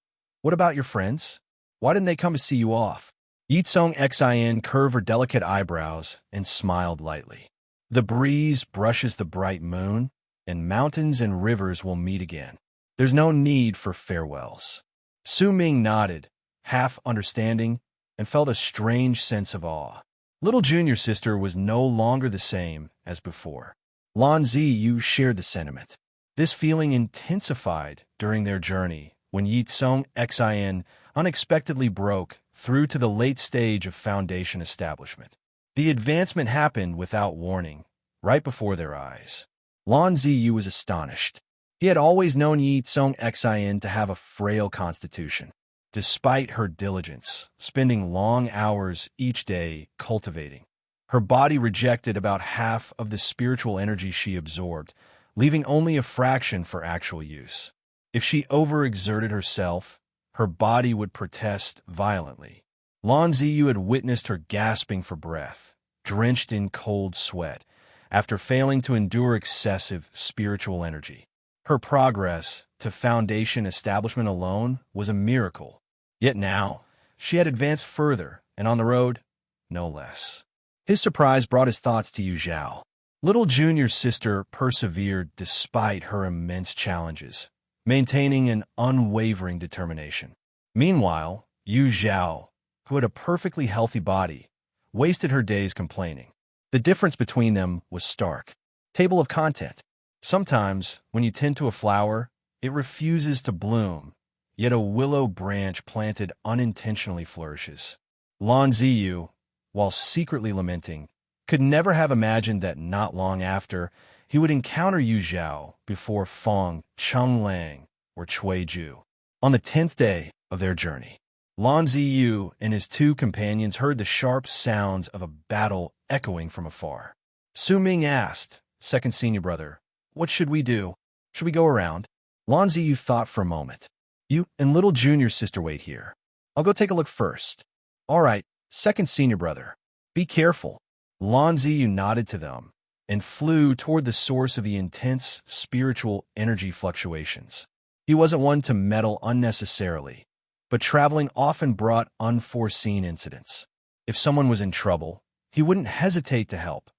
S2: "What about your friends? Why didn't they come to see you off?" Ye Cong Xin curved her delicate eyebrows and smiled lightly. "The breeze brushes the bright moon, and mountains and rivers will meet again. There's no need for farewells." Su Ming nodded, half understanding, and felt a strange sense of awe. Little junior sister was no longer the same as before. Lan Ziyu shared the sentiment. This feeling intensified during their journey when Ye Cong Xin unexpectedly broke through to the late stage of foundation establishment. The advancement happened without warning, right before their eyes. Lan Ziyu was astonished. He had always known Ye Cong Xin to have a frail constitution. Despite her diligence, spending long hours each day cultivating, her body rejected about half of the spiritual energy she absorbed, leaving only a fraction for actual use. If she overexerted herself, her body would protest violently. Lan Ziyu had witnessed her gasping for breath, drenched in cold sweat, after failing to endure excessive spiritual energy. Her progress to foundation establishment alone was a miracle. Yet now, she had advanced further, and on the road, no less. His surprise brought his thoughts to Zhao. Little junior sister persevered despite her immense challenges, maintaining an unwavering determination. Meanwhile, Zhao, who had a perfectly healthy body, wasted her days complaining. The difference between them was stark. Table of content. Sometimes, when you tend to a flower, it refuses to bloom, yet a willow branch planted unintentionally flourishes. Lan Ziyu, while secretly lamenting, could never have imagined that not long after, he would encounter Zhao before Feng, Chenglang, or Cuiju. On the 10th day of their journey, Lan Ziyu and his two companions heard the sharp sounds of a battle echoing from afar. Su Ming asked, second senior brother, "What should we do? Should we go around?" Lan Ziyu thought for a moment. "You and little junior sister wait here. I'll go take a look first." "All right, second senior brother. Be careful." Lan Ziyu nodded to them and flew toward the source of the intense spiritual energy fluctuations. He wasn't one to meddle unnecessarily, but traveling often brought unforeseen incidents. If someone was in trouble, he wouldn't hesitate to help,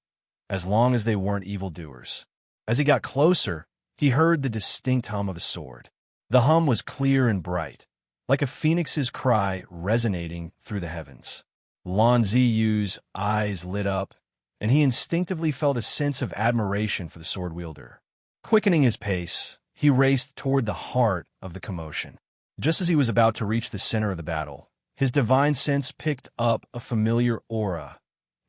S2: as long as they weren't evildoers. As he got closer, he heard the distinct hum of a sword. The hum was clear and bright, like a phoenix's cry resonating through the heavens. Lan Ziyu's eyes lit up, and he instinctively felt a sense of admiration for the sword wielder. Quickening his pace, he raced toward the heart of the commotion. Just as he was about to reach the center of the battle, his divine sense picked up a familiar aura,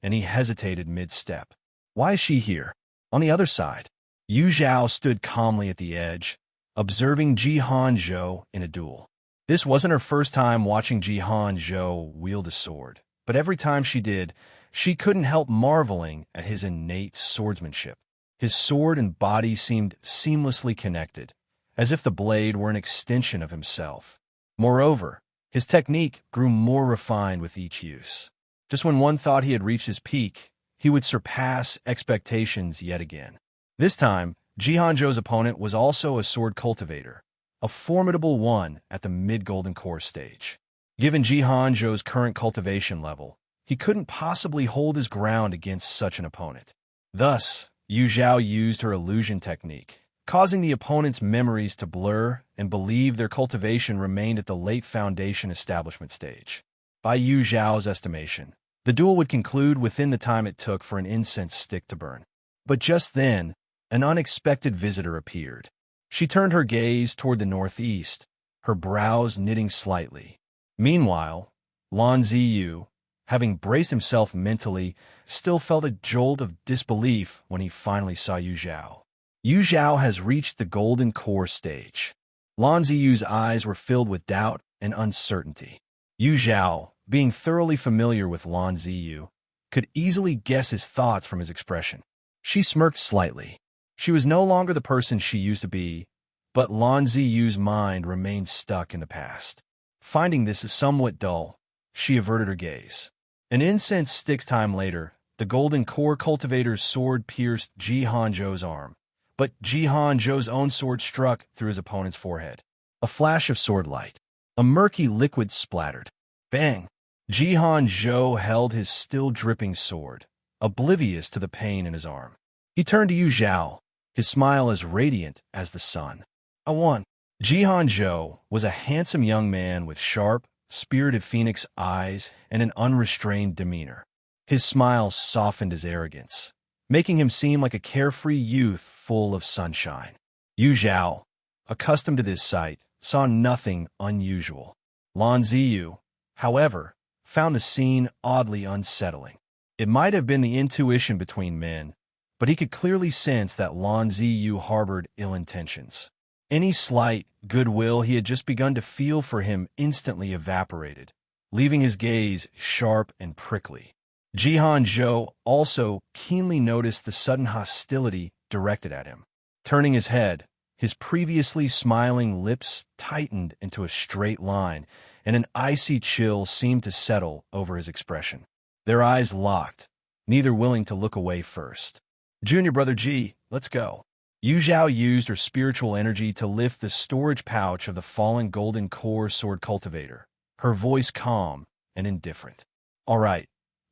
S2: and he hesitated mid-step. Why is she here? On the other side, Zhao stood calmly at the edge, observing Zhao in a duel. This wasn't her first time watching Zhao wield a sword, but every time she did, she couldn't help marveling at his innate swordsmanship. His sword and body seemed seamlessly connected, as if the blade were an extension of himself. Moreover, his technique grew more refined with each use. Just when one thought he had reached his peak, he would surpass expectations yet again. This time, Zhao's opponent was also a sword cultivator, a formidable one at the mid-golden core stage. Given Zhao's current cultivation level, he couldn't possibly hold his ground against such an opponent. Thus, Zhao used her illusion technique, causing the opponent's memories to blur and believe their cultivation remained at the late foundation establishment stage. By Zhao's estimation, the duel would conclude within the time it took for an incense stick to burn. But just then, an unexpected visitor appeared. She turned her gaze toward the northeast, her brows knitting slightly. Meanwhile, Lan Ziyu, having braced himself mentally, still felt a jolt of disbelief when he finally saw Zhao. Zhao has reached the golden core stage. Lan Ziyu's eyes were filled with doubt and uncertainty. Zhao, being thoroughly familiar with Lan Ziyu, could easily guess his thoughts from his expression. She smirked slightly. She was no longer the person she used to be, but Lan Ziyu's mind remained stuck in the past. Finding this somewhat dull, she averted her gaze. An incense stick's time later, the golden core cultivator's sword pierced Zhao's arm, but Jihan Zhou's own sword struck through his opponent's forehead. A flash of sword light. A murky liquid splattered. Bang! Jihan Zhou held his still dripping sword, oblivious to the pain in his arm. He turned to Yu Zhao, his smile as radiant as the sun. I won. Jihan Zhou was a handsome young man with sharp, spirited phoenix eyes and an unrestrained demeanor. His smile softened his arrogance, making him seem like a carefree youth full of sunshine. Yu Zhao, accustomed to this sight, saw nothing unusual. Lan Ziyu, however, found the scene oddly unsettling. It might have been the intuition between men, but he could clearly sense that Lan Ziyu harbored ill intentions. Any slight goodwill he had just begun to feel for him instantly evaporated, leaving his gaze sharp and prickly. Jihan Zhou also keenly noticed the sudden hostility directed at him. Turning his head, his previously smiling lips tightened into a straight line, and an icy chill seemed to settle over his expression. Their eyes locked, neither willing to look away first. Junior brother Ji, let's go. Yu Zhao used her spiritual energy to lift the storage pouch of the fallen golden core sword cultivator, her voice calm and indifferent. All right,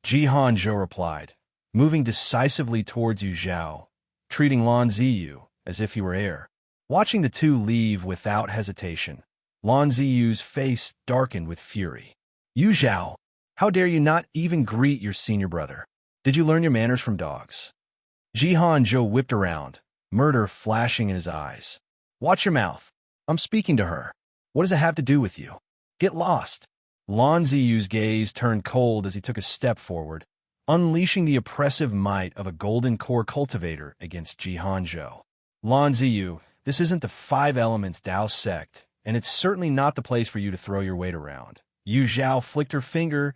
S2: Jihan Zhou replied, moving decisively towards Yu Zhao, treating Lan Ziyu as if he were air. Watching the two leave without hesitation, Lan Ziyu's face darkened with fury. Yu Zhao, how dare you not even greet your senior brother? Did you learn your manners from dogs? Jihan Zhou whipped around, murder flashing in his eyes. Watch your mouth. I'm speaking to her. What does it have to do with you? Get lost. Lan Ziyu's gaze turned cold as he took a step forward, unleashing the oppressive might of a golden core cultivator against Jihan Zhou. Lan Ziyu, this isn't the Five Elements Dao sect, and it's certainly not the place for you to throw your weight around. Yu Zhao flicked her finger,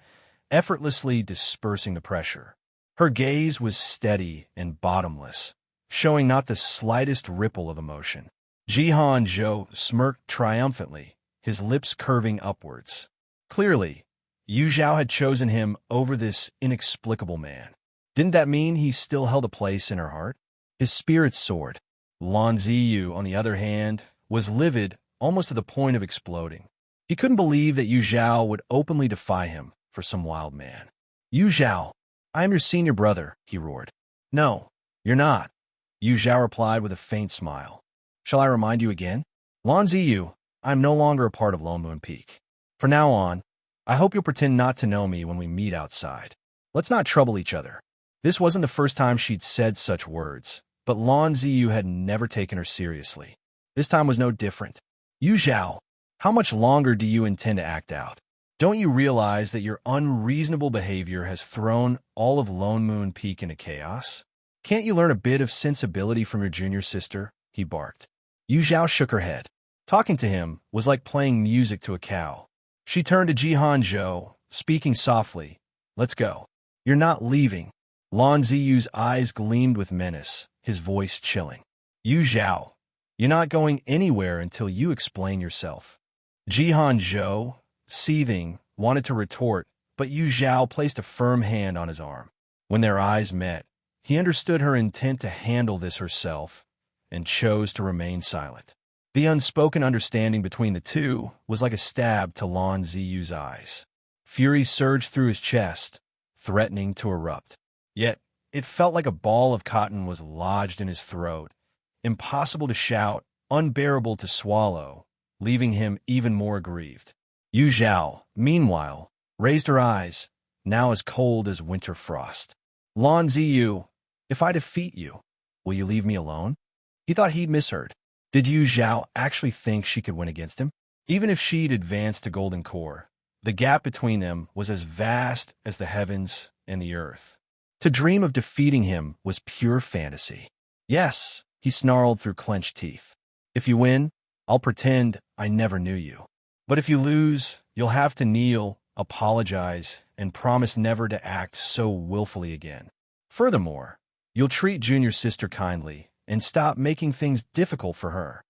S2: effortlessly dispersing the pressure. Her gaze was steady and bottomless, showing not the slightest ripple of emotion. Jihan Zhou smirked triumphantly, his lips curving upwards. Clearly, Yu Zhao had chosen him over this inexplicable man. Didn't that mean he still held a place in her heart? His spirit soared. Lan Ziyu, on the other hand, was livid, almost to the point of exploding. He couldn't believe that Yu Zhao would openly defy him for some wild man. Yu Zhao, I am your senior brother, he roared. No, you're not, Yu Zhao replied with a faint smile. Shall I remind you again? Lan Ziyu, I am no longer a part of Lone Moon Peak. From now on, I hope you'll pretend not to know me when we meet outside. Let's not trouble each other. This wasn't the first time she'd said such words, but Lan Ziyu had never taken her seriously. This time was no different. Yu Zhao, how much longer do you intend to act out? Don't you realize that your unreasonable behavior has thrown all of Lone Moon Peak into chaos? Can't you learn a bit of sensibility from your junior sister? He barked. Yu Zhao shook her head. Talking to him was like playing music to a cow. She turned to Jihan Zhou, speaking softly. Let's go. You're not leaving. Lan Ziyu's eyes gleamed with menace, his voice chilling. Yu Zhao, you're not going anywhere until you explain yourself. Jihan Zhou, seething, wanted to retort, but Yu Zhao placed a firm hand on his arm. When their eyes met, he understood her intent to handle this herself and chose to remain silent. The unspoken understanding between the two was like a stab to Lan Ziyu's eyes. Fury surged through his chest, threatening to erupt. Yet, it felt like a ball of cotton was lodged in his throat, impossible to shout, unbearable to swallow, leaving him even more aggrieved. Yu Zhao, meanwhile, raised her eyes, now as cold as winter frost. Lan Ziyu, if I defeat you, will you leave me alone? He thought he'd misheard. Did Yu Zhao actually think she could win against him? Even if she'd advanced to Golden Core, the gap between them was as vast as the heavens and the earth. To dream of defeating him was pure fantasy. Yes, he snarled through clenched teeth. If you win, I'll pretend I never knew you. But if you lose, you'll have to kneel, apologize, and promise never to act so willfully again. Furthermore, you'll treat junior sister kindly and stop making things difficult for her.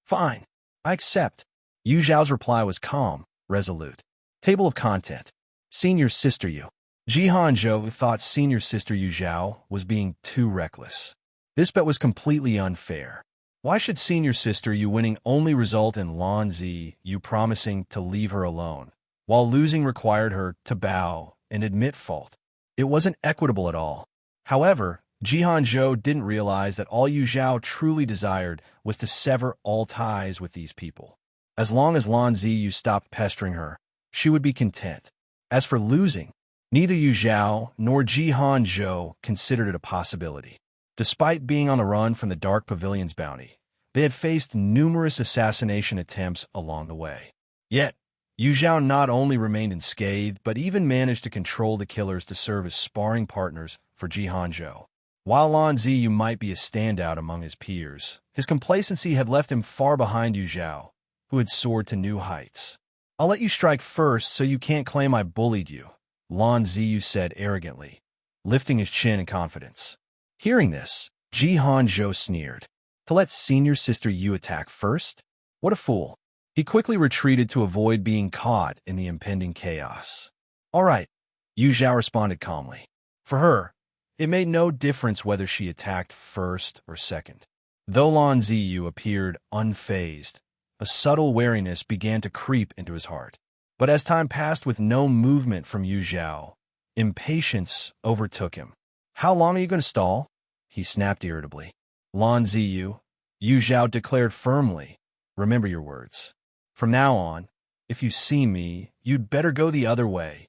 S2: Fine, I accept. Yu Zhao's reply was calm, resolute. Table of content. Senior sister Yu. Jihan Zhou thought senior sister Yu Zhao was being too reckless. This bet was completely unfair. Why should senior sister Yu winning only result in Lan Zi Yu promising to leave her alone, while losing required her to bow and admit fault? It wasn't equitable at all. However, Jihan Zhou didn't realize that all Yu Zhao truly desired was to sever all ties with these people. As long as Lan Ziyu stopped pestering her, she would be content. As for losing, neither Yu Zhao nor Jihan Zhou considered it a possibility. Despite being on the run from the Dark Pavilion's bounty, they had faced numerous assassination attempts along the way. Yet, Yu Zhao not only remained unscathed, but even managed to control the killers to serve as sparring partners for Jihan Zhou. While Lan Ziyu might be a standout among his peers, his complacency had left him far behind Yu Zhao, who had soared to new heights. "I'll let you strike first so you can't claim I bullied you," Lan Ziyu said arrogantly, lifting his chin in confidence. Hearing this, Jihan Zhou sneered. To let senior sister Yu attack first? What a fool. He quickly retreated to avoid being caught in the impending chaos. "All right," Yu Zhao responded calmly. For her, it made no difference whether she attacked first or second. Though Lan Ziyu appeared unfazed, a subtle wariness began to creep into his heart. But as time passed with no movement from Yu Zhao, impatience overtook him. "How long are you going to stall?" he snapped irritably. "Lan Ziyu," Yu Zhao declared firmly, "remember your words. From now on, if you see me, you'd better go the other way."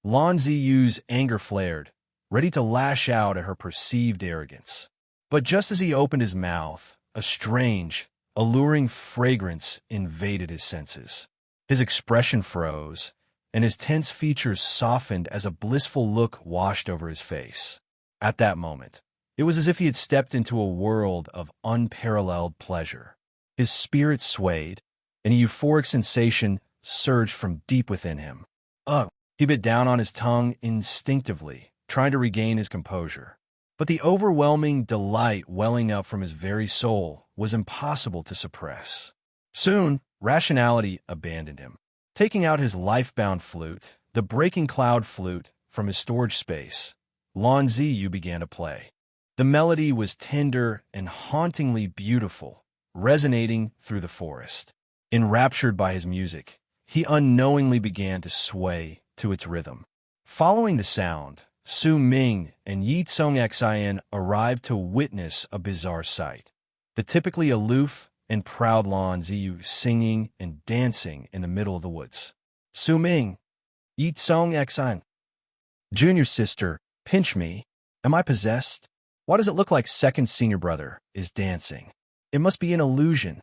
S2: Lan Ziyu's anger flared, ready to lash out at her perceived arrogance. But just as he opened his mouth, a strange, alluring fragrance invaded his senses. His expression froze, and his tense features softened as a blissful look washed over his face. At that moment, it was as if he had stepped into a world of unparalleled pleasure. His spirit swayed, and a euphoric sensation surged from deep within him. Ugh! He bit down on his tongue instinctively, trying to regain his composure. But the overwhelming delight welling up from his very soul was impossible to suppress. Soon, rationality abandoned him. Taking out his life-bound flute, the breaking cloud flute, from his storage space, Lan Ziyu began to play. The melody was tender and hauntingly beautiful, resonating through the forest. Enraptured by his music, he unknowingly began to sway to its rhythm. Following the sound, Su Ming and Ye Cong Xin arrived to witness a bizarre sight. The typically aloof and proud Lan Ziyu singing and dancing in the middle of the woods. "Su Ming, Ye Cong Xin. Junior sister, pinch me. Am I possessed? Why does it look like second senior brother is dancing? It must be an illusion."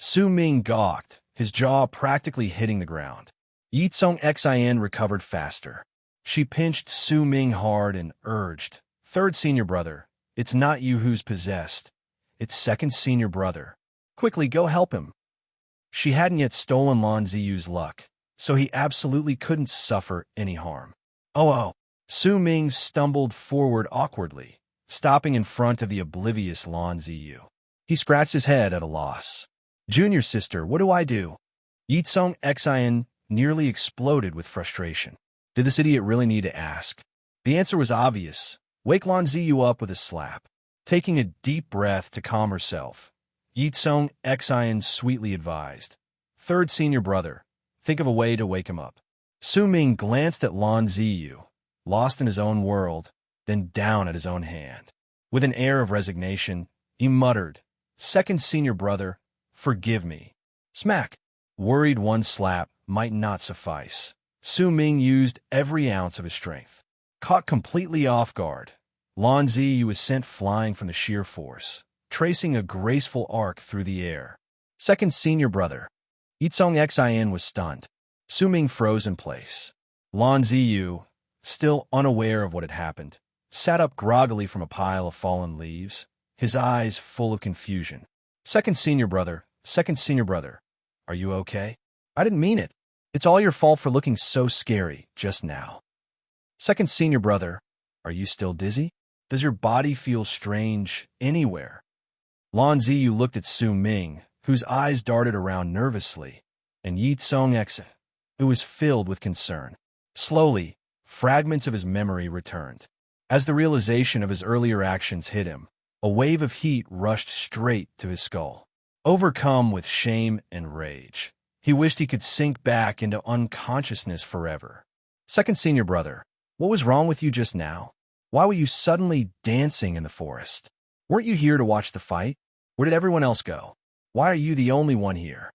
S2: Su Ming gawked, his jaw practically hitting the ground. Ye Cong Xin recovered faster. She pinched Su Ming hard and urged, "Third senior brother, it's not you who's possessed. It's second senior brother. Quickly, go help him." She hadn't yet stolen Lan Ziyu's luck, so he absolutely couldn't suffer any harm. Oh. Su Ming stumbled forward awkwardly, stopping in front of the oblivious Lan Ziyu. He scratched his head at a loss. "Junior sister, what do I do?" Ye Cong Xin nearly exploded with frustration. Did this idiot really need to ask? The answer was obvious. Wake Lan Ziyu up with a slap. Taking a deep breath to calm herself, Ye Cong Xin sweetly advised, "Third senior brother, think of a way to wake him up." Su Ming glanced at Lan Ziyu, lost in his own world, then down at his own hand. With an air of resignation, he muttered, "Second senior brother, forgive me." Smack! Worried one slap might not suffice. Su Ming used every ounce of his strength. Caught completely off guard, Lan Ziyu was sent flying from the sheer force, tracing a graceful arc through the air. Second senior brother. Ye Cong Xin was stunned. Su Ming froze in place. Lan Ziyu, still unaware of what had happened, sat up groggily from a pile of fallen leaves, his eyes full of confusion. Second senior brother, are you okay? I didn't mean it. It's all your fault for looking so scary just now. Second senior brother, are you still dizzy? Does your body feel strange anywhere? Lan Ziyu looked at Su Ming, whose eyes darted around nervously, and Ye Cong Xin, who was filled with concern. Slowly, fragments of his memory returned. As the realization of his earlier actions hit him, A wave of heat rushed straight to his skull. Overcome with shame and rage, he wished he could sink back into unconsciousness forever. Second senior brother, what was wrong with you just now? Why were you suddenly dancing in the forest? Weren't you here to watch the fight? Where did everyone else go? Why are you the only one here?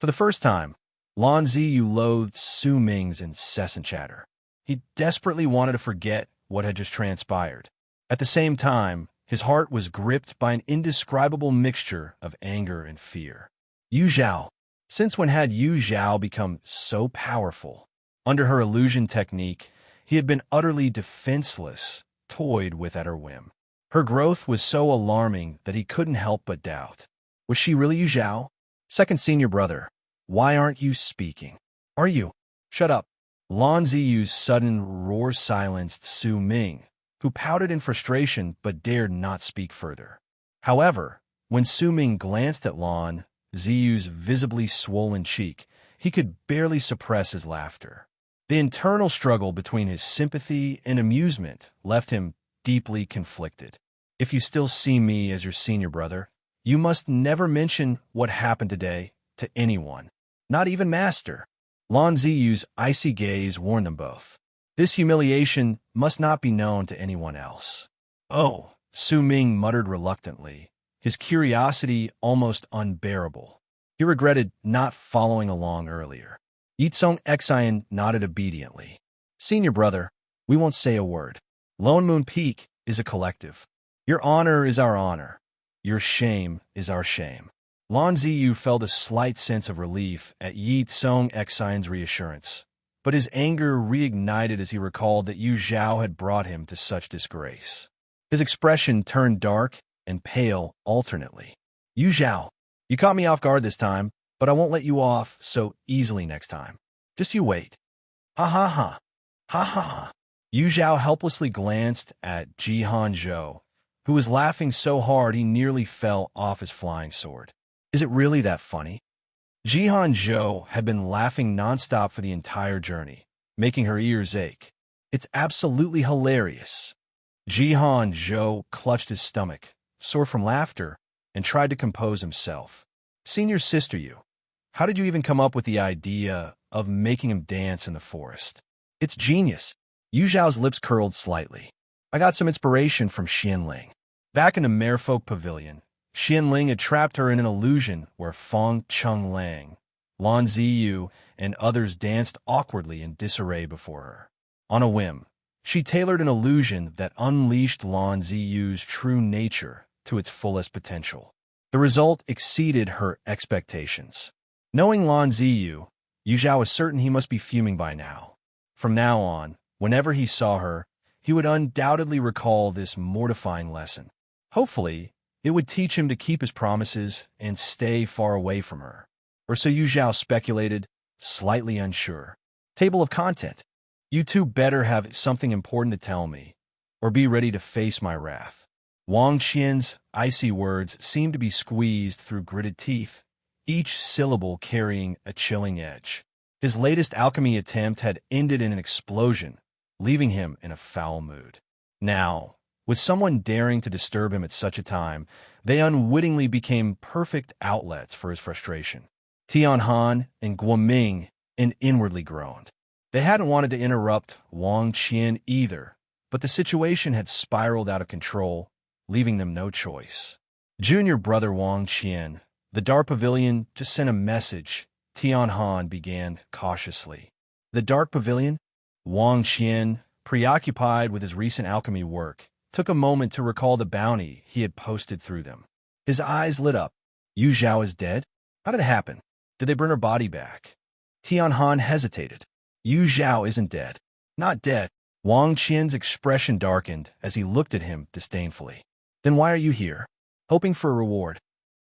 S2: For the first time, Lan Ziyu loathed Su Ming's incessant chatter. He desperately wanted to forget what had just transpired. At the same time, his heart was gripped by an indescribable mixture of anger and fear. Yu Zhao. Since when had Yu Zhao become so powerful? Under her illusion technique, he had been utterly defenseless, toyed with at her whim. Her growth was so alarming that he couldn't help but doubt. Was she really Yu Zhao? Second senior brother, why aren't you speaking? Are you? Shut up. Lan Ziyu's sudden roar silenced Su Ming, who pouted in frustration but dared not speak further. However, when Su Ming glanced at Lan Ziyu's visibly swollen cheek, he could barely suppress his laughter. The internal struggle between his sympathy and amusement left him deeply conflicted. If you still see me as your senior brother, you must never mention what happened today to anyone, not even Master. Lan Ziyu's icy gaze warned them both. This humiliation must not be known to anyone else. Oh, Su Ming muttered reluctantly, his curiosity almost unbearable. He regretted not following along earlier. Ye Cong Xin nodded obediently. Senior brother, we won't say a word. Lone Moon Peak is a collective. Your honor is our honor. Your shame is our shame. Lan Ziyu felt a slight sense of relief at Ye Cong Xin's reassurance, but his anger reignited as he recalled that Yu Zhao had brought him to such disgrace. His expression turned dark and pale alternately. Yu Zhao, you caught me off guard this time, but I won't let you off so easily next time. Just you wait. Ha ha ha. Ha ha ha. Yu Zhao helplessly glanced at Jihan Zhou, who was laughing so hard he nearly fell off his flying sword. Is it really that funny? Jihan Zhou had been laughing nonstop for the entire journey, making her ears ache. It's absolutely hilarious. Jihan Zhou clutched his stomach, sore from laughter, and tried to compose himself. Senior sister you, how did you even come up with the idea of making him dance in the forest? It's genius. Yu Zhao's lips curled slightly. I got some inspiration from Xianling. Back in the Merfolk Pavilion, Xianling had trapped her in an illusion where Feng Chenglang, Lan Ziyu, and others danced awkwardly in disarray before her. On a whim, she tailored an illusion that unleashed Lan Ziyu's true nature to its fullest potential. The result exceeded her expectations. Knowing Lan Ziyu, Yu Zhao was certain he must be fuming by now. From now on, whenever he saw her, he would undoubtedly recall this mortifying lesson. Hopefully, it would teach him to keep his promises and stay far away from her. Or so Yu Zhao speculated, slightly unsure. Table of content. You two better have something important to tell me, or be ready to face my wrath. Wang Qian's icy words seemed to be squeezed through gritted teeth, each syllable carrying a chilling edge. His latest alchemy attempt had ended in an explosion, leaving him in a foul mood. Now, with someone daring to disturb him at such a time, they unwittingly became perfect outlets for his frustration. Tianhan and Guoming inwardly groaned. They hadn't wanted to interrupt Wang Qian either, but the situation had spiraled out of control, leaving them no choice. Junior brother Wang Qian, the Dark Pavilion, just sent a message, Tianhan began cautiously. The Dark Pavilion? Wang Qian, preoccupied with his recent alchemy work, took a moment to recall the bounty he had posted through them. His eyes lit up. Yu Zhao is dead? How did it happen? Did they bring her body back? Tianhan hesitated. Yu Zhao isn't dead. Not dead. Wang Qian's expression darkened as he looked at him disdainfully. Then why are you here? Hoping for a reward.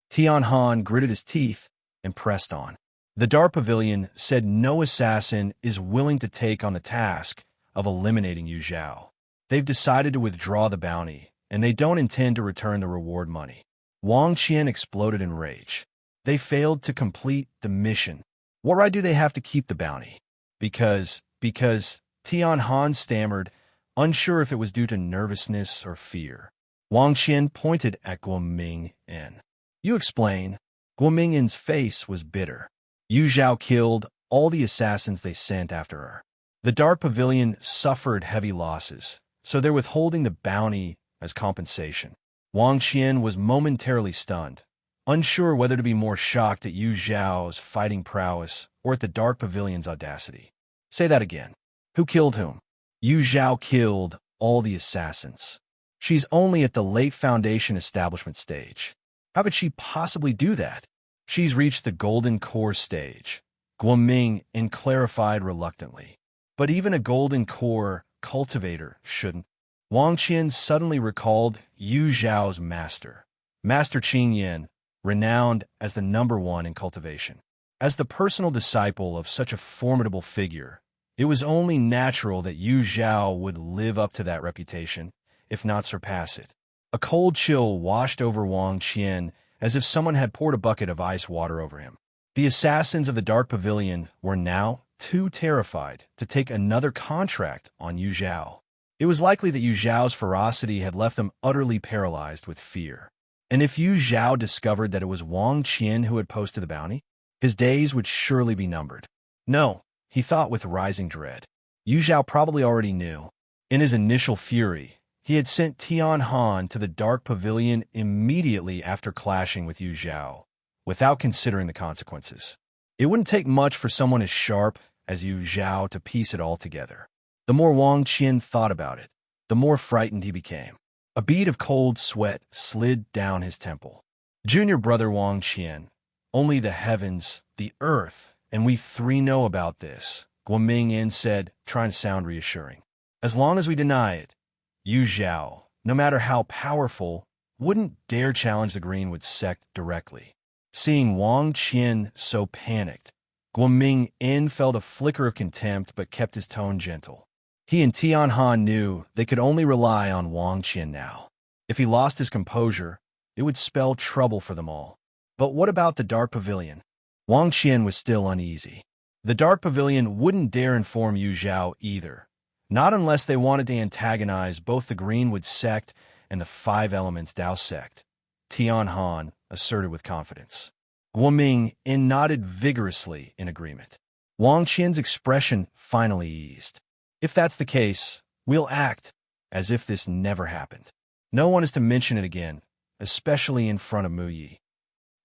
S2: Tianhan gritted his teeth and pressed on. The Dark Pavilion said no assassin is willing to take on the task of eliminating Yu Zhao. They've decided to withdraw the bounty, and they don't intend to return the reward money. Wang Qian exploded in rage. They failed to complete the mission. What right do they have to keep the bounty? Because Tianhan stammered, unsure if it was due to nervousness or fear. Wang Qian pointed at Guoming-en. You explain. Guoming-en's face was bitter. Yu Zhao killed all the assassins they sent after her. The Dark Pavilion suffered heavy losses, so they're withholding the bounty as compensation. Wang Qian was momentarily stunned, unsure whether to be more shocked at Yu Zhao's fighting prowess or at the Dark Pavilion's audacity. Say that again. Who killed whom? Yu Zhao killed all the assassins. She's only at the late Foundation establishment stage. How could she possibly do that? She's reached the Golden Core stage. Guoming-en clarified reluctantly. But even a Golden Core cultivator shouldn't. Wang Qian suddenly recalled Yu Zhao's master, Master Qing Yin, renowned as the #1 in cultivation. As the personal disciple of such a formidable figure, it was only natural that Yu Zhao would live up to that reputation, if not surpass it. A cold chill washed over Wang Qian as if someone had poured a bucket of ice water over him. The assassins of the Dark Pavilion were now too terrified to take another contract on Yu Zhao. It was likely that Yu Zhao's ferocity had left them utterly paralyzed with fear. And if Yu Zhao discovered that it was Wang Qian who had posted the bounty, his days would surely be numbered. No, he thought with rising dread. Yu Zhao probably already knew. In his initial fury, he had sent Tian Han to the Dark Pavilion immediately after clashing with Yu Zhao, without considering the consequences. It wouldn't take much for someone as sharp as Yu Zhao to piece it all together. The more Wang Qian thought about it, the more frightened he became. A bead of cold sweat slid down his temple. Junior brother Wang Qian, only the heavens, the earth, and we three know about this, Guoming-en said, trying to sound reassuring. As long as we deny it, Yu Zhao, no matter how powerful, wouldn't dare challenge the Greenwood sect directly. Seeing Wang Qian so panicked, Guoming-en felt a flicker of contempt but kept his tone gentle. He and Tian Han knew they could only rely on Wang Qian now. If he lost his composure, it would spell trouble for them all. But what about the Dark Pavilion? Wang Qian was still uneasy. The Dark Pavilion wouldn't dare inform Yu Zhao either, not unless they wanted to antagonize both the Greenwood sect and the Five Elements Dao sect, Tian Han asserted with confidence. Guoming-en nodded vigorously in agreement. Wang Qian's expression finally eased. If that's the case, we'll act as if this never happened. No one is to mention it again, especially in front of Mu Yi.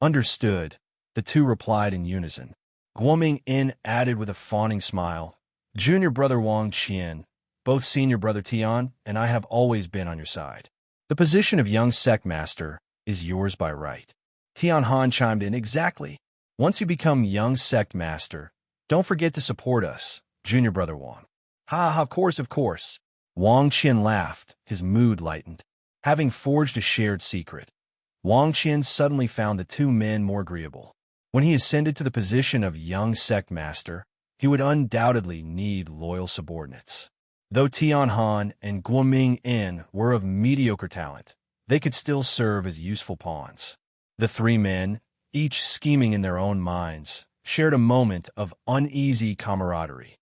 S2: Understood, the two replied in unison. Guoming-en added with a fawning smile, Junior brother Wang Qian, both senior brother Tian and I have always been on your side. The position of young sect master is yours by right. Tian Han chimed in, exactly. Once you become young sect master, don't forget to support us, Junior brother Wang. Ha, of course. Wang Qian laughed, his mood lightened. Having forged a shared secret, Wang Qian suddenly found the two men more agreeable. When he ascended to the position of young sect master, he would undoubtedly need loyal subordinates. Though Tian Han and Guoming-en were of mediocre talent, they could still serve as useful pawns. The three men, each scheming in their own minds, shared a moment of uneasy camaraderie.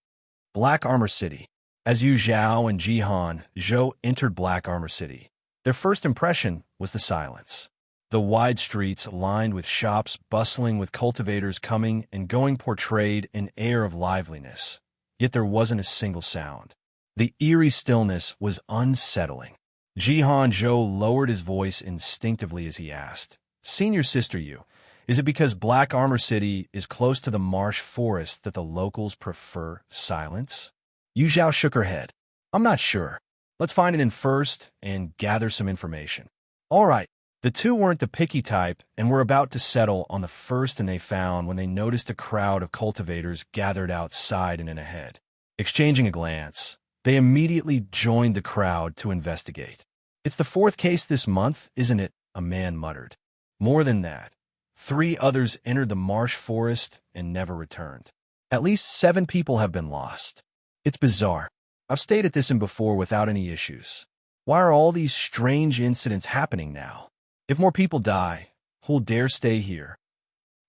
S2: Black Armor City. As Yu Zhao and Jihan Zhou entered Black Armor City, their first impression was the silence. The wide streets lined with shops bustling with cultivators coming and going portrayed an air of liveliness, yet there wasn't a single sound. The eerie stillness was unsettling. Jihan Zhou lowered his voice instinctively as he asked, Senior Sister Yu, is it because Black Armor City is close to the marsh forest that the locals prefer silence? Yu Zhao shook her head. I'm not sure. Let's find an inn first and gather some information. All right. The two weren't the picky type and were about to settle on the first inn they found when they noticed a crowd of cultivators gathered outside and in ahead. Exchanging a glance, they immediately joined the crowd to investigate. It's the fourth case this month, isn't it? A man muttered. More than that. 3 others entered the marsh forest and never returned. At least 7 people have been lost. It's bizarre. I've stayed at this inn before without any issues. Why are all these strange incidents happening now? If more people die, who'll dare stay here?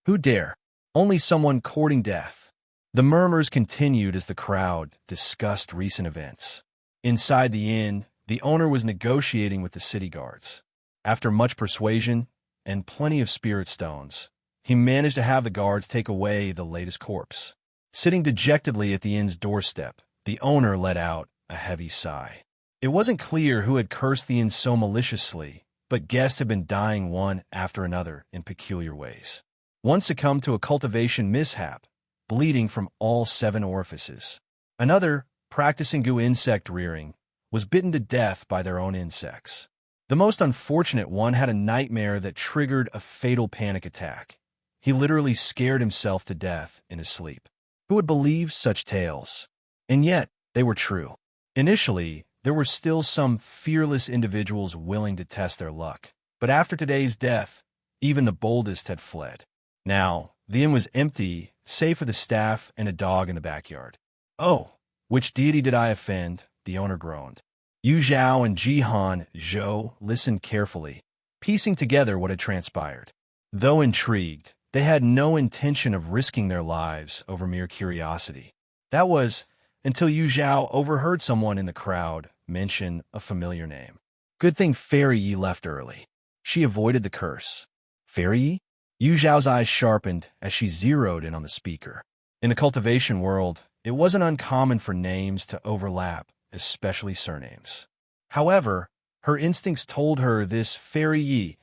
S2: Who dare? Only someone courting death. The murmurs continued as the crowd discussed recent events. Inside the inn, The owner was negotiating with the city guards. After much persuasion and plenty of spirit stones, he managed to have the guards take away the latest corpse. Sitting dejectedly at the inn's doorstep, the owner let out a heavy sigh. It wasn't clear who had cursed the inn so maliciously, but guests had been dying one after another in peculiar ways. One succumbed to a cultivation mishap, bleeding from all 7 orifices. Another, practicing goo insect rearing, was bitten to death by their own insects. The most unfortunate one had a nightmare that triggered a fatal panic attack. He literally scared himself to death in his sleep. Who would believe such tales? And yet, they were true. Initially, there were still some fearless individuals willing to test their luck. But after today's death, even the boldest had fled. Now, the inn was empty, save for the staff and a dog in the backyard. "Oh, which deity did I offend?" the owner groaned. Zhao and Zhao listened carefully, piecing together what had transpired. Though intrigued, they had no intention of risking their lives over mere curiosity. That was until Zhao overheard someone in the crowd mention a familiar name. Good thing Fairy Ye left early. She avoided the curse. Fairy Ye? Zhao's eyes sharpened as she zeroed in on the speaker. In the cultivation world, it wasn't uncommon for names to overlap, especially surnames. However, her instincts told her this Fairy Ye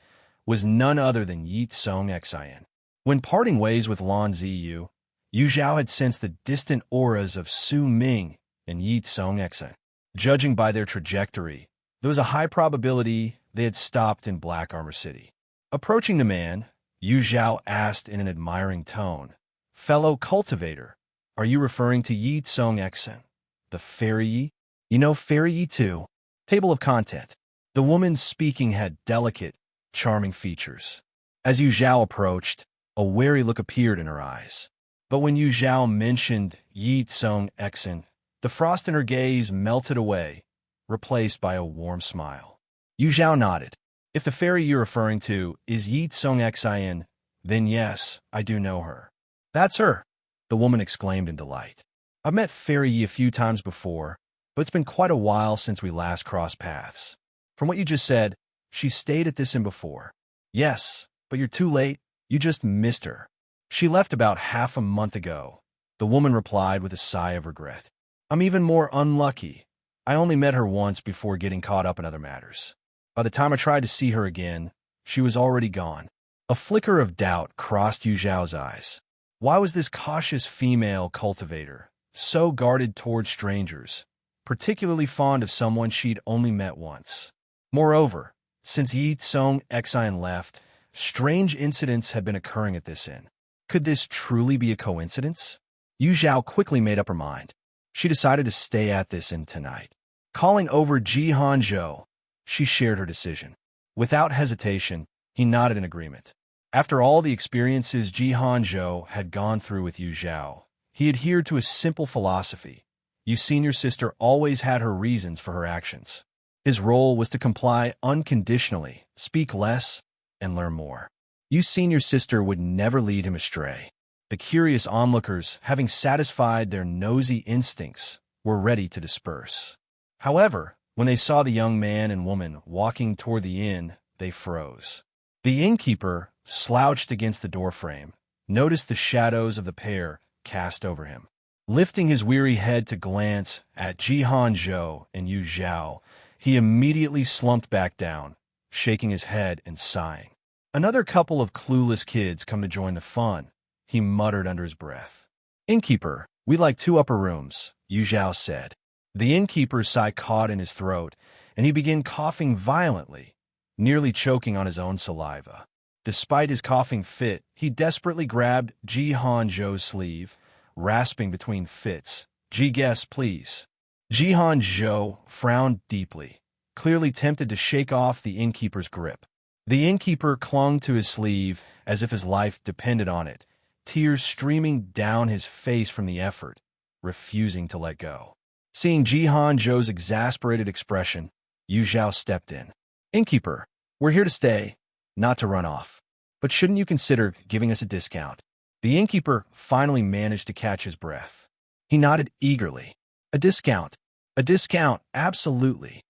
S2: was none other than Ye Cong Xin. When parting ways with Lan Ziyu, Zhao had sensed the distant auras of Su Ming and Ye Cong Xin. Judging by their trajectory, there was a high probability they had stopped in Black Armor City. Approaching the man, Zhao asked in an admiring tone, "Fellow cultivator, are you referring to Ye Cong Xin, the Fairy Ye? You know Fairy Ye too?" Table of content. The woman speaking had delicate, charming features. As Zhao approached, a wary look appeared in her eyes. But when Zhao mentioned Ye Cong Xin, the frost in her gaze melted away, replaced by a warm smile. Zhao nodded. "If the fairy you're referring to is Ye Cong Xin, then yes, I do know her." "That's her," the woman exclaimed in delight. "I've met Fairy Ye a few times before, but it's been quite a while since we last crossed paths. From what you just said, she stayed at this inn before." "Yes, but you're too late. You just missed her. She left about half a month ago," the woman replied with a sigh of regret. "I'm even more unlucky. I only met her once before getting caught up in other matters. By the time I tried to see her again, she was already gone." A flicker of doubt crossed Zhao's eyes. Why was this cautious female cultivator so guarded toward strangers, particularly fond of someone she'd only met once? Moreover, since Ye Cong Xin left, strange incidents had been occurring at this inn. Could this truly be a coincidence? Zhao quickly made up her mind. She decided to stay at this inn tonight. Calling over Zhao, she shared her decision. Without hesitation, he nodded in agreement. After all the experiences Zhao had gone through with Zhao, he adhered to a simple philosophy. You've seen your sister always had her reasons for her actions. His role was to comply unconditionally, speak less, and learn more. You've seen your sister would never lead him astray. The curious onlookers, having satisfied their nosy instincts, were ready to disperse. However, when they saw the young man and woman walking toward the inn, they froze. The innkeeper, slouched against the doorframe, noticed the shadows of the pair cast over him. Lifting his weary head to glance at Zhao and Zhao, he immediately slumped back down, shaking his head and sighing. "Another couple of clueless kids come to join the fun," he muttered under his breath. "Innkeeper, we'd like 2 upper rooms," Zhao said. The innkeeper's sigh caught in his throat, and he began coughing violently, nearly choking on his own saliva. Despite his coughing fit, he desperately grabbed Zhao's sleeve, rasping between fits. "Guess, please." Zhao frowned deeply, clearly tempted to shake off the innkeeper's grip. The innkeeper clung to his sleeve as if his life depended on it, tears streaming down his face from the effort, refusing to let go. Seeing Zhao's exasperated expression, Zhao stepped in. "Innkeeper, we're here to stay, not to run off. But shouldn't you consider giving us a discount?" The innkeeper finally managed to catch his breath. He nodded eagerly. "A discount. A discount, absolutely."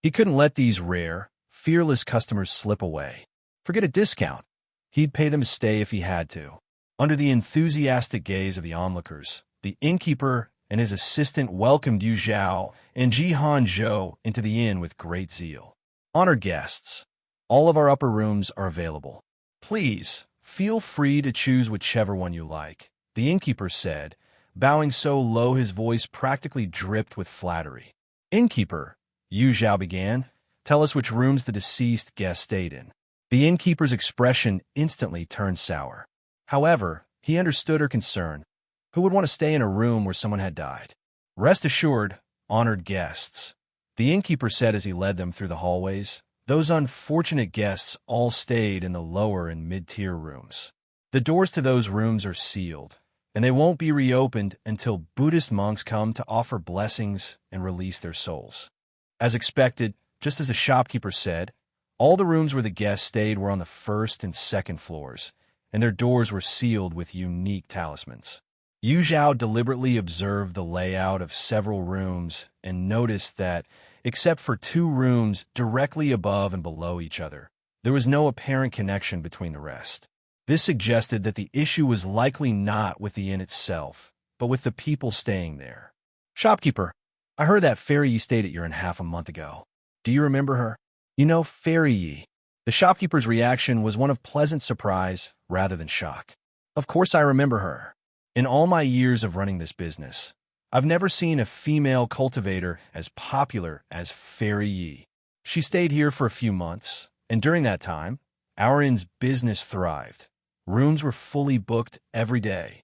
S2: He couldn't let these rare, fearless customers slip away. Forget a discount. He'd pay them to stay if he had to. Under the enthusiastic gaze of the onlookers, the innkeeper and his assistant welcomed Yu Zhao and Ji Han Zhou into the inn with great zeal. Honored guests, all of our upper rooms are available. Please, feel free to choose whichever one you like, the innkeeper said, bowing so low his voice practically dripped with flattery. Innkeeper, Yu Zhao began, tell us which rooms the deceased guest stayed in. The innkeeper's expression instantly turned sour. However, he understood her concern. Who would want to stay in a room where someone had died? Rest assured, honored guests, the innkeeper said as he led them through the hallways, those unfortunate guests all stayed in the lower and mid-tier rooms. The doors to those rooms are sealed, and they won't be reopened until Buddhist monks come to offer blessings and release their souls. As expected, just as the shopkeeper said, all the rooms where the guests stayed were on the first and second floors, and their doors were sealed with unique talismans. Yu Zhao deliberately observed the layout of several rooms and noticed that, except for 2 rooms directly above and below each other, there was no apparent connection between the rest. This suggested that the issue was likely not with the inn itself, but with the people staying there. Shopkeeper, I heard that Fairy Yi stayed at your inn half a month ago. Do you remember her? You know Fairy Yi. The shopkeeper's reaction was one of pleasant surprise rather than shock. Of course I remember her. In all my years of running this business, I've never seen a female cultivator as popular as Fairy Yi. She stayed here for a few months, and during that time, our inn's business thrived. Rooms were fully booked every day.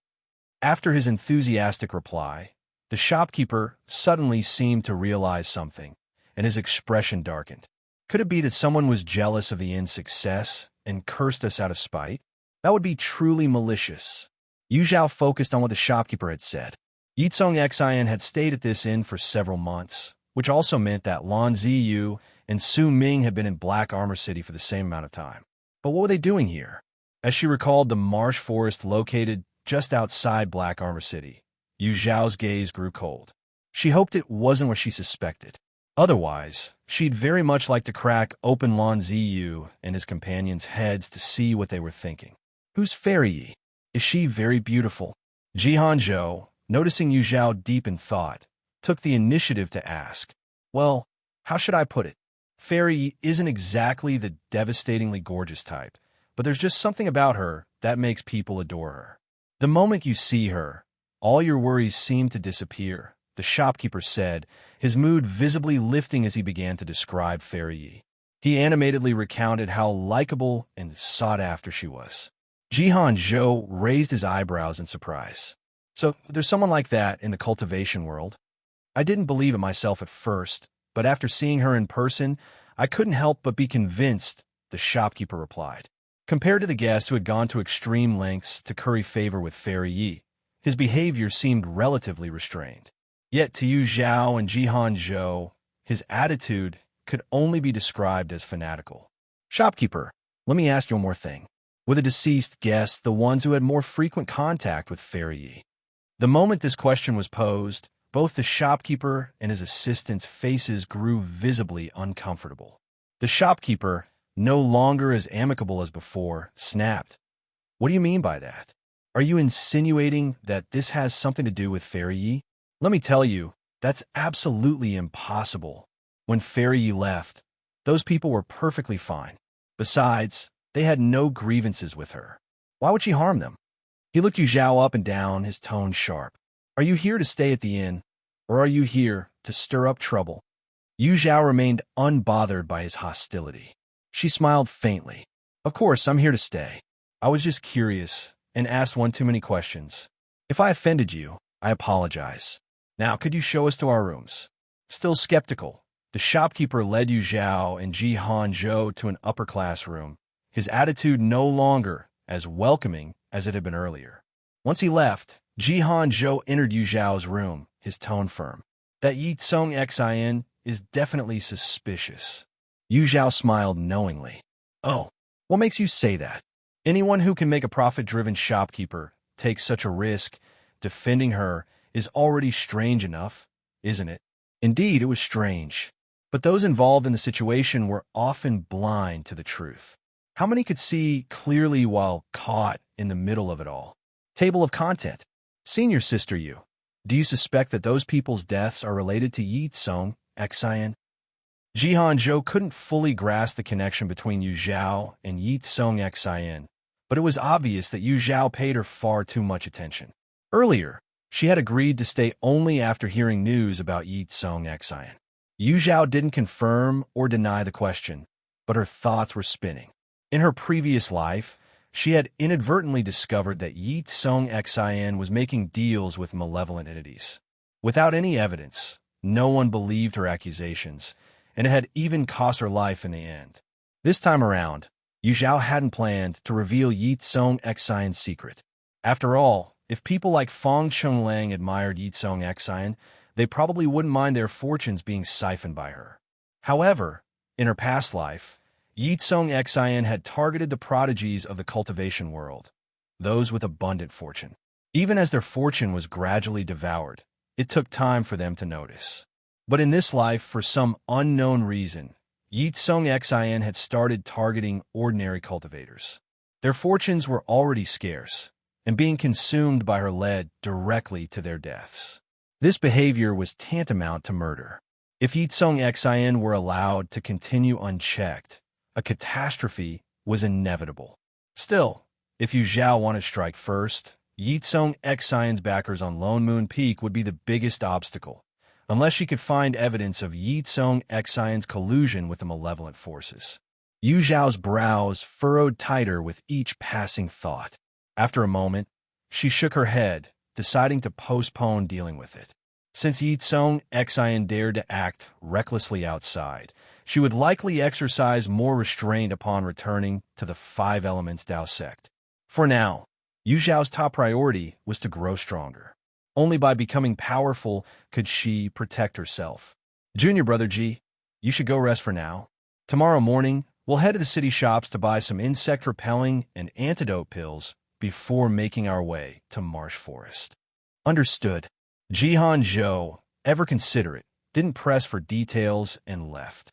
S2: After his enthusiastic reply, the shopkeeper suddenly seemed to realize something, and his expression darkened. Could it be that someone was jealous of the inn's success and cursed us out of spite? That would be truly malicious. Yu Zhao focused on what the shopkeeper had said. Ye Cong Xin had stayed at this inn for several months, which also meant that Lan Ziyu and Su Ming had been in Black Armor City for the same amount of time. But what were they doing here? As she recalled the marsh forest located just outside Black Armor City, Yu Zhao's gaze grew cold. She hoped it wasn't what she suspected. Otherwise, she'd very much like to crack open Lan Ziyu and his companions' heads to see what they were thinking. Who's Fairy Yi? Is she very beautiful? Ji Han Zhou, noticing Yu Zhao deep in thought, took the initiative to ask, well, how should I put it? Fairy Yi isn't exactly the devastatingly gorgeous type, but there's just something about her that makes people adore her. The moment you see her, all your worries seem to disappear, the shopkeeper said, his mood visibly lifting as he began to describe Fairy Yi. He animatedly recounted how likable and sought after she was. Ji Han Zhou raised his eyebrows in surprise. So there's someone like that in the cultivation world? I didn't believe it myself at first, but after seeing her in person, I couldn't help but be convinced, the shopkeeper replied. Compared to the guest who had gone to extreme lengths to curry favor with Fairy Yi, his behavior seemed relatively restrained. Yet to Yu Zhao and Ji Han Zhou, his attitude could only be described as fanatical. Shopkeeper, let me ask you one more thing. Were the deceased guests the ones who had more frequent contact with Fairy Yi? The moment this question was posed, both the shopkeeper and his assistant's faces grew visibly uncomfortable. The shopkeeper, no longer as amicable as before, snapped. What do you mean by that? Are you insinuating that this has something to do with Fairy Yi? Let me tell you, that's absolutely impossible. When Fairy Yi left, those people were perfectly fine. Besides, they had no grievances with her. Why would she harm them? He looked Yu Zhao up and down, his tone sharp. Are you here to stay at the inn, or are you here to stir up trouble? Yu Zhao remained unbothered by his hostility. She smiled faintly. Of course, I'm here to stay. I was just curious and asked one too many questions. If I offended you, I apologize. Now, could you show us to our rooms? Still skeptical, the shopkeeper led Yu Zhao and Ji Han Zhou to an upper-class room, his attitude no longer as welcoming as it had been earlier. Once he left, Ji Han Zhou entered Yu Zhao's room, his tone firm. That Ye Cong Xin is definitely suspicious. Yu Zhao smiled knowingly. Oh, what makes you say that? Anyone who can make a profit-driven shopkeeper take such a risk defending her is already strange enough, isn't it? Indeed, it was strange. But those involved in the situation were often blind to the truth. How many could see clearly while caught in the middle of it all? Table of content. Senior sister Yu. Do you suspect that those people's deaths are related to Ye Cong Xin? Zhao couldn't fully grasp the connection between Yu Zhao and Ye Cong Xin, but it was obvious that Yu Zhao paid her far too much attention. Earlier, she had agreed to stay only after hearing news about Ye Cong Xin. Yu Zhao didn't confirm or deny the question, but her thoughts were spinning. In her previous life, she had inadvertently discovered that Ye Cong Xin was making deals with malevolent entities. Without any evidence, no one believed her accusations, and it had even cost her life in the end. This time around, Yu Zhao hadn't planned to reveal Ye Cong Xin's secret. After all, if people like Feng Chonglang admired Ye Cong Xin, they probably wouldn't mind their fortunes being siphoned by her. However, in her past life, Ye Cong Xin had targeted the prodigies of the cultivation world, those with abundant fortune. Even as their fortune was gradually devoured, it took time for them to notice. But in this life, for some unknown reason, Ye Cong Xin had started targeting ordinary cultivators. Their fortunes were already scarce, and being consumed by her led directly to their deaths. This behavior was tantamount to murder. If Ye Cong Xin were allowed to continue unchecked, a catastrophe was inevitable. Still, if Yu Zhao wanted to strike first, Ye Cong Xin's backers on Lone Moon Peak would be the biggest obstacle, unless she could find evidence of Ye Cong Xin's collusion with the malevolent forces. Yu Zhao's brows furrowed tighter with each passing thought. After a moment, she shook her head, deciding to postpone dealing with it. Since Ye Cong Xin dared to act recklessly outside, she would likely exercise more restraint upon returning to the Five Elements Dao sect. For now, Yu Zhao's top priority was to grow stronger. Only by becoming powerful could she protect herself. Junior brother G, you should go rest for now. Tomorrow morning, we'll head to the city shops to buy some insect-repelling and antidote pills before making our way to Marsh Forest. Understood. Zhao, ever considerate, didn't press for details and left.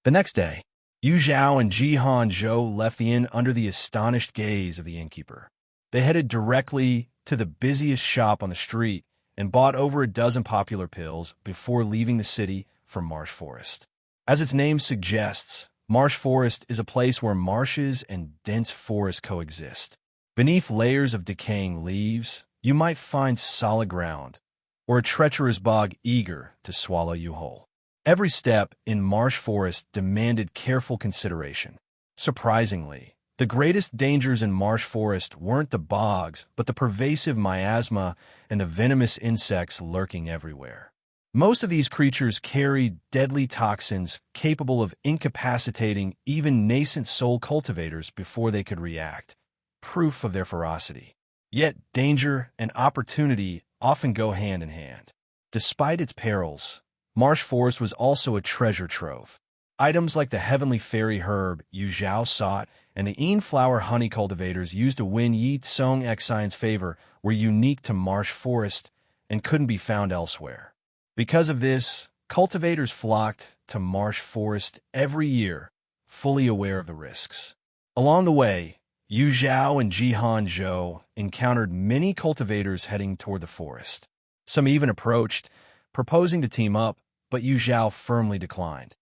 S2: The next day, Yu Zhao and Zhao left the inn under the astonished gaze of the innkeeper. They headed directly to the busiest shop on the street and bought over a dozen popular pills before leaving the city for Marsh Forest. As its name suggests, Marsh Forest is a place where marshes and dense forests coexist. Beneath layers of decaying leaves, you might find solid ground, or a treacherous bog eager to swallow you whole. Every step in Marsh Forest demanded careful consideration. Surprisingly, the greatest dangers in Marsh Forest weren't the bogs, but the pervasive miasma and the venomous insects lurking everywhere. Most of these creatures carried deadly toxins capable of incapacitating even nascent soul cultivators before they could react, proof of their ferocity. Yet danger and opportunity often go hand in hand. Despite its perils, Marsh Forest was also a treasure trove. Items like the heavenly fairy herb Yu Zhao sought and the Een flower honey cultivators used to win Ye Cong Xin's favor were unique to Marsh Forest and couldn't be found elsewhere. Because of this, cultivators flocked to Marsh Forest every year, fully aware of the risks. Along the way, Yu Zhao and Zhao encountered many cultivators heading toward the forest. Some even approached, proposing to team up, but Yu Zhao firmly declined.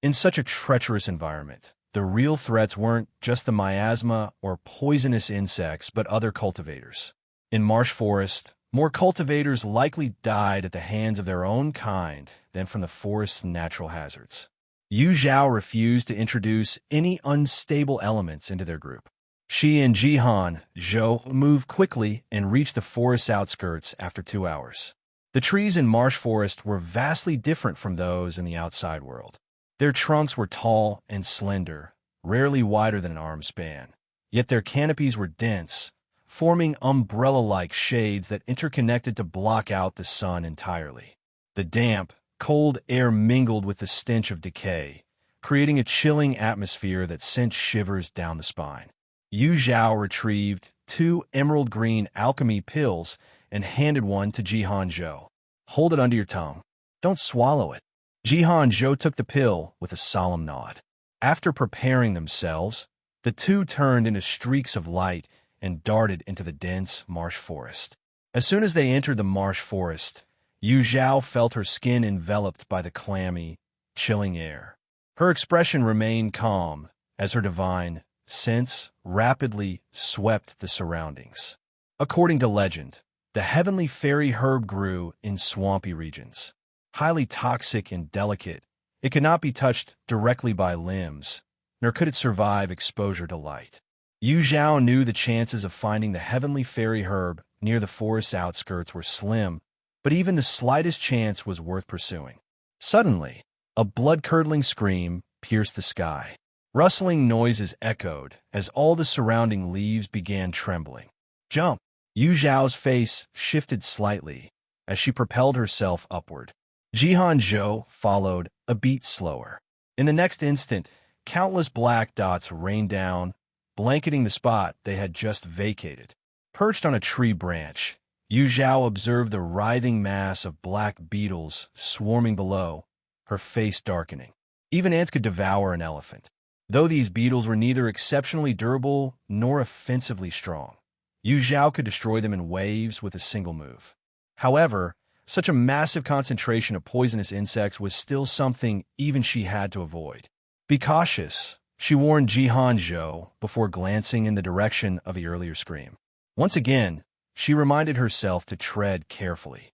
S2: In such a treacherous environment, the real threats weren't just the miasma or poisonous insects, but other cultivators. In Marsh Forest, more cultivators likely died at the hands of their own kind than from the forest's natural hazards. Yu Zhao refused to introduce any unstable elements into their group. She and Zhao moved quickly and reached the forest's outskirts after 2 hours. The trees in Marsh Forest were vastly different from those in the outside world. Their trunks were tall and slender, rarely wider than an arm span. Yet their canopies were dense, forming umbrella-like shades that interconnected to block out the sun entirely. The damp, cold air mingled with the stench of decay, creating a chilling atmosphere that sent shivers down the spine. Yu Zhao retrieved 2 emerald green alchemy pills and handed one to Zhao. Hold it under your tongue. Don't swallow it. Zhao took the pill with a solemn nod. After preparing themselves, the two turned into streaks of light and darted into the dense marsh forest. As soon as they entered the marsh forest, Zhao felt her skin enveloped by the clammy, chilling air. Her expression remained calm as her divine sense rapidly swept the surroundings. According to legend, the heavenly fairy herb grew in swampy regions. Highly toxic and delicate, it could not be touched directly by limbs, nor could it survive exposure to light. Zhao knew the chances of finding the heavenly fairy herb near the forest's outskirts were slim, but even the slightest chance was worth pursuing. Suddenly, a blood-curdling scream pierced the sky. Rustling noises echoed as all the surrounding leaves began trembling. Jump! Zhao's face shifted slightly as she propelled herself upward. Zhao followed, a beat slower. In the next instant, countless black dots rained down, blanketing the spot they had just vacated. Perched on a tree branch, Zhao observed the writhing mass of black beetles swarming below, her face darkening. Even ants could devour an elephant. Though these beetles were neither exceptionally durable nor offensively strong, Zhao could destroy them in waves with a single move. However, such a massive concentration of poisonous insects was still something even she had to avoid. Be cautious, she warned Zhao before glancing in the direction of the earlier scream. Once again, she reminded herself to tread carefully.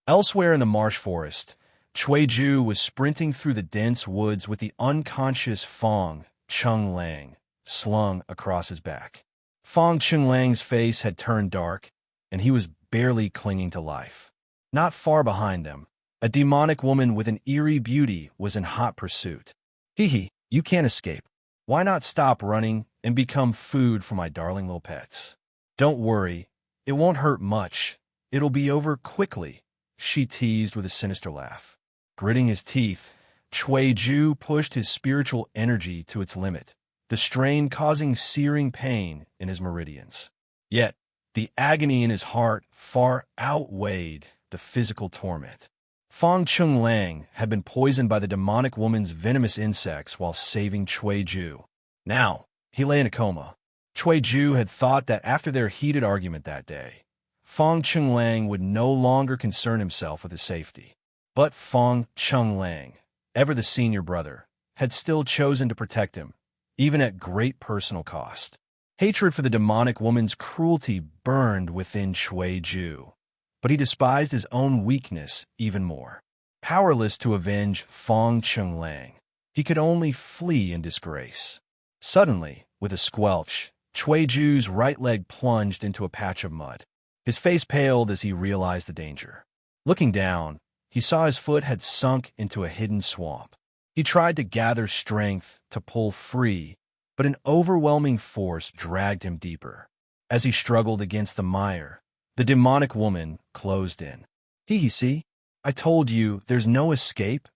S2: Elsewhere in the marsh forest, Ju was sprinting through the dense woods with the unconscious Fong Chunlang slung across his back. Fong Chunlang's face had turned dark, and he was barely clinging to life. Not far behind them, a demonic woman with an eerie beauty was in hot pursuit. Hee, you can't escape. Why not stop running and become food for my darling little pets? Don't worry, it won't hurt much. It'll be over quickly, she teased with a sinister laugh. Gritting his teeth, Ju pushed his spiritual energy to its limit, the strain causing searing pain in his meridians. Yet, the agony in his heart far outweighed the physical torment. Fong Chunlang had been poisoned by the demonic woman's venomous insects while saving Ju. Now, he lay in a coma. Ju had thought that after their heated argument that day, Fong Chunlang would no longer concern himself with his safety. But Fong Chunlang, ever the senior brother, had still chosen to protect him, even at great personal cost. Hatred for the demonic woman's cruelty burned within Ju, but he despised his own weakness even more. Powerless to avenge Fong Chunlang, he could only flee in disgrace. Suddenly, with a squelch, Ju's right leg plunged into a patch of mud. His face paled as he realized the danger. Looking down, he saw his foot had sunk into a hidden swamp. He tried to gather strength to pull free, but an overwhelming force dragged him deeper. As he struggled against the mire, the demonic woman closed in. See? I told you there's no escape.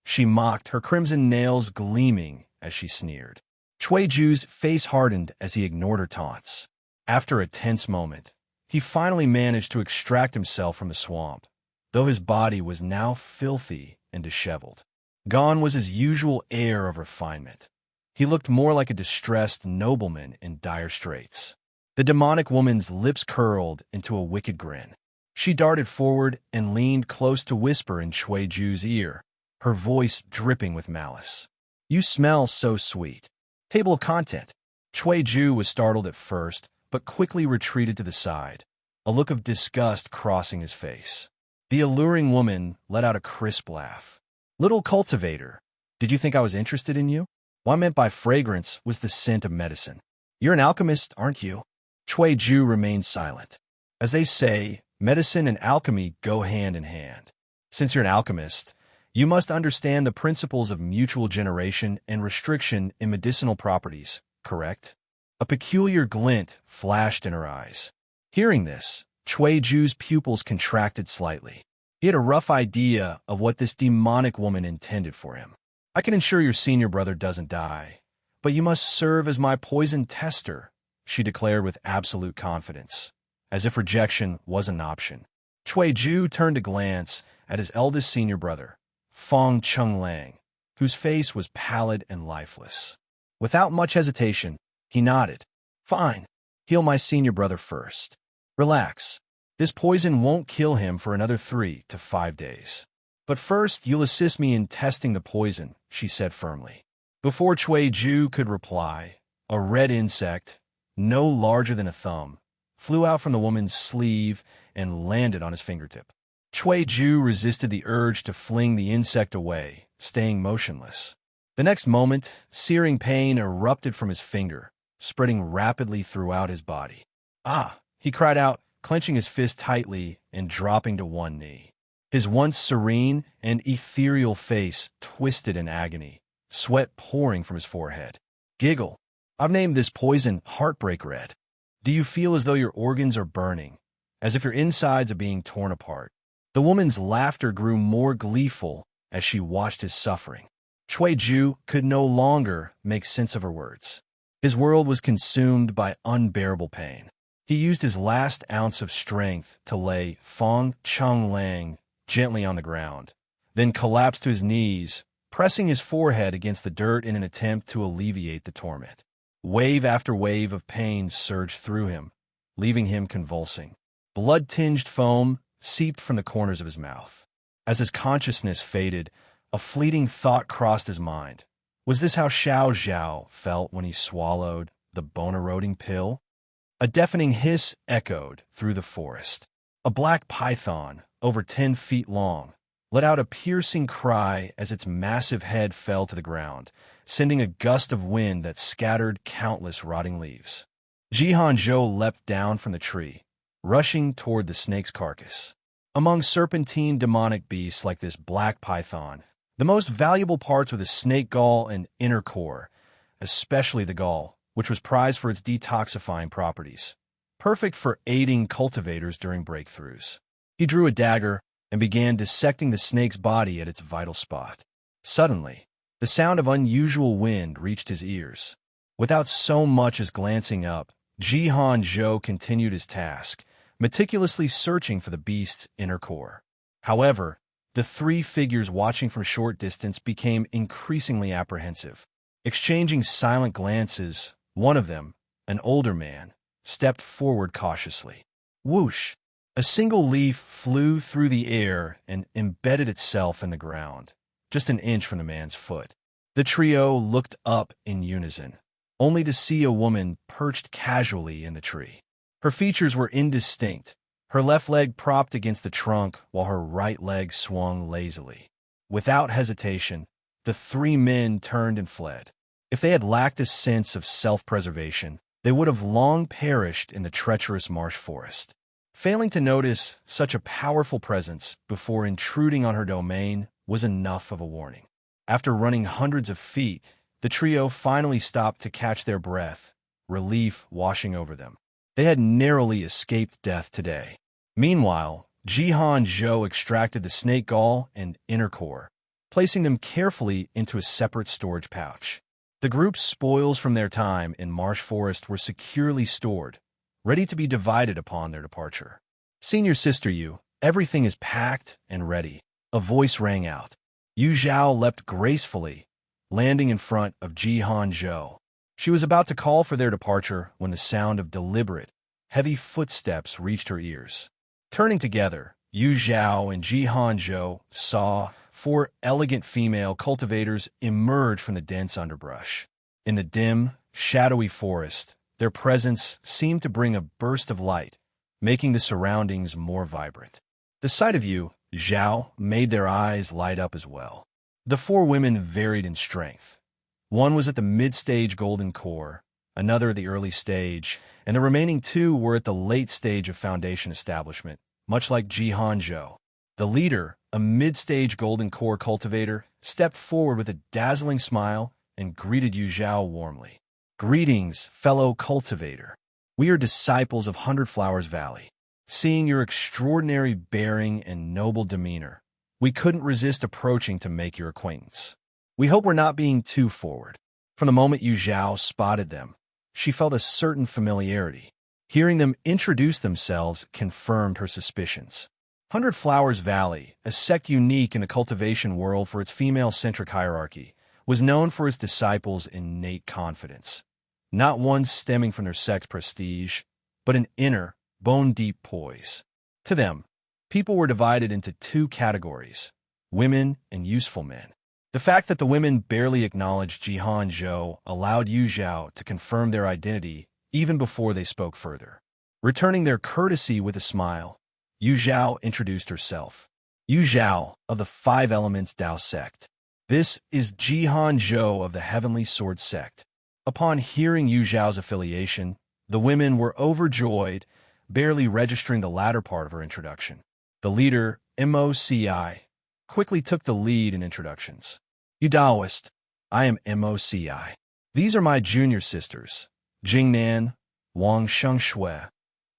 S2: She mocked, her crimson nails gleaming as she sneered. Ju's face hardened as he ignored her taunts. After a tense moment, he finally managed to extract himself from the swamp, though his body was now filthy and disheveled. Gone was his usual air of refinement. He looked more like a distressed nobleman in dire straits. The demonic woman's lips curled into a wicked grin. She darted forward and leaned close to whisper in Ju's ear, her voice dripping with malice. You smell so sweet. Table of content. Ju was startled at first, but quickly retreated to the side, a look of disgust crossing his face. The alluring woman let out a crisp laugh. Little cultivator, did you think I was interested in you? What I meant by fragrance was the scent of medicine. You're an alchemist, aren't you? Ju remained silent. As they say, medicine and alchemy go hand in hand. Since you're an alchemist, you must understand the principles of mutual generation and restriction in medicinal properties, correct? A peculiar glint flashed in her eyes. Hearing this, Ju's pupils contracted slightly. He had a rough idea of what this demonic woman intended for him. I can ensure your senior brother doesn't die, but you must serve as my poison tester, she declared with absolute confidence, as if rejection was an option. Ju turned to glance at his eldest senior brother, Fong Chenglang, whose face was pallid and lifeless. Without much hesitation, he nodded. Fine. Heal my senior brother first. Relax. This poison won't kill him for another 3 to 5 days. But first, you'll assist me in testing the poison, she said firmly. Before Cui Ju could reply, a red insect, no larger than a thumb, flew out from the woman's sleeve and landed on his fingertip. Cui Ju resisted the urge to fling the insect away, staying motionless. The next moment, searing pain erupted from his finger, spreading rapidly throughout his body. Ah! He cried out, clenching his fist tightly and dropping to one knee. His once serene and ethereal face twisted in agony, sweat pouring from his forehead. Giggle. I've named this poison Heartbreak Red. Do you feel as though your organs are burning, as if your insides are being torn apart? The woman's laughter grew more gleeful as she watched his suffering. Cui Ju could no longer make sense of her words. His world was consumed by unbearable pain. He used his last ounce of strength to lay Fong Chenglang gently on the ground, then collapsed to his knees, pressing his forehead against the dirt in an attempt to alleviate the torment. Wave after wave of pain surged through him, leaving him convulsing. Blood-tinged foam seeped from the corners of his mouth. As his consciousness faded, a fleeting thought crossed his mind. Was this how Zhao felt when he swallowed the bone-eroding pill? A deafening hiss echoed through the forest. A black python, over 10 feet long, let out a piercing cry as its massive head fell to the ground, sending a gust of wind that scattered countless rotting leaves. Zhao leapt down from the tree, rushing toward the snake's carcass. Among serpentine demonic beasts like this black python, the most valuable parts were the snake gall and inner core, especially the gall, which was prized for its detoxifying properties, perfect for aiding cultivators during breakthroughs. He drew a dagger and began dissecting the snake's body at its vital spot. Suddenly, the sound of unusual wind reached his ears. Without so much as glancing up, Zhao continued his task, meticulously searching for the beast's inner core. However, the 3 figures watching from short distance became increasingly apprehensive. Exchanging silent glances, one of them, an older man, stepped forward cautiously. Whoosh! A single leaf flew through the air and embedded itself in the ground, just an inch from the man's foot. The trio looked up in unison, only to see a woman perched casually in the tree. Her features were indistinct, her left leg propped against the trunk while her right leg swung lazily. Without hesitation, the 3 men turned and fled. If they had lacked a sense of self-preservation, they would have long perished in the treacherous marsh forest. Failing to notice such a powerful presence before intruding on her domain was enough of a warning. After running hundreds of feet, the trio finally stopped to catch their breath, relief washing over them. They had narrowly escaped death today. Meanwhile, Zhao extracted the snake gall and inner core, placing them carefully into a separate storage pouch. The group's spoils from their time in marsh forest were securely stored, ready to be divided upon their departure. Senior sister Yu, everything is packed and ready. A voice rang out. Yu Zhao leapt gracefully, landing in front of Zhao. She was about to call for their departure when the sound of deliberate, heavy footsteps reached her ears. Turning together, Yu Zhao and Zhao saw 4 elegant female cultivators emerge from the dense underbrush. In the dim, shadowy forest, their presence seemed to bring a burst of light, making the surroundings more vibrant. The sight of Yu Zhao made their eyes light up as well. The 4 women varied in strength. One was at the mid-stage golden core, another at the early stage, and the remaining 2 were at the late stage of foundation establishment, much like Zhao. The leader, a mid-stage golden core cultivator, stepped forward with a dazzling smile and greeted Yu Zhao warmly. Greetings, fellow cultivator. We are disciples of Hundred Flowers Valley. Seeing your extraordinary bearing and noble demeanor, we couldn't resist approaching to make your acquaintance. We hope we're not being too forward. From the moment Yu Zhao spotted them, she felt a certain familiarity. Hearing them introduce themselves confirmed her suspicions. Hundred Flowers Valley, a sect unique in the cultivation world for its female-centric hierarchy, was known for its disciples' innate confidence, not one stemming from their sect's prestige, but an inner, bone-deep poise. To them, people were divided into two categories, women and useful men. The fact that the women barely acknowledged Jihan Zhou allowed Yu Zhao to confirm their identity even before they spoke further. Returning their courtesy with a smile, Yu Zhao introduced herself. Yu Zhao of the Five Elements Dao sect. This is Jihan Zhou of the Heavenly Sword sect. Upon hearing Yu Zhao's affiliation, the women were overjoyed, barely registering the latter part of her introduction. The leader, MOCI, quickly took the lead in introductions. You Taoist, I am MOCI. These are my junior sisters, Jingnan, Wang Shengshui,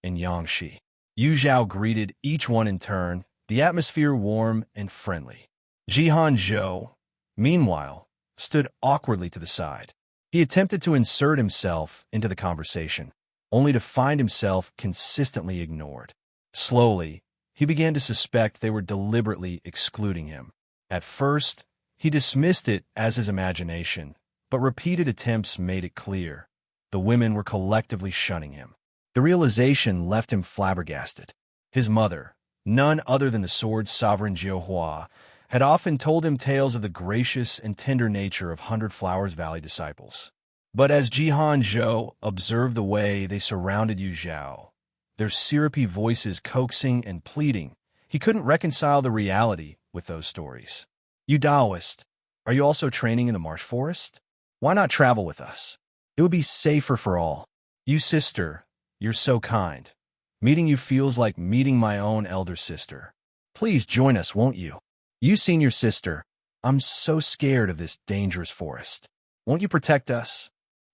S2: and Yangxi. Yu Zhao greeted each one in turn, the atmosphere warm and friendly. Jihan Zhou, meanwhile, stood awkwardly to the side. He attempted to insert himself into the conversation, only to find himself consistently ignored. Slowly, he began to suspect they were deliberately excluding him. At first, he dismissed it as his imagination, but repeated attempts made it clear. The women were collectively shunning him. The realization left him flabbergasted. His mother, none other than the sword's sovereign Jiuhua, had often told him tales of the gracious and tender nature of Hundred Flowers Valley disciples. But as Jihan Zhou observed the way they surrounded Yu Zhao, their syrupy voices coaxing and pleading, he couldn't reconcile the reality with those stories. You Taoist, are you also training in the marsh forest? Why not travel with us? It would be safer for all. You sister, you're so kind. Meeting you feels like meeting my own elder sister. Please join us, won't you? You senior sister, I'm so scared of this dangerous forest. Won't you protect us?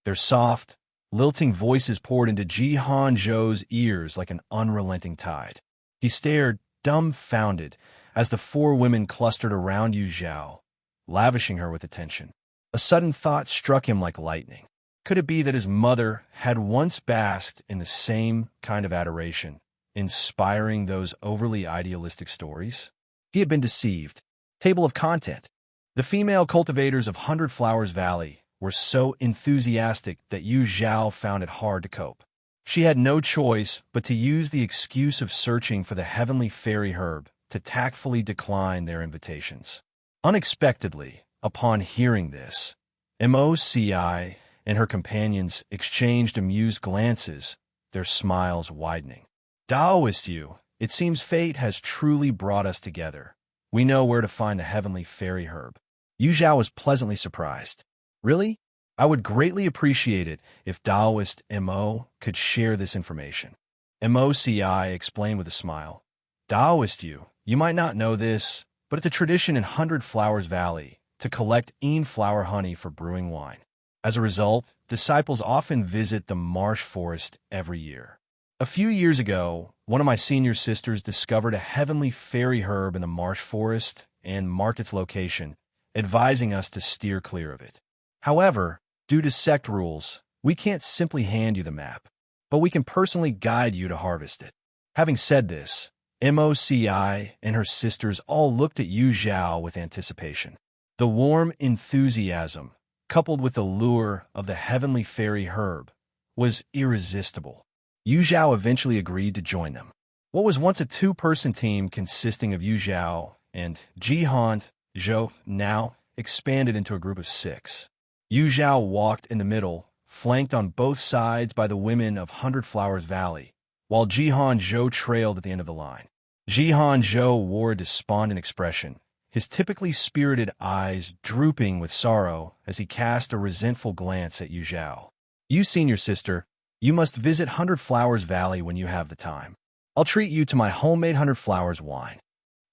S2: Their soft, lilting voices poured into Jihan Zhou's ears like an unrelenting tide. He stared, dumbfounded, as the four women clustered around Yu Zhao, lavishing her with attention. A sudden thought struck him like lightning. Could it be that his mother had once basked in the same kind of adoration, inspiring those overly idealistic stories? He had been deceived. Table of content. The female cultivators of Hundred Flowers Valley were so enthusiastic that Yu Zhao found it hard to cope. She had no choice but to use the excuse of searching for the heavenly fairy herb to tactfully decline their invitations. Unexpectedly, upon hearing this, MOCI and her companions exchanged amused glances, their smiles widening. Taoist you, it seems fate has truly brought us together. We know where to find the heavenly fairy herb. Yu Zhao was pleasantly surprised. Really? I would greatly appreciate it if Taoist MO could share this information. MOCI explained with a smile. Taoist you might not know this, but it's a tradition in Hundred Flowers Valley to collect flower honey for brewing wine. As a result, disciples often visit the marsh forest every year. A few years ago, one of my senior sisters discovered a heavenly fairy herb in the marsh forest and marked its location, advising us to steer clear of it. However, due to sect rules, we can't simply hand you the map, but we can personally guide you to harvest it. Having said this, MOCI and her sisters all looked at Yu Zhao with anticipation. The warm enthusiasm, coupled with the lure of the heavenly fairy herb, was irresistible. Yu Zhao eventually agreed to join them. What was once a two-person team consisting of Yu Zhao and Jihan Zhou now expanded into a group of 6. Yu Zhao walked in the middle, flanked on both sides by the women of Hundred Flowers Valley, while Jihan Zhou trailed at the end of the line. Jihan Zhou wore a despondent expression, his typically spirited eyes drooping with sorrow as he cast a resentful glance at Yu Zhao. You senior sister, you must visit Hundred Flowers Valley when you have the time. I'll treat you to my homemade Hundred Flowers wine.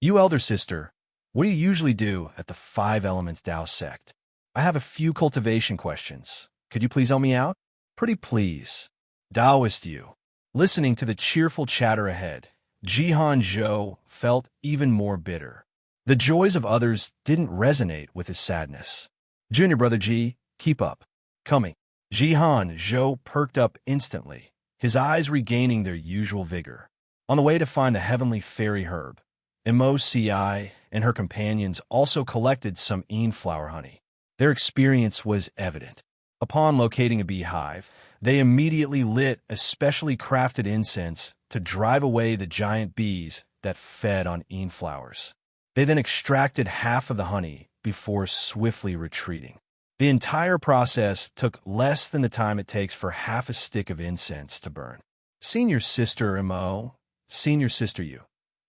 S2: You elder sister, what do you usually do at the Five Elements Dao sect? I have a few cultivation questions. Could you please help me out? Pretty please. Taoist you. Listening to the cheerful chatter ahead, Jihan Zhou felt even more bitter. The joys of others didn't resonate with his sadness. Junior brother Ji, keep up. Coming. Jihan Zhou perked up instantly, his eyes regaining their usual vigor. On the way to find the heavenly fairy herb, Moci and her companions also collected some flower honey. Their experience was evident. Upon locating a beehive, they immediately lit a specially crafted incense to drive away the giant bees that fed on flowers. They then extracted half of the honey before swiftly retreating. The entire process took less than the time it takes for half a stick of incense to burn. Senior sister Mo, senior sister you,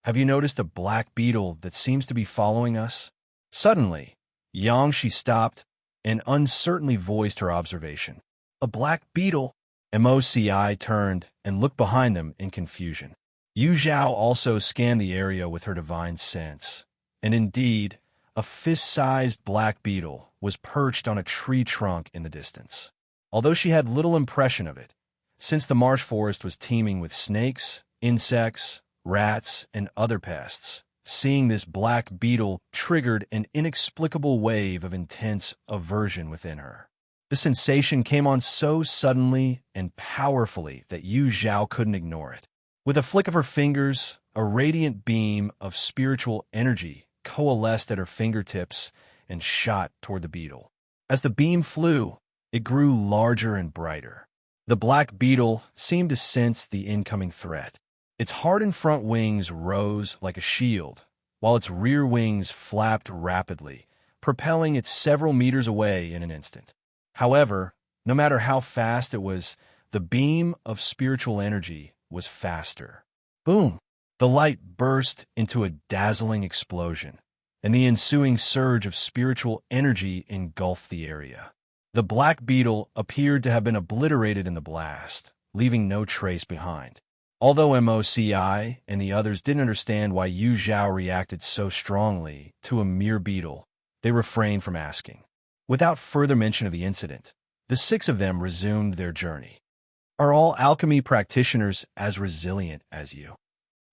S2: have you noticed a black beetle that seems to be following us? Suddenly, she stopped and uncertainly voiced her observation. A black beetle? Moci turned and looked behind them in confusion. Zhao also scanned the area with her divine sense, and indeed, a fist-sized black beetle was perched on a tree trunk in the distance. Although she had little impression of it, since the marsh forest was teeming with snakes, insects, rats, and other pests, seeing this black beetle triggered an inexplicable wave of intense aversion within her. The sensation came on so suddenly and powerfully that Zhao couldn't ignore it. With a flick of her fingers, a radiant beam of spiritual energy coalesced at her fingertips and shot toward the beetle. As the beam flew, it grew larger and brighter. The black beetle seemed to sense the incoming threat. Its hardened front wings rose like a shield, while its rear wings flapped rapidly, propelling it several meters away in an instant. However, no matter how fast it was, the beam of spiritual energy was faster. Boom! The light burst into a dazzling explosion, and the ensuing surge of spiritual energy engulfed the area. The black beetle appeared to have been obliterated in the blast, leaving no trace behind. Although Moci and the others didn't understand why Zhao reacted so strongly to a mere beetle, they refrained from asking. Without further mention of the incident, the 6 of them resumed their journey. Are all alchemy practitioners as resilient as you?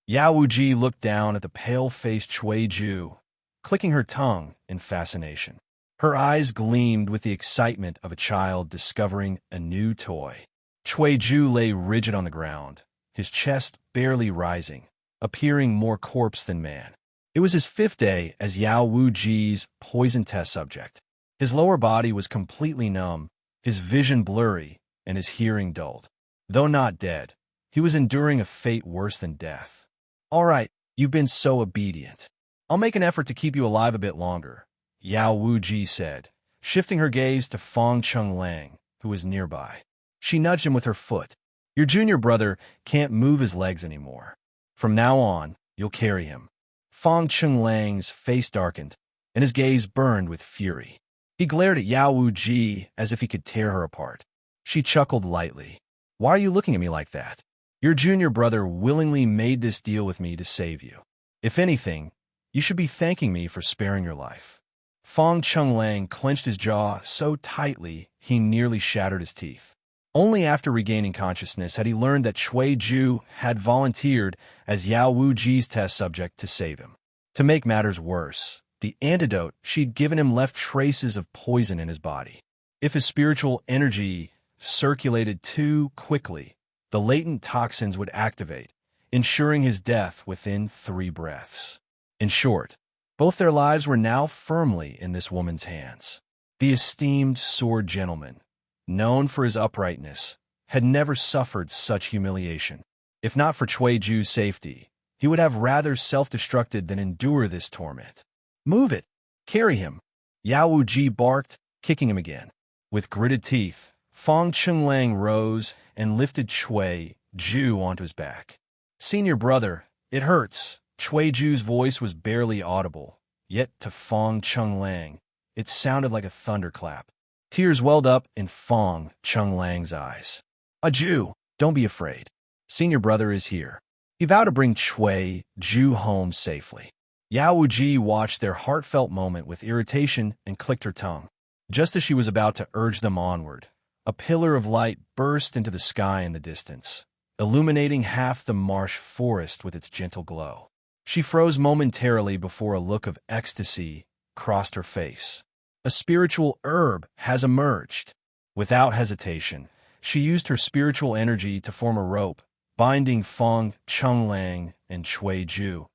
S2: Yao Wuji looked down at the pale-faced Cui Ju, clicking her tongue in fascination. Her eyes gleamed with the excitement of a child discovering a new toy. Cui Ju lay rigid on the ground, his chest barely rising, appearing more corpse than man. It was his 5th day as Yao Wuji's poison test subject. His lower body was completely numb, his vision blurry, and his hearing dulled. Though not dead, he was enduring a fate worse than death. All right, you've been so obedient. I'll make an effort to keep you alive a bit longer, Yao Wuji said, shifting her gaze to Fong Chenglang, who was nearby. She nudged him with her foot. Your junior brother can't move his legs anymore. From now on, you'll carry him. Fong Chenglang's face darkened, and his gaze burned with fury. He glared at Yao Wuji as if he could tear her apart. She chuckled lightly. Why are you looking at me like that? Your junior brother willingly made this deal with me to save you. If anything, you should be thanking me for sparing your life. Fong Chenglang clenched his jaw so tightly he nearly shattered his teeth. Only after regaining consciousness had he learned that Cui Ju had volunteered as Yao Wuji's test subject to save him. To make matters worse, the antidote she'd given him left traces of poison in his body. If his spiritual energy circulated too quickly, the latent toxins would activate, ensuring his death within 3 breaths. In short, both their lives were now firmly in this woman's hands. The esteemed sword gentleman, known for his uprightness, had never suffered such humiliation. If not for Cui Ju's safety, he would have rather self-destructed than endure this torment. Move it! Carry him! Yao Wuji barked, kicking him again. With gritted teeth, Fong Chenglang rose and lifted Cui Ju onto his back. Senior brother, it hurts. Cui Ju's voice was barely audible, yet to Fong Chenglang, it sounded like a thunderclap. Tears welled up in Fong Chenglang's eyes. Ju, don't be afraid. Senior brother is here. He vowed to bring Cui Ju home safely. Yao Wuji watched their heartfelt moment with irritation and clicked her tongue. Just as she was about to urge them onward, a pillar of light burst into the sky in the distance, illuminating half the marsh forest with its gentle glow. She froze momentarily before a look of ecstasy crossed her face. A spiritual herb has emerged. Without hesitation, she used her spiritual energy to form a rope, binding Fong Chenglang and Cui Ju,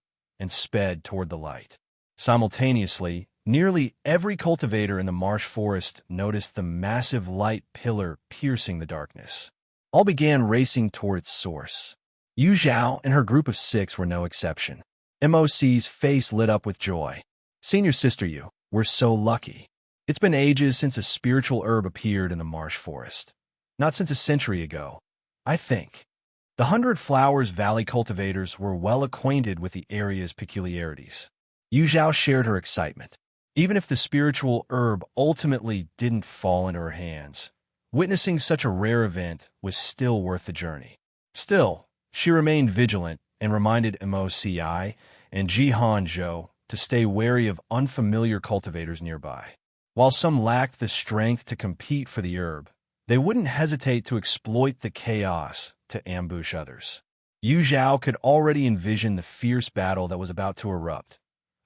S2: and sped toward the light. Simultaneously, nearly every cultivator in the marsh forest noticed the massive light pillar piercing the darkness. All began racing toward its source. Yu Zhao and her group of 6 were no exception. MOC's face lit up with joy. "Senior sister Yu, we're so lucky. It's been ages since a spiritual herb appeared in the marsh forest. Not since a century ago, I think." The 100 Flowers Valley cultivators were well acquainted with the area's peculiarities. Yu Zhao shared her excitement. Even if the spiritual herb ultimately didn't fall into her hands, witnessing such a rare event was still worth the journey. Still, she remained vigilant and reminded MOCI and Jihan Zhou to stay wary of unfamiliar cultivators nearby. While some lacked the strength to compete for the herb, they wouldn't hesitate to exploit the chaos to ambush others. Yu Zhao could already envision the fierce battle that was about to erupt,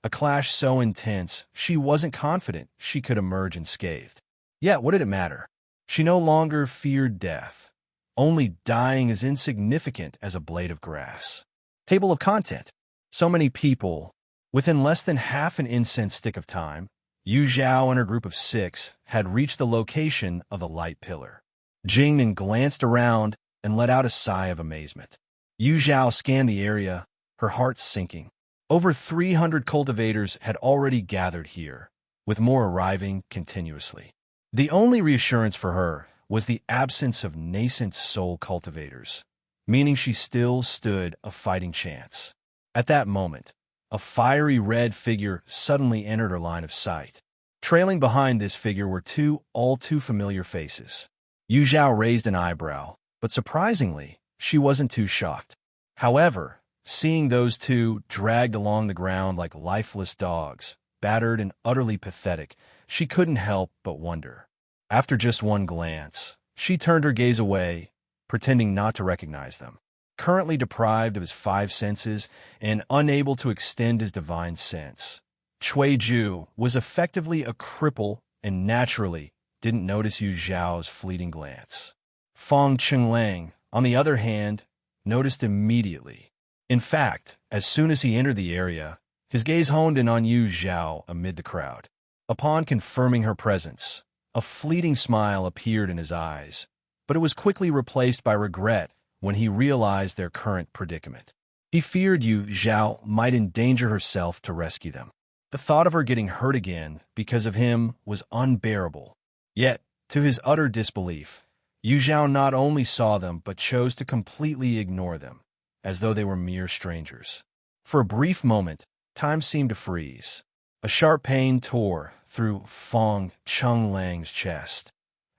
S2: a clash so intense she wasn't confident she could emerge unscathed. Yet, what did it matter? She no longer feared death. Only dying is insignificant as a blade of grass. Table of content. So many people. Within less than half an incense stick of time, Yu Zhao and her group of 6 had reached the location of the light pillar. Jingnan glanced around and let out a sigh of amazement. Yu Zhao scanned the area, her heart sinking. Over 300 cultivators had already gathered here, with more arriving continuously. The only reassurance for her was the absence of nascent soul cultivators, meaning she still stood a fighting chance. At that moment, a fiery red figure suddenly entered her line of sight. Trailing behind this figure were 2 all too familiar faces. Yu Zhao raised an eyebrow, but surprisingly, she wasn't too shocked. However, seeing those 2 dragged along the ground like lifeless dogs, battered and utterly pathetic, she couldn't help but wonder. After just one glance, she turned her gaze away, pretending not to recognize them. Currently deprived of his 5 senses and unable to extend his divine sense, Cui Ju was effectively a cripple and naturally didn't notice Yu Zhao's fleeting glance. Feng Chenglang, on the other hand, noticed immediately. In fact, as soon as he entered the area, his gaze honed in on Yu Zhao amid the crowd. Upon confirming her presence, a fleeting smile appeared in his eyes, but it was quickly replaced by regret when he realized their current predicament. He feared Yu Zhao might endanger herself to rescue them. The thought of her getting hurt again because of him was unbearable. Yet, to his utter disbelief, Yu Zhao not only saw them but chose to completely ignore them, as though they were mere strangers. For a brief moment, time seemed to freeze. A sharp pain tore through Feng Chenglang's chest,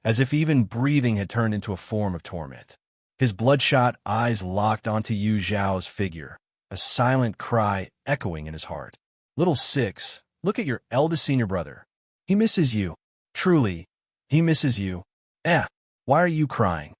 S2: as if even breathing had turned into a form of torment. His bloodshot eyes locked onto Yu Zhao's figure, a silent cry echoing in his heart. "Little 6, look at your eldest senior brother. He misses you. Truly, he misses you. Why are you crying?"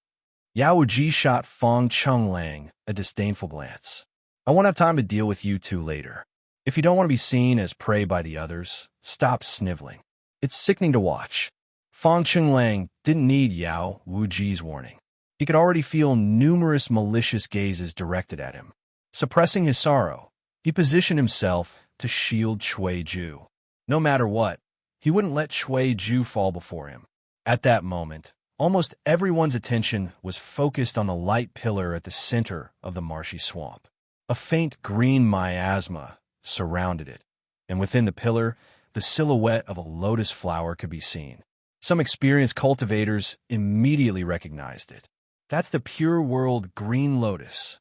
S2: Yao Ji shot Feng Chenglang a disdainful glance. "I won't have time to deal with you 2 later. If you don't want to be seen as prey by the others, stop sniveling. It's sickening to watch." Feng Chenglang didn't need Yao Wuji's warning. He could already feel numerous malicious gazes directed at him. Suppressing his sorrow, he positioned himself to shield Cui Ju. No matter what, he wouldn't let Cui Ju fall before him. At that moment, almost everyone's attention was focused on the light pillar at the center of the marshy swamp. A faint green miasma surrounded it, and within the pillar, the silhouette of a lotus flower could be seen. Some experienced cultivators immediately recognized it. "That's the pure world green lotus."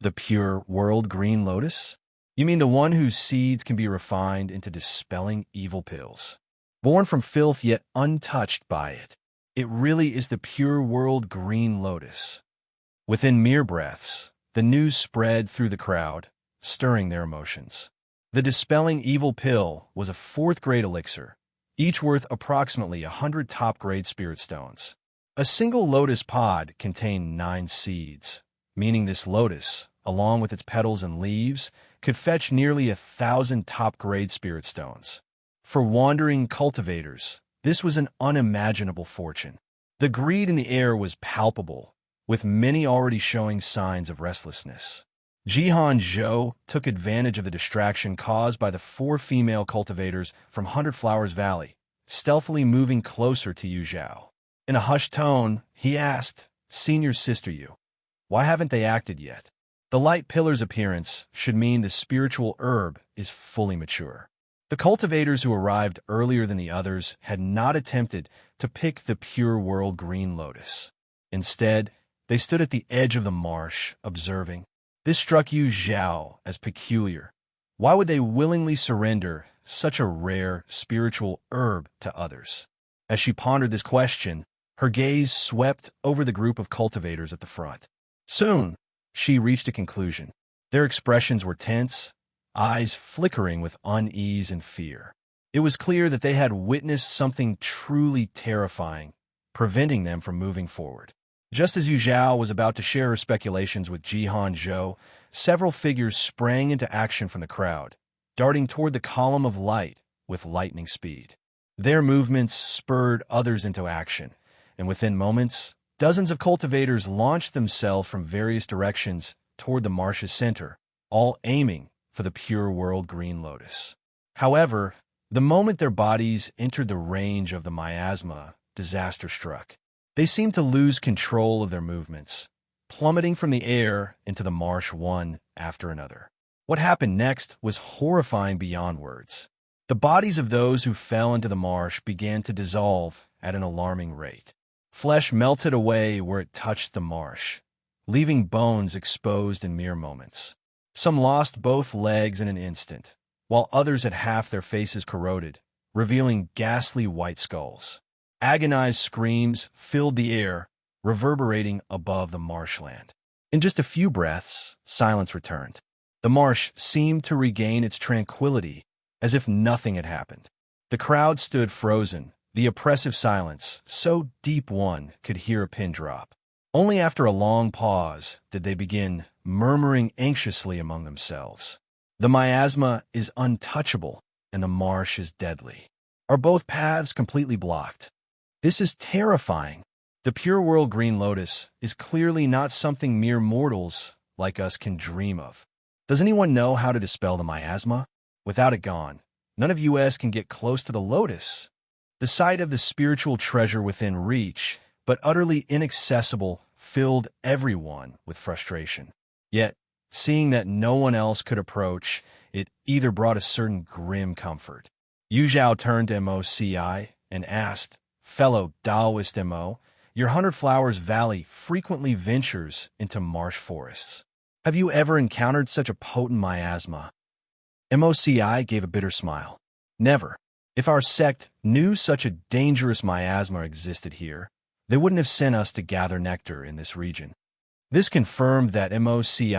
S2: "The pure world green lotus? You mean the one whose seeds can be refined into dispelling evil pills, born from filth yet untouched by it? It really is the pure world green lotus." Within mere breaths, the news spread through the crowd, stirring their emotions. The dispelling evil pill was a 4th-grade elixir, each worth approximately 100 top-grade spirit stones. A single lotus pod contained 9 seeds, meaning this lotus, along with its petals and leaves, could fetch nearly 1,000 top-grade spirit stones. For wandering cultivators, this was an unimaginable fortune. The greed in the air was palpable, with many already showing signs of restlessness. Zhao took advantage of the distraction caused by the 4 female cultivators from Hundred Flowers Valley, stealthily moving closer to Yu Zhao. In a hushed tone, he asked, "Senior sister Yu, why haven't they acted yet?" The light pillar's appearance should mean the spiritual herb is fully mature. The cultivators who arrived earlier than the others had not attempted to pick the pure world green lotus. Instead, they stood at the edge of the marsh, observing. This struck Yu Zhao as peculiar. Why would they willingly surrender such a rare spiritual herb to others? As she pondered this question, her gaze swept over the group of cultivators at the front. Soon, she reached a conclusion. Their expressions were tense, eyes flickering with unease and fear. It was clear that they had witnessed something truly terrifying, preventing them from moving forward. Just as Yu Zhao was about to share her speculations with Zhao, several figures sprang into action from the crowd, darting toward the column of light with lightning speed. Their movements spurred others into action, and within moments, dozens of cultivators launched themselves from various directions toward the marsh's center, all aiming for the pure world green lotus. However, the moment their bodies entered the range of the miasma, disaster struck. They seemed to lose control of their movements, plummeting from the air into the marsh one after another. What happened next was horrifying beyond words. The bodies of those who fell into the marsh began to dissolve at an alarming rate. Flesh melted away where it touched the marsh, leaving bones exposed in mere moments. Some lost both legs in an instant, while others had half their faces corroded, revealing ghastly white skulls. Agonized screams filled the air, reverberating above the marshland. In just a few breaths, silence returned. The marsh seemed to regain its tranquility, as if nothing had happened. The crowd stood frozen, the oppressive silence so deep one could hear a pin drop. Only after a long pause did they begin murmuring anxiously among themselves. The miasma is untouchable, and the marsh is deadly. Are both paths completely blocked? This is terrifying. The pure world green lotus is clearly not something mere mortals like us can dream of. Does anyone know how to dispel the miasma? Without it gone, none of us can get close to the lotus. The sight of the spiritual treasure within reach, but utterly inaccessible, filled everyone with frustration. Yet, seeing that no one else could approach, it either brought a certain grim comfort. Yu Zhao turned to Moci and asked, "Fellow Taoist Mo, your Hundred Flowers Valley frequently ventures into marsh forests. Have you ever encountered such a potent miasma?" Moci gave a bitter smile. "Never. If our sect knew such a dangerous miasma existed here, they wouldn't have sent us to gather nectar in this region." This confirmed that Moci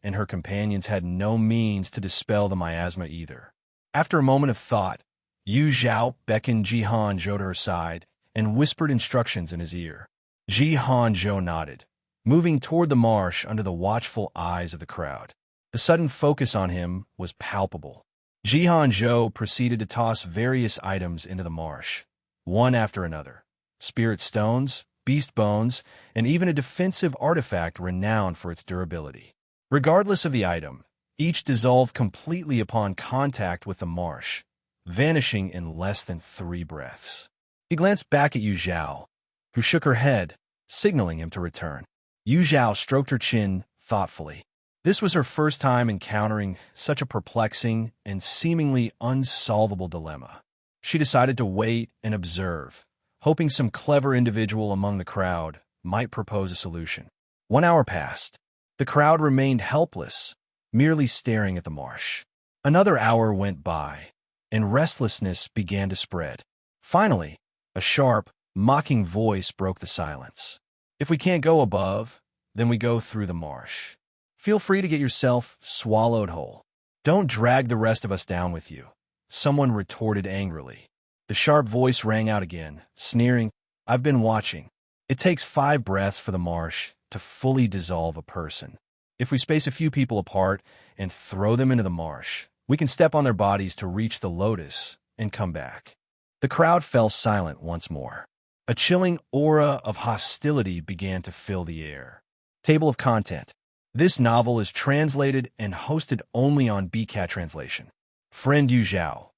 S2: and her companions had no means to dispel the miasma either. After a moment of thought, Yu Zhao beckoned Zhao to her side and whispered instructions in his ear. Zhao nodded, moving toward the marsh under the watchful eyes of the crowd. The sudden focus on him was palpable. Zhao proceeded to toss various items into the marsh, one after another. Spirit stones, beast bones, and even a defensive artifact renowned for its durability. Regardless of the item, each dissolved completely upon contact with the marsh, vanishing in less than 3 breaths. He glanced back at Yu Zhao, who shook her head, signaling him to return. Yu Zhao stroked her chin thoughtfully. This was her first time encountering such a perplexing and seemingly unsolvable dilemma. She decided to wait and observe, hoping some clever individual among the crowd might propose a solution. 1 hour passed. The crowd remained helpless, merely staring at the marsh. Another hour went by, and restlessness began to spread. Finally, a sharp, mocking voice broke the silence. "If we can't go above, then we go through the marsh. Feel free to get yourself swallowed whole. Don't drag the rest of us down with you," someone retorted angrily. The sharp voice rang out again, sneering, "I've been watching. It takes 5 breaths for the marsh to fully dissolve a person. If we space a few people apart and throw them into the marsh, we can step on their bodies to reach the lotus and come back." The crowd fell silent once more. A chilling aura of hostility began to fill the air. Table of content. This novel is translated and hosted only on BCAT translation. Friend Yu Zhao.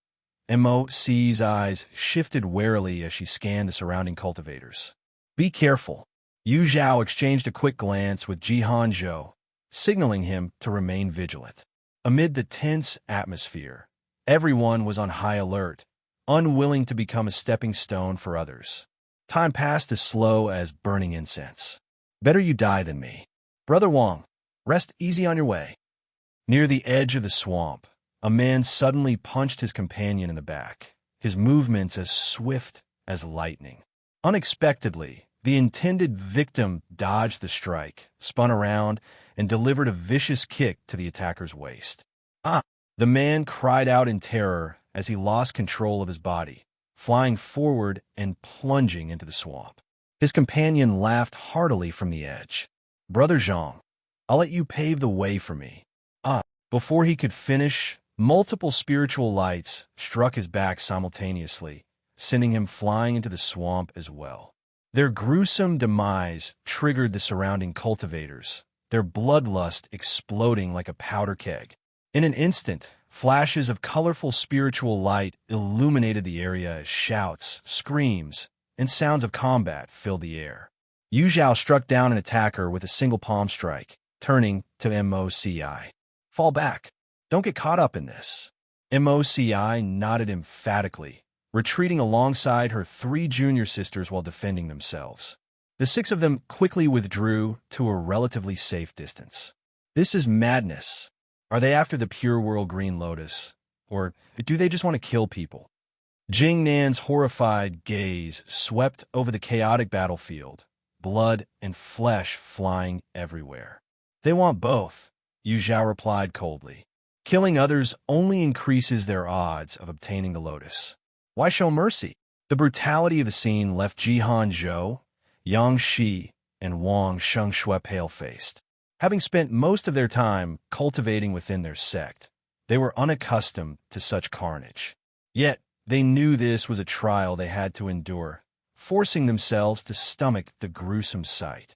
S2: MOC's eyes shifted warily as she scanned the surrounding cultivators. Be careful. Yu Zhao exchanged a quick glance with Jihan Zhou, signaling him to remain vigilant. Amid the tense atmosphere, everyone was on high alert, unwilling to become a stepping stone for others. Time passed as slow as burning incense. Better you die than me. Brother Wang, rest easy on your way. Near the edge of the swamp, a man suddenly punched his companion in the back, his movements as swift as lightning. Unexpectedly, the intended victim dodged the strike, spun around, and delivered a vicious kick to the attacker's waist. Ah! The man cried out in terror as he lost control of his body, flying forward and plunging into the swamp. His companion laughed heartily from the edge. Brother Zhang, I'll let you pave the way for me. Ah! Before he could finish, multiple spiritual lights struck his back simultaneously, sending him flying into the swamp as well. Their gruesome demise triggered the surrounding cultivators, their bloodlust exploding like a powder keg. In an instant, flashes of colorful spiritual light illuminated the area as shouts, screams, and sounds of combat filled the air. Yu Zhao struck down an attacker with a single palm strike, turning to MOCI. Fall back. Don't get caught up in this. MOCI nodded emphatically, retreating alongside her 3 junior sisters while defending themselves. The 6 of them quickly withdrew to a relatively safe distance. This is madness. Are they after the pure world Green Lotus? Or do they just want to kill people? Jing Nan's horrified gaze swept over the chaotic battlefield, blood and flesh flying everywhere. They want both, Yu Zhao replied coldly. Killing others only increases their odds of obtaining the lotus. Why show mercy? The brutality of the scene left Jihan Zhou, Yang Shi, and Wang Shengshui pale-faced. Having spent most of their time cultivating within their sect, they were unaccustomed to such carnage. Yet, they knew this was a trial they had to endure, forcing themselves to stomach the gruesome sight.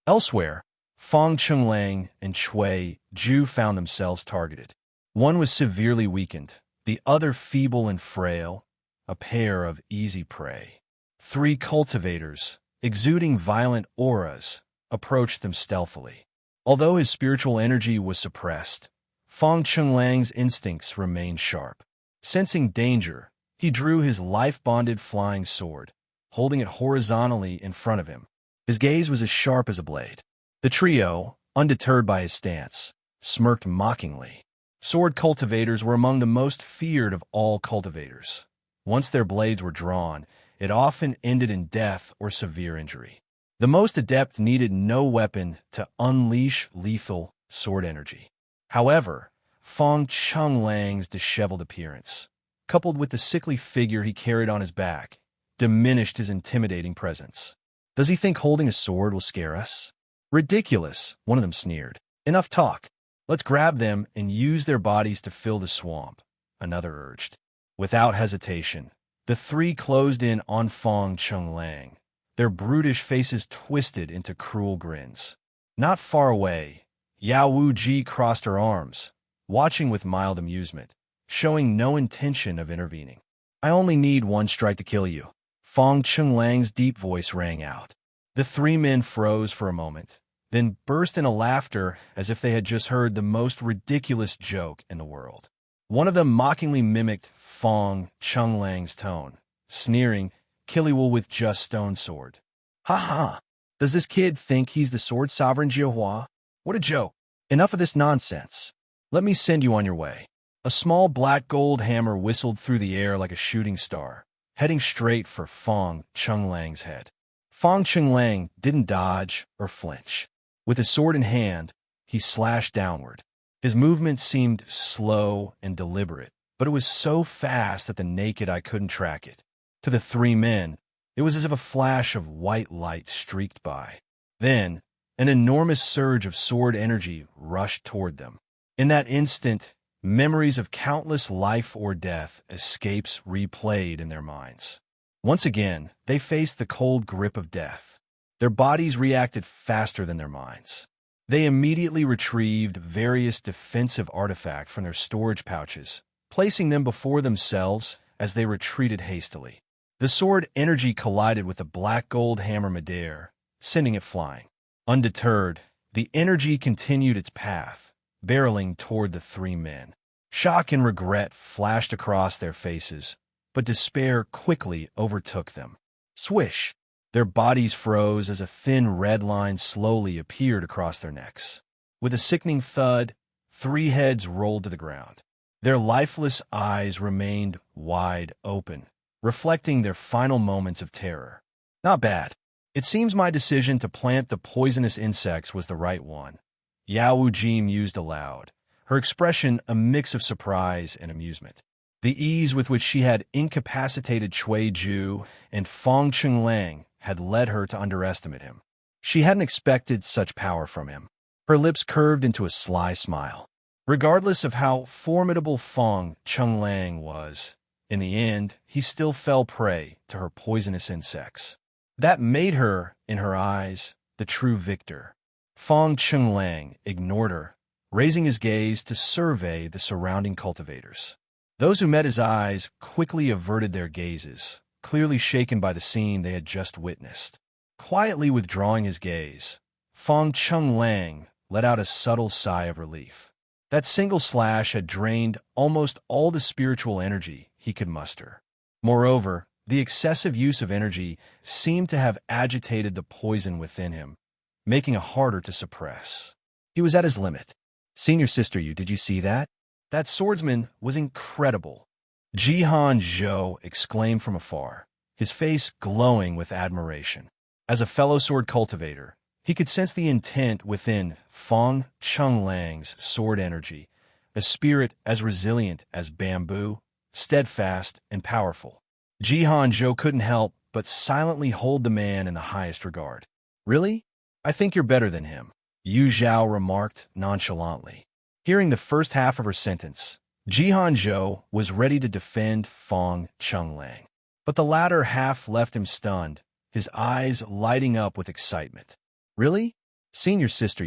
S2: Elsewhere, Fang Chenglang and Cui Zhu found themselves targeted. One was severely weakened, the other feeble and frail, a pair of easy prey. 3 cultivators, exuding violent auras, approached them stealthily. Although his spiritual energy was suppressed, Fang Chenglang's instincts remained sharp. Sensing danger, he drew his life-bonded flying sword, holding it horizontally in front of him. His gaze was as sharp as a blade. The trio, undeterred by his stance, smirked mockingly. Sword cultivators were among the most feared of all cultivators. Once their blades were drawn, it often ended in death or severe injury. The most adept needed no weapon to unleash lethal sword energy. However, Fang Chenglang's disheveled appearance, coupled with the sickly figure he carried on his back, diminished his intimidating presence. Does he think holding a sword will scare us? Ridiculous, one of them sneered. Enough talk. Let's grab them and use their bodies to fill the swamp, another urged. Without hesitation, the 3 closed in on Fang Chenglang, their brutish faces twisted into cruel grins. Not far away, Yao Wuji crossed her arms, watching with mild amusement, showing no intention of intervening. I only need 1 strike to kill you. Fang Chenglang's deep voice rang out. The 3 men froze for a moment, then burst into laughter as if they had just heard the most ridiculous joke in the world. One of them mockingly mimicked Fang Chenglang's tone, sneering, Killiwell with just stone sword. Ha ha! Does this kid think he's the sword sovereign Jiahua? What a joke! Enough of this nonsense. Let me send you on your way. A small black gold hammer whistled through the air like a shooting star, heading straight for Fang Chenglang's head. Fang Chenglang didn't dodge or flinch. With his sword in hand, he slashed downward. His movement seemed slow and deliberate, but it was so fast that the naked eye couldn't track it. To the 3 men, it was as if a flash of white light streaked by. Then, an enormous surge of sword energy rushed toward them. In that instant, memories of countless life or death escapes replayed in their minds. Once again, they faced the cold grip of death. Their bodies reacted faster than their minds. They immediately retrieved various defensive artifacts from their storage pouches, placing them before themselves as they retreated hastily. The sword energy collided with the black gold hammer midair, sending it flying. Undeterred, the energy continued its path, barreling toward the three men. Shock and regret flashed across their faces, but despair quickly overtook them. Swish! Their bodies froze as a thin red line slowly appeared across their necks. With a sickening thud, three heads rolled to the ground. Their lifeless eyes remained wide open, reflecting their final moments of terror. Not bad. It seems my decision to plant the poisonous insects was the right one, Yao Wuji mused aloud, her expression a mix of surprise and amusement. The ease with which she had incapacitated Cui Ju and Fong Chenglang had led her to underestimate him. She hadn't expected such power from him. Her lips curved into a sly smile. Regardless of how formidable Fong Chenglang was, in the end, he still fell prey to her poisonous insects. That made her, in her eyes, the true victor. Fong Chenglang ignored her, raising his gaze to survey the surrounding cultivators. Those who met his eyes quickly averted their gazes, clearly shaken by the scene they had just witnessed. Quietly withdrawing his gaze, Fong Chenglang let out a subtle sigh of relief. That single slash had drained almost all the spiritual energy he could muster. Moreover, the excessive use of energy seemed to have agitated the poison within him, making it harder to suppress. He was at his limit. Senior sister, did you see that? That swordsman was incredible. Jihan Zhou exclaimed from afar, his face glowing with admiration. As a fellow sword cultivator, he could sense the intent within Fong Chenglang's sword energy, a spirit as resilient as bamboo, steadfast and powerful. Jihan Zhou couldn't help but silently hold the man in the highest regard. Really? I think you're better than him, Yu Zhao remarked nonchalantly. Hearing the first half of her sentence, Jihan Zhou was ready to defend Fong Chenglang. But the latter half left him stunned, his eyes lighting up with excitement. Really? Senior sister,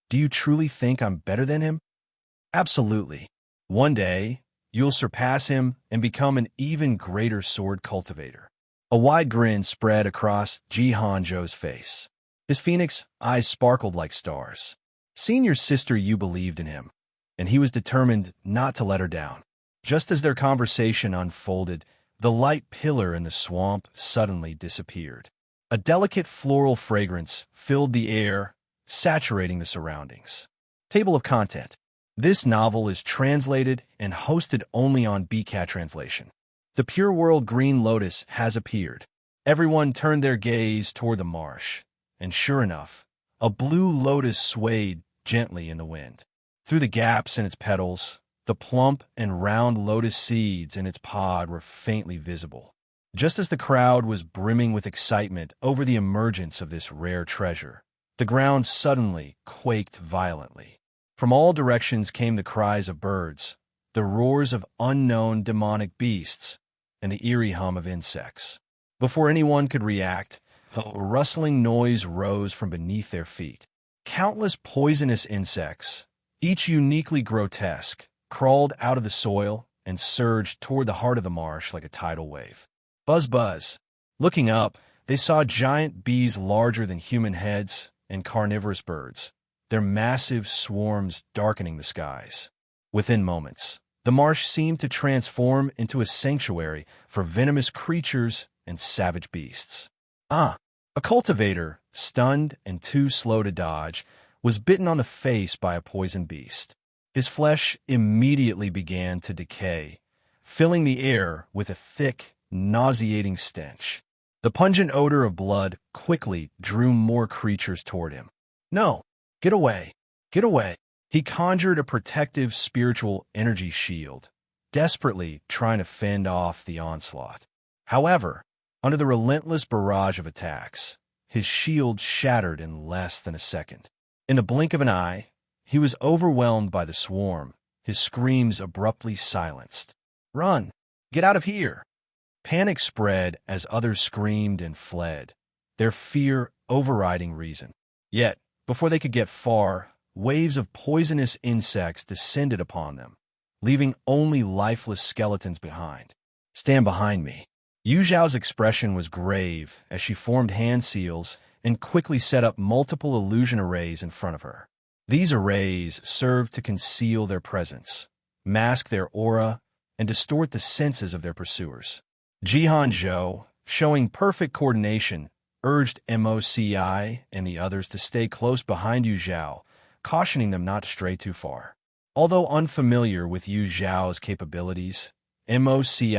S2: do you truly think I'm better than him? Absolutely. One day, you'll surpass him and become an even greater sword cultivator. A wide grin spread across Jihan Zhou's face. His phoenix eyes sparkled like stars. Senior sister Yu believed in him, and he was determined not to let her down. Just as their conversation unfolded, the light pillar in the swamp suddenly disappeared. A delicate floral fragrance filled the air, saturating the surroundings. Table of content. This novel is translated and hosted only on BCAT translation. The Pure World Green Lotus has appeared. Everyone turned their gaze toward the marsh, and sure enough, a blue lotus swayed gently in the wind. Through the gaps in its petals, the plump and round lotus seeds in its pod were faintly visible. Just as the crowd was brimming with excitement over the emergence of this rare treasure, the ground suddenly quaked violently. From all directions came the cries of birds, the roars of unknown demonic beasts, and the eerie hum of insects. Before anyone could react, a rustling noise rose from beneath their feet. Countless poisonous insects, each uniquely grotesque, crawled out of the soil and surged toward the heart of the marsh like a tidal wave. Buzz, buzz. Looking up, they saw giant bees larger than human heads and carnivorous birds, their massive swarms darkening the skies. Within moments, the marsh seemed to transform into a sanctuary for venomous creatures and savage beasts. A cultivator, stunned and too slow to dodge, was bitten on the face by a poison beast. His flesh immediately began to decay, filling the air with a thick, nauseating stench. The pungent odor of blood quickly drew more creatures toward him. No, get away, get away. He conjured a protective spiritual energy shield, desperately trying to fend off the onslaught. However, under the relentless barrage of attacks, his shield shattered in less than a second. In the blink of an eye, he was overwhelmed by the swarm, his screams abruptly silenced. Run! Get out of here! Panic spread as others screamed and fled, their fear overriding reason. Yet, Before they could get far, waves of poisonous insects descended upon them, leaving only lifeless skeletons behind. "Stand behind me." Yu Zhao's expression was grave as she formed hand seals and quickly set up multiple illusion arrays in front of her. These arrays served to conceal their presence, mask their aura, and distort the senses of their pursuers. Zhao, showing perfect coordination, urged Moci and the others to stay close behind Yu Zhao, cautioning them not to stray too far. Although unfamiliar with Yu Zhao's capabilities, Moci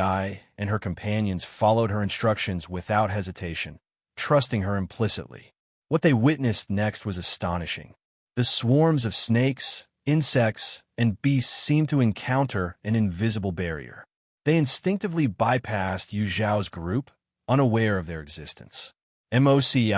S2: and her companions followed her instructions without hesitation, trusting her implicitly. What they witnessed next was astonishing. The swarms of snakes, insects, and beasts seemed to encounter an invisible barrier. They instinctively bypassed Yu Zhao's group, unaware of their existence. Moci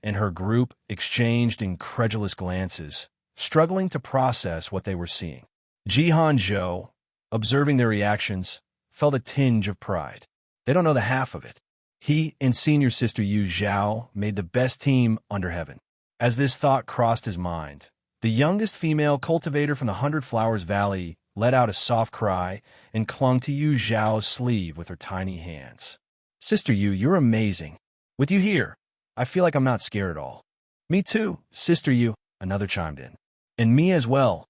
S2: and her group exchanged incredulous glances, struggling to process what they were seeing. Zhao, observing their reactions, felt a tinge of pride. They don't know the half of it. He and senior sister Yu Zhao made the best team under heaven. As this thought crossed his mind, the youngest female cultivator from the 100 Flowers Valley let out a soft cry and clung to Yu Zhao's sleeve with her tiny hands. "Sister Yu, you're amazing. With you here, I feel like I'm not scared at all." "Me too, Sister Yu," another chimed in. "And me as well,"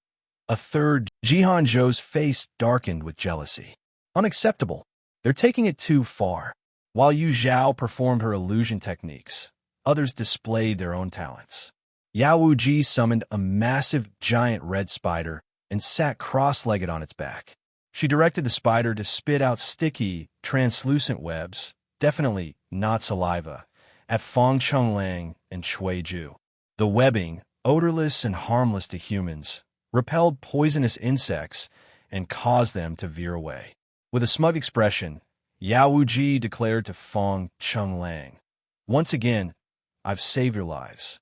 S2: a third. Zhao's face darkened with jealousy. "Unacceptable. They're taking it too far." While Yu Zhao performed her illusion techniques, others displayed their own talents. Yao Wuji summoned a massive giant red spider and sat cross-legged on its back. She directed the spider to spit out sticky, translucent webs, definitely not saliva, at Fong Chenglang and Cui Ju. The webbing, odorless and harmless to humans, repelled poisonous insects and caused them to veer away. With a smug expression, Yao Wuji declared to Fong Chenglang, "Once again, I've saved your lives."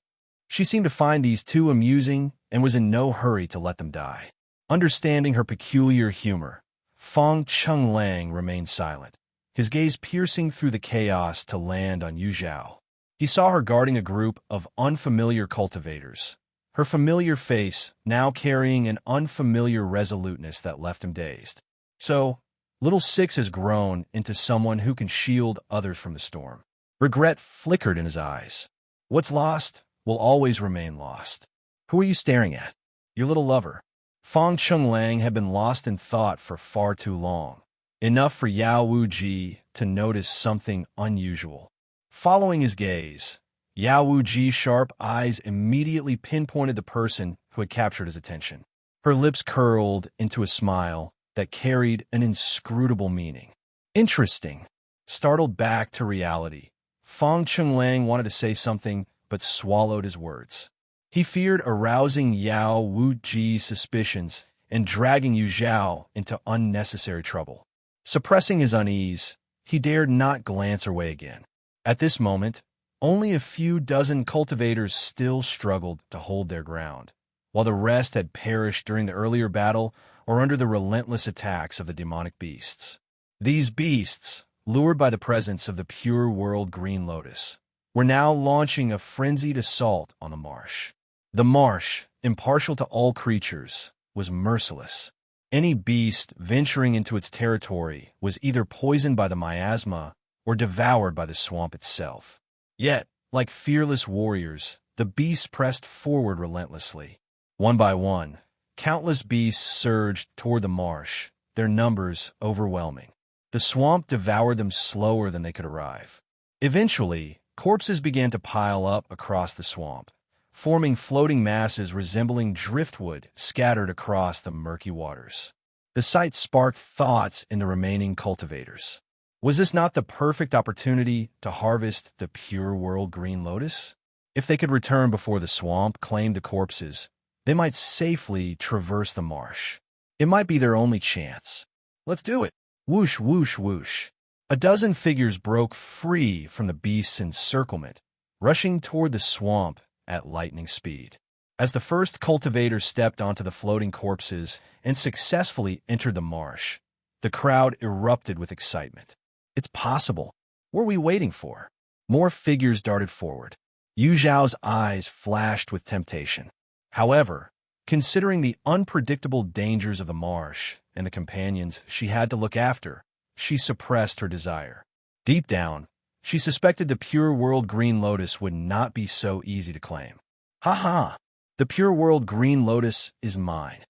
S2: She seemed to find these two amusing and was in no hurry to let them die. Understanding her peculiar humor, Fong Chenglang remained silent, his gaze piercing through the chaos to land on Yu Zhao. He saw her guarding a group of unfamiliar cultivators, her familiar face now carrying an unfamiliar resoluteness that left him dazed. So, Little Six has grown into someone who can shield others from the storm. Regret flickered in his eyes. What's lost will always remain lost. Who are you staring at? Your little lover. Fong Chenglang had been lost in thought for far too long, enough for Yao Wuji to notice something unusual. Following his gaze, Yao Wuji's sharp eyes immediately pinpointed the person who had captured his attention. Her lips curled into a smile that carried an inscrutable meaning. Interesting. Startled back to reality, Fong Chenglang wanted to say something but swallowed his words. He feared arousing Yao Wuji's suspicions and dragging Yu Zhao into unnecessary trouble. Suppressing his unease, he dared not glance her way again. At this moment, only a few dozen cultivators still struggled to hold their ground, while the rest had perished during the earlier battle or under the relentless attacks of the demonic beasts. These beasts, lured by the presence of the pure world green lotus, were now launching a frenzied assault on the marsh. The marsh, impartial to all creatures, was merciless. Any beast venturing into its territory was either poisoned by the miasma or devoured by the swamp itself. Yet, like fearless warriors, the beasts pressed forward relentlessly. One by one, countless beasts surged toward the marsh, their numbers overwhelming. The swamp devoured them slower than they could arrive. Eventually, corpses began to pile up across the swamp, forming floating masses resembling driftwood scattered across the murky waters. The sight sparked thoughts in the remaining cultivators. Was this not the perfect opportunity to harvest the pure world green lotus? If they could return before the swamp claimed the corpses, they might safely traverse the marsh. It might be their only chance. Let's do it. Whoosh, whoosh, whoosh. A dozen figures broke free from the beast's encirclement, rushing toward the swamp at lightning speed. As the first cultivator stepped onto the floating corpses and successfully entered the marsh, the crowd erupted with excitement. It's possible. What are we waiting for? More figures darted forward. Yu Zhao's eyes flashed with temptation. However, considering the unpredictable dangers of the marsh and the companions she had to look after, she suppressed her desire. Deep down, she suspected the pure world green lotus would not be so easy to claim. Ha ha! The pure world green lotus is mine.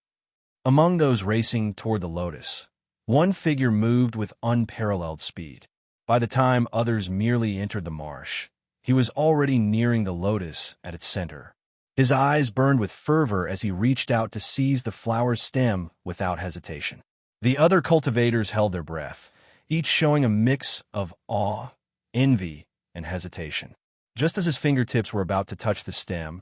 S2: Among those racing toward the lotus, one figure moved with unparalleled speed. By the time others merely entered the marsh, he was already nearing the lotus at its center. His eyes burned with fervor as he reached out to seize the flower's stem without hesitation. The other cultivators held their breath, each showing a mix of awe, envy, and hesitation. Just as his fingertips were about to touch the stem,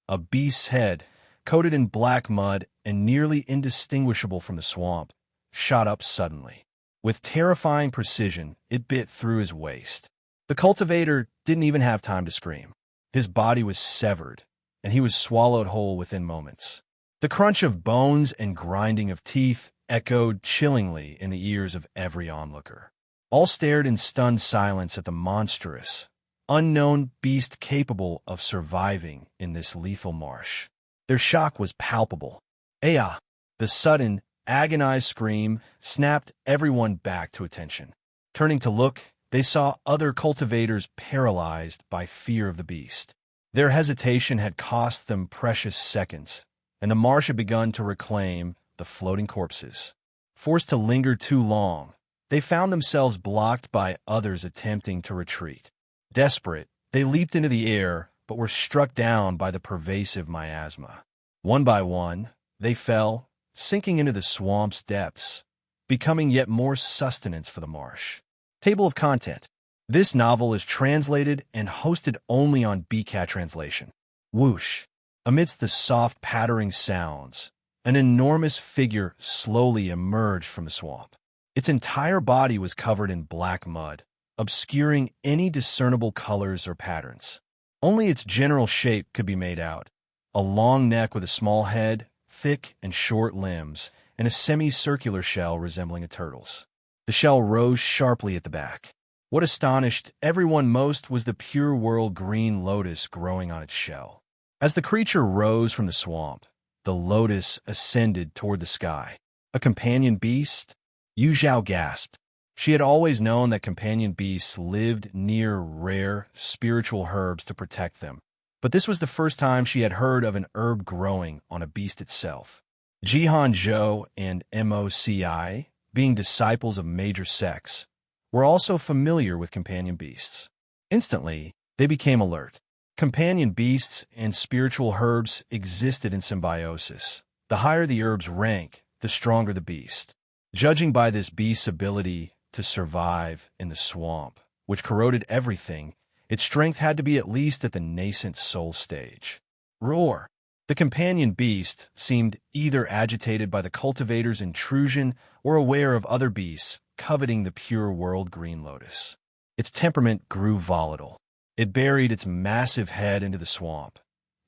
S2: a beast's head, coated in black mud and nearly indistinguishable from the swamp, shot up suddenly. With terrifying precision, it bit through his waist. The cultivator didn't even have time to scream. His body was severed, and he was swallowed whole within moments. The crunch of bones and grinding of teeth echoed chillingly in the ears of every onlooker. All stared in stunned silence at the monstrous, unknown beast capable of surviving in this lethal marsh. Their shock was palpable. Aya! The sudden, agonized scream snapped everyone back to attention. Turning to look, they saw other cultivators paralyzed by fear of the beast. Their hesitation had cost them precious seconds, and the marsh had begun to reclaim the floating corpses. Forced to linger too long, they found themselves blocked by others attempting to retreat. Desperate, they leaped into the air, but were struck down by the pervasive miasma. One by one, they fell, sinking into the swamp's depths, becoming yet more sustenance for the marsh. Table of content. This novel is translated and hosted only on BCAT translation. Whoosh. Amidst the soft pattering sounds, an enormous figure slowly emerged from the swamp. Its entire body was covered in black mud, obscuring any discernible colors or patterns. Only its general shape could be made out. A long neck with a small head, thick and short limbs, and a semicircular shell resembling a turtle's. The shell rose sharply at the back. What astonished everyone most was the pure world green lotus growing on its shell. As the creature rose from the swamp, the lotus ascended toward the sky. A companion beast? Yu Zhao gasped. She had always known that companion beasts lived near rare, spiritual herbs to protect them, but this was the first time she had heard of an herb growing on a beast itself. Jihan Zhou and Moci, being disciples of major sects, were also familiar with companion beasts. Instantly, they became alert. Companion beasts and spiritual herbs existed in symbiosis. The higher the herb's rank, the stronger the beast. Judging by this beast's ability to survive in the swamp, which corroded everything, its strength had to be at least at the nascent soul stage. Roar! The companion beast seemed either agitated by the cultivator's intrusion or aware of other beasts coveting the pure world green lotus. Its temperament grew volatile. It buried its massive head into the swamp,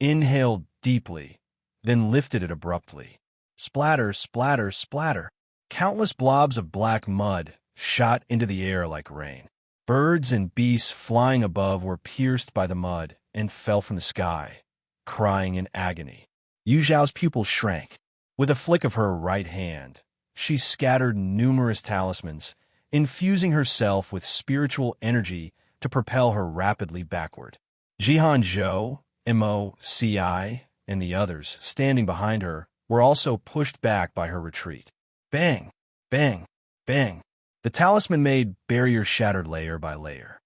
S2: inhaled deeply, then lifted it abruptly. Splatter, splatter, splatter. Countless blobs of black mud shot into the air like rain. Birds and beasts flying above were pierced by the mud and fell from the sky, crying in agony. Yu Zhao's pupils shrank. With a flick of her right hand, she scattered numerous talismans, infusing herself with spiritual energy to propel her rapidly backward. Jihan Zhou, Moci, and the others standing behind her were also pushed back by her retreat. Bang! Bang! Bang! The talisman made barriers shattered layer by layer.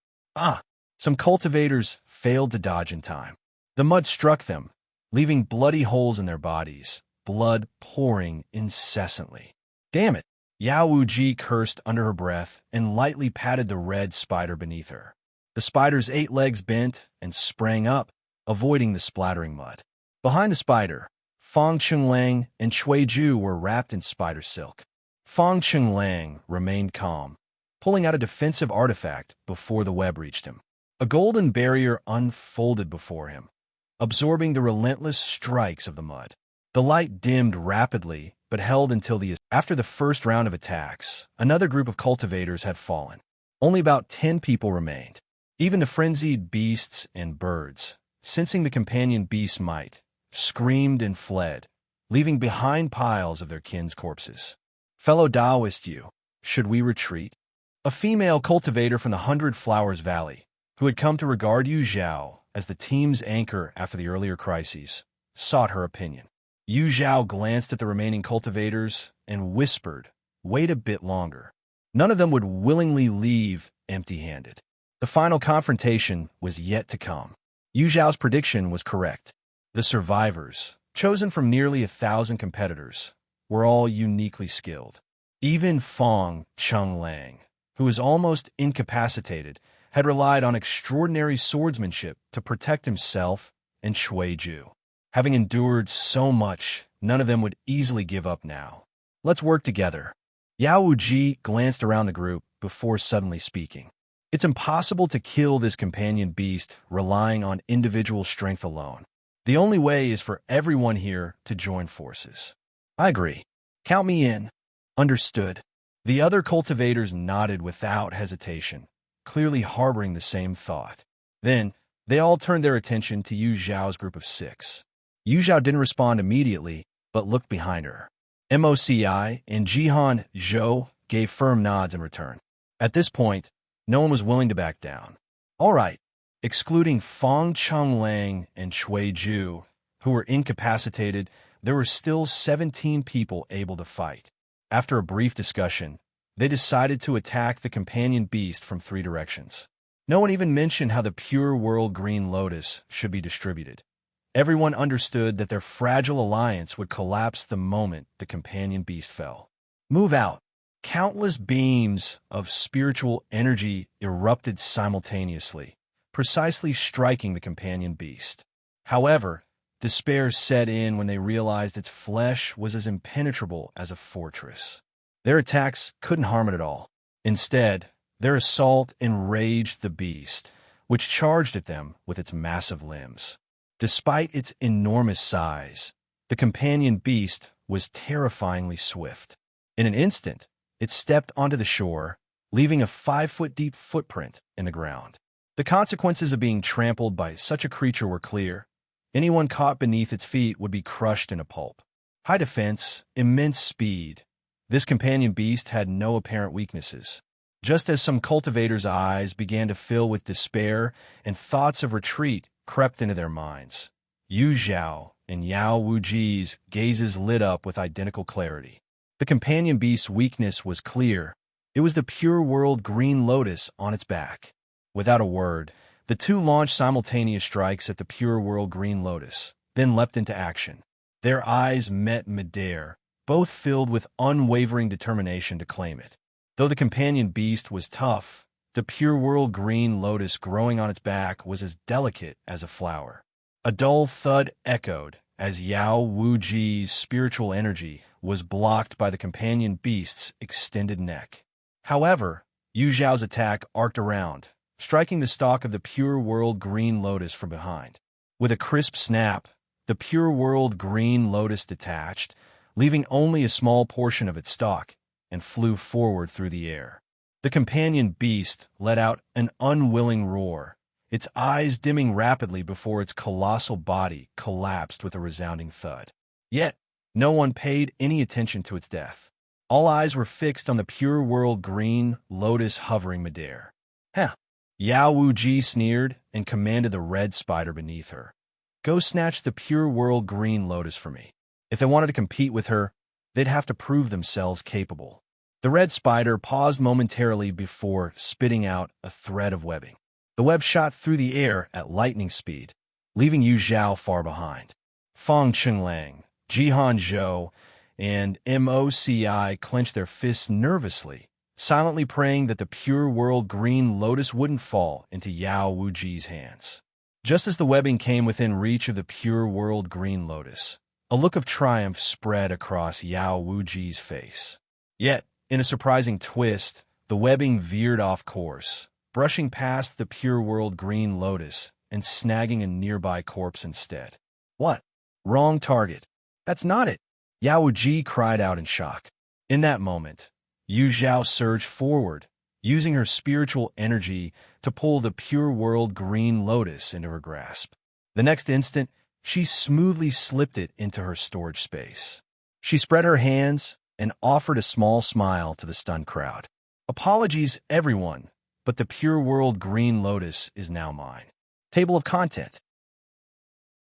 S2: Some cultivators failed to dodge in time. The mud struck them, leaving bloody holes in their bodies, blood pouring incessantly. Damn it! Yao Wuji cursed under her breath and lightly patted the red spider beneath her. The spider's 8 legs bent and sprang up, avoiding the splattering mud. Behind the spider, Fang Chenglang and Cui Ju were wrapped in spider silk. Fang Chenglang remained calm, pulling out a defensive artifact before the web reached him. A golden barrier unfolded before him, absorbing the relentless strikes of the mud. The light dimmed rapidly, but held until after the first round of attacks, another group of cultivators had fallen. Only about 10 people remained. Even the frenzied beasts and birds sensing the companion beast's might, screamed and fled, leaving behind piles of their kin's corpses. Fellow Taoist Yu, should we retreat? A female cultivator from the Hundred Flowers Valley, who had come to regard Yu Zhao as the team's anchor after the earlier crises, sought her opinion. Yu Zhao glanced at the remaining cultivators and whispered, "Wait a bit longer." None of them would willingly leave empty-handed. The final confrontation was yet to come. Yu Zhao's prediction was correct. The survivors, chosen from nearly 1,000 competitors, were all uniquely skilled. Even Fong Chenglang, who was almost incapacitated, had relied on extraordinary swordsmanship to protect himself and Shui Ju. Having endured so much, none of them would easily give up now. "Let's work together." Yao Wuji glanced around the group before suddenly speaking. "It's impossible to kill this companion beast relying on individual strength alone. The only way is for everyone here to join forces." "I agree. Count me in." "Understood." The other cultivators nodded without hesitation, clearly harboring the same thought. Then, they all turned their attention to Yu Zhao's group of 6. Yu Zhao didn't respond immediately, but looked behind her. Moci and Jihan Zhou gave firm nods in return. At this point, no one was willing to back down. All right, excluding Fong Chenglang and Shui Ju, who were incapacitated, there were still 17 people able to fight. After a brief discussion, they decided to attack the companion beast from 3 directions. No one even mentioned how the pure world green lotus should be distributed. Everyone understood that their fragile alliance would collapse the moment the companion beast fell. "Move out." Countless beams of spiritual energy erupted simultaneously, precisely striking the companion beast. However, despair set in when they realized its flesh was as impenetrable as a fortress. Their attacks couldn't harm it at all. Instead, their assault enraged the beast, which charged at them with its massive limbs. Despite its enormous size, the companion beast was terrifyingly swift. In an instant, it stepped onto the shore, leaving a 5-foot-deep footprint in the ground. The consequences of being trampled by such a creature were clear. Anyone caught beneath its feet would be crushed in a pulp. High defense, immense speed. This companion beast had no apparent weaknesses. Just as some cultivators' eyes began to fill with despair and thoughts of retreat crept into their minds, Yu Zhao and Yao Wuji's gazes lit up with identical clarity. The companion beast's weakness was clear. It was the pure world green lotus on its back. Without a word, the 2 launched simultaneous strikes at the pure world green lotus, then leapt into action. Their eyes met midair, both filled with unwavering determination to claim it. Though the companion beast was tough, the pure world green lotus growing on its back was as delicate as a flower. A dull thud echoed as Yao Wuji's spiritual energy was blocked by the companion beast's extended neck. However, Yu Zhao's attack arced around, striking the stalk of the pure world green lotus from behind. With a crisp snap, the pure world green lotus detached, leaving only a small portion of its stalk, and flew forward through the air. The companion beast let out an unwilling roar, its eyes dimming rapidly before its colossal body collapsed with a resounding thud. Yet, no one paid any attention to its death. All eyes were fixed on the pure world green lotus hovering midair. "Huh." Yao Wuji sneered and commanded the red spider beneath her. "Go snatch the pure world green lotus for me." If they wanted to compete with her, they'd have to prove themselves capable. The red spider paused momentarily before spitting out a thread of webbing. The web shot through the air at lightning speed, leaving Yu Zhao far behind. Fong Chenglang, Jihan Zhou, and Moci clenched their fists nervously, silently praying that the pure world green lotus wouldn't fall into Yao Wuji's hands. Just as the webbing came within reach of the pure world green lotus, a look of triumph spread across Yao Wuji's face. Yet, in a surprising twist, the webbing veered off course, brushing past the pure world green lotus and snagging a nearby corpse instead. "What? Wrong target. That's not it!" Yao Wuji cried out in shock. In that moment, Yu Zhao surged forward, using her spiritual energy to pull the pure world green lotus into her grasp. The next instant, she smoothly slipped it into her storage space. She spread her hands and offered a small smile to the stunned crowd. Apologies, everyone, but the pure world green lotus is now mine. Table of content.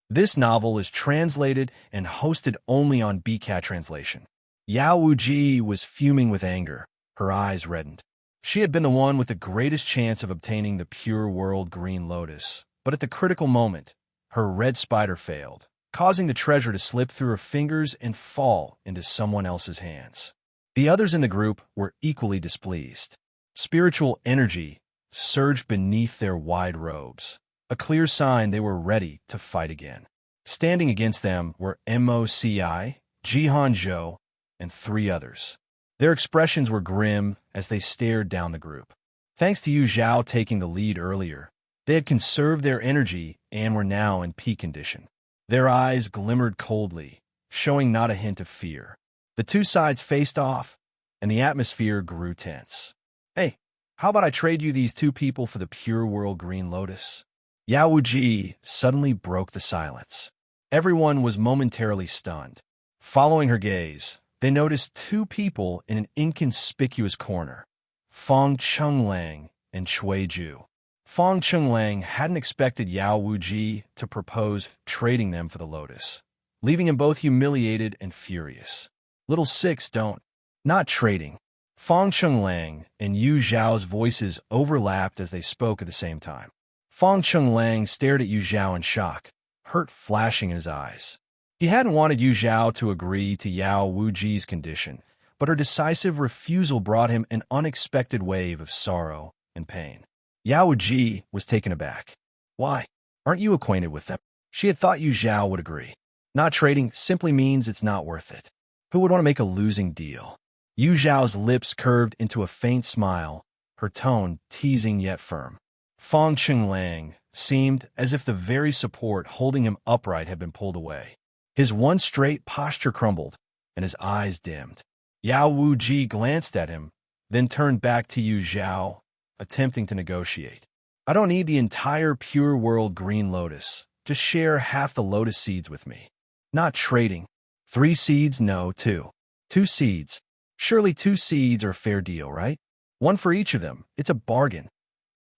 S2: This novel is translated and hosted only on BCAT translation. Yao Wuji was fuming with anger. Her eyes reddened. She had been the one with the greatest chance of obtaining the pure world green lotus, but at the critical moment, her red spider failed, causing the treasure to slip through her fingers and fall into someone else's hands. The others in the group were equally displeased. Spiritual energy surged beneath their wide robes, a clear sign they were ready to fight again. Standing against them were Moci, Jihan Zhou, and 3 others. Their expressions were grim as they stared down the group. Thanks to Yu Zhao taking the lead earlier, they had conserved their energy and were now in peak condition. Their eyes glimmered coldly, showing not a hint of fear. The two sides faced off, and the atmosphere grew tense. Hey, how about I trade you these 2 people for the pure world green lotus? Yao Wuji suddenly broke the silence. Everyone was momentarily stunned. Following her gaze, they noticed 2 people in an inconspicuous corner, Fang Chenglang and Cui Ju. Fang Chenglang hadn't expected Yao Wuji to propose trading them for the lotus, leaving them both humiliated and furious. Little six don't. Not trading. Fang Chenglang and Yu Zhao's voices overlapped as they spoke at the same time. Fang Chenglang stared at Yu Zhao in shock, hurt flashing in his eyes. He hadn't wanted Yu Zhao to agree to Yao Wuji's condition, but her decisive refusal brought him an unexpected wave of sorrow and pain. Yao Wuji was taken aback. Why? Aren't you acquainted with them? She had thought Yu Zhao would agree. Not trading simply means it's not worth it. Who would want to make a losing deal? Yu Zhao's lips curved into a faint smile, her tone teasing yet firm. Fang Chenglang seemed as if the very support holding him upright had been pulled away. His one straight posture crumbled, and his eyes dimmed. Yao Wuji glanced at him, then turned back to Yu Zhao, attempting to negotiate. I don't need the entire pure world green lotus. Just share half the lotus seeds with me. Not trading. 3 seeds? No, 2. 2 seeds. Surely 2 seeds are a fair deal, right? 1 for each of them. It's a bargain.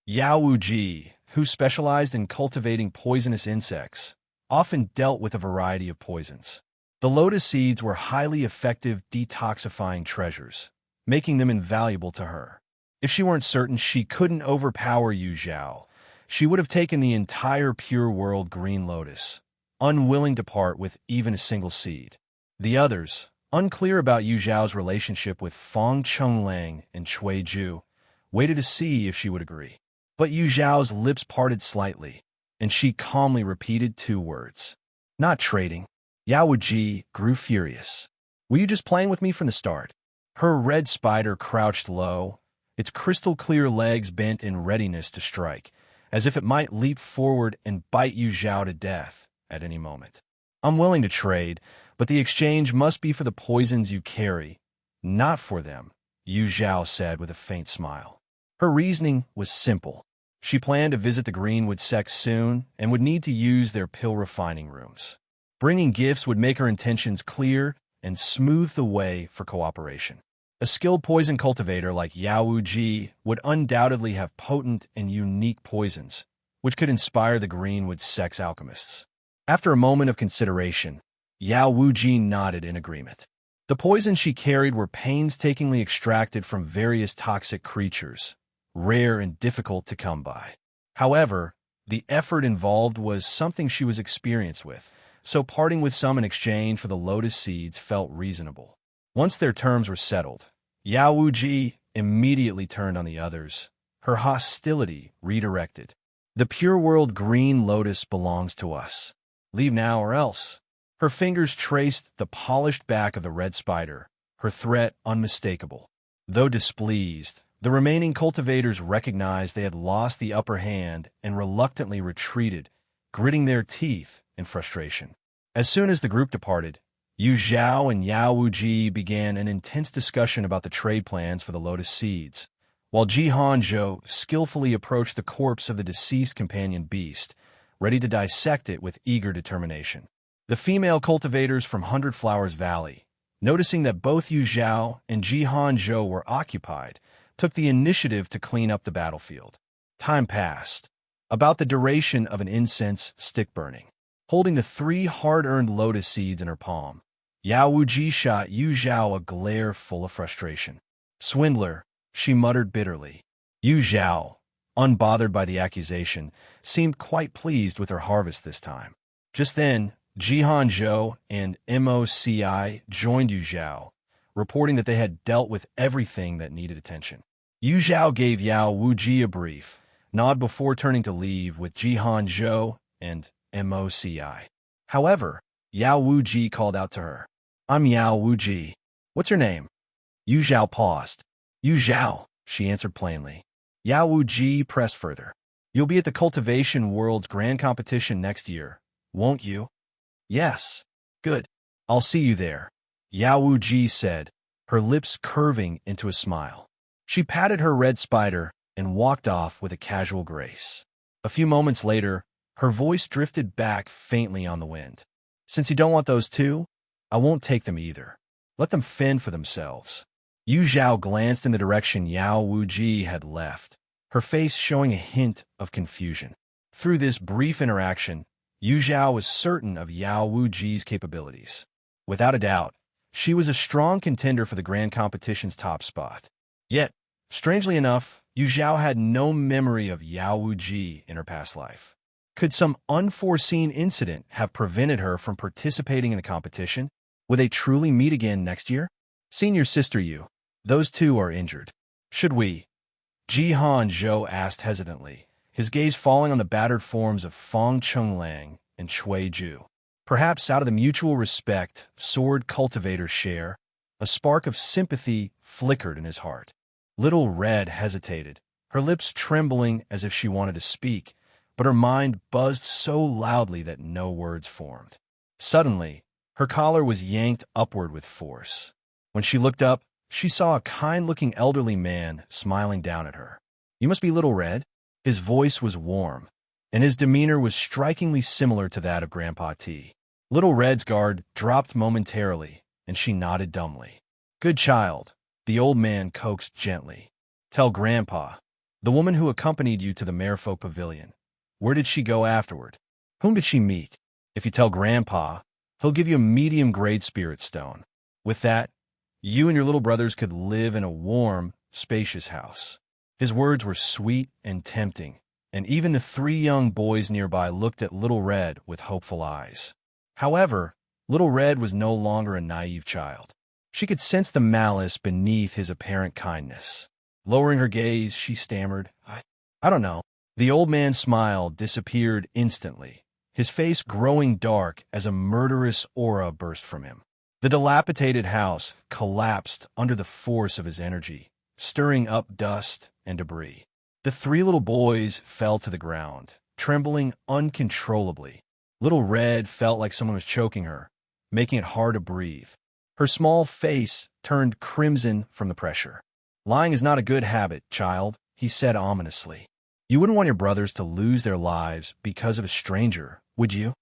S2: Yao Wuji, who specialized in cultivating poisonous insects, often dealt with a variety of poisons. The lotus seeds were highly effective detoxifying treasures, making them invaluable to her. If she weren't certain she couldn't overpower Yu Zhao, she would have taken the entire pure world green lotus, unwilling to part with even a single seed. The others, unclear about Yu Zhao's relationship with Fang Chenglang and Cui Ju, waited to see if she would agree. But Yu Zhao's lips parted slightly, and she calmly repeated 2 words. Not trading. Yao Wuji grew furious. Were you just playing with me from the start? Her red spider crouched low, its crystal-clear legs bent in readiness to strike, as if it might leap forward and bite Yu Zhao to death at any moment. I'm willing to trade, but the exchange must be for the poisons you carry, not for them, Yu Zhao said with a faint smile. Her reasoning was simple. She planned to visit the Greenwood sect soon and would need to use their pill refining rooms. Bringing gifts would make her intentions clear and smooth the way for cooperation. A skilled poison cultivator like Yao Wuji would undoubtedly have potent and unique poisons, which could inspire the Greenwood sect's alchemists. After a moment of consideration, Yao Wuji nodded in agreement. The poisons she carried were painstakingly extracted from various toxic creatures, rare and difficult to come by. However, the effort involved was something she was experienced with, so parting with some in exchange for the lotus seeds felt reasonable. Once their terms were settled, Yao Wuji immediately turned on the others, her hostility redirected. The pure world green lotus belongs to us. Leave now or else. Her fingers traced the polished back of the red spider, her threat unmistakable. Though displeased, the remaining cultivators recognized they had lost the upper hand and reluctantly retreated, gritting their teeth in frustration. As soon as the group departed, Yu Zhao and Yao Wuji began an intense discussion about the trade plans for the lotus seeds, while Jihan Zhou skillfully approached the corpse of the deceased companion beast, ready to dissect it with eager determination. The female cultivators from Hundred Flowers Valley, noticing that both Yu Zhao and Jihan Zhou were occupied, took the initiative to clean up the battlefield. Time passed, about the duration of an incense stick burning. Holding the 3 hard-earned lotus seeds in her palm, Yao Wuji shot Yu Zhao a glare full of frustration. "Swindler," she muttered bitterly. Yu Zhao, unbothered by the accusation, seemed quite pleased with her harvest this time. Just then, Jihan Zhou and Moci joined Yu Zhao, reporting that they had dealt with everything that needed attention. Yu Zhao gave Yao Wuji a brief nod before turning to leave with Jihan Zhou and Moci. However, Yao Wuji called out to her, "I'm Yao Wuji. What's your name?" Yu Zhao paused. "Yu Zhao," she answered plainly. Yao Wuji pressed further. "You'll be at the Cultivation World's Grand Competition next year, won't you?" "Yes." "Good. I'll see you there," Yao Wuji said, her lips curving into a smile. She patted her red spider and walked off with a casual grace. A few moments later, her voice drifted back faintly on the wind. "Since you don't want those two, I won't take them either. Let them fend for themselves." Yu Zhao glanced in the direction Yao Wuji had left, her face showing a hint of confusion. Through this brief interaction, Yu Zhao was certain of Yao Wuji's capabilities. Without a doubt, she was a strong contender for the grand competition's top spot. Yet, strangely enough, Yu Zhao had no memory of Yao Wuji in her past life. Could some unforeseen incident have prevented her from participating in the competition? Would they truly meet again next year? "Senior sister Yu, those two are injured. Should we?" Jihan Zhou asked hesitantly, his gaze falling on the battered forms of Fong Chenglang and Cui Ju. Perhaps out of the mutual respect sword cultivators share, a spark of sympathy flickered in his heart. Little Red hesitated, her lips trembling as if she wanted to speak, but her mind buzzed so loudly that no words formed. Suddenly, her collar was yanked upward with force. When she looked up, she saw a kind-looking elderly man smiling down at her. "You must be Little Red?" His voice was warm, and his demeanor was strikingly similar to that of Grandpa T. Little Red's guard dropped momentarily, and she nodded dumbly. "Good child," the old man coaxed gently. "Tell Grandpa, the woman who accompanied you to the Merfolk Pavilion, where did she go afterward? Whom did she meet? If you tell Grandpa, he'll give you a medium-grade spirit stone. With that, you and your little brothers could live in a warm, spacious house." His words were sweet and tempting, and even the 3 young boys nearby looked at Little Red with hopeful eyes. However, Little Red was no longer a naive child. She could sense the malice beneath his apparent kindness. Lowering her gaze, she stammered, I don't know." The old man's smile disappeared instantly, his face growing dark as a murderous aura burst from him. The dilapidated house collapsed under the force of his energy, stirring up dust and debris. The 3 little boys fell to the ground, trembling uncontrollably. Little Red felt like someone was choking her, making it hard to breathe. Her small face turned crimson from the pressure. "Lying is not a good habit, child," he said ominously. "You wouldn't want your brothers to lose their lives because of a stranger, would you?"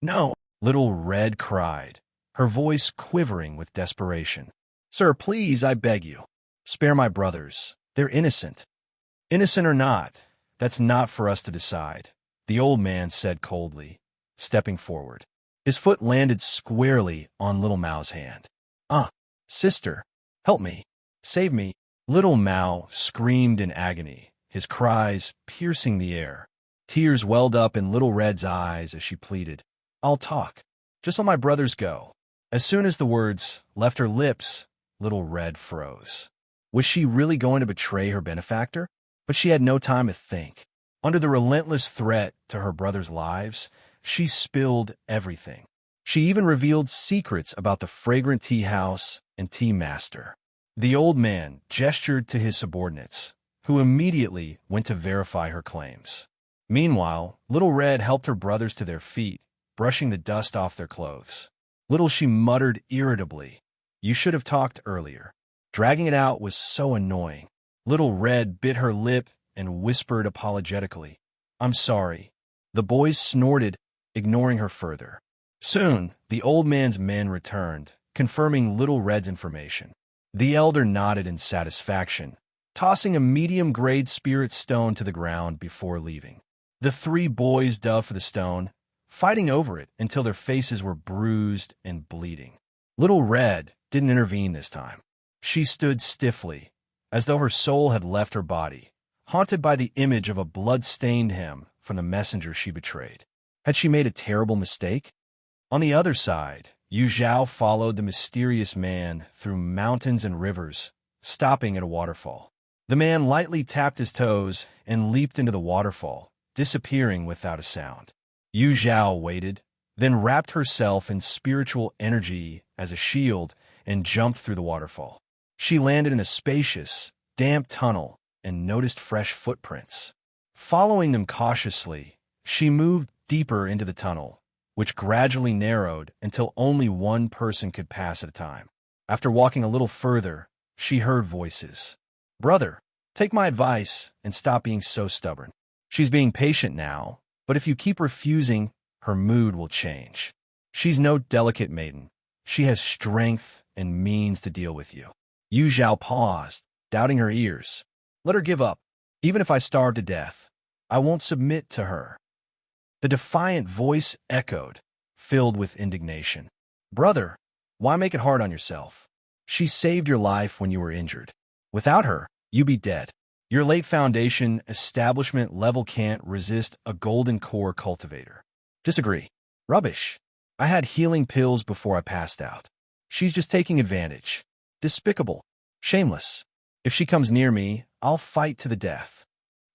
S2: "No," Little Red cried, her voice quivering with desperation. "Sir, please, I beg you. Spare my brothers. They're innocent." "Innocent or not, that's not for us to decide," the old man said coldly, stepping forward. His foot landed squarely on Little Mao's hand. Sister, help me. Save me." Little Mao screamed in agony, his cries piercing the air. Tears welled up in Little Red's eyes as she pleaded, "I'll talk. Just let my brothers go." As soon as the words left her lips, Little Red froze. Was she really going to betray her benefactor? But she had no time to think. Under the relentless threat to her brothers' lives, she spilled everything. She even revealed secrets about the fragrant tea house and tea master. The old man gestured to his subordinates, who immediately went to verify her claims. Meanwhile, Little Red helped her brothers to their feet, brushing the dust off their clothes. Little she muttered irritably, "You should have talked earlier." Dragging it out was so annoying. Little Red bit her lip and whispered apologetically, "I'm sorry. The boys snorted, ignoring her further. Soon, the old man's men returned, confirming Little Red's information. The elder nodded in satisfaction, tossing a medium-grade spirit stone to the ground before leaving. The three boys dove for the stone, fighting over it until their faces were bruised and bleeding. Little Red didn't intervene this time. She stood stiffly, as though her soul had left her body, haunted by the image of a blood-stained him from the messenger she betrayed. Had she made a terrible mistake? On the other side, Zhao followed the mysterious man through mountains and rivers, stopping at a waterfall. The man lightly tapped his toes and leaped into the waterfall, disappearing without a sound. Zhao waited, then wrapped herself in spiritual energy as a shield and jumped through the waterfall. She landed in a spacious, damp tunnel and noticed fresh footprints. Following them cautiously, she moved deeper into the tunnel, which gradually narrowed until only one person could pass at a time. After walking a little further, she heard voices. "Brother, take my advice and stop being so stubborn. She's being patient now, but if you keep refusing, her mood will change. She's no delicate maiden. She has strength and means to deal with you." Zhao paused, doubting her ears. "Let her give up. Even if I starve to death, I won't submit to her." The defiant voice echoed, filled with indignation. "Brother, why make it hard on yourself? She saved your life when you were injured. Without her, you'd be dead. Your late Foundation establishment level can't resist a golden core cultivator." "Disagree. Rubbish. I had healing pills before I passed out. She's just taking advantage. Despicable. Shameless. If she comes near me, I'll fight to the death."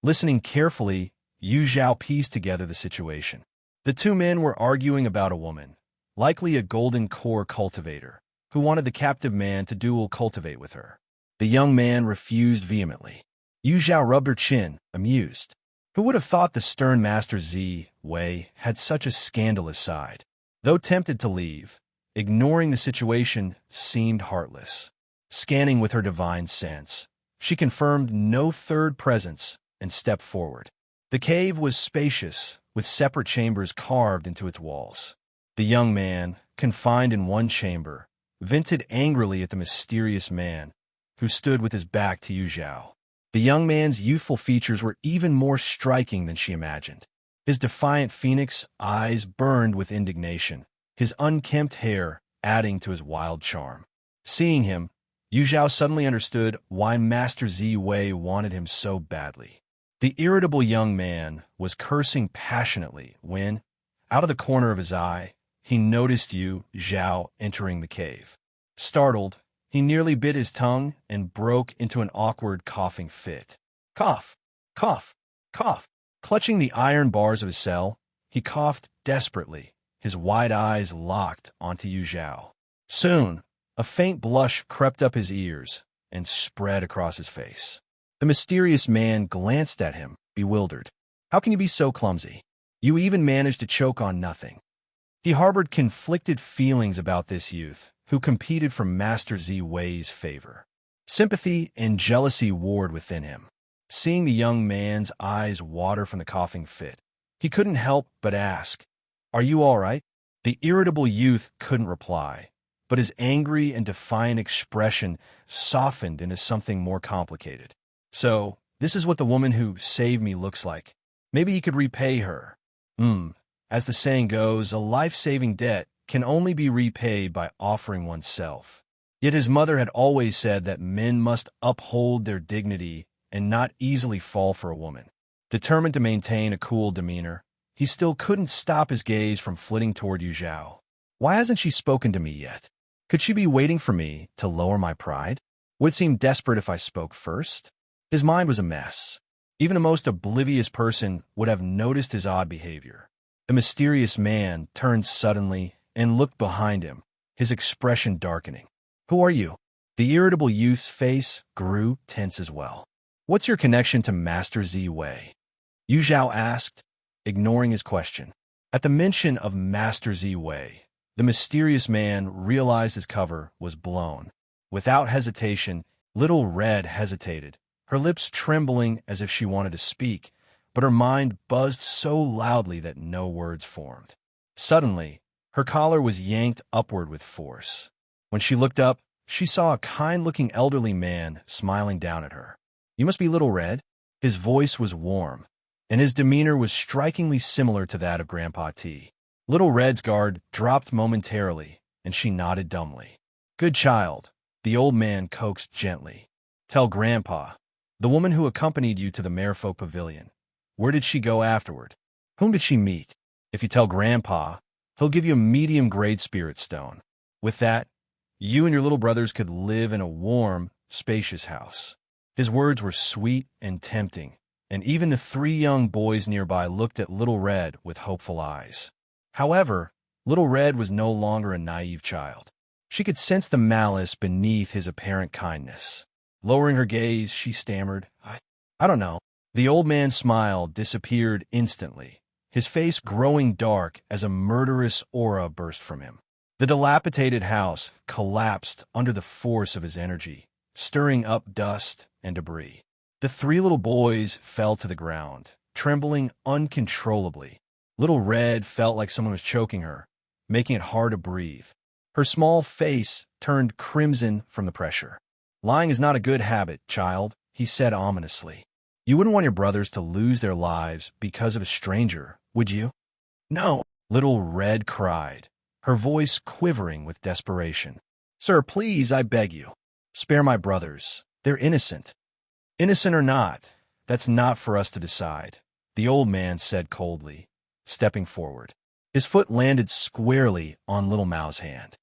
S2: Listening carefully, Zhao pieced together the situation. The two men were arguing about a woman, likely a golden core cultivator, who wanted the captive man to dual cultivate with her. The young man refused vehemently. Zhao rubbed her chin, amused. Who would have thought the stern master Zi Wei had such a scandalous side? Though tempted to leave, ignoring the situation seemed heartless. Scanning with her divine sense, she confirmed no third presence and stepped forward. The cave was spacious, with separate chambers carved into its walls. The young man, confined in one chamber, vented angrily at the mysterious man, who stood with his back to Zhao. The young man's youthful features were even more striking than she imagined. His defiant phoenix eyes burned with indignation, his unkempt hair adding to his wild charm. Seeing him, Zhao suddenly understood why Master Zi Wei wanted him so badly. The irritable young man was cursing passionately when, out of the corner of his eye, he noticed Zhao entering the cave. Startled, he nearly bit his tongue and broke into an awkward coughing fit. Cough, cough, cough. Clutching the iron bars of his cell, he coughed desperately, his wide eyes locked onto Zhao. Soon, a faint blush crept up his ears and spread across his face. The mysterious man glanced at him, bewildered. "How can you be so clumsy? You even managed to choke on nothing." He harbored conflicted feelings about this youth, who competed for Master Zi Wei's favor. Sympathy and jealousy warred within him. Seeing the young man's eyes water from the coughing fit, he couldn't help but ask, "Are you all right?" The irritable youth couldn't reply, but his angry and defiant expression softened into something more complicated. "So, this is what the woman who saved me looks like. Maybe he could repay her. As the saying goes, a life-saving debt can only be repaid by offering oneself." Yet his mother had always said that men must uphold their dignity and not easily fall for a woman. Determined to maintain a cool demeanor, he still couldn't stop his gaze from flitting toward Zhao. Why hasn't she spoken to me yet? Could she be waiting for me to lower my pride? Would it seem desperate if I spoke first? His mind was a mess. Even the most oblivious person would have noticed his odd behavior. The mysterious man turned suddenly and looked behind him, his expression darkening. "Who are you?" The irritable youth's face grew tense as well. "What's your connection to Master Zi Wei?" Zhao asked, ignoring his question. At the mention of Master Zi Wei, the mysterious man realized his cover was blown. Without hesitation, Little Red hesitated, her lips trembling as if she wanted to speak, but her mind buzzed so loudly that no words formed. Suddenly, her collar was yanked upward with force. When she looked up, she saw a kind-looking elderly man smiling down at her. "You must be Little Red?" His voice was warm, and his demeanor was strikingly similar to that of Grandpa T. Little Red's guard dropped momentarily, and she nodded dumbly. "Good child," the old man coaxed gently. "Tell Grandpa, the woman who accompanied you to the Merfolk Pavilion. Where did she go afterward? Whom did she meet? If you tell Grandpa, he'll give you a medium-grade spirit stone. With that, you and your little brothers could live in a warm, spacious house." His words were sweet and tempting, and even the three young boys nearby looked at Little Red with hopeful eyes. However, Little Red was no longer a naive child. She could sense the malice beneath his apparent kindness. Lowering her gaze, she stammered, I don't know." The old man's smile disappeared instantly, his face growing dark as a murderous aura burst from him. The dilapidated house collapsed under the force of his energy, stirring up dust and debris. The three little boys fell to the ground, trembling uncontrollably. Little Red felt like someone was choking her, making it hard to breathe. Her small face turned crimson from the pressure. "Lying is not a good habit, child," he said ominously. "You wouldn't want your brothers to lose their lives because of a stranger, would you?" "No," Little Red cried, her voice quivering with desperation. "Sir, please, I beg you. Spare my brothers. They're innocent." "Innocent or not, that's not for us to decide," the old man said coldly, stepping forward. His foot landed squarely on Little Mao's hand.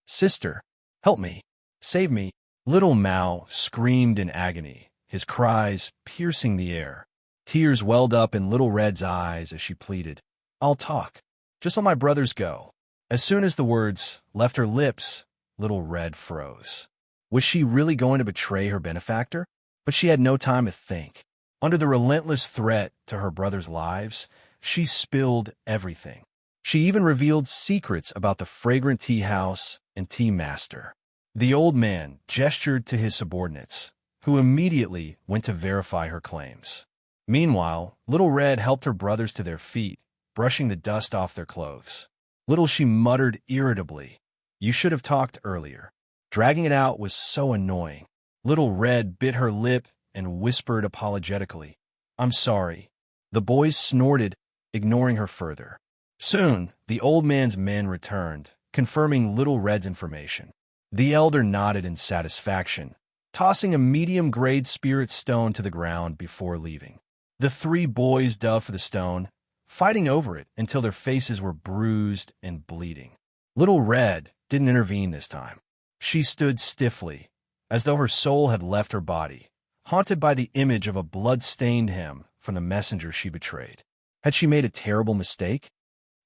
S2: Sister, help me. Save me." Little Mao screamed in agony, his cries piercing the air. Tears welled up in Little Red's eyes as she pleaded, "I'll talk. Just let my brothers go." As soon as the words left her lips, Little Red froze. Was she really going to betray her benefactor? But she had no time to think. Under the relentless threat to her brothers' lives, she spilled everything. She even revealed secrets about the fragrant tea house and tea master. The old man gestured to his subordinates, who immediately went to verify her claims. Meanwhile, Little Red helped her brothers to their feet, brushing the dust off their clothes. Little she muttered irritably, "You should have talked earlier." Dragging it out was so annoying. Little Red bit her lip and whispered apologetically, "I'm sorry." The boys snorted, ignoring her further. Soon, the old man's men returned, confirming Little Red's information. The elder nodded in satisfaction, tossing a medium-grade spirit stone to the ground before leaving. The three boys dove for the stone, fighting over it until their faces were bruised and bleeding. Little Red didn't intervene this time. She stood stiffly, as though her soul had left her body, haunted by the image of a blood-stained him from the messenger she betrayed. Had she made a terrible mistake?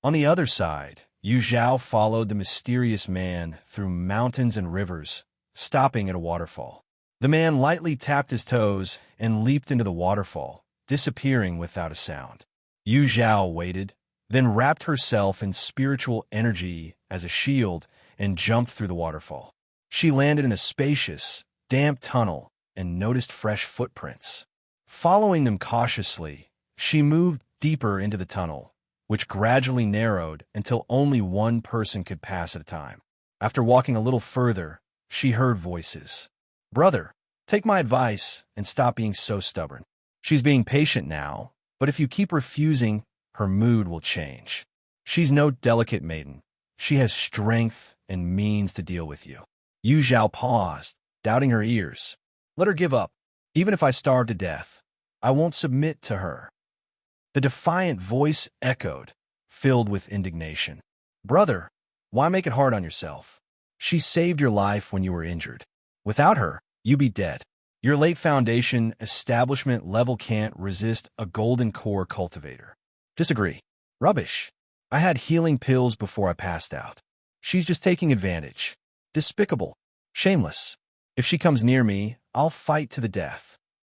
S2: On the other side, Zhao followed the mysterious man through mountains and rivers, stopping at a waterfall. The man lightly tapped his toes and leaped into the waterfall, disappearing without a sound. Zhao waited, then wrapped herself in spiritual energy as a shield and jumped through the waterfall. She landed in a spacious, damp tunnel and noticed fresh footprints. Following them cautiously, she moved deeper into the tunnel, which gradually narrowed until only one person could pass at a time. After walking a little further, she heard voices. "Brother, take my advice and stop being so stubborn. She's being patient now, but if you keep refusing, her mood will change. She's no delicate maiden. She has strength and means to deal with you." Zhao paused, doubting her ears. "Let her give up. Even if I starve to death, I won't submit to her." The defiant voice echoed, filled with indignation. "Brother, why make it hard on yourself? She saved your life when you were injured. Without her, you'd be dead. Your late Foundation establishment level can't resist a golden core cultivator." "Disagree." "Rubbish. I had healing pills before I passed out. She's just taking advantage. Despicable. Shameless. If she comes near me, I'll fight to the death."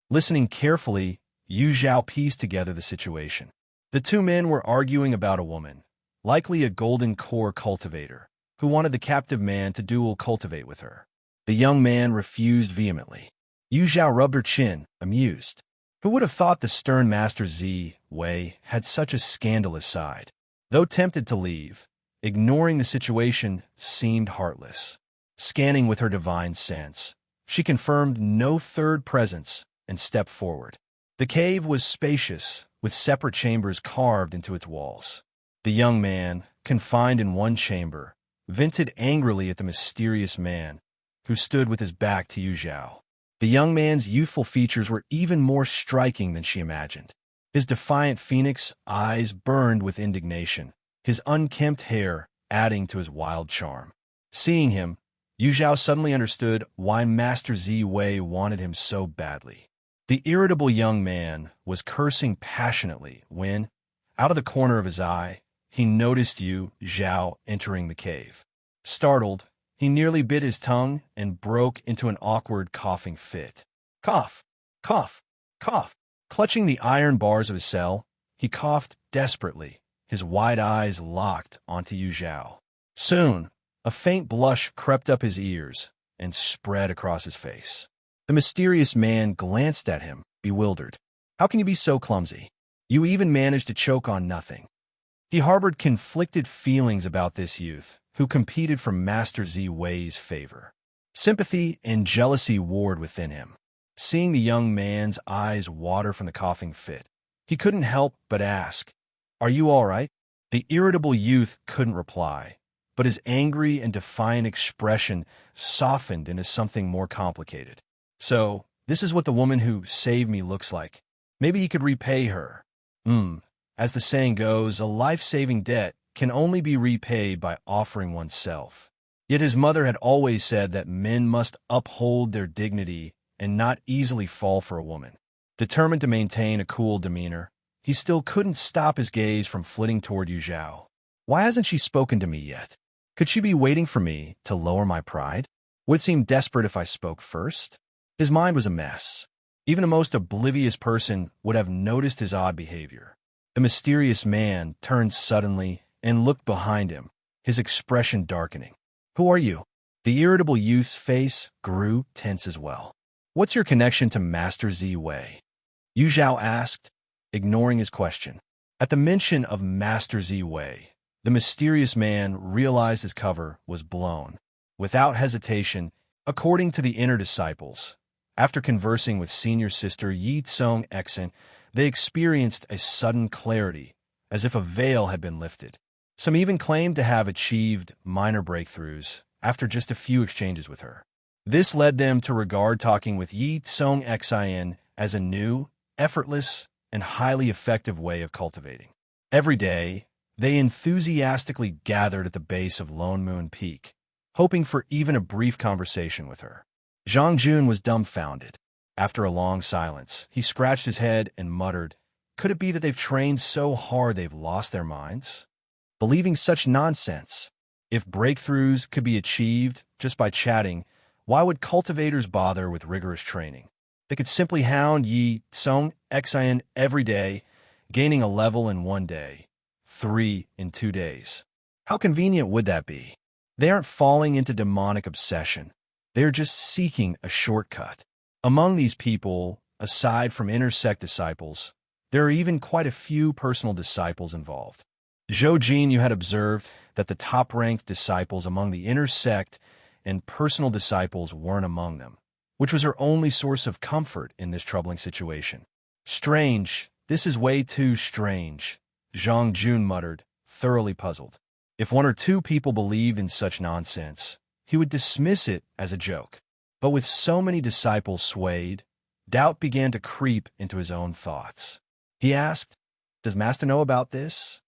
S2: Listening carefully, Zhao pieced together the situation. The two men were arguing about a woman, likely a golden core cultivator, who wanted the captive man to dual cultivate with her. The young man refused vehemently. Zhao rubbed her chin, amused. Who would have thought the stern Master Zi Wei had such a scandalous side? Though tempted to leave, ignoring the situation seemed heartless. Scanning with her divine sense, she confirmed no third presence and stepped forward. The cave was spacious, with separate chambers carved into its walls. The young man, confined in one chamber, vented angrily at the mysterious man who stood with his back to Zhao. The young man's youthful features were even more striking than she imagined. His defiant phoenix eyes burned with indignation, his unkempt hair adding to his wild charm. Seeing him, Zhao suddenly understood why Master Zi Wei wanted him so badly. The irritable young man was cursing passionately when, out of the corner of his eye, he noticed Zhao entering the cave. Startled, he nearly bit his tongue and broke into an awkward coughing fit. Cough, cough, cough. Clutching the iron bars of his cell, he coughed desperately, his wide eyes locked onto Zhao. Soon, a faint blush crept up his ears and spread across his face. The mysterious man glanced at him, bewildered. How can you be so clumsy? You even managed to choke on nothing. He harbored conflicted feelings about this youth, who competed for Master Zi Wei's favor. Sympathy and jealousy warred within him. Seeing the young man's eyes water from the coughing fit, he couldn't help but ask, "Are you all right?" The irritable youth couldn't reply, but his angry and defiant expression softened into something more complicated. So, this is what the woman who saved me looks like. Maybe he could repay her. As the saying goes, a life-saving debt can only be repaid by offering oneself. Yet his mother had always said that men must uphold their dignity and not easily fall for a woman. Determined to maintain a cool demeanor, he still couldn't stop his gaze from flitting toward Zhao. Why hasn't she spoken to me yet? Could she be waiting for me to lower my pride? Would it seem desperate if I spoke first? His mind was a mess. Even the most oblivious person would have noticed his odd behavior. The mysterious man turned suddenly and looked behind him, his expression darkening. "Who are you?" The irritable youth's face grew tense as well. "What's your connection to Master Zi Wei?" Zhao asked, ignoring his question. At the mention of Master Zi Wei, the mysterious man realized his cover was blown. Without hesitation, according to the inner disciples, after conversing with senior sister Ye Cong Xin, they experienced a sudden clarity, as if a veil had been lifted. Some even claimed to have achieved minor breakthroughs after just a few exchanges with her. This led them to regard talking with Ye Cong Xin as a new, effortless, and highly effective way of cultivating. Every day, they enthusiastically gathered at the base of Lone Moon Peak, hoping for even a brief conversation with her. Zhang Jun was dumbfounded. After a long silence, he scratched his head and muttered, "Could it be that they've trained so hard they've lost their minds? Believing such nonsense. If breakthroughs could be achieved just by chatting, why would cultivators bother with rigorous training? They could simply hound Ye Cong Xin every day, gaining a level in 1 day, 3 in 2 days. How convenient would that be? They aren't falling into demonic obsession. They are just seeking a shortcut." Among these people, aside from inner sect disciples, there are even quite a few personal disciples involved. Zhou Jin, you had observed that the top-ranked disciples among the inner sect and personal disciples weren't among them, which was her only source of comfort in this troubling situation. "Strange, this is way too strange," Zhang Jun muttered, thoroughly puzzled. If 1 or 2 people believed in such nonsense, he would dismiss it as a joke. But with so many disciples swayed, doubt began to creep into his own thoughts. He asked, "Does Master know about this?"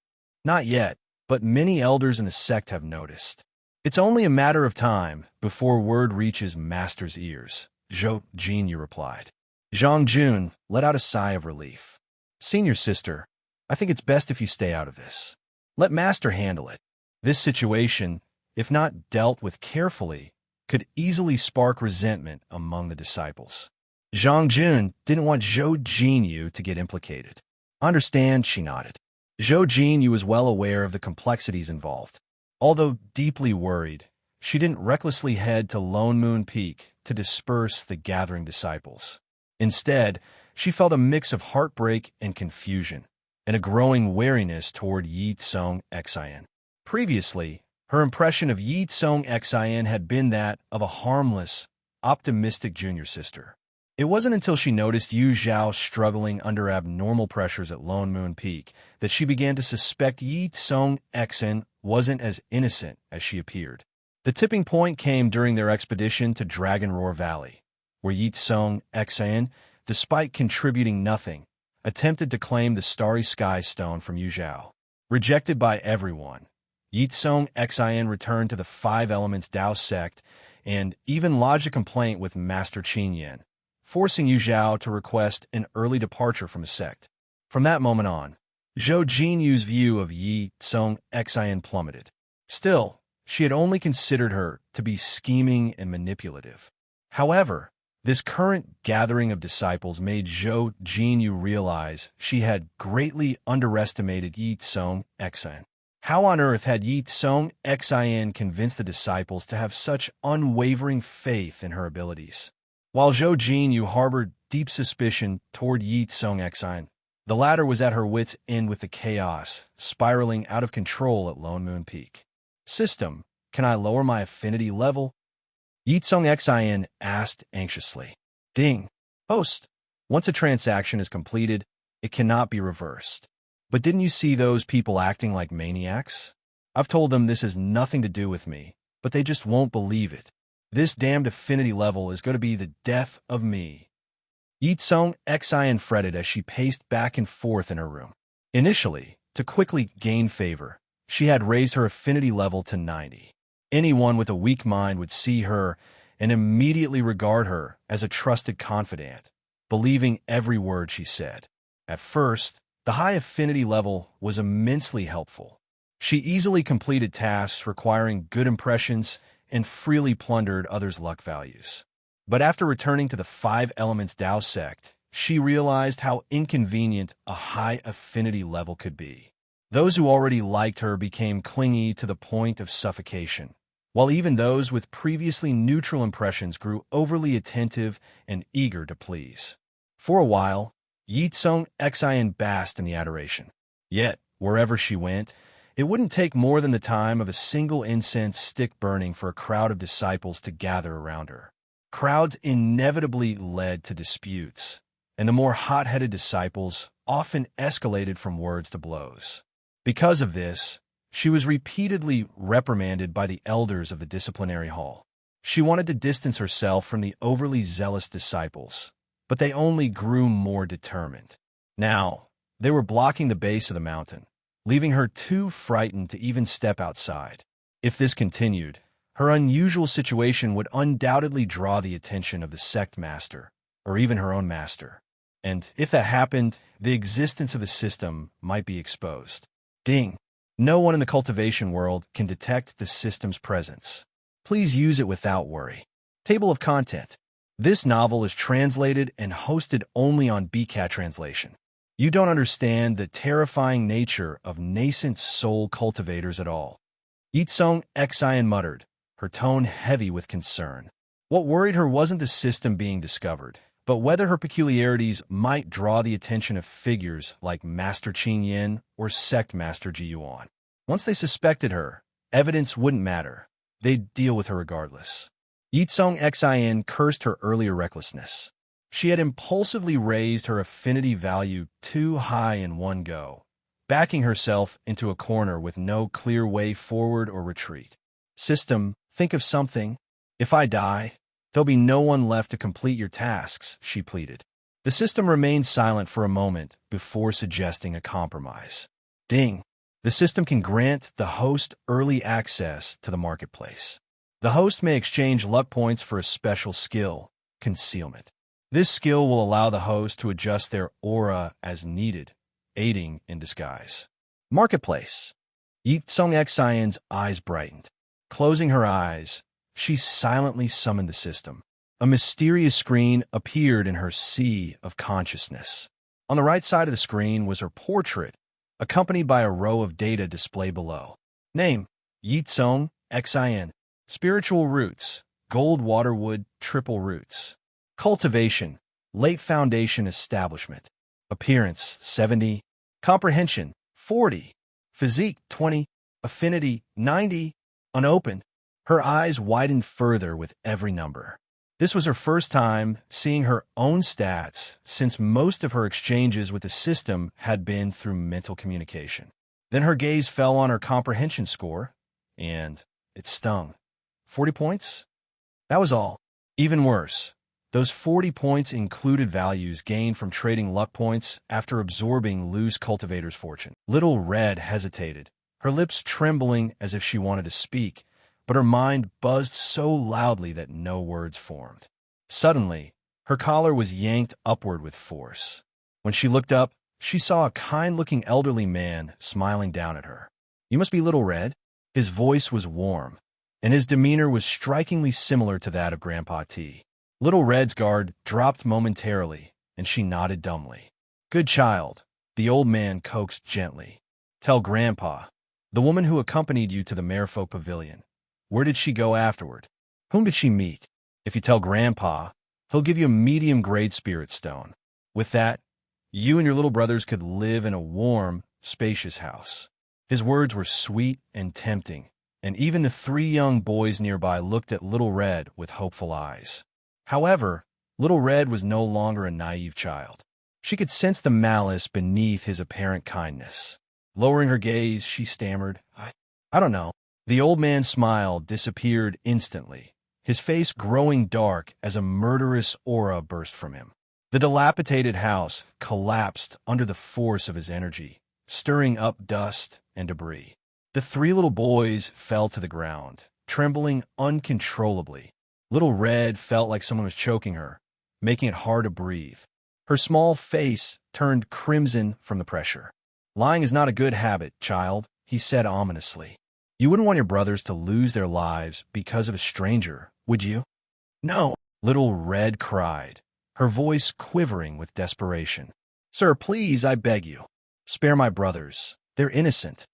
S2: "Not yet, but many elders in the sect have noticed. It's only a matter of time before word reaches Master's ears," Zhou Jinyu replied. Zhang Jun let out a sigh of relief. "Senior sister, I think it's best if you stay out of this. Let Master handle it. This situation, if not dealt with carefully, could easily spark resentment among the disciples." Zhang Jun didn't want Zhou Jinyu to get implicated. "Understand," she nodded. Zhou Jinyu was well aware of the complexities involved. Although deeply worried, she didn't recklessly head to Lone Moon Peak to disperse the gathering disciples. Instead, she felt a mix of heartbreak and confusion, and a growing wariness toward Ye Cong Xin. Previously, her impression of Ye Cong Xin had been that of a harmless, optimistic junior sister. It wasn't until she noticed Zhao struggling under abnormal pressures at Lone Moon Peak that she began to suspect Ye Cong Xin wasn't as innocent as she appeared. The tipping point came during their expedition to Dragon Roar Valley, where Ye Cong Xin, despite contributing nothing, attempted to claim the Starry Sky Stone from Zhao. Rejected by everyone, Ye Cong Xin returned to the Five Elements Dao sect and even lodged a complaint with Master Qin Yin, forcing Zhao to request an early departure from his sect. From that moment on, Zhou Jinyu's view of Ye Cong Xin plummeted. Still, she had only considered her to be scheming and manipulative. However, this current gathering of disciples made Zhou Jinyu realize she had greatly underestimated Ye Cong Xin. How on earth had Ye Cong Xin convinced the disciples to have such unwavering faith in her abilities? While Zhou Jinyu harbored deep suspicion toward Ye Cong Xin, the latter was at her wits' end with the chaos spiraling out of control at Lone Moon Peak. System, can I lower my affinity level? Ye Cong Xin asked anxiously. Ding. Host, once a transaction is completed, it cannot be reversed. But didn't you see those people acting like maniacs? I've told them this has nothing to do with me, but they just won't believe it. This damned affinity level is going to be the death of me. Ye Cong Xin fretted as she paced back and forth in her room. Initially, to quickly gain favor, she had raised her affinity level to 90. Anyone with a weak mind would see her and immediately regard her as a trusted confidant, believing every word she said. At first, the high affinity level was immensely helpful. She easily completed tasks requiring good impressions and freely plundered others' luck values. But after returning to the Five Elements Dao sect, she realized how inconvenient a high affinity level could be. Those who already liked her became clingy to the point of suffocation, while even those with previously neutral impressions grew overly attentive and eager to please. For a while, Ye Cong Xin basked in the adoration. Yet, wherever she went, it wouldn't take more than the time of a single incense stick burning for a crowd of disciples to gather around her. Crowds inevitably led to disputes, and the more hot-headed disciples often escalated from words to blows. Because of this, she was repeatedly reprimanded by the elders of the disciplinary hall. She wanted to distance herself from the overly zealous disciples, but they only grew more determined. Now, they were blocking the base of the mountain, leaving her too frightened to even step outside. If this continued, her unusual situation would undoubtedly draw the attention of the sect master, or even her own master. And if that happened, the existence of the system might be exposed. Ding. No one in the cultivation world can detect the system's presence. Please use it without worry. Table of content. This novel is translated and hosted only on BCAT translation. You don't understand the terrifying nature of nascent soul cultivators at all. Ye Cong Xin muttered, her tone heavy with concern. What worried her wasn't the system being discovered, but whether her peculiarities might draw the attention of figures like Master Qin Yin or Sect Master Ji Yuan. Once they suspected her, evidence wouldn't matter. They'd deal with her regardless. Ye Cong Xin cursed her earlier recklessness. She had impulsively raised her affinity value too high in one go, backing herself into a corner with no clear way forward or retreat. System, think of something. If I die, there'll be no one left to complete your tasks, she pleaded. The system remained silent for a moment before suggesting a compromise. Ding. The system can grant the host early access to the marketplace. The host may exchange luck points for a special skill, concealment. This skill will allow the host to adjust their aura as needed, aiding in disguise. Marketplace. Ye Cong Xion's eyes brightened. Closing her eyes, she silently summoned the system. A mysterious screen appeared in her sea of consciousness. On the right side of the screen was her portrait, accompanied by a row of data displayed below. Name, Ye Cong Xion. Spiritual roots, gold waterwood, triple roots. Cultivation, late foundation establishment. Appearance, 70. Comprehension, 40. Physique, 20. Affinity, 90. Unopened. Her eyes widened further with every number. This was her first time seeing her own stats since most of her exchanges with the system had been through mental communication. Then her gaze fell on her comprehension score, and it stung. 40 points? That was all. Even worse, those 40 points included values gained from trading luck points after absorbing loose cultivator's fortune. Little Red hesitated, her lips trembling as if she wanted to speak, but her mind buzzed so loudly that no words formed. Suddenly, her collar was yanked upward with force. When she looked up, she saw a kind-looking elderly man smiling down at her. "You must be Little Red?" His voice was warm, and his demeanor was strikingly similar to that of Grandpa T. Little Red's guard dropped momentarily, and she nodded dumbly. "Good child," the old man coaxed gently. "Tell Grandpa, the woman who accompanied you to the Merfolk Pavilion. Where did she go afterward? Whom did she meet? If you tell Grandpa, he'll give you a medium-grade spirit stone. With that, you and your little brothers could live in a warm, spacious house." His words were sweet and tempting, and even the 3 young boys nearby looked at Little Red with hopeful eyes. However, Little Red was no longer a naive child. She could sense the malice beneath his apparent kindness. Lowering her gaze, she stammered, I don't know." The old man's smile disappeared instantly, his face growing dark as a murderous aura burst from him. The dilapidated house collapsed under the force of his energy, stirring up dust and debris. The 3 little boys fell to the ground, trembling uncontrollably. Little Red felt like someone was choking her, making it hard to breathe. Her small face turned crimson from the pressure. "Lying is not a good habit, child," he said ominously. "You wouldn't want your brothers to lose their lives because of a stranger, would you?" "No," Little Red cried, her voice quivering with desperation. "Sir, please, I beg you. Spare my brothers. They're innocent."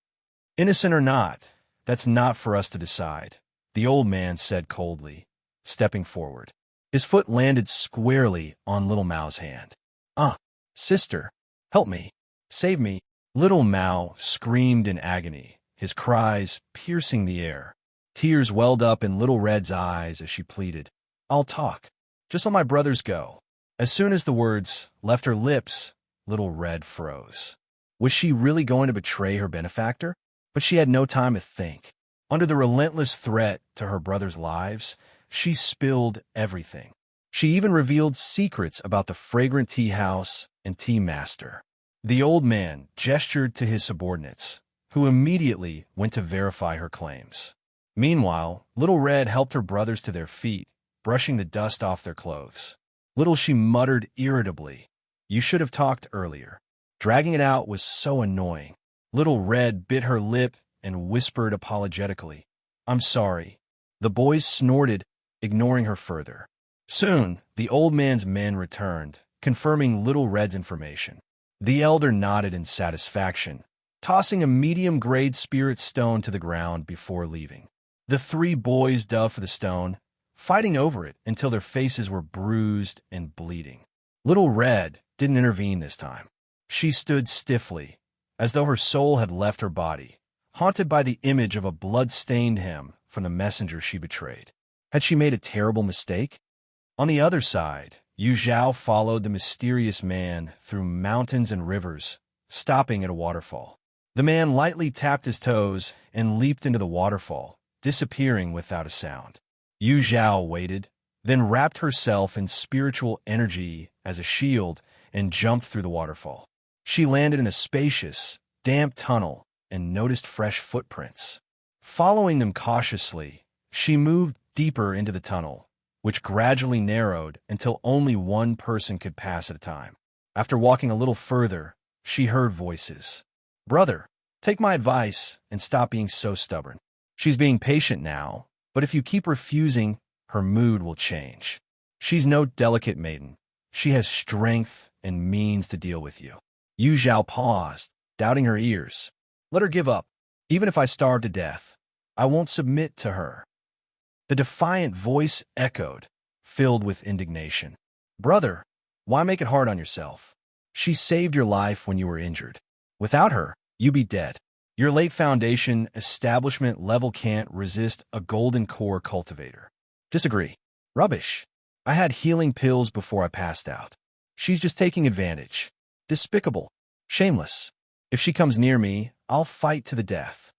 S2: "Innocent or not, that's not for us to decide," the old man said coldly, stepping forward. His foot landed squarely on Little Mao's hand. Sister, help me. Save me." Little Mao screamed in agony, his cries piercing the air. Tears welled up in Little Red's eyes as she pleaded, "I'll talk. Just let my brothers go." As soon as the words left her lips, Little Red froze. Was she really going to betray her benefactor? But she had no time to think. Under the relentless threat to her brothers' lives, she spilled everything. She even revealed secrets about the fragrant tea house and tea master. The old man gestured to his subordinates, who immediately went to verify her claims. Meanwhile, Little Red helped her brothers to their feet, brushing the dust off their clothes. Little she muttered irritably, "You should have talked earlier." Dragging it out was so annoying. Little Red bit her lip and whispered apologetically, "I'm sorry." The boys snorted, ignoring her further. Soon, the old man's men returned, confirming Little Red's information. The elder nodded in satisfaction, tossing a medium-grade spirit stone to the ground before leaving. The 3 boys dove for the stone, fighting over it until their faces were bruised and bleeding. Little Red didn't intervene this time. She stood stiffly, as though her soul had left her body, haunted by the image of a blood-stained him from the messenger she betrayed. Had she made a terrible mistake? On the other side, Zhao followed the mysterious man through mountains and rivers, stopping at a waterfall. The man lightly tapped his toes and leaped into the waterfall, disappearing without a sound. Zhao waited, then wrapped herself in spiritual energy as a shield and jumped through the waterfall. She landed in a spacious, damp tunnel and noticed fresh footprints. Following them cautiously, she moved deeper into the tunnel, which gradually narrowed until only one person could pass at a time. After walking a little further, she heard voices. "Brother, take my advice and stop being so stubborn. She's being patient now, but if you keep refusing, her mood will change. She's no delicate maiden. She has strength and means to deal with you." Zhao paused, doubting her ears. "Let her give up. Even if I starve to death, I won't submit to her." The defiant voice echoed, filled with indignation. "Brother, Why make it hard on yourself? She saved your life when you were injured. Without her, you'd be dead. Your late foundation establishment level can't resist a golden core cultivator. Disagree. Rubbish. I had healing pills before I passed out. She's just taking advantage. Despicable. Shameless. If she comes near me, I'll fight to the death.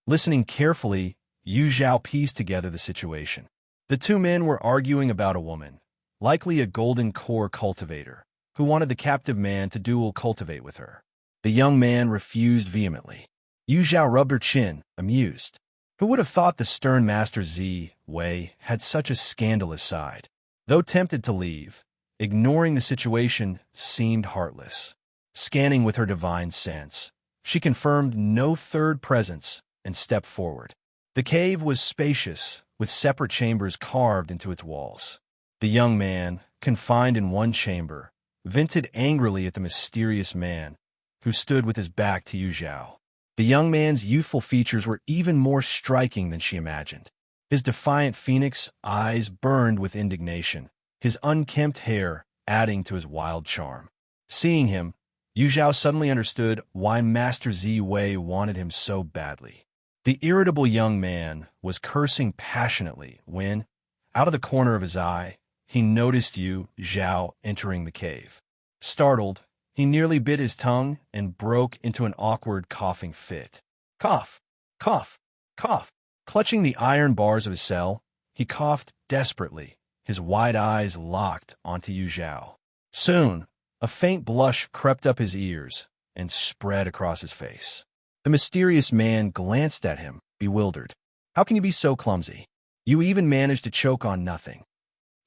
S2: Listening carefully, Zhao pieced together the situation. The two men were arguing about a woman, likely a golden core cultivator, who wanted the captive man to dual cultivate with her. The young man refused vehemently. Zhao rubbed her chin, amused. Who would have thought the stern master Zi Wei had such a scandalous side? Though tempted to leave, ignoring the situation seemed heartless. Scanning with her divine sense, she confirmed no third presence and stepped forward. The cave was spacious, with separate chambers carved into its walls. The young man, confined in one chamber, vented angrily at the mysterious man, who stood with his back to Zhao. The young man's youthful features were even more striking than she imagined. His defiant phoenix eyes burned with indignation, his unkempt hair adding to his wild charm. Seeing him, Zhao suddenly understood why Master Zi Wei wanted him so badly. The irritable young man was cursing passionately when, out of the corner of his eye, he noticed Zhao entering the cave. Startled, he nearly bit his tongue and broke into an awkward coughing fit. Cough, cough, cough. Clutching the iron bars of his cell, he coughed desperately, his wide eyes locked onto Zhao. Soon, a faint blush crept up his ears and spread across his face. The mysterious man glanced at him, bewildered. How can you be so clumsy? You even managed to choke on nothing.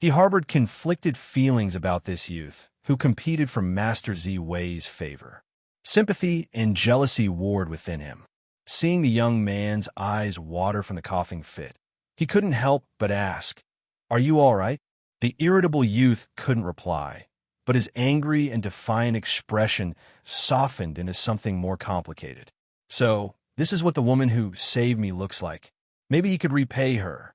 S2: He harbored conflicted feelings about this youth, who competed for Master Zi Wei's favor. Sympathy and jealousy warred within him. Seeing the young man's eyes water from the coughing fit, he couldn't help but ask, "Are you all right?" The irritable youth couldn't reply, but his angry and defiant expression softened into something more complicated. So, this is what the woman who saved me looks like. Maybe he could repay her.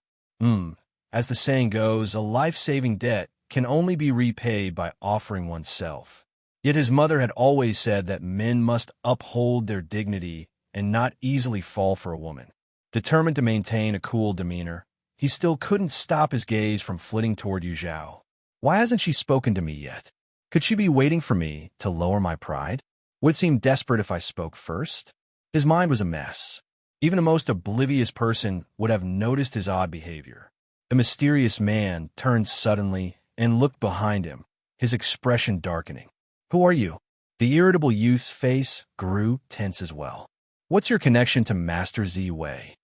S2: As the saying goes, a life-saving debt can only be repaid by offering oneself. Yet his mother had always said that men must uphold their dignity and not easily fall for a woman. Determined to maintain a cool demeanor, he still couldn't stop his gaze from flitting toward Zhao. Why hasn't she spoken to me yet? Could she be waiting for me to lower my pride? Would it seem desperate if I spoke first? His mind was a mess. Even the most oblivious person would have noticed his odd behavior. The mysterious man turned suddenly and looked behind him, his expression darkening. Who are you? The irritable youth's face grew tense as well. What's your connection to Master Zi Wei?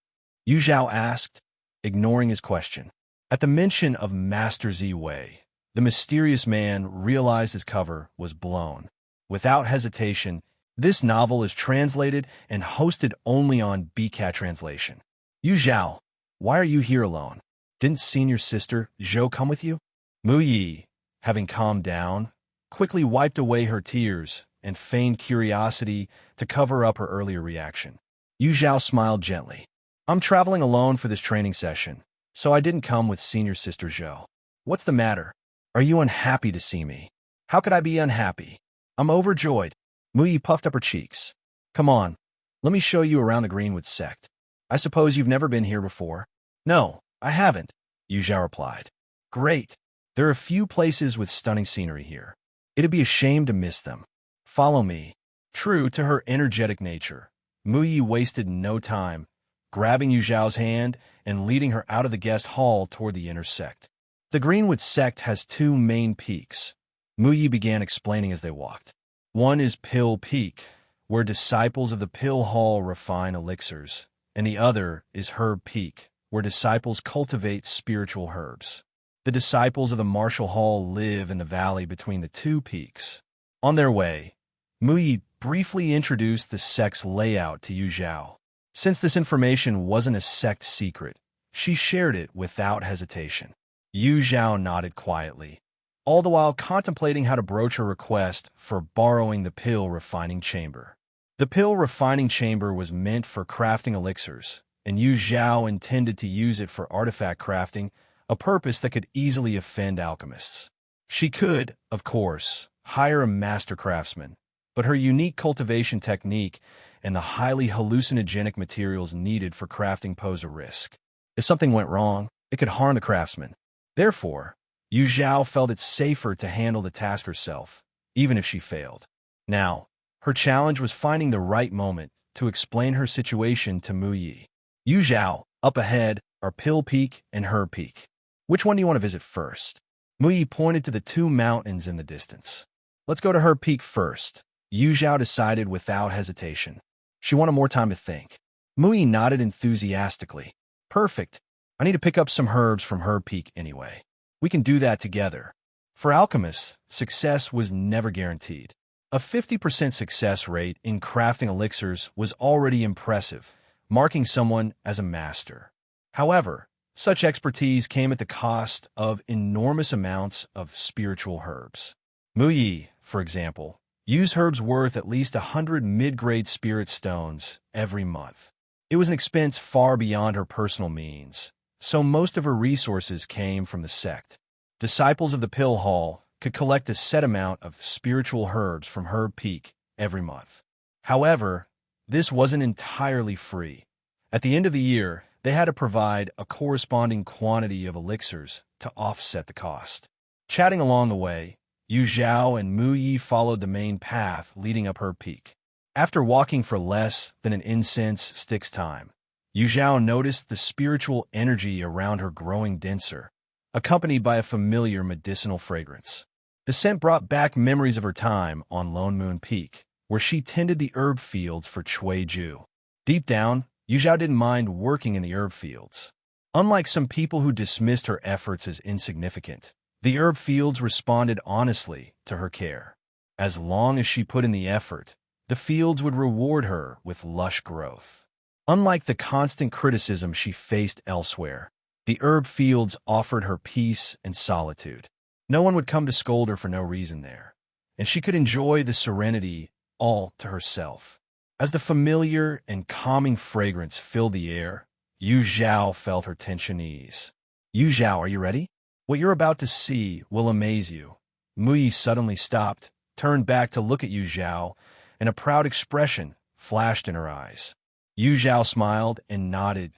S2: Zhao asked, ignoring his question. At the mention of Master Zi Wei, the mysterious man realized his cover was blown. Without hesitation, this novel is translated and hosted only on BCAT Translation. Zhao, why are you here alone? Didn't senior sister Zhao come with you? Mu Yi, having calmed down, quickly wiped away her tears and feigned curiosity to cover up her earlier reaction. Zhao smiled gently. I'm traveling alone for this training session, so I didn't come with senior sister Zhao. What's the matter? Are you unhappy to see me? How could I be unhappy? I'm overjoyed. Mu Yi puffed up her cheeks. Come on, let me show you around the Greenwood sect. I suppose you've never been here before? No, I haven't, Zhao replied. Great. There are a few places with stunning scenery here. It'd be a shame to miss them. Follow me. True to her energetic nature, Mu Yi wasted no time, grabbing Zhao's hand and leading her out of the guest hall toward the inner sect. The Greenwood sect has two main peaks, Mu Yi began explaining as they walked. One is Pill Peak, where disciples of the Pill Hall refine elixirs, and the other is Herb Peak, where disciples cultivate spiritual herbs. The disciples of the Martial Hall live in the valley between the two peaks. On their way, Mu Yi briefly introduced the sect's layout to Zhao. Since this information wasn't a sect secret, she shared it without hesitation. Zhao nodded quietly, all the while contemplating how to broach her request for borrowing the pill refining chamber. The pill refining chamber was meant for crafting elixirs, and Zhao intended to use it for artifact crafting, a purpose that could easily offend alchemists. She could, of course, hire a master craftsman, but her unique cultivation technique and the highly hallucinogenic materials needed for crafting pose a risk. If something went wrong, it could harm the craftsman. Therefore, Yu Zhao felt it safer to handle the task herself, even if she failed. Now, her challenge was finding the right moment to explain her situation to Mu Yi. Yu Zhao, up ahead, are Pill Peak and Her Peak. Which one do you want to visit first? Mu Yi pointed to the two mountains in the distance. Let's go to Her Peak first. Yu Zhao decided without hesitation. She wanted more time to think. Mu Yi nodded enthusiastically. Perfect. I need to pick up some herbs from Her Peak anyway. We can do that together. For alchemists, success was never guaranteed. A 50% success rate in crafting elixirs was already impressive, marking someone as a master. However, such expertise came at the cost of enormous amounts of spiritual herbs. Mu Yi, for example, used herbs worth at least 100 mid-grade spirit stones every month. It was an expense far beyond her personal means, so most of her resources came from the sect. Disciples of the Pill Hall could collect a set amount of spiritual herbs from Her Peak every month. However, this wasn't entirely free. At the end of the year, they had to provide a corresponding quantity of elixirs to offset the cost. Chatting along the way, Yu Zhao and Mu Yi followed the main path leading up Her Peak. After walking for less than an incense stick's time, Yu Zhao noticed the spiritual energy around her growing denser, accompanied by a familiar medicinal fragrance. The scent brought back memories of her time on Lone Moon Peak, where she tended the herb fields for Cui Ju. Deep down, Yu Zhao didn't mind working in the herb fields. Unlike some people who dismissed her efforts as insignificant, the herb fields responded honestly to her care. As long as she put in the effort, the fields would reward her with lush growth. Unlike the constant criticism she faced elsewhere, the herb fields offered her peace and solitude. No one would come to scold her for no reason there, and she could enjoy the serenity all to herself. As the familiar and calming fragrance filled the air, Yu Zhao felt her tension ease. Yu Zhao, are you ready? What you're about to see will amaze you. Mu Yi suddenly stopped, turned back to look at Yu Zhao, and a proud expression flashed in her eyes. Yu Zhao smiled and nodded.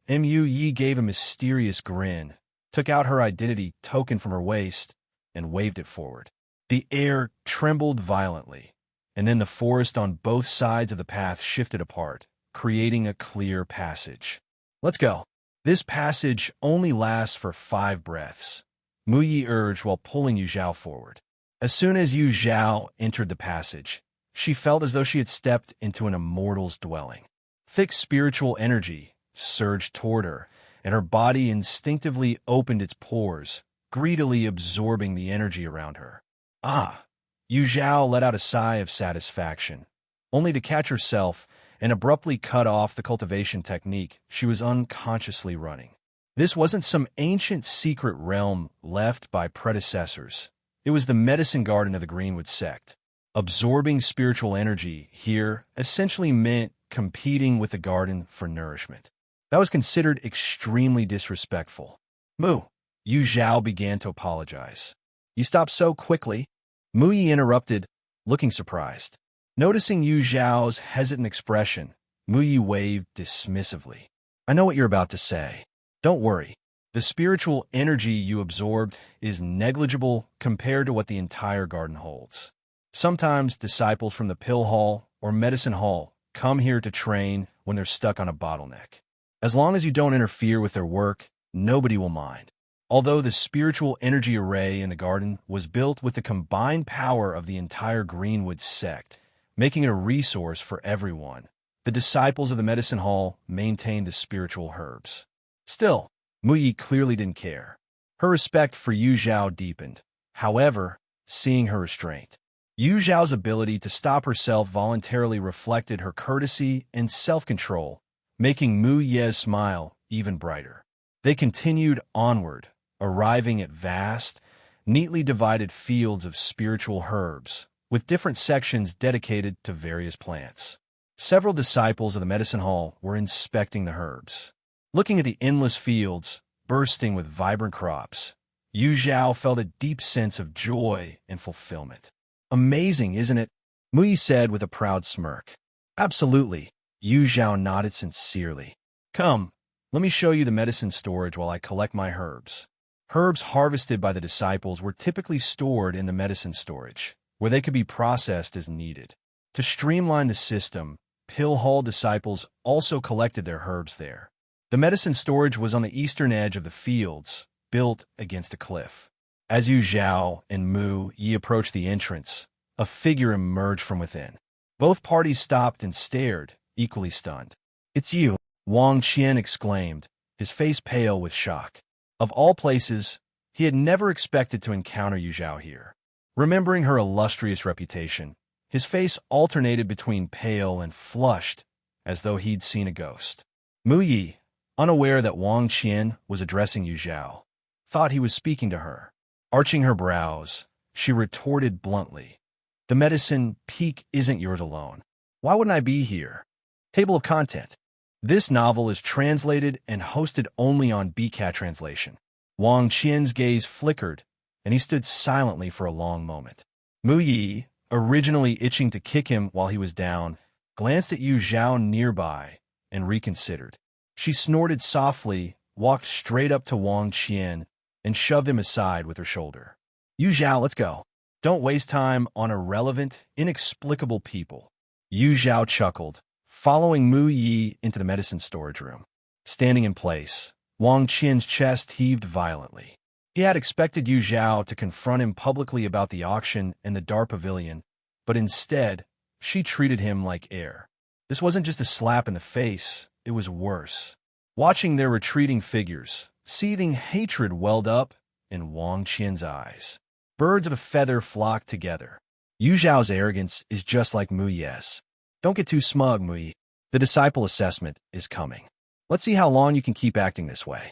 S2: Mu Yi gave a mysterious grin, took out her identity token from her waist, and waved it forward. The air trembled violently, and then the forest on both sides of the path shifted apart, creating a clear passage. Let's go. This passage only lasts for 5 breaths, Mu Yi urged while pulling Yu Zhao forward. As soon as Yu Zhao entered the passage, she felt as though she had stepped into an immortal's dwelling. Thick spiritual energy surged toward her, and her body instinctively opened its pores, greedily absorbing the energy around her. Ah! Yu Zhao let out a sigh of satisfaction, only to catch herself and abruptly cut off the cultivation technique she was unconsciously running. This wasn't some ancient secret realm left by predecessors. It was the medicine garden of the Greenwood sect. Absorbing spiritual energy here essentially meant competing with the garden for nourishment. That was considered extremely disrespectful. Mu, Yu Zhao began to apologize. You stopped so quickly. Mu Yi interrupted, looking surprised. Noticing Yu Zhao's hesitant expression, Mu Yi waved dismissively. I know what you're about to say. Don't worry. The spiritual energy you absorbed is negligible compared to what the entire garden holds. Sometimes disciples from the Pill Hall or Medicine Hall come here to train when they're stuck on a bottleneck. As long as you don't interfere with their work, nobody will mind. Although the spiritual energy array in the garden was built with the combined power of the entire Greenwood sect, making it a resource for everyone, the disciples of the Medicine Hall maintained the spiritual herbs. Still, Mu Yi clearly didn't care. Her respect for Yu Zhao deepened, however, seeing her restraint. Yu Zhao's ability to stop herself voluntarily reflected her courtesy and self-control, making Mu Ye's smile even brighter. They continued onward, arriving at vast, neatly divided fields of spiritual herbs, with different sections dedicated to various plants. Several disciples of the Medicine Hall were inspecting the herbs. Looking at the endless fields, bursting with vibrant crops, Yu Zhao felt a deep sense of joy and fulfillment. Amazing, isn't it? Mu Yi said with a proud smirk. Absolutely. Yu Zhao nodded sincerely. Come, let me show you the medicine storage while I collect my herbs. Herbs harvested by the disciples were typically stored in the medicine storage, where they could be processed as needed. To streamline the system, Pill Hall disciples also collected their herbs there. The medicine storage was on the eastern edge of the fields, built against a cliff. As Yu Zhao and Mu Yi approached the entrance, a figure emerged from within. Both parties stopped and stared, equally stunned. "It's you," Wang Qian exclaimed, his face pale with shock. Of all places, he had never expected to encounter Yu Zhao here. Remembering her illustrious reputation, his face alternated between pale and flushed, as though he'd seen a ghost. Mu Yi, unaware that Wang Qian was addressing Yu Zhao, thought he was speaking to her. Arching her brows, she retorted bluntly, "The medicine peak isn't yours alone. Why wouldn't I be here?" Table of content. This novel is translated and hosted only on BCAT translation. Wang Qian's gaze flickered, and he stood silently for a long moment. Mu Yi, originally itching to kick him while he was down, glanced at Yu Zhao nearby and reconsidered. She snorted softly, walked straight up to Wang Qian, and shoved him aside with her shoulder. "Yu Zhao, let's go. Don't waste time on irrelevant, inexplicable people." Yu Zhao chuckled, following Mu Yi into the medicine storage room. Standing in place, Wang Qian's chest heaved violently. He had expected Yu Zhao to confront him publicly about the auction and the Dar Pavilion, but instead, she treated him like air. This wasn't just a slap in the face, it was worse. Watching their retreating figures, seething hatred welled up in Wang Qian's eyes. Birds of a feather flocked together. Yu Zhao's arrogance is just like Mu Yi's. Don't get too smug, Mu Yi. The disciple assessment is coming. Let's see how long you can keep acting this way.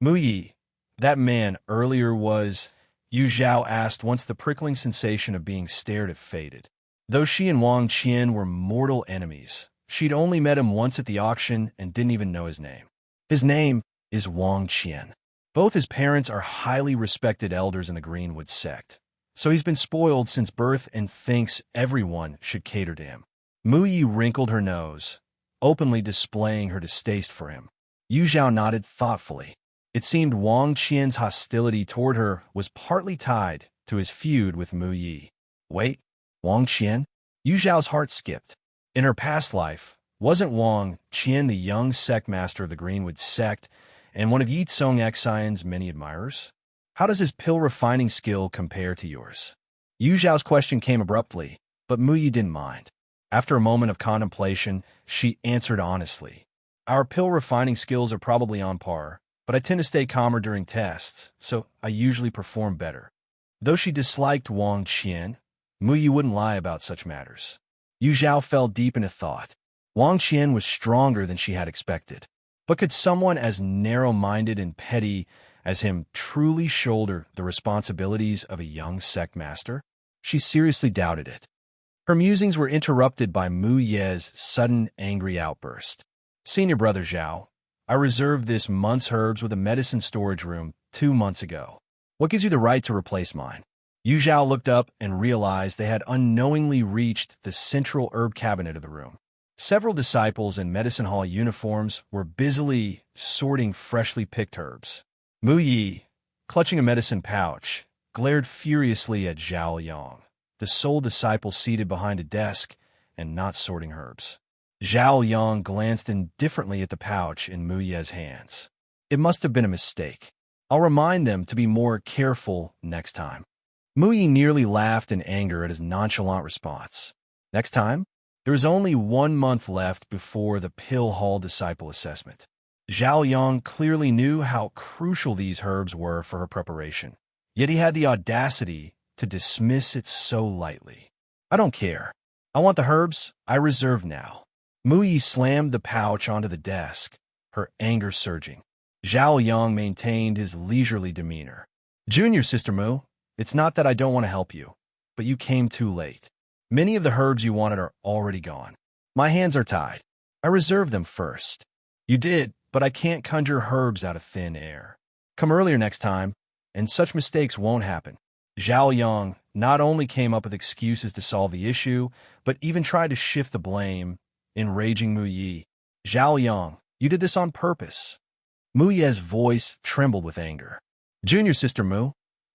S2: Mu Yi, that man earlier was, Yu Zhao asked once the prickling sensation of being stared at faded. Though she and Wang Qian were mortal enemies, she'd only met him once at the auction and didn't even know his name. His name is Wang Qian. Both his parents are highly respected elders in the Greenwood sect, so he's been spoiled since birth and thinks everyone should cater to him. Mu Yi wrinkled her nose, openly displaying her distaste for him. Yu Zhao nodded thoughtfully. It seemed Wang Qian's hostility toward her was partly tied to his feud with Mu Yi. Wait, Wang Qian? Yu Zhao's heart skipped. In her past life, wasn't Wang Qian the young sect master of the Greenwood sect and one of Ye Cong Xin's many admirers? How does his pill refining skill compare to yours? Yu Zhao's question came abruptly, but Mu Yi didn't mind. After a moment of contemplation, she answered honestly. Our pill refining skills are probably on par, but I tend to stay calmer during tests, so I usually perform better. Though she disliked Wang Qian, Mu Yi wouldn't lie about such matters. Yu Zhao fell deep into thought. Wang Qian was stronger than she had expected. But could someone as narrow-minded and petty as him truly shoulder the responsibilities of a young sect master? She seriously doubted it. Her musings were interrupted by Mu Ye's sudden angry outburst. "Senior brother Zhao, I reserved this month's herbs with a medicine storage room 2 months ago. What gives you the right to replace mine?" Yu Zhao looked up and realized they had unknowingly reached the central herb cabinet of the room. Several disciples in medicine hall uniforms were busily sorting freshly picked herbs. Mu Yi, clutching a medicine pouch, glared furiously at Zhao Yang, the sole disciple seated behind a desk and not sorting herbs. Zhao Yang glanced indifferently at the pouch in Mu Ye's hands. It must have been a mistake. I'll remind them to be more careful next time. Mu Yi nearly laughed in anger at his nonchalant response. Next time? There was only 1 month left before the Pill Hall disciple assessment. Zhao Yang clearly knew how crucial these herbs were for her preparation, yet he had the audacity to dismiss it so lightly. "I don't care. I want the herbs I reserve now." Mu Yi slammed the pouch onto the desk, her anger surging. Zhao Yang maintained his leisurely demeanor. "Junior Sister Mu, it's not that I don't want to help you, but you came too late. Many of the herbs you wanted are already gone. My hands are tied. I reserved them first." "You did, but I can't conjure herbs out of thin air. Come earlier next time. and such mistakes won't happen. Zhao Yang not only came up with excuses to solve the issue, but even tried to shift the blame, enraging Mu Yi. Zhao Yang, you did this on purpose. Mu Ye's voice trembled with anger. Junior sister Mu,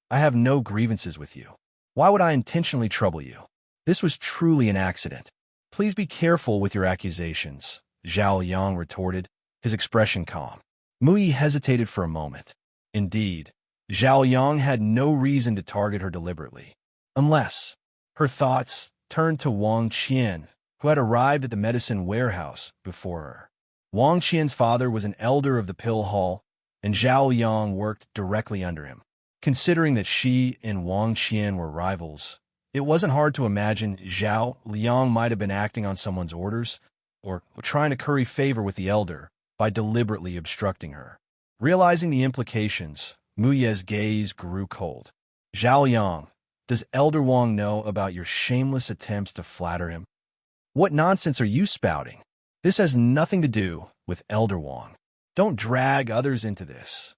S2: I have no grievances with you. Why would I intentionally trouble you? This was truly an accident. Please be careful with your accusations, Zhao Yang retorted, his expression calm. Mu Yi hesitated for a moment. Indeed, Zhao Yang had no reason to target her deliberately, unless her thoughts turned to Wang Qian, who had arrived at the medicine warehouse before her. Wang Qian's father was an elder of the pill hall, and Zhao Yang worked directly under him. Considering that she and Wang Qian were rivals, it wasn't hard to imagine Zhao Liang might have been acting on someone's orders or trying to curry favor with the elder by deliberately obstructing her. Realizing the implications, Mu Ye's gaze grew cold. Zhao Yang, does Elder Wang know about your shameless attempts to flatter him? What nonsense are you spouting? This has nothing to do with Elder Wang. Don't drag others into this.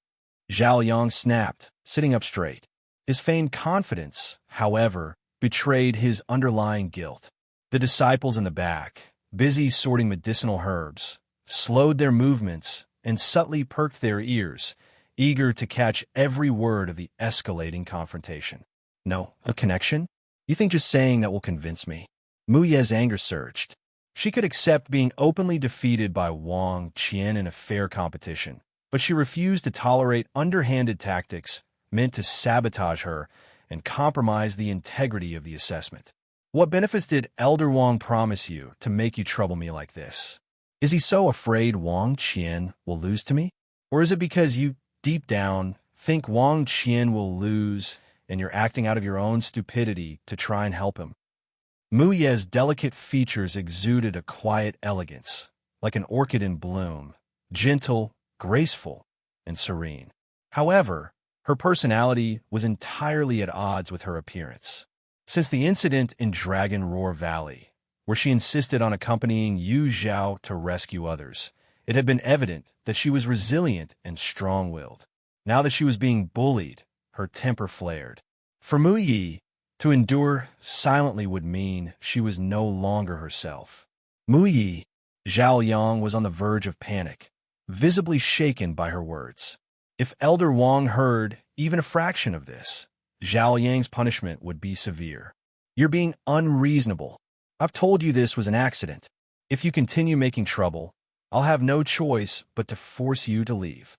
S2: Zhao Yang snapped, sitting up straight. His feigned confidence, however, betrayed his underlying guilt. The disciples in the back, busy sorting medicinal herbs, slowed their movements and subtly perked their ears, eager to catch every word of the escalating confrontation. No, a connection? You think just saying that will convince me? Mu Ye's anger surged. She could accept being openly defeated by Wang Qian in a fair competition, but she refused to tolerate underhanded tactics meant to sabotage her and compromise the integrity of the assessment. What benefits did Elder Wang promise you to make you trouble me like this? Is he so afraid Wang Qian will lose to me? Or is it because you, deep down, think Wang Qian will lose and you're acting out of your own stupidity to try and help him? Mu Ye's delicate features exuded a quiet elegance, like an orchid in bloom, gentle, graceful, and serene. However, her personality was entirely at odds with her appearance. Since the incident in Dragon Roar Valley, where she insisted on accompanying Yu Zhao to rescue others, it had been evident that she was resilient and strong-willed. Now that she was being bullied, her temper flared. For Mu Yi, to endure silently would mean she was no longer herself. Mu Yi, Zhao Yang was on the verge of panic, visibly shaken by her words. If Elder Wang heard even a fraction of this, Zhao Yang's punishment would be severe. You're being unreasonable. I've told you this was an accident. If you continue making trouble, I'll have no choice but to force you to leave.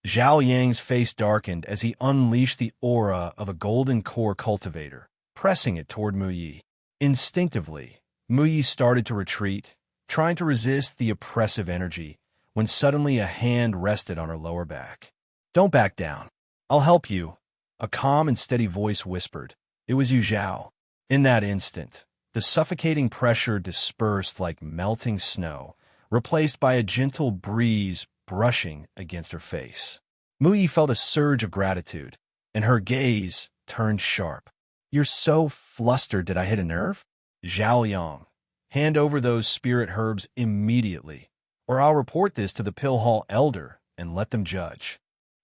S2: Zhao Yang's face darkened as he unleashed the aura of a golden core cultivator, pressing it toward Mu Yi. Instinctively, Mu Yi started to retreat, trying to resist the oppressive energy, when suddenly a hand rested on her lower back. Don't back down. I'll help you, a calm and steady voice whispered. It was Yu Zhao. In that instant, the suffocating pressure dispersed like melting snow, replaced by a gentle breeze brushing against her face. Mu Yi felt a surge of gratitude, and her gaze turned sharp. You're so flustered, did I hit a nerve? Zhao Yang, hand over those spirit herbs immediately, or I'll report this to the Pill Hall Elder and let them judge.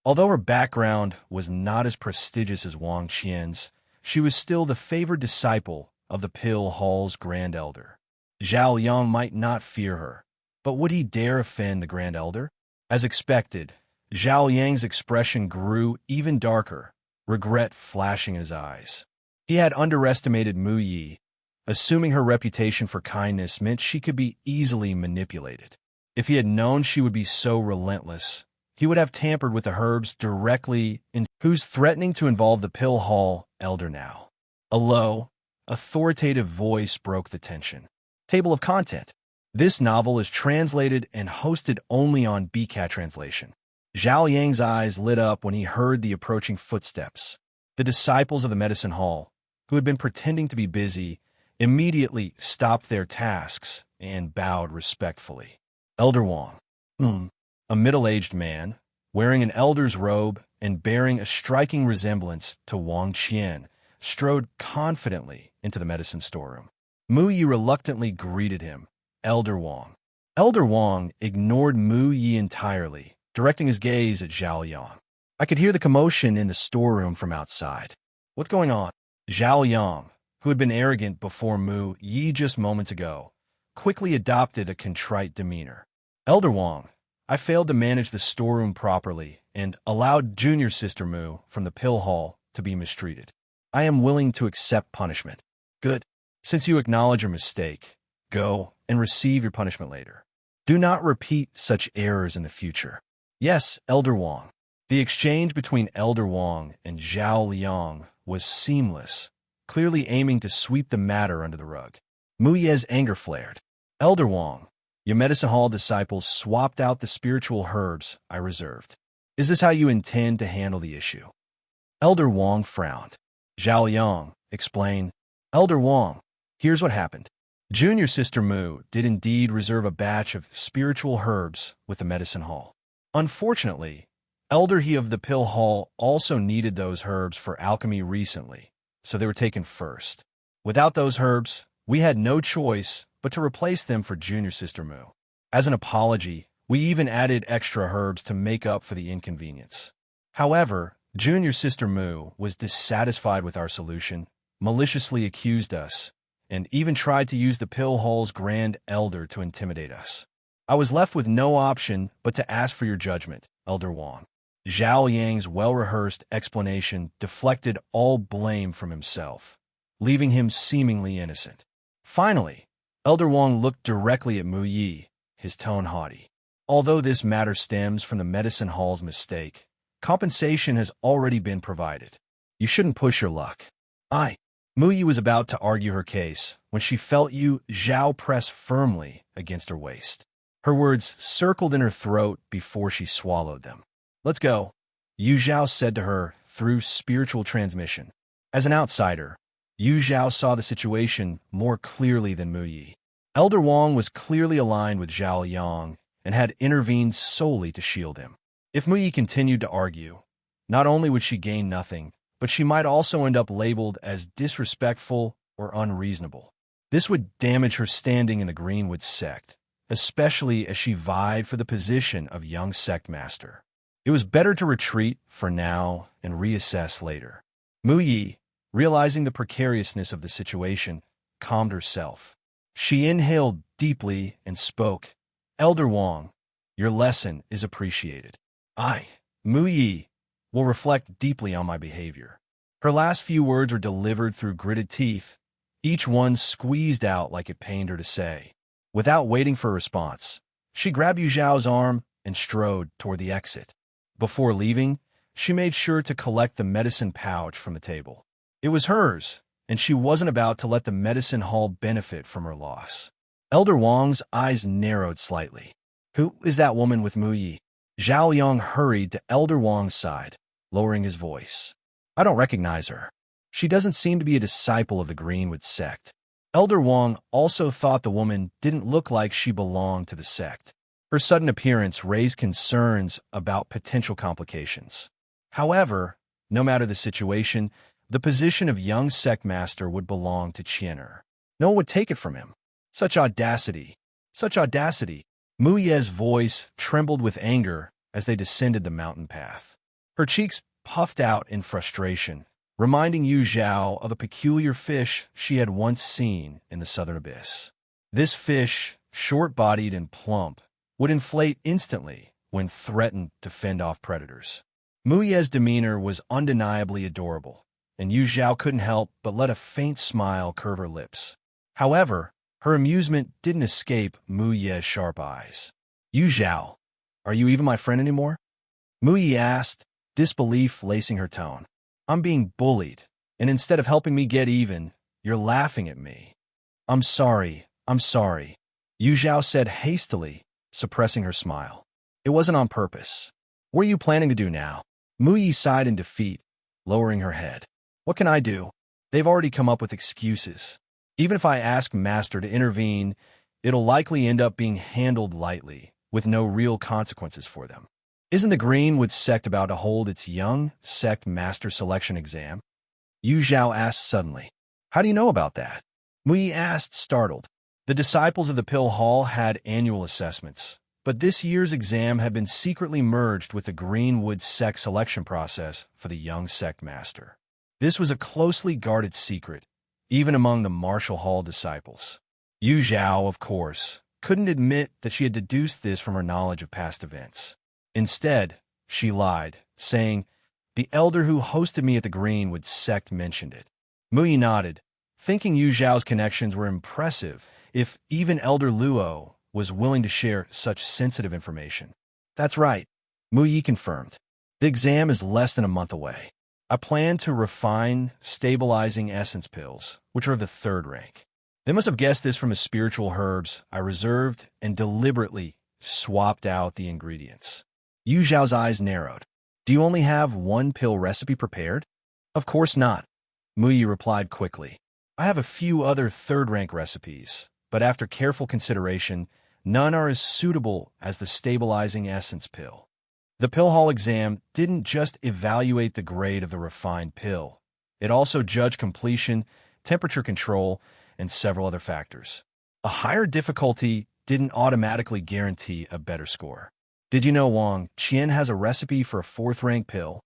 S2: Although her background was not as prestigious as Wang Qian's, she was still the favored disciple of the Pill Hall's Grand Elder. Zhao Yang might not fear her, but would he dare offend the Grand Elder? As expected, Zhao Yang's expression grew even darker, regret flashing in his eyes. He had underestimated Mu Yi, assuming her reputation for kindness meant she could be easily manipulated. If he had known she would be so relentless, he would have tampered with the herbs directly who's threatening to involve the Pill Hall Elder now. A low, authoritative voice broke the tension. Table of content. This novel is translated and hosted only on BCAT translation. Zhao Yang's eyes lit up when he heard the approaching footsteps. The disciples of the medicine hall, who had been pretending to be busy, immediately stopped their tasks and bowed respectfully. Elder Wang, a middle-aged man, wearing an elder's robe and bearing a striking resemblance to Wang Qian, strode confidently into the medicine storeroom. Mu Yi reluctantly greeted him. Elder Wang. Elder Wang ignored Mu Yi entirely, directing his gaze at Zhao Yang. I could hear the commotion in the storeroom from outside. What's going on? Zhao Yang, who had been arrogant before Mu Yi just moments ago, quickly adopted a contrite demeanor. Elder Wang, I failed to manage the storeroom properly and allowed junior sister Mu from the pill hall to be mistreated. I am willing to accept punishment. Good. Since you acknowledge your mistake, go and receive your punishment later. Do not repeat such errors in the future. Yes, Elder Wang. The exchange between Elder Wang and Zhao Liang was seamless, clearly aiming to sweep the matter under the rug. Mu Ye's anger flared. Elder Wang, your medicine hall disciples swapped out the spiritual herbs I reserved. Is this how you intend to handle the issue? Elder Wang frowned. Zhao Liang explained. Elder Wang, here's what happened. Junior Sister Mu did indeed reserve a batch of spiritual herbs with the medicine hall. Unfortunately, Elder He of the pill hall also needed those herbs for alchemy recently, so they were taken first. Without those herbs, we had no choice but to replace them for Junior Sister Mu. As an apology, we even added extra herbs to make up for the inconvenience. However, Junior Sister Mu was dissatisfied with our solution, maliciously accused us, and even tried to use the pill hall's grand elder to intimidate us. I was left with no option but to ask for your judgment, Elder Wang. Zhao Yang's well-rehearsed explanation deflected all blame from himself, leaving him seemingly innocent. Finally, Elder Wang looked directly at Mu Yi, his tone haughty. Although this matter stems from the medicine hall's mistake, compensation has already been provided. You shouldn't push your luck. Mu Yi was about to argue her case when she felt Yu Zhao press firmly against her waist. Her words circled in her throat before she swallowed them. Let's go, Yu Zhao said to her through spiritual transmission. As an outsider, Yu Zhao saw the situation more clearly than Mu Yi. Elder Wang was clearly aligned with Zhao Yang and had intervened solely to shield him. If Mu Yi continued to argue, not only would she gain nothing, but she might also end up labeled as disrespectful or unreasonable. This would damage her standing in the Greenwood sect, especially as she vied for the position of young sect master. It was better to retreat for now and reassess later. Mu Yi, realizing the precariousness of the situation, calmed herself. She inhaled deeply and spoke. Elder Wang, your lesson is appreciated. Mu Yi, will reflect deeply on my behavior. Her last few words were delivered through gritted teeth, each one squeezed out like it pained her to say. Without waiting for a response, she grabbed Yu Zhao's arm and strode toward the exit. Before leaving, she made sure to collect the medicine pouch from the table. It was hers, and she wasn't about to let the medicine hall benefit from her loss. Elder Wang's eyes narrowed slightly. Who is that woman with Mu Yi? Zhao Yang hurried to Elder Wang's side, lowering his voice. I don't recognize her. She doesn't seem to be a disciple of the Greenwood sect. Elder Wang also thought the woman didn't look like she belonged to the sect. Her sudden appearance raised concerns about potential complications. However, no matter the situation, the position of young sect master would belong to Qian'er. No one would take it from him. Such audacity! Such audacity! Mu Ye's voice trembled with anger as they descended the mountain path. Her cheeks puffed out in frustration, reminding Yu Zhao of a peculiar fish she had once seen in the southern abyss. This fish, short-bodied and plump, would inflate instantly when threatened to fend off predators. Mu Ye's demeanor was undeniably adorable, and Yu Zhao couldn't help but let a faint smile curve her lips. However, her amusement didn't escape Mu Ye's sharp eyes. Yu Zhao, are you even my friend anymore? Mu Ye asked, disbelief lacing her tone. I'm being bullied, and instead of helping me get even, you're laughing at me. I'm sorry, Yu Zhao said hastily, suppressing her smile. It wasn't on purpose. What are you planning to do now? Mu Yi sighed in defeat, lowering her head. What can I do? They've already come up with excuses. Even if I ask Master to intervene, it'll likely end up being handled lightly, with no real consequences for them. Isn't the Greenwood sect about to hold its young sect master selection exam? Yu Zhao asked suddenly. How do you know about that? Mu Yi asked, startled. The disciples of the Pill Hall had annual assessments, but this year's exam had been secretly merged with the Greenwood sect selection process for the young sect master. This was a closely guarded secret, even among the Marshall Hall disciples. Zhao, of course, couldn't admit that she had deduced this from her knowledge of past events. Instead, she lied, saying, "The elder who hosted me at the Greenwood sect mentioned it." Muyi nodded, thinking Zhao's connections were impressive if even Elder Luo was willing to share such sensitive information. "That's right," Muyi confirmed. "The exam is less than a month away. I plan to refine stabilizing essence pills, which are of the third rank. They must have guessed this from the spiritual herbs I reserved and deliberately swapped out the ingredients." Yu Zhao's eyes narrowed. "Do you only have one pill recipe prepared?" "Of course not," Muyi replied quickly. "I have a few other third-rank recipes, but after careful consideration, none are as suitable as the stabilizing essence pill." The pill hall exam didn't just evaluate the grade of the refined pill. It also judged completion, temperature control, and several other factors. A higher difficulty didn't automatically guarantee a better score. "Did you know Wang Qian has a recipe for a fourth-rank pill?"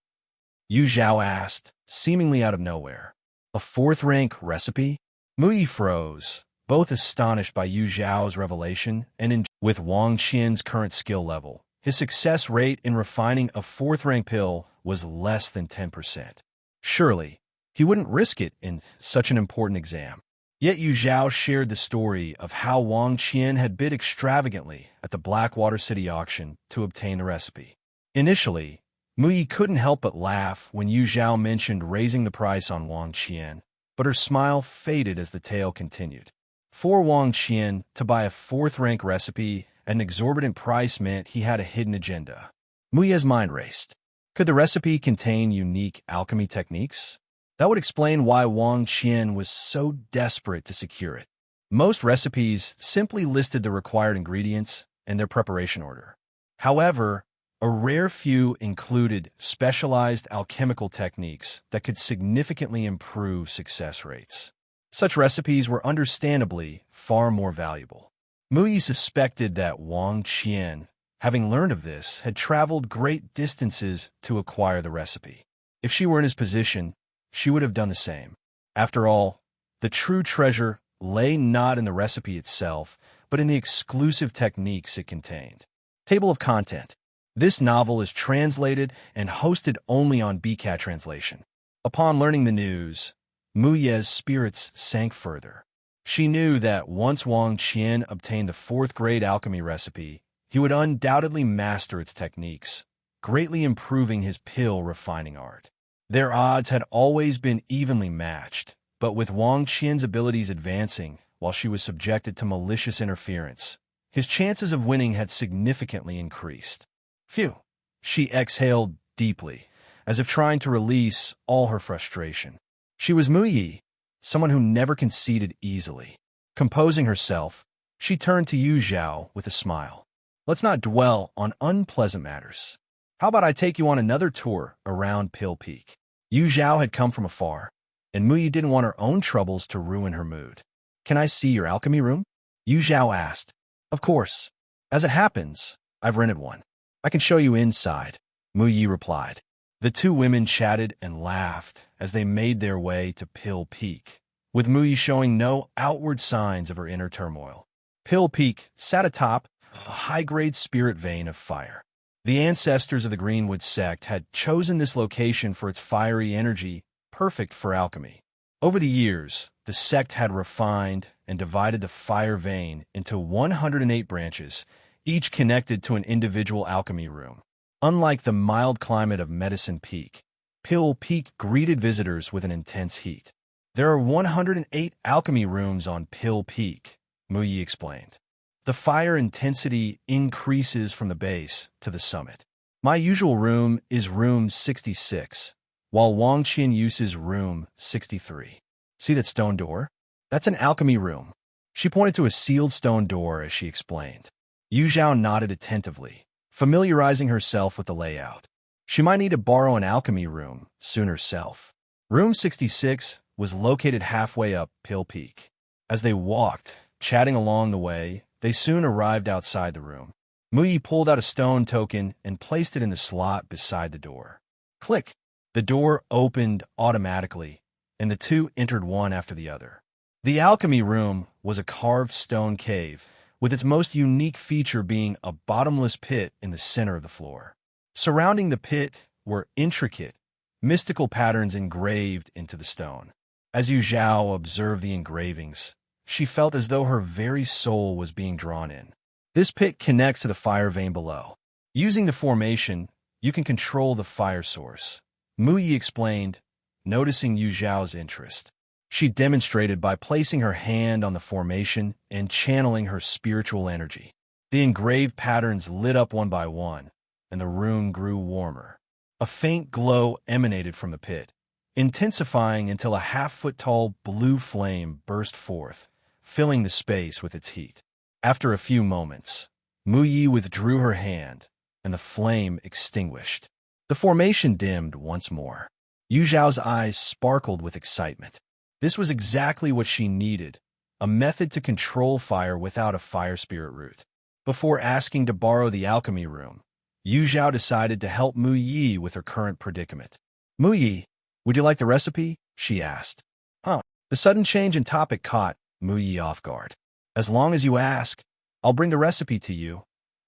S2: Yu Zhao asked, seemingly out of nowhere. "A fourth-rank recipe?" Muyi froze, both astonished by Yu Zhao's revelation and with Wang Qian's current skill level. His success rate in refining a fourth-rank pill was less than 10%. Surely, he wouldn't risk it in such an important exam. Yet Yu Zhao shared the story of how Wang Qian had bid extravagantly at the Blackwater City auction to obtain the recipe. Initially, Muyi couldn't help but laugh when Yu Zhao mentioned raising the price on Wang Qian, but her smile faded as the tale continued. For Wang Qian to buy a fourth-rank recipe at an exorbitant price meant he had a hidden agenda. Muyi's mind raced. Could the recipe contain unique alchemy techniques? That would explain why Wang Qian was so desperate to secure it. Most recipes simply listed the required ingredients and their preparation order. However, a rare few included specialized alchemical techniques that could significantly improve success rates. Such recipes were understandably far more valuable. Muyi suspected that Wang Qian, having learned of this, had traveled great distances to acquire the recipe. If she were in his position, she would have done the same. After all, the true treasure lay not in the recipe itself, but in the exclusive techniques it contained. Table of content. This novel is translated and hosted only on BCAT translation. Upon learning the news, Muyi's spirits sank further. She knew that once Wang Qian obtained the fourth-grade alchemy recipe, he would undoubtedly master its techniques, greatly improving his pill refining art. Their odds had always been evenly matched, but with Wang Qian's abilities advancing while she was subjected to malicious interference, his chances of winning had significantly increased. Phew! She exhaled deeply, as if trying to release all her frustration. She was Muyi, someone who never conceded easily. Composing herself, she turned to Yu Zhao with a smile. "Let's not dwell on unpleasant matters. How about I take you on another tour around Pill Peak?" Yu Zhao had come from afar, and Muyi didn't want her own troubles to ruin her mood. "Can I see your alchemy room?" Yu Zhao asked. "Of course. As it happens, I've rented one. I can show you inside," Muyi replied. The two women chatted and laughed as they made their way to Pill Peak, with Muyi showing no outward signs of her inner turmoil. Pill Peak sat atop a high-grade spirit vein of fire. The ancestors of the Greenwood sect had chosen this location for its fiery energy, perfect for alchemy. Over the years, the sect had refined and divided the fire vein into 108 branches, each connected to an individual alchemy room. Unlike the mild climate of Medicine Peak, Pill Peak greeted visitors with an intense heat. "There are 108 alchemy rooms on Pill Peak," Muyi explained. "The fire intensity increases from the base to the summit. My usual room is room 66, while Wang Qian uses room 63. See that stone door? That's an alchemy room." She pointed to a sealed stone door as she explained. Yu Zhao nodded attentively, familiarizing herself with the layout. She might need to borrow an alchemy room soon herself. Room 66 was located halfway up Pill Peak. As they walked, chatting along the way, they soon arrived outside the room. Mu pulled out a stone token and placed it in the slot beside the door. Click! The door opened automatically, and the two entered one after the other. The alchemy room was a carved stone cave, with its most unique feature being a bottomless pit in the center of the floor. Surrounding the pit were intricate, mystical patterns engraved into the stone. As Zhao observed the engravings, she felt as though her very soul was being drawn in. This pit connects to the fire vein below. Using the formation, you can control the fire source. Mu Yi explained, noticing Zhao's interest. She demonstrated by placing her hand on the formation and channeling her spiritual energy. The engraved patterns lit up one by one, and the room grew warmer. A faint glow emanated from the pit, intensifying until a half-foot-tall blue flame burst forth, filling the space with its heat. After a few moments, Mu Yi withdrew her hand, and the flame extinguished. The formation dimmed once more. Zhao's eyes sparkled with excitement. This was exactly what she needed, a method to control fire without a fire spirit root. Before asking to borrow the alchemy room, Zhao decided to help Mu Yi with her current predicament. Mu Yi, would you like the recipe? She asked. The sudden change in topic caught Mu Yi off guard. As long as you ask, I'll bring the recipe to you,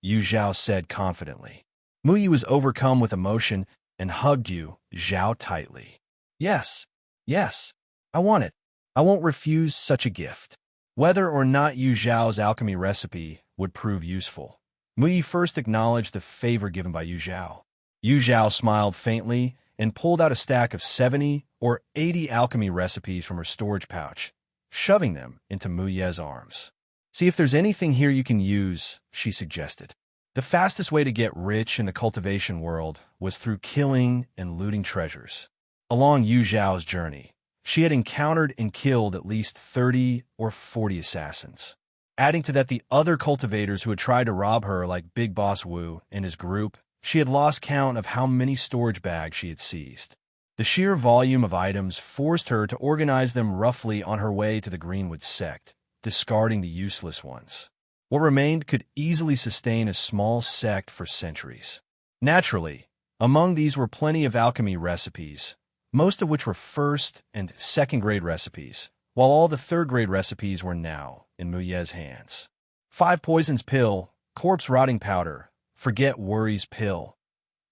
S2: Zhao said confidently. Mu Yi was overcome with emotion and hugged Zhao tightly. Yes, I want it. I won't refuse such a gift. Whether or not Zhao's alchemy recipe would prove useful, Mu Yi first acknowledged the favor given by Zhao. Zhao smiled faintly and pulled out a stack of 70 or 80 alchemy recipes from her storage pouch, shoving them into Mu Yi's arms. See if there's anything here you can use, she suggested. The fastest way to get rich in the cultivation world was through killing and looting treasures. Along Zhao's journey, she had encountered and killed at least 30 or 40 assassins. Adding to that the other cultivators who had tried to rob her, like Big Boss Wu and his group, she had lost count of how many storage bags she had seized. The sheer volume of items forced her to organize them roughly on her way to the Greenwood sect, discarding the useless ones. What remained could easily sustain a small sect for centuries. Naturally, among these were plenty of alchemy recipes, most of which were first- and second-grade recipes, while all the third-grade recipes were now in Mu Yi's hands. 5 poisons pill, corpse rotting powder, forget worries pill.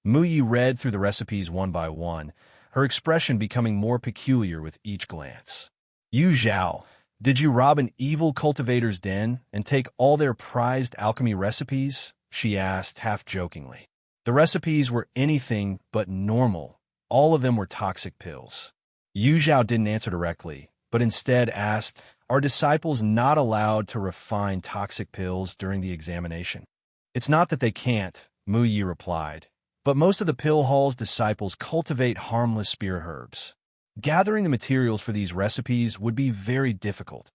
S2: Mu Yi read through the recipes one by one, her expression becoming more peculiar with each glance. Zhao, did you rob an evil cultivator's den and take all their prized alchemy recipes? She asked, half-jokingly. The recipes were anything but normal. All of them were toxic pills. Zhao didn't answer directly, but instead asked, are disciples not allowed to refine toxic pills during the examination? It's not that they can't, Mu Yi replied, but most of the pill hall's disciples cultivate harmless spirit herbs. Gathering the materials for these recipes would be very difficult,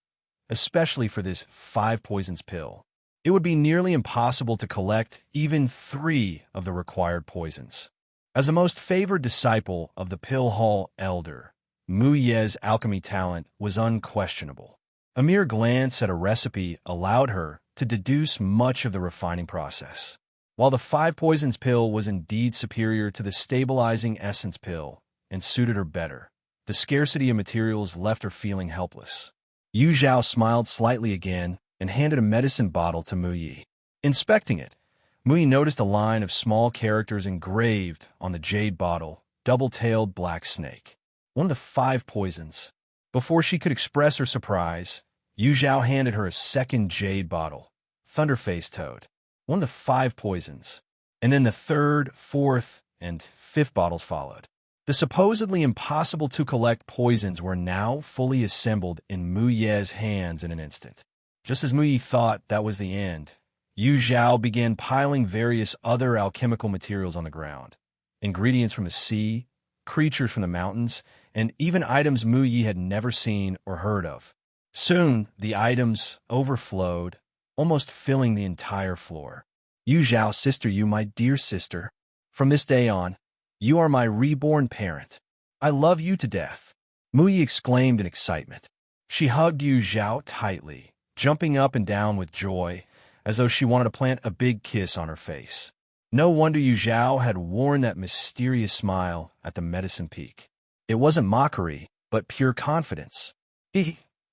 S2: especially for this 5 poisons pill. It would be nearly impossible to collect even 3 of the required poisons. As a most favored disciple of the pill hall elder, Mu Yi's alchemy talent was unquestionable. A mere glance at a recipe allowed her to deduce much of the refining process. While the 5 poisons pill was indeed superior to the stabilizing essence pill and suited her better, the scarcity of materials left her feeling helpless. Zhao smiled slightly again and handed a medicine bottle to Mu Yi. Inspecting it, Mu Yi noticed a line of small characters engraved on the jade bottle, double-tailed black snake. One of the 5 poisons. Before she could express her surprise, Zhao handed her a second jade bottle, Thunderface Toad. One of the 5 poisons. And then the 3rd, 4th, and 5th bottles followed. The supposedly impossible-to-collect poisons were now fully assembled in Mu Yi's hands in an instant. Just as Mu Yi thought that was the end, Zhao began piling various other alchemical materials on the ground. Ingredients from the sea, creatures from the mountains, and even items Mu Yi had never seen or heard of. Soon, the items overflowed, almost filling the entire floor. Zhao, sister, you my dear sister. From this day on, you are my reborn parent. I love you to death. Mu Yi exclaimed in excitement. She hugged Zhao tightly, jumping up and down with joy, as though she wanted to plant a big kiss on her face. No wonder Zhao had worn that mysterious smile at the medicine peak. It wasn't mockery, but pure confidence.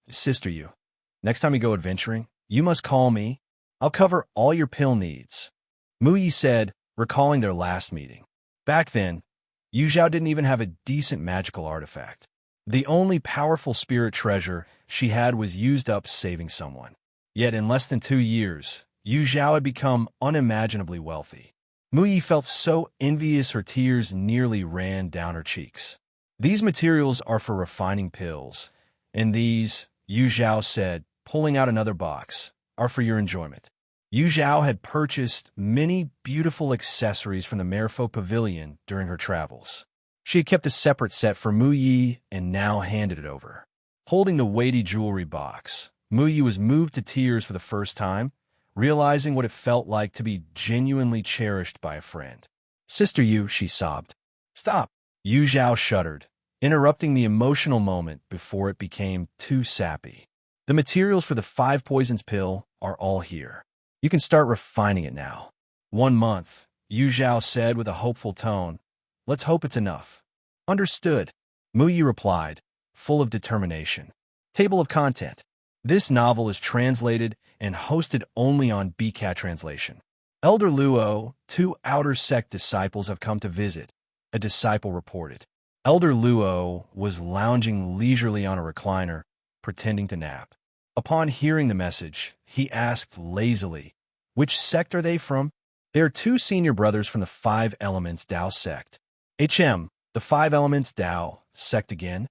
S2: Sister Yu, next time you go adventuring, you must call me. I'll cover all your pill needs. Mu Yi said, recalling their last meeting. Back then, Yu Zhao didn't even have a decent magical artifact. The only powerful spirit treasure she had was used up saving someone. Yet in less than 2 years, Yu Zhao had become unimaginably wealthy. Mu Yi felt so envious her tears nearly ran down her cheeks. These materials are for refining pills, and these, Yu Zhao said, pulling out another box, are for your enjoyment. Yu Zhao had purchased many beautiful accessories from the Merfolk Pavilion during her travels. She had kept a separate set for Mu Yi and now handed it over. Holding the weighty jewelry box, Mu Yi was moved to tears for the first time, realizing what it felt like to be genuinely cherished by a friend. Sister Yu, she sobbed. Stop! Yu Zhao shuddered, interrupting the emotional moment before it became too sappy. The materials for the 5 poisons pill are all here. You can start refining it now. 1 month, Yu Zhao said with a hopeful tone. Let's hope it's enough. Understood, Mu Yi replied, full of determination. Table of content. This novel is translated and hosted only on BCAT translation. Elder Luo, 2 outer sect disciples have come to visit, a disciple reported. Elder Luo was lounging leisurely on a recliner, pretending to nap. Upon hearing the message, he asked lazily, which sect are they from? They are 2 senior brothers from the 5 Elements Dao sect. The 5 Elements Dao sect again?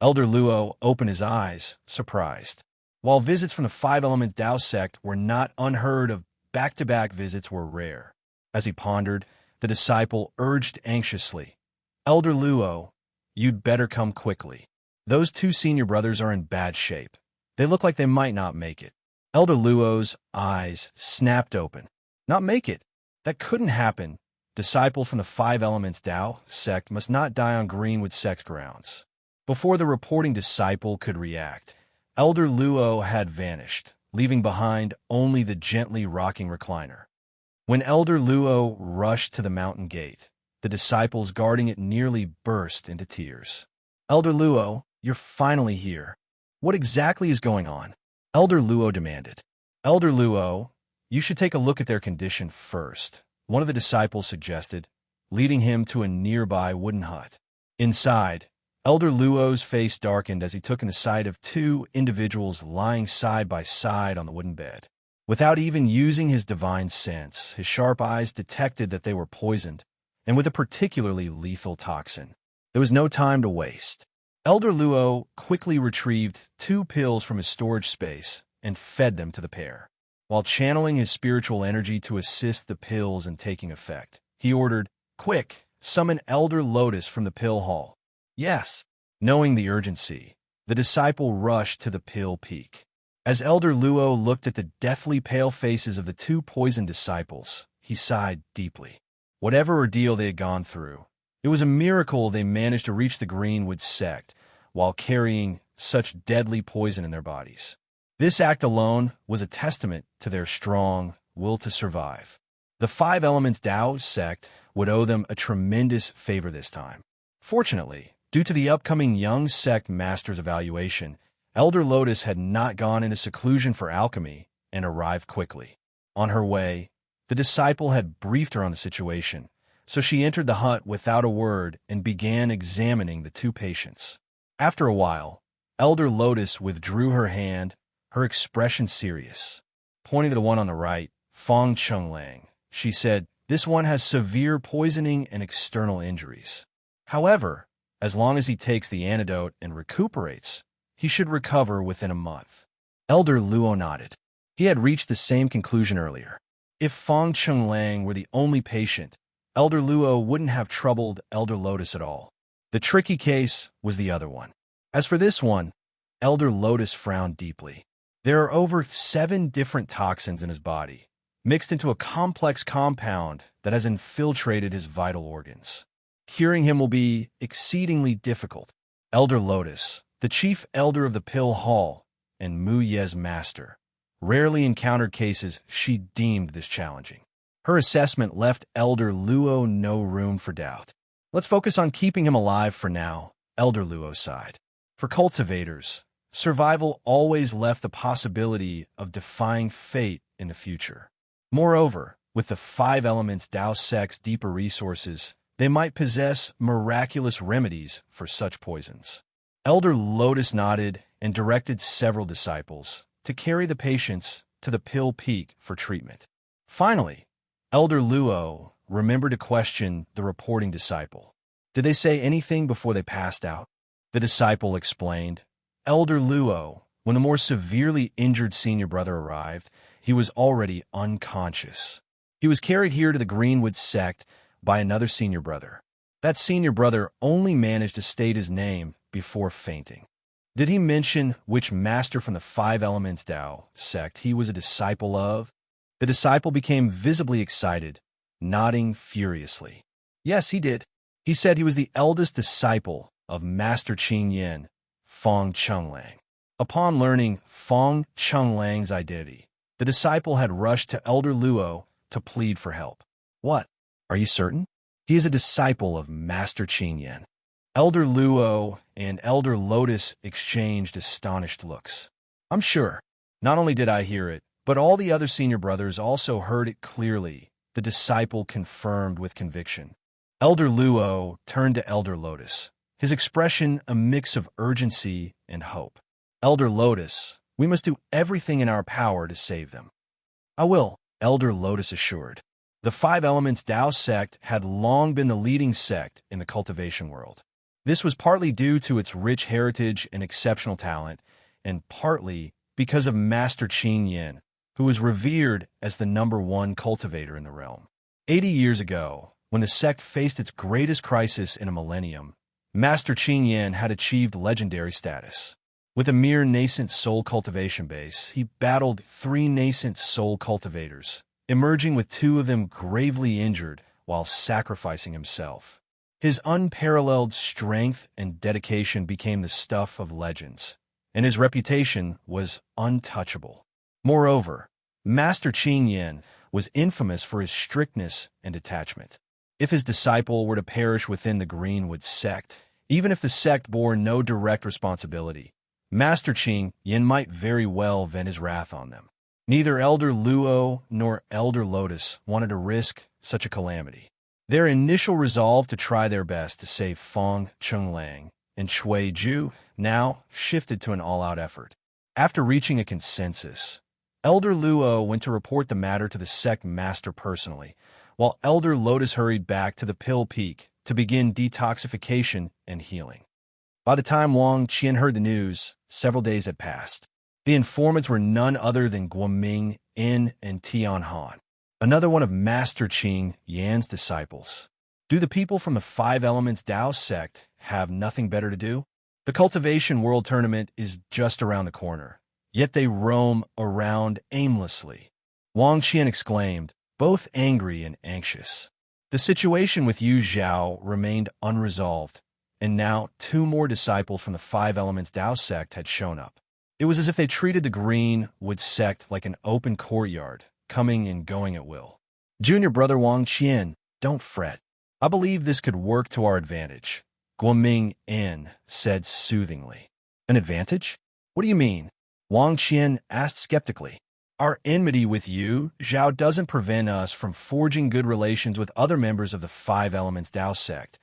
S2: Elder Luo opened his eyes, surprised. While visits from the 5 Elements Dao sect were not unheard of, back-to-back visits were rare. As he pondered, the disciple urged anxiously, Elder Luo, you'd better come quickly. Those 2 senior brothers are in bad shape. They look like they might not make it. Elder Luo's eyes snapped open. Not make it? That couldn't happen. Disciple from the 5 Elements Dao sect must not die on Greenwood sect grounds. Before the reporting disciple could react, Elder Luo had vanished, leaving behind only the gently rocking recliner. When Elder Luo rushed to the mountain gate, the disciples guarding it nearly burst into tears. Elder Luo, you're finally here. What exactly is going on? Elder Luo demanded. Elder Luo, you should take a look at their condition first, one of the disciples suggested, leading him to a nearby wooden hut. Inside, Elder Luo's face darkened as he took in the sight of 2 individuals lying side by side on the wooden bed. Without even using his divine sense, his sharp eyes detected that they were poisoned, and with a particularly lethal toxin. There was no time to waste. Elder Luo quickly retrieved 2 pills from his storage space and fed them to the pair. While channeling his spiritual energy to assist the pills in taking effect, he ordered, Quick, summon Elder Lotus from the pill hall. Yes. Knowing the urgency, the disciple rushed to the pill peak. As Elder Luo looked at the deathly pale faces of the 2 poisoned disciples, he sighed deeply. Whatever ordeal they had gone through, it was a miracle they managed to reach the Greenwood sect while carrying such deadly poison in their bodies. This act alone was a testament to their strong will to survive. The 5 Elements Dao sect would owe them a tremendous favor this time. Fortunately, due to the upcoming young sect master's evaluation, Elder Lotus had not gone into seclusion for alchemy and arrived quickly. On her way, the disciple had briefed her on the situation, so she entered the hut without a word and began examining the 2 patients. After a while, Elder Lotus withdrew her hand, her expression serious. Pointing to the one on the right, Fong Chenglang, she said, This one has severe poisoning and external injuries. However, as long as he takes the antidote and recuperates, he should recover within a month. Elder Luo nodded. He had reached the same conclusion earlier. If Fong Chenglang were the only patient, Elder Luo wouldn't have troubled Elder Lotus at all. The tricky case was the other one. As for this one, Elder Lotus frowned deeply. There are over 7 different toxins in his body, mixed into a complex compound that has infiltrated his vital organs. Curing him will be exceedingly difficult. Elder Lotus, the chief elder of the Pill Hall, and Mu Ye's master, rarely encountered cases, she deemed this challenging. Her assessment left Elder Luo no room for doubt. Let's focus on keeping him alive for now, Elder Luo sighed. For cultivators, survival always left the possibility of defying fate in the future. Moreover, with the 5 elements Dao sect's deeper resources, they might possess miraculous remedies for such poisons. Elder Lotus nodded and directed several disciples to carry the patients to the Pill Peak for treatment. Finally, Elder Luo remembered to question the reporting disciple. Did they say anything before they passed out? The disciple explained. Elder Luo, when the more severely injured senior brother arrived, he was already unconscious. He was carried here to the Greenwood sect by another senior brother. That senior brother only managed to state his name before fainting. Did he mention which master from the 5 elements Dao sect he was a disciple of? The disciple became visibly excited, nodding furiously. Yes, he did. He said he was the eldest disciple of Master Qing Yin, Feng Chenglang. Upon learning Feng Chenglang's identity, the disciple had rushed to Elder Luo to plead for help. What? Are you certain? He is a disciple of Master Qing Yin. Elder Luo and Elder Lotus exchanged astonished looks. I'm sure. Not only did I hear it, but all the other senior brothers also heard it clearly, the disciple confirmed with conviction. Elder Luo turned to Elder Lotus, his expression a mix of urgency and hope. Elder Lotus, we must do everything in our power to save them. I will, Elder Lotus assured. The 5 elements Dao sect had long been the leading sect in the cultivation world. This was partly due to its rich heritage and exceptional talent, and partly because of Master Qing Yin, who was revered as the #1 cultivator in the realm. 80 years ago, when the sect faced its greatest crisis in a millennium, Master Qing Yin had achieved legendary status. With a mere nascent soul cultivation base, he battled 3 nascent soul cultivators, emerging with 2 of them gravely injured while sacrificing himself. His unparalleled strength and dedication became the stuff of legends, and his reputation was untouchable. Moreover, Master Qing Yin was infamous for his strictness and detachment. If his disciple were to perish within the Greenwood sect, even if the sect bore no direct responsibility, Master Qing Yin might very well vent his wrath on them. Neither Elder Luo nor Elder Lotus wanted to risk such a calamity. Their initial resolve to try their best to save Feng Chenglang and Shui Ju now shifted to an all-out effort. After reaching a consensus, Elder Luo went to report the matter to the sect master personally, while Elder Lotus hurried back to the Pill Peak to begin detoxification and healing. By the time Wang Qian heard the news, several days had passed. The informants were none other than Guoming, In, and Tian Han, another one of Master Qing Yan's disciples. Do the people from the 5 elements Dao sect have nothing better to do? The Cultivation World Tournament is just around the corner, yet they roam around aimlessly. Wang Qian exclaimed, both angry and anxious. The situation with Yu Zhao remained unresolved, and now 2 more disciples from the 5 elements Dao sect had shown up. It was as if they treated the Greenwood sect like an open courtyard, coming and going at will. Junior brother Wang Qian, don't fret. I believe this could work to our advantage, Guoming In said soothingly. An advantage? What do you mean? Wang Qian asked skeptically. Our enmity with you, Zhao, doesn't prevent us from forging good relations with other members of the 5 elements Dao sect,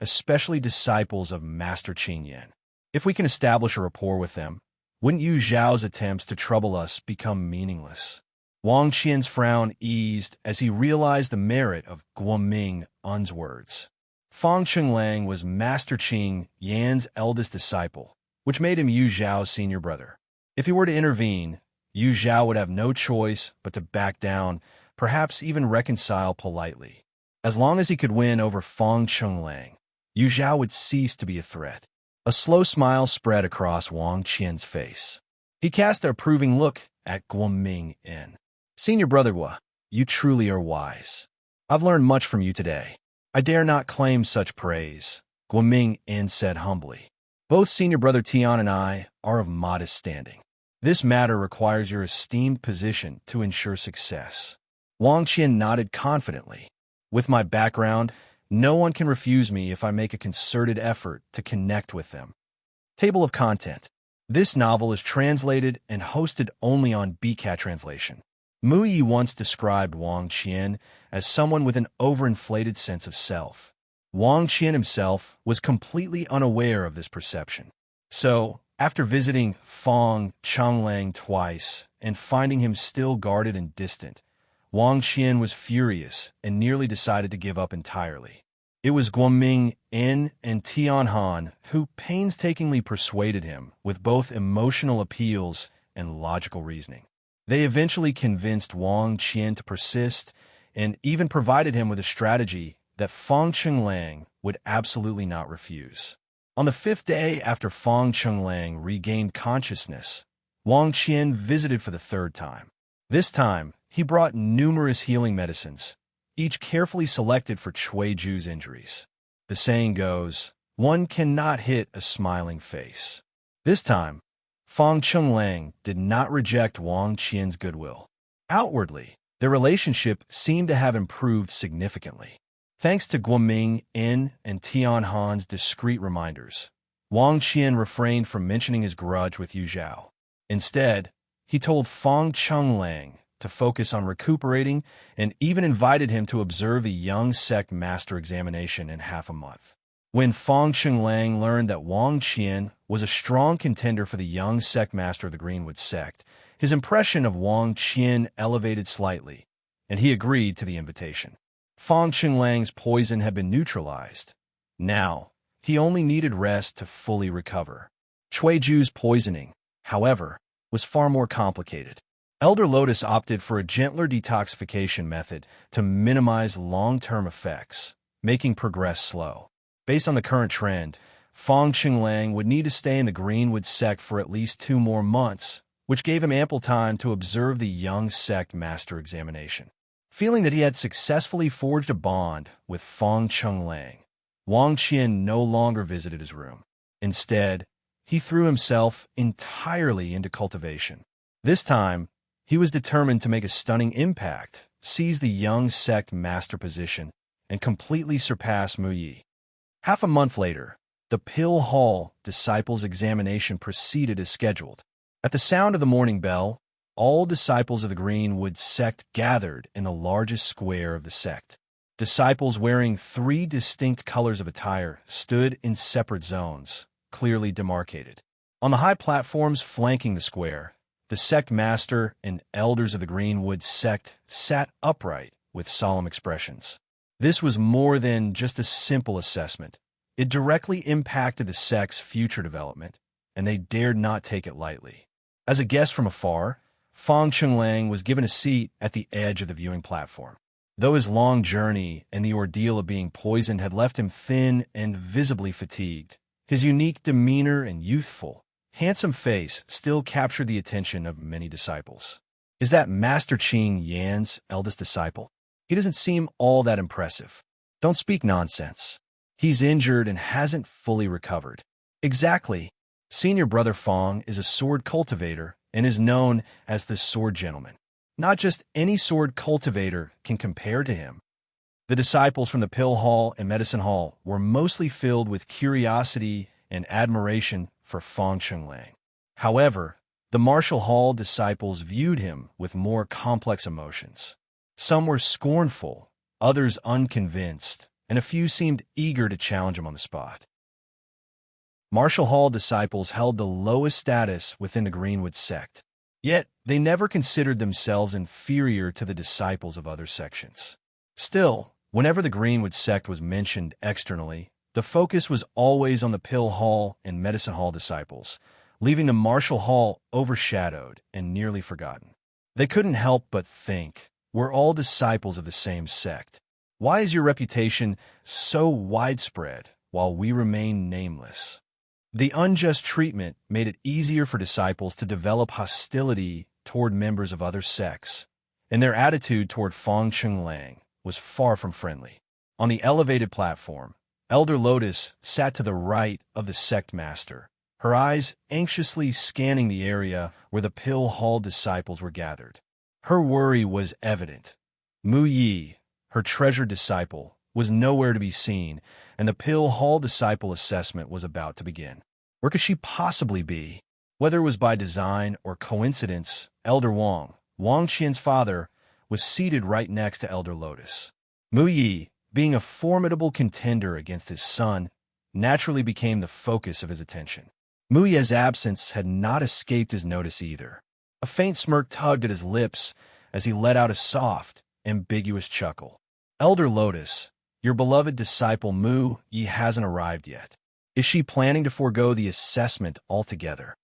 S2: especially disciples of Master Qing Yin. If we can establish a rapport with them, wouldn't Yu Zhao's attempts to trouble us become meaningless? Wang Qian's frown eased as he realized the merit of Guoming Un's words. Feng Chenglang was Master Qing Yan's eldest disciple, which made him Yu Zhao's senior brother. If he were to intervene, Yu Zhao would have no choice but to back down, perhaps even reconcile politely. As long as he could win over Feng Chenglang, Yu Zhao would cease to be a threat. A slow smile spread across Wang Qian's face. He cast an approving look at Guoming In. Senior brother Wa, you truly are wise. I've learned much from you today. I dare not claim such praise, Guoming In said humbly. Both senior brother Tian and I are of modest standing. This matter requires your esteemed position to ensure success. Wang Qian nodded confidently. With my background, no one can refuse me if I make a concerted effort to connect with them. Table of content. This novel is translated and hosted only on BCAT translation. Mu Yi once described Wang Qian as someone with an overinflated sense of self. Wang Qian himself was completely unaware of this perception. So, after visiting Fong Chenglang twice and finding him still guarded and distant, Wang Qian was furious and nearly decided to give up entirely. It was Guoming In and Tianhan who painstakingly persuaded him with both emotional appeals and logical reasoning. They eventually convinced Wang Qian to persist and even provided him with a strategy that Fong Chenglang would absolutely not refuse. On the 5th day after Fong Chenglang regained consciousness, Wang Qian visited for the 3rd time. This time, he brought numerous healing medicines, each carefully selected for Cui Ju's injuries. The saying goes, one cannot hit a smiling face. This time, Fong Chenglang did not reject Wang Qian's goodwill. Outwardly, their relationship seemed to have improved significantly. Thanks to Guoming In and Tianhan's discreet reminders, Wang Qian refrained from mentioning his grudge with Yu Zhao. Instead, he told Fong Chenglang to focus on recuperating and even invited him to observe the young sect master examination in half a month. When Fong Chenglang learned that Wang Qian was a strong contender for the young sect master of the Greenwood sect, his impression of Wang Qian elevated slightly, and he agreed to the invitation. Fong Chenglan's poison had been neutralized. Now, he only needed rest to fully recover. Cui Ju's poisoning, however, was far more complicated. Elder Lotus opted for a gentler detoxification method to minimize long-term effects, making progress slow. Based on the current trend, Fong Chenglang would need to stay in the Greenwood sect for at least 2 more months, which gave him ample time to observe the young sect master examination. Feeling that he had successfully forged a bond with Fong Chenglang, Wang Qian no longer visited his room. Instead, he threw himself entirely into cultivation. This time, he was determined to make a stunning impact, seize the young sect master position, and completely surpass Mu Yi. Half a month later, the Pill Hall disciples' examination proceeded as scheduled. At the sound of the morning bell, all disciples of the Greenwood sect gathered in the largest square of the sect. Disciples wearing 3 distinct colors of attire stood in separate zones, clearly demarcated. On the high platforms flanking the square, the sect master and elders of the Greenwood sect sat upright with solemn expressions. This was more than just a simple assessment. It directly impacted the sect's future development, and they dared not take it lightly. As a guest from afar, Fong Chenglang was given a seat at the edge of the viewing platform. Though his long journey and the ordeal of being poisoned had left him thin and visibly fatigued, his unique demeanor and youthful, handsome face still captured the attention of many disciples. Is that Master Qing Yan's eldest disciple? He doesn't seem all that impressive. Don't speak nonsense. He's injured and hasn't fully recovered. Exactly. Senior brother Fong is a sword cultivator and is known as the Sword Gentleman. Not just any sword cultivator can compare to him. The disciples from the Pill Hall and Medicine Hall were mostly filled with curiosity and admiration for Fong Chenglang. However, the Martial Hall disciples viewed him with more complex emotions. Some were scornful, others unconvinced, and a few seemed eager to challenge him on the spot. Martial Hall disciples held the lowest status within the Greenwood sect, yet they never considered themselves inferior to the disciples of other sections. Still, whenever the Greenwood sect was mentioned externally, the focus was always on the Pill Hall and Medicine Hall disciples, leaving the Martial Hall overshadowed and nearly forgotten. They couldn't help but think, we're all disciples of the same sect. Why is your reputation so widespread while we remain nameless? The unjust treatment made it easier for disciples to develop hostility toward members of other sects, and their attitude toward Fong Chenglang was far from friendly. On the elevated platform, Elder Lotus sat to the right of the sect master, her eyes anxiously scanning the area where the Pill Hall disciples were gathered. Her worry was evident. Mu Yi, her treasured disciple, was nowhere to be seen, and the Pill Hall disciple assessment was about to begin. Where could she possibly be? Whether it was by design or coincidence, Elder Wang Qian's father, was seated right next to Elder Lotus. Mu Yi, being a formidable contender against his son, naturally became the focus of his attention. Mu Yi's absence had not escaped his notice either. A faint smirk tugged at his lips as he let out a soft, ambiguous chuckle. Elder Lotus, your beloved disciple Mu Yi hasn't arrived yet. Is she planning to forego the assessment altogether?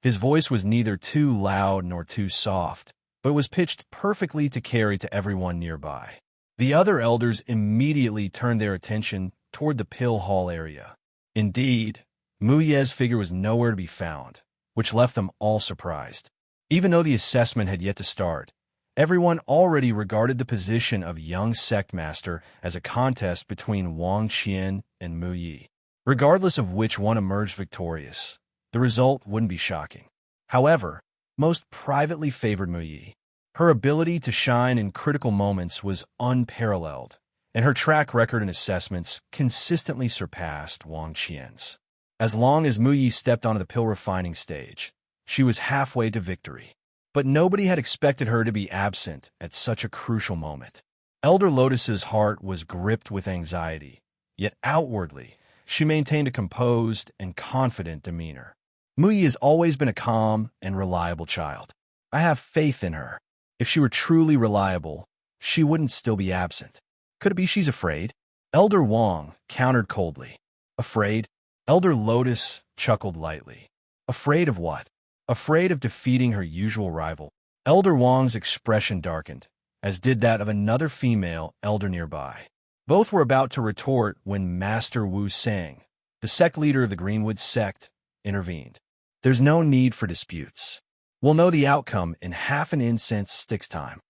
S2: His voice was neither too loud nor too soft, but was pitched perfectly to carry to everyone nearby. The other elders immediately turned their attention toward the Pill Hall area. Indeed, Mu Yi's figure was nowhere to be found, which left them all surprised. Even though the assessment had yet to start, everyone already regarded the position of young sect master as a contest between Wang Qian and Mu Yi. Regardless of which one emerged victorious, the result wouldn't be shocking. However, most privately favored Mu Yi. Her ability to shine in critical moments was unparalleled, and her track record in assessments consistently surpassed Wang Qian's. As long as Mu Yi stepped onto the pill refining stage, she was halfway to victory. But nobody had expected her to be absent at such a crucial moment. Elder Lotus's heart was gripped with anxiety, yet outwardly, she maintained a composed and confident demeanor. Mu Yi has always been a calm and reliable child. I have faith in her. If she were truly reliable, she wouldn't still be absent. Could it be she's afraid? Elder Wang countered coldly. Afraid? Elder Lotus chuckled lightly. Afraid of what? Afraid of defeating her usual rival. Elder Wang's expression darkened, as did that of another female elder nearby. Both were about to retort when Master Wu Sang, the sect leader of the Greenwood sect, intervened. There's no need for disputes. We'll know the outcome in half an incense stick's time.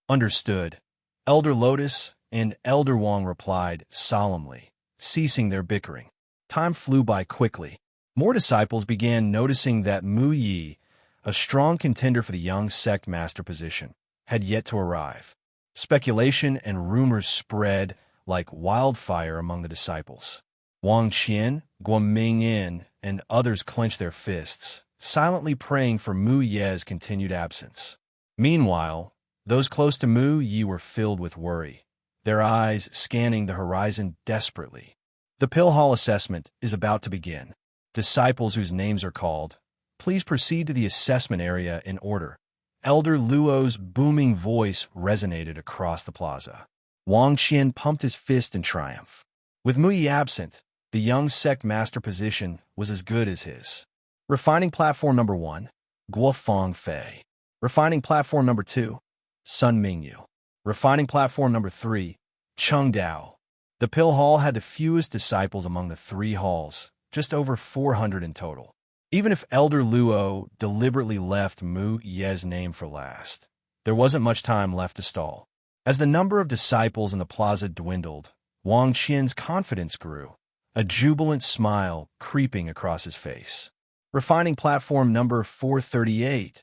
S2: Understood. Elder Lotus and Elder Wang replied solemnly, ceasing their bickering. Time flew by quickly. More disciples began noticing that Mu Yi, a strong contender for the young sect master position, had yet to arrive. Speculation and rumors spread like wildfire among the disciples. Wang Qian, Guomingyin, and others clenched their fists, silently praying for Mu Yi's continued absence. Meanwhile, those close to Mu Yi were filled with worry, their eyes scanning the horizon desperately. The Pill Hall assessment is about to begin. Disciples whose names are called, please proceed to the assessment area in order. Elder Luo's booming voice resonated across the plaza. Wang Qian pumped his fist in triumph. With Mu Yi absent, the young sect master position was as good as his. Refining platform number 1, Guo Feng Fei. Refining platform number 2, Sun Mingyu. Refining platform number 3, Cheng Dao. The Pill Hall had the fewest disciples among the 3 halls, just over 400 in total. Even if Elder Luo deliberately left Mu Yi's name for last, there wasn't much time left to stall. As the number of disciples in the plaza dwindled, Wang Qian's confidence grew, a jubilant smile creeping across his face. Refining platform number 438,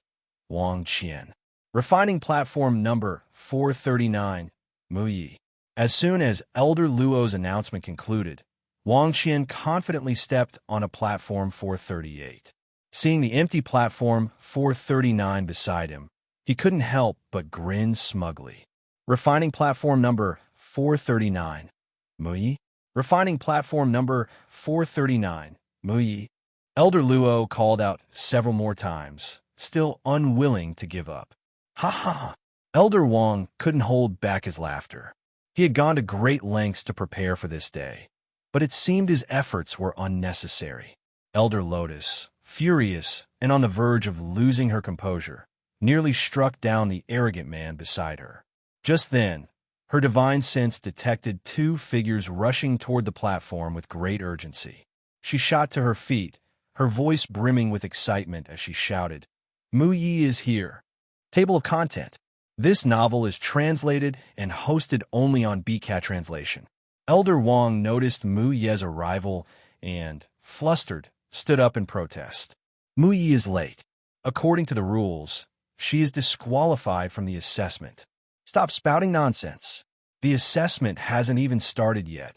S2: Wang Qian. Refining platform number 439, Mu Yi. As soon as Elder Luo's announcement concluded, Wang Qian confidently stepped on a platform 438. Seeing the empty platform 439 beside him, he couldn't help but grin smugly. Refining platform number 439, Mu Yi. Refining platform number 439, Mu Yi. Elder Luo called out several more times, still unwilling to give up. Ha ha! Elder Wang couldn't hold back his laughter. He had gone to great lengths to prepare for this day, but it seemed his efforts were unnecessary. Elder Lotus, furious and on the verge of losing her composure, nearly struck down the arrogant man beside her. Just then, her divine sense detected 2 figures rushing toward the platform with great urgency. She shot to her feet, her voice brimming with excitement as she shouted, Mu Yi is here. Table of content. This novel is translated and hosted only on BCAT translation. Elder Wang noticed Mu Yi's arrival and, flustered, stood up in protest. Mu Yi is late. According to the rules, she is disqualified from the assessment. Stop spouting nonsense. The assessment hasn't even started yet.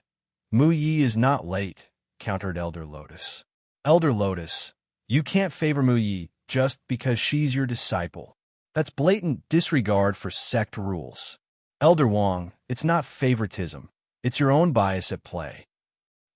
S2: Mu Yi is not late, countered Elder Lotus. Elder Lotus, you can't favor Mu Yi just because she's your disciple. That's blatant disregard for sect rules. Elder Wang, it's not favoritism. It's your own bias at play.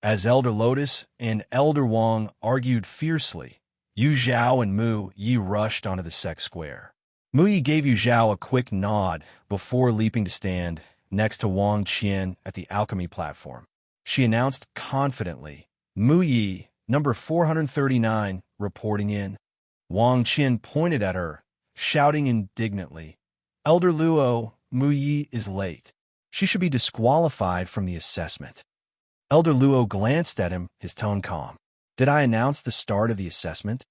S2: As Elder Lotus and Elder Wang argued fiercely, Yu Zhao and Mu Yi rushed onto the sect square. Mu Yi gave Yu Zhao a quick nod before leaping to stand next to Wang Qian at the alchemy platform. She announced confidently, Mu Yi, number 439, reporting in. Wang Qian pointed at her, shouting indignantly, Elder Luo, Mu Yi is late. She should be disqualified from the assessment. Elder Luo glanced at him, his tone calm. Did I announce the start of the assessment?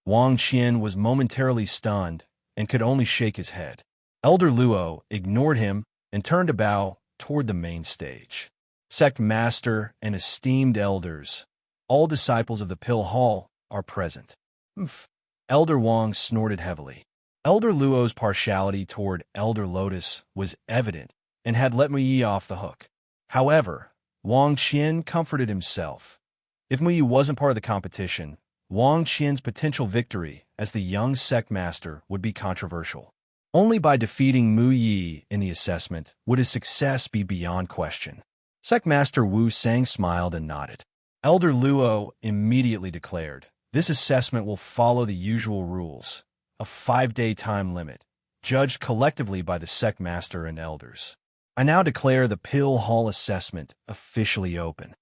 S2: Wang Qian was momentarily stunned and could only shake his head. Elder Luo ignored him and turned to bow toward the main stage. Sect Master and esteemed elders, all disciples of the Pill Hall, are present. Umph. Elder Wang snorted heavily. Elder Luo's partiality toward Elder Lotus was evident and had let Mu Yi off the hook. However, Wang Qian comforted himself. If Mu Yi wasn't part of the competition, Wang Qian's potential victory as the young sect master would be controversial. Only by defeating Mu Yi in the assessment would his success be beyond question. Sect Master Wu Sang smiled and nodded. Elder Luo immediately declared, this assessment will follow the usual rules, a 5-day time limit, judged collectively by the sect master and elders. I now declare the Pill Hall assessment officially open.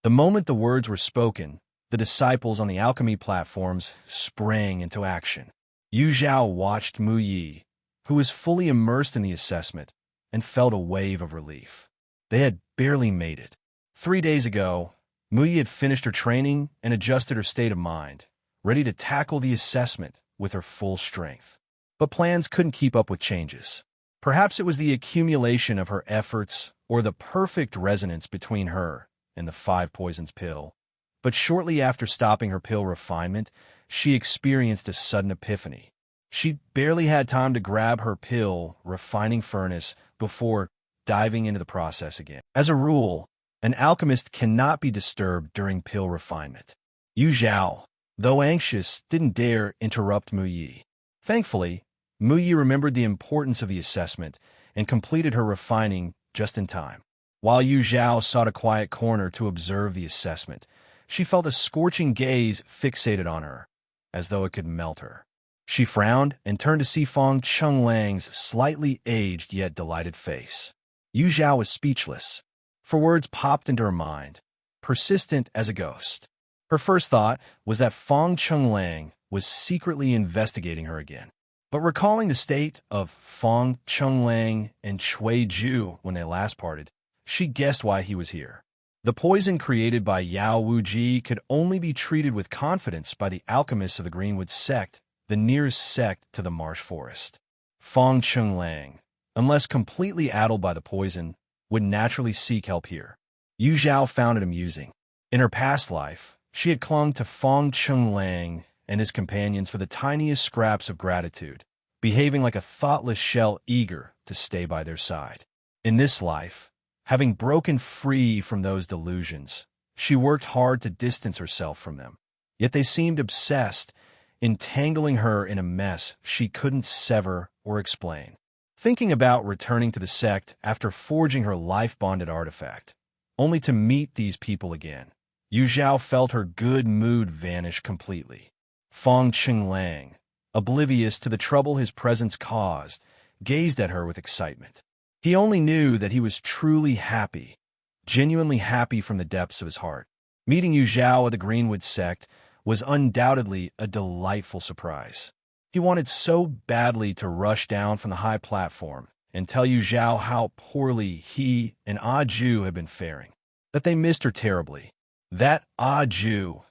S2: The moment the words were spoken, the disciples on the alchemy platforms sprang into action. Yu Zhao watched Mu Yi, who was fully immersed in the assessment, and felt a wave of relief. They had barely made it. 3 days ago, Mu Yi had finished her training and adjusted her state of mind, ready to tackle the assessment with her full strength. But plans couldn't keep up with changes. Perhaps it was the accumulation of her efforts or the perfect resonance between her and the 5 poisons pill. But shortly after stopping her pill refinement, she experienced a sudden epiphany. She barely had time to grab her pill refining furnace before diving into the process again. As a rule, an alchemist cannot be disturbed during pill refinement. Yu Zhao, though anxious, didn't dare interrupt Mu Yi. Thankfully, Mu Yi remembered the importance of the assessment and completed her refining just in time. While Yu Zhao sought a quiet corner to observe the assessment, she felt a scorching gaze fixated on her, as though it could melt her. She frowned and turned to see Fong Chunglang's slightly aged yet delighted face. Yu Zhao was speechless, for words popped into her mind, persistent as a ghost. Her first thought was that Fong Chunglang was secretly investigating her again. But recalling the state of Fong Chunglang and Chui Ju when they last parted, she guessed why he was here. The poison created by Yao Wuji could only be treated with confidence by the alchemists of the Greenwood sect, the nearest sect to the marsh forest. Fong Chunglang, unless completely addled by the poison, would naturally seek help here. Yu Zhao found it amusing. In her past life, she had clung to Fong Chunglang and his companions for the tiniest scraps of gratitude, behaving like a thoughtless shell eager to stay by their side. In this life, having broken free from those delusions, she worked hard to distance herself from them. Yet they seemed obsessed, entangling her in a mess she couldn't sever or explain. Thinking about returning to the sect after forging her life-bonded artifact, only to meet these people again, Yu Zhao felt her good mood vanish completely. Fong Chunglang, oblivious to the trouble his presence caused, gazed at her with excitement. He only knew that he was truly happy, genuinely happy from the depths of his heart. Meeting Yu Zhao of the Greenwood sect was undoubtedly a delightful surprise. He wanted so badly to rush down from the high platform and tell Yu Zhao how poorly he and Ju had been faring, that they missed her terribly. That Ju,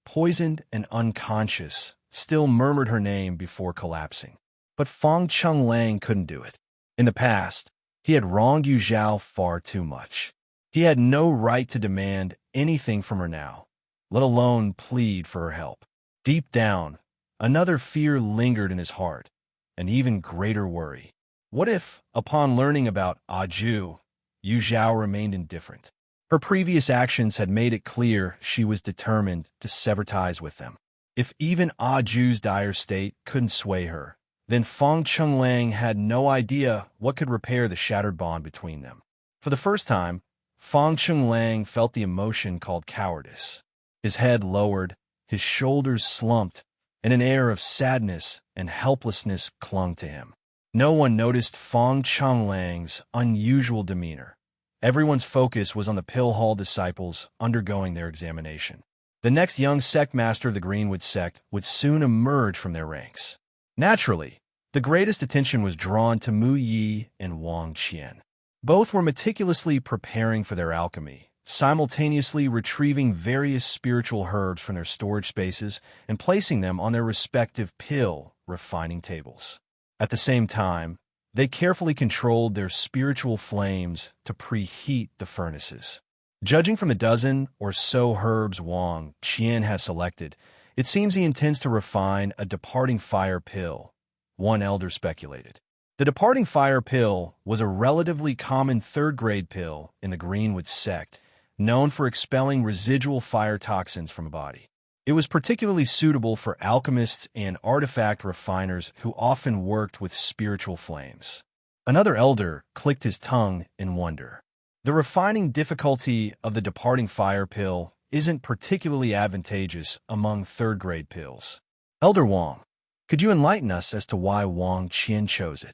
S2: poisoned and unconscious, still murmured her name before collapsing. But Fong Chunglang couldn't do it. In the past, he had wronged Yu Zhao far too much. He had no right to demand anything from her now, let alone plead for her help. Deep down, another fear lingered in his heart, an even greater worry. What if, upon learning about Aju, Yu Zhao remained indifferent? Her previous actions had made it clear she was determined to sever ties with them. If even Aju's dire state couldn't sway her, then Feng Chenglang had no idea what could repair the shattered bond between them. For the first time, Feng Chenglang felt the emotion called cowardice. His head lowered, his shoulders slumped, and an air of sadness and helplessness clung to him. No one noticed Feng Chenglang's unusual demeanor. Everyone's focus was on the Pill Hall disciples undergoing their examination. The next young sect master of the Greenwood sect would soon emerge from their ranks. Naturally, the greatest attention was drawn to Mu Yi and Wang Qian. Both were meticulously preparing for their alchemy, simultaneously retrieving various spiritual herbs from their storage spaces and placing them on their respective pill refining tables. At the same time, they carefully controlled their spiritual flames to preheat the furnaces. Judging from the dozen or so herbs Wang Qian has selected, it seems he intends to refine a departing fire pill, one elder speculated. The departing fire pill was a relatively common third-grade pill in the Greenwood sect, known for expelling residual fire toxins from a body. It was particularly suitable for alchemists and artifact refiners who often worked with spiritual flames. Another elder clicked his tongue in wonder. The refining difficulty of the departing fire pill isn't particularly advantageous among third-grade pills. Elder Wang, could you enlighten us as to why Wang Qian chose it?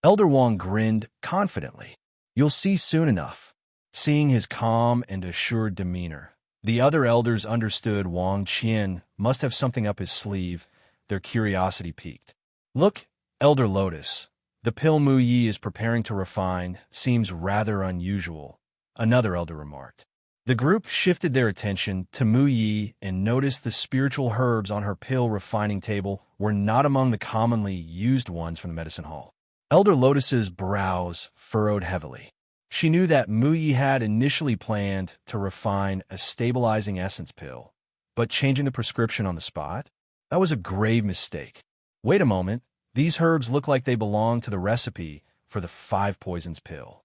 S2: Elder Wang grinned confidently. You'll see soon enough. Seeing his calm and assured demeanor, the other elders understood Wang Qian must have something up his sleeve. Their curiosity piqued. Look, Elder Lotus, the pill Mu Yi is preparing to refine seems rather unusual, another elder remarked. The group shifted their attention to Mu Yi and noticed the spiritual herbs on her pill refining table were not among the commonly used ones from the medicine hall. Elder Lotus's brows furrowed heavily. She knew that Mu Yi had initially planned to refine a stabilizing essence pill, but changing the prescription on the spot? That was a grave mistake. Wait a moment, these herbs look like they belong to the recipe for the 5 poisons pill.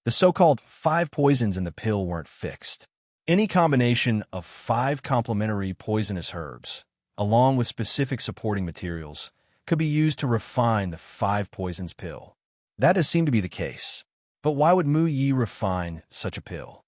S2: The so-called 5 poisons in the pill weren't fixed. Any combination of 5 complementary poisonous herbs, along with specific supporting materials, could be used to refine the 5 poisons pill. That has seemed to be the case. But why would Mu Yi refine such a pill?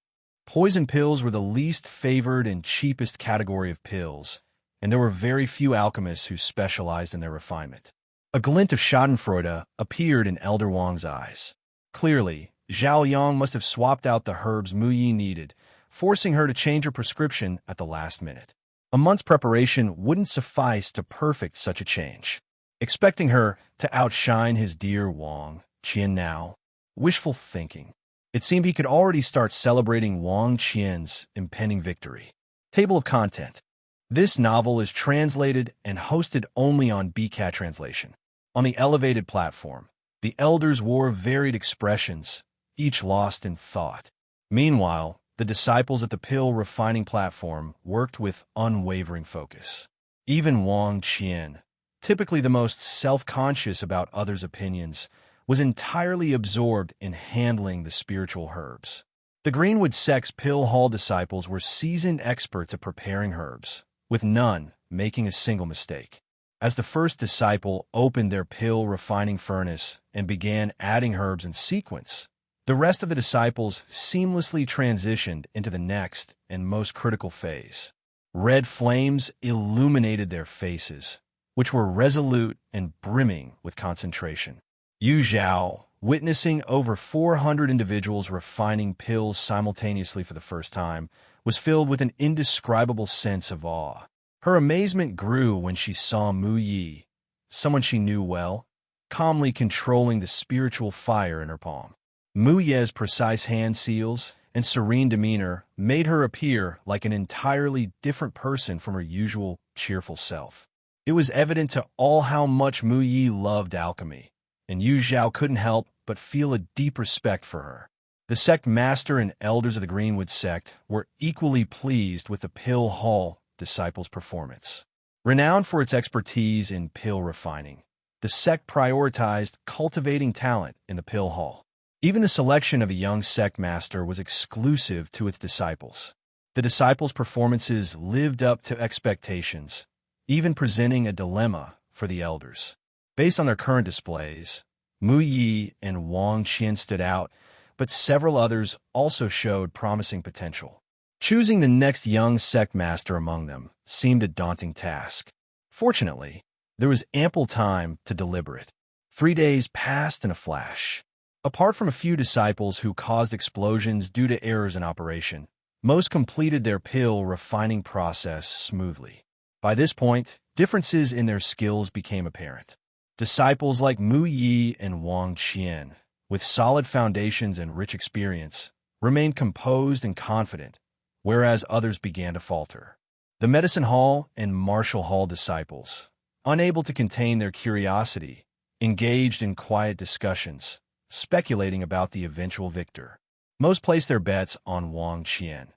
S2: Poison pills were the least favored and cheapest category of pills, and there were very few alchemists who specialized in their refinement. A glint of schadenfreude appeared in Elder Wang's eyes. Clearly, Zhao Yang must have swapped out the herbs Mu Yi needed, forcing her to change her prescription at the last minute. A month's preparation wouldn't suffice to perfect such a change. Expecting her to outshine his dear Wang Qian now, wishful thinking. It seemed he could already start celebrating Wang Qian's impending victory. Table of content. This novel is translated and hosted only on BCAT translation. On the elevated platform, the elders wore varied expressions, each lost in thought. Meanwhile, the disciples at the pill refining platform worked with unwavering focus. Even Wang Qian, typically the most self-conscious about others' opinions, was entirely absorbed in handling the spiritual herbs. The Greenwood sect's Pill Hall disciples were seasoned experts at preparing herbs, with none making a single mistake. As the first disciple opened their pill refining furnace and began adding herbs in sequence, the rest of the disciples seamlessly transitioned into the next and most critical phase. Red flames illuminated their faces, which were resolute and brimming with concentration. Yu Zhao, witnessing over 400 individuals refining pills simultaneously for the first time, was filled with an indescribable sense of awe. Her amazement grew when she saw Mu Yi, someone she knew well, calmly controlling the spiritual fire in her palm. Mu Ye's precise hand seals and serene demeanor made her appear like an entirely different person from her usual cheerful self. It was evident to all how much Mu Yi loved alchemy, and Yu Zhao couldn't help but feel a deep respect for her. The sect master and elders of the Greenwood sect were equally pleased with the Pill Hall disciples' performance. Renowned for its expertise in pill refining, the sect prioritized cultivating talent in the pill hall. Even the selection of a young sect master was exclusive to its disciples. The disciples' performances lived up to expectations, even presenting a dilemma for the elders. Based on their current displays, Mu Yi and Wang Qian stood out, but several others also showed promising potential. Choosing the next young sect master among them seemed a daunting task. Fortunately, there was ample time to deliberate. 3 days passed in a flash. Apart from a few disciples who caused explosions due to errors in operation, most completed their pill refining process smoothly. By this point, differences in their skills became apparent. Disciples like Mu Yi and Wang Qian, with solid foundations and rich experience, remained composed and confident, whereas others began to falter. The medicine hall and martial hall disciples, unable to contain their curiosity, engaged in quiet discussions, speculating about the eventual victor. Most placed their bets on Wang Qian,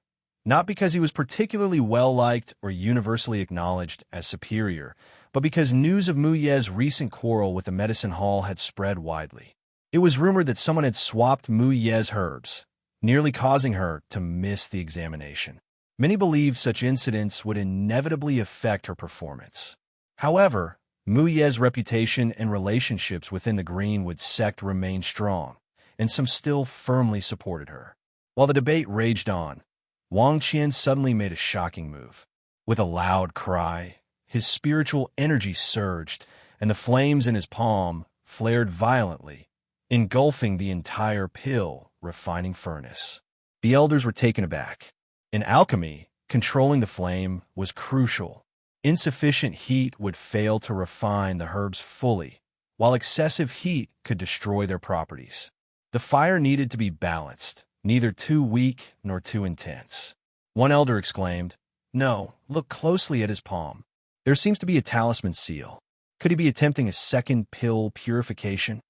S2: not because he was particularly well-liked or universally acknowledged as superior, but because news of Mu Ye's recent quarrel with the medicine hall had spread widely. It was rumored that someone had swapped Mu Ye's herbs, nearly causing her to miss the examination. Many believed such incidents would inevitably affect her performance. However, Mu Ye's reputation and relationships within the Greenwood sect remained strong, and some still firmly supported her. While the debate raged on, Wang Qian suddenly made a shocking move. With a loud cry, his spiritual energy surged, and the flames in his palm flared violently, engulfing the entire pill refining furnace. The elders were taken aback. In alchemy, controlling the flame was crucial. Insufficient heat would fail to refine the herbs fully, while excessive heat could destroy their properties. The fire needed to be balanced, neither too weak nor too intense. One elder exclaimed, "No, look closely at his palm. There seems to be a talisman seal. Could he be attempting a second pill purification?"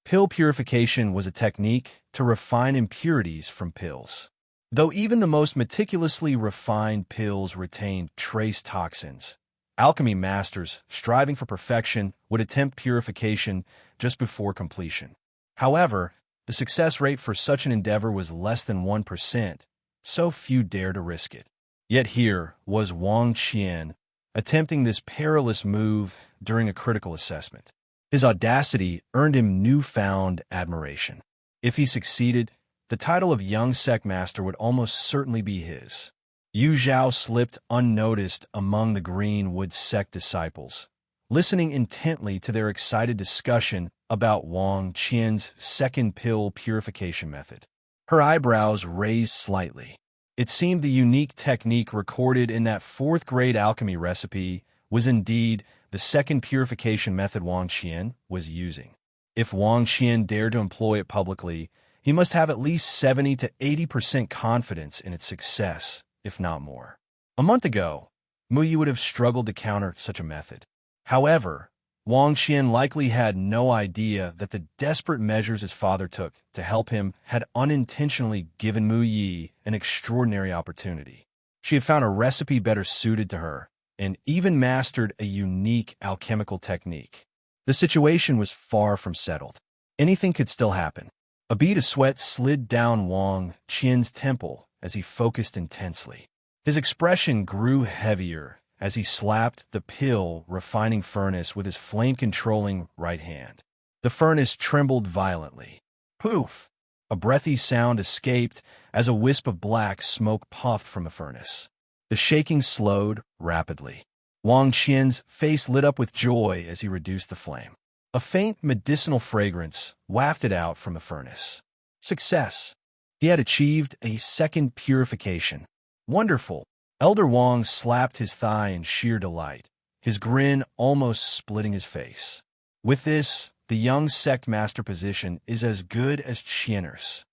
S2: Pill purification was a technique to refine impurities from pills. Though even the most meticulously refined pills retained trace toxins, alchemy masters, striving for perfection, would attempt purification just before completion. However, the success rate for such an endeavor was less than 1%, so few dared to risk it. Yet here was Wang Qian attempting this perilous move during a critical assessment. His audacity earned him newfound admiration. If he succeeded, the title of young sect master would almost certainly be his. Zhao slipped unnoticed among the Greenwood sect disciples, listening intently to their excited discussion about Wang Qian's second pill purification method. Her eyebrows raised slightly. It seemed the unique technique recorded in that fourth-grade alchemy recipe was indeed the second purification method Wang Qian was using. If Wang Qian dared to employ it publicly, he must have at least 70 to 80% confidence in its success, if not more. A month ago, Mu Yi would have struggled to counter such a method. However, Wang Qian likely had no idea that the desperate measures his father took to help him had unintentionally given Mu Yi an extraordinary opportunity. She had found a recipe better suited to her, and even mastered a unique alchemical technique. The situation was far from settled. Anything could still happen. A bead of sweat slid down Wang Qian's temple as he focused intensely. His expression grew heavier as he slapped the pill refining furnace with his flame-controlling right hand. The furnace trembled violently. Poof! A breathy sound escaped as a wisp of black smoke puffed from the furnace. The shaking slowed rapidly. Wang Qian's face lit up with joy as he reduced the flame. A faint medicinal fragrance wafted out from the furnace. Success! He had achieved a second purification. Wonderful! Elder Wang slapped his thigh in sheer delight, his grin almost splitting his face. With this, the young sect master position is as good as Qian'er's.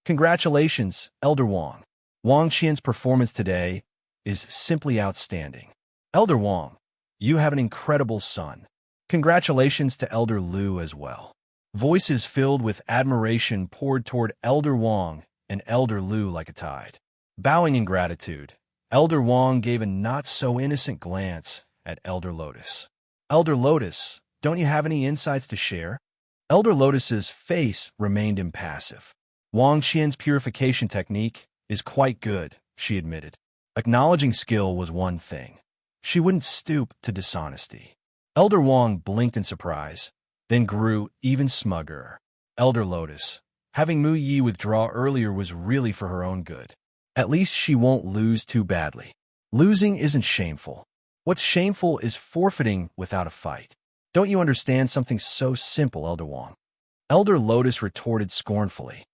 S2: Congratulations, Elder Wang. Wang Qian's performance today is simply outstanding. Elder Wang, you have an incredible son. Congratulations to Elder Lu as well. Voices filled with admiration poured toward Elder Wang and Elder Lu like a tide. Bowing in gratitude, Elder Wang gave a not-so-innocent glance at Elder Lotus. Elder Lotus, don't you have any insights to share? Elder Lotus's face remained impassive. Wang Qian's purification technique is quite good, she admitted. Acknowledging skill was one thing. She wouldn't stoop to dishonesty. Elder Wang blinked in surprise, then grew even smugger. Elder Lotus, having Mu Yi withdraw earlier was really for her own good. At least she won't lose too badly. Losing isn't shameful. What's shameful is forfeiting without a fight. Don't you understand something so simple, Elder Wang? Elder Lotus retorted scornfully.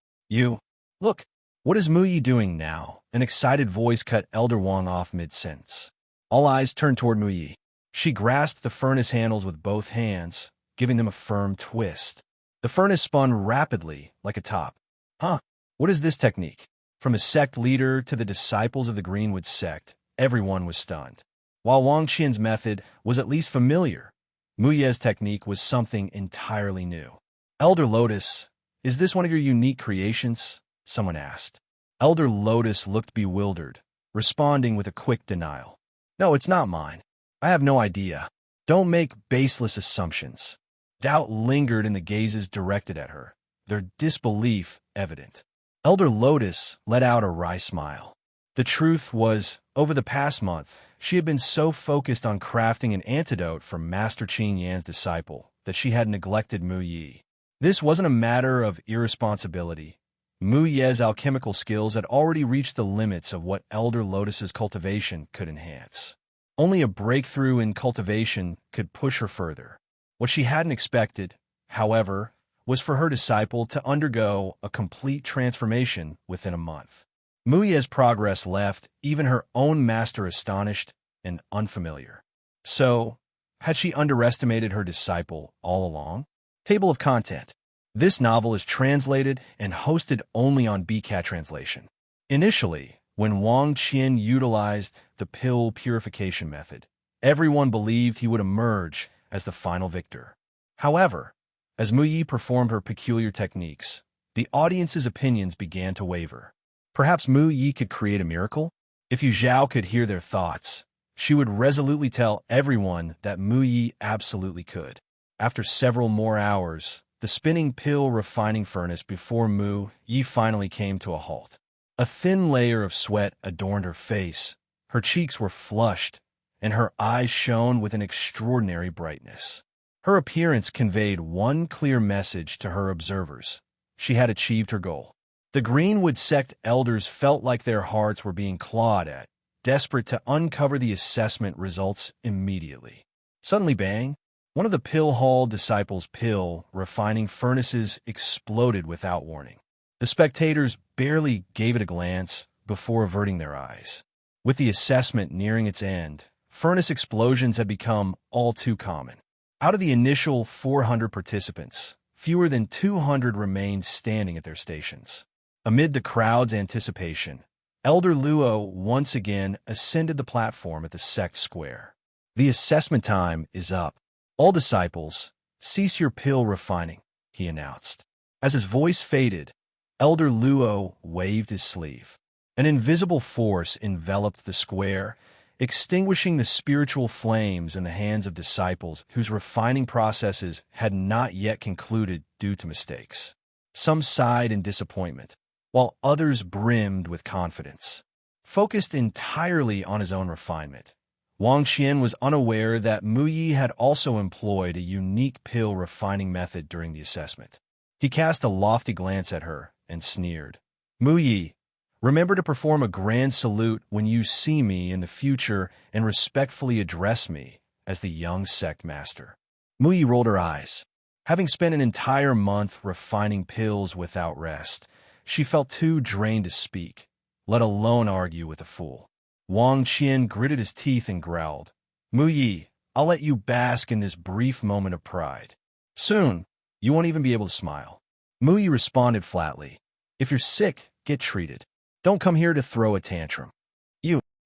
S2: Look, what is Mu Yi doing now? An excited voice cut Elder Wang off mid-sentence. All eyes turned toward Mu Yi. She grasped the furnace handles with both hands, giving them a firm twist. The furnace spun rapidly, like a top. What is this technique? From a sect leader to the disciples of the Greenwood sect, everyone was stunned. While Wang Qian's method was at least familiar, Mu Ye's technique was something entirely new. Elder Lotus, is this one of your unique creations? Someone asked. Elder Lotus looked bewildered, responding with a quick denial. No, it's not mine. I have no idea. Don't make baseless assumptions. Doubt lingered in the gazes directed at her, their disbelief evident. Elder Lotus let out a wry smile. The truth was, over the past month, she had been so focused on crafting an antidote for Master Qin Yan's disciple that she had neglected Mu Yi. This wasn't a matter of irresponsibility. Mu Ye's alchemical skills had already reached the limits of what Elder Lotus's cultivation could enhance. Only a breakthrough in cultivation could push her further. What she hadn't expected, however, was for her disciple to undergo a complete transformation within a month. Mu Ye's progress left even her own master astonished and unfamiliar. So, had she underestimated her disciple all along? Table of content. This novel is translated and hosted only on BCAT translation. Initially, when Wang Qian utilized the pill purification method, everyone believed he would emerge as the final victor. However, as Mu Yi performed her peculiar techniques, the audience's opinions began to waver. Perhaps Mu Yi could create a miracle? If Zhao could hear their thoughts, she would resolutely tell everyone that Mu Yi absolutely could. After several more hours, the spinning pill refining furnace before Mu Yi finally came to a halt. A thin layer of sweat adorned her face, her cheeks were flushed, and her eyes shone with an extraordinary brightness. Her appearance conveyed one clear message to her observers. She had achieved her goal. The Greenwood sect elders felt like their hearts were being clawed at, desperate to uncover the assessment results immediately. Suddenly, bang! One of the pill hall disciples' pill refining furnaces exploded without warning. The spectators barely gave it a glance before averting their eyes. With the assessment nearing its end, furnace explosions had become all too common. Out of the initial 400 participants, fewer than 200 remained standing at their stations. Amid the crowd's anticipation, Elder Luo once again ascended the platform at the sect square. The assessment time is up. All disciples, cease your pill refining, he announced. As his voice faded, Elder Luo waved his sleeve. An invisible force enveloped the square, extinguishing the spiritual flames in the hands of disciples whose refining processes had not yet concluded due to mistakes. Some sighed in disappointment, while others brimmed with confidence. Focused entirely on his own refinement, Wang Qian was unaware that Mu Yi had also employed a unique pill refining method during the assessment. He cast a lofty glance at her and sneered. Mu Yi, remember to perform a grand salute when you see me in the future and respectfully address me as the young sect master. Mu Yi rolled her eyes. Having spent an entire month refining pills without rest, she felt too drained to speak, let alone argue with a fool. Wang Qian gritted his teeth and growled, Mu Yi, I'll let you bask in this brief moment of pride. Soon, you won't even be able to smile. Mu Yi responded flatly, if you're sick, get treated. Don't come here to throw a tantrum.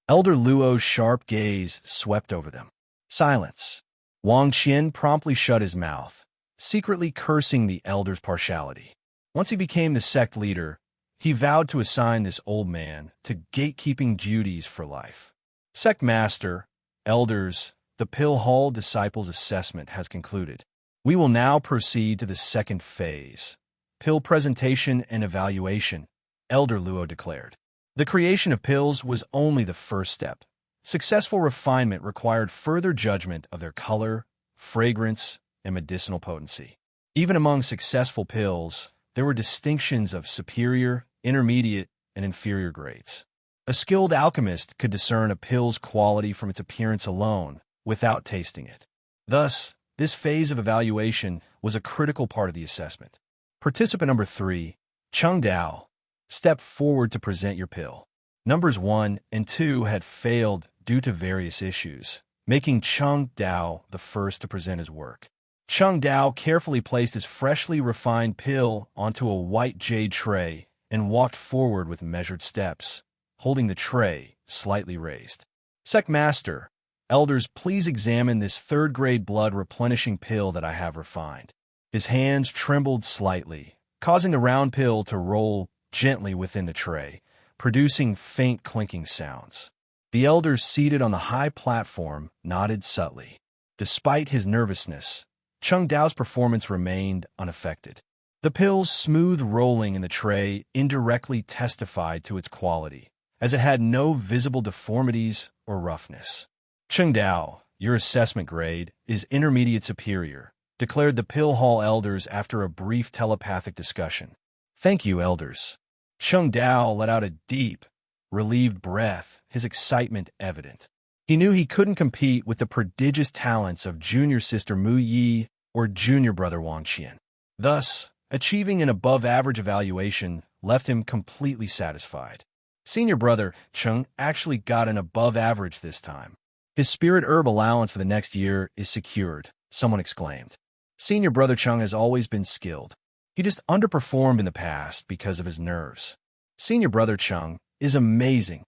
S2: Elder Luo's sharp gaze swept over them. Silence. Wang Qian promptly shut his mouth, secretly cursing the elder's partiality. Once he became the sect leader, He vowed to assign this old man to gatekeeping duties for life. Sect Master, Elders, the Pill Hall Disciples Assessment has concluded. We will now proceed to the second phase. Pill Presentation and Evaluation, Elder Luo declared. The creation of pills was only the first step. Successful refinement required further judgment of their color, fragrance, and medicinal potency. Even among successful pills, there were distinctions of superior, intermediate, and inferior grades. A skilled alchemist could discern a pill's quality from its appearance alone, without tasting it. Thus, this phase of evaluation was a critical part of the assessment. Participant number 3, Cheng Dao, step forward to present your pill. Numbers 1 and 2 had failed due to various issues, making Cheng Dao the first to present his work. Cheng Dao carefully placed his freshly refined pill onto a white jade tray and walked forward with measured steps, holding the tray slightly raised. Sect Master, Elders, please examine this third-grade blood replenishing pill that I have refined. His hands trembled slightly, causing the round pill to roll gently within the tray, producing faint clinking sounds. The elders seated on the high platform nodded subtly. Despite his nervousness, Cheng Dao's performance remained unaffected. The pill's smooth rolling in the tray indirectly testified to its quality, as it had no visible deformities or roughness. Cheng Dao, your assessment grade is Intermediate Superior, declared the Pill Hall elders after a brief telepathic discussion. Thank you, elders. Cheng Dao let out a deep, relieved breath, his excitement evident. He knew he couldn't compete with the prodigious talents of junior sister Mu Yi or junior brother Wang Qian. Thus, achieving an above-average evaluation left him completely satisfied. Senior brother Cheng actually got an above-average this time. His spirit herb allowance for the next year is secured, someone exclaimed. Senior brother Cheng has always been skilled. He just underperformed in the past because of his nerves. Senior brother Cheng is amazing.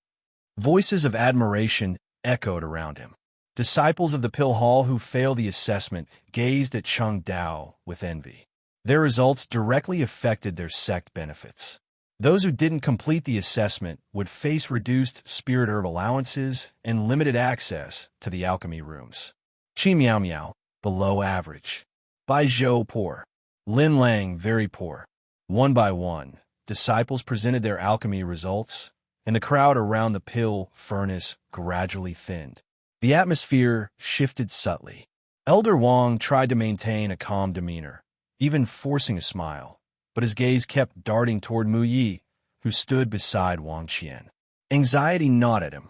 S2: Voices of admiration echoed around him. Disciples of the Pill Hall who failed the assessment gazed at Cheng Dao with envy. Their results directly affected their sect benefits. Those who didn't complete the assessment would face reduced spirit herb allowances and limited access to the alchemy rooms. Qi Miao Miao, below average. Bai Zhou, poor. Lin Lang, very poor. One by one, disciples presented their alchemy results, and the crowd around the pill furnace gradually thinned. The atmosphere shifted subtly. Elder Wang tried to maintain a calm demeanor, even forcing a smile, but his gaze kept darting toward Mu Yi, who stood beside Wang Qian. Anxiety gnawed at him.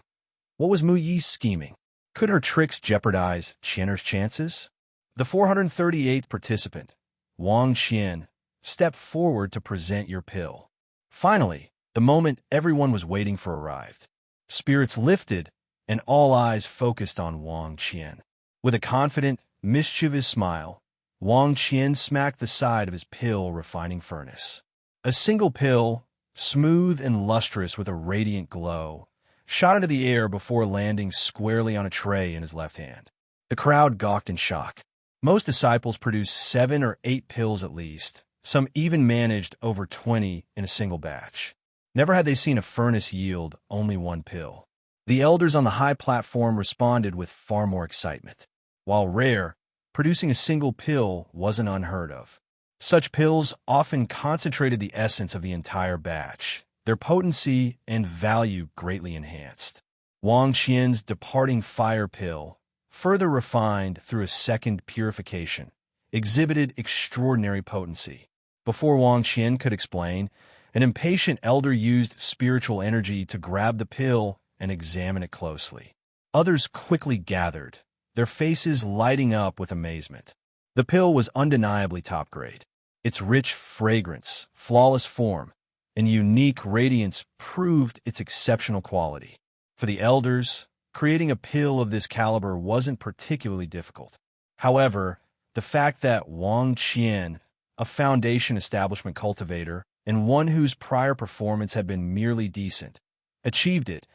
S2: What was Mu Yi scheming? Could her tricks jeopardize Qian'er's chances? The 438th participant, Wang Qian, stepped forward to present your pill. Finally, the moment everyone was waiting for arrived. Spirits lifted, and all eyes focused on Wang Qian. With a confident, mischievous smile, Wang Qian smacked the side of his pill refining furnace. A single pill, smooth and lustrous with a radiant glow, shot into the air before landing squarely on a tray in his left hand. The crowd gawked in shock. Most disciples produced 7 or 8 pills at least. Some even managed over 20 in a single batch. Never had they seen a furnace yield only one pill. The elders on the high platform responded with far more excitement. While rare, producing a single pill wasn't unheard of. Such pills often concentrated the essence of the entire batch, their potency and value greatly enhanced. Wang Qian's departing fire pill, further refined through a second purification, exhibited extraordinary potency. Before Wang Qian could explain, an impatient elder used spiritual energy to grab the pill and examine it closely. Others quickly gathered, their faces lighting up with amazement. The pill was undeniably top grade. Its rich fragrance, flawless form, and unique radiance proved its exceptional quality. For the elders, creating a pill of this caliber wasn't particularly difficult. However, the fact that Wang Qian, a foundation establishment cultivator, and one whose prior performance had been merely decent, achieved it,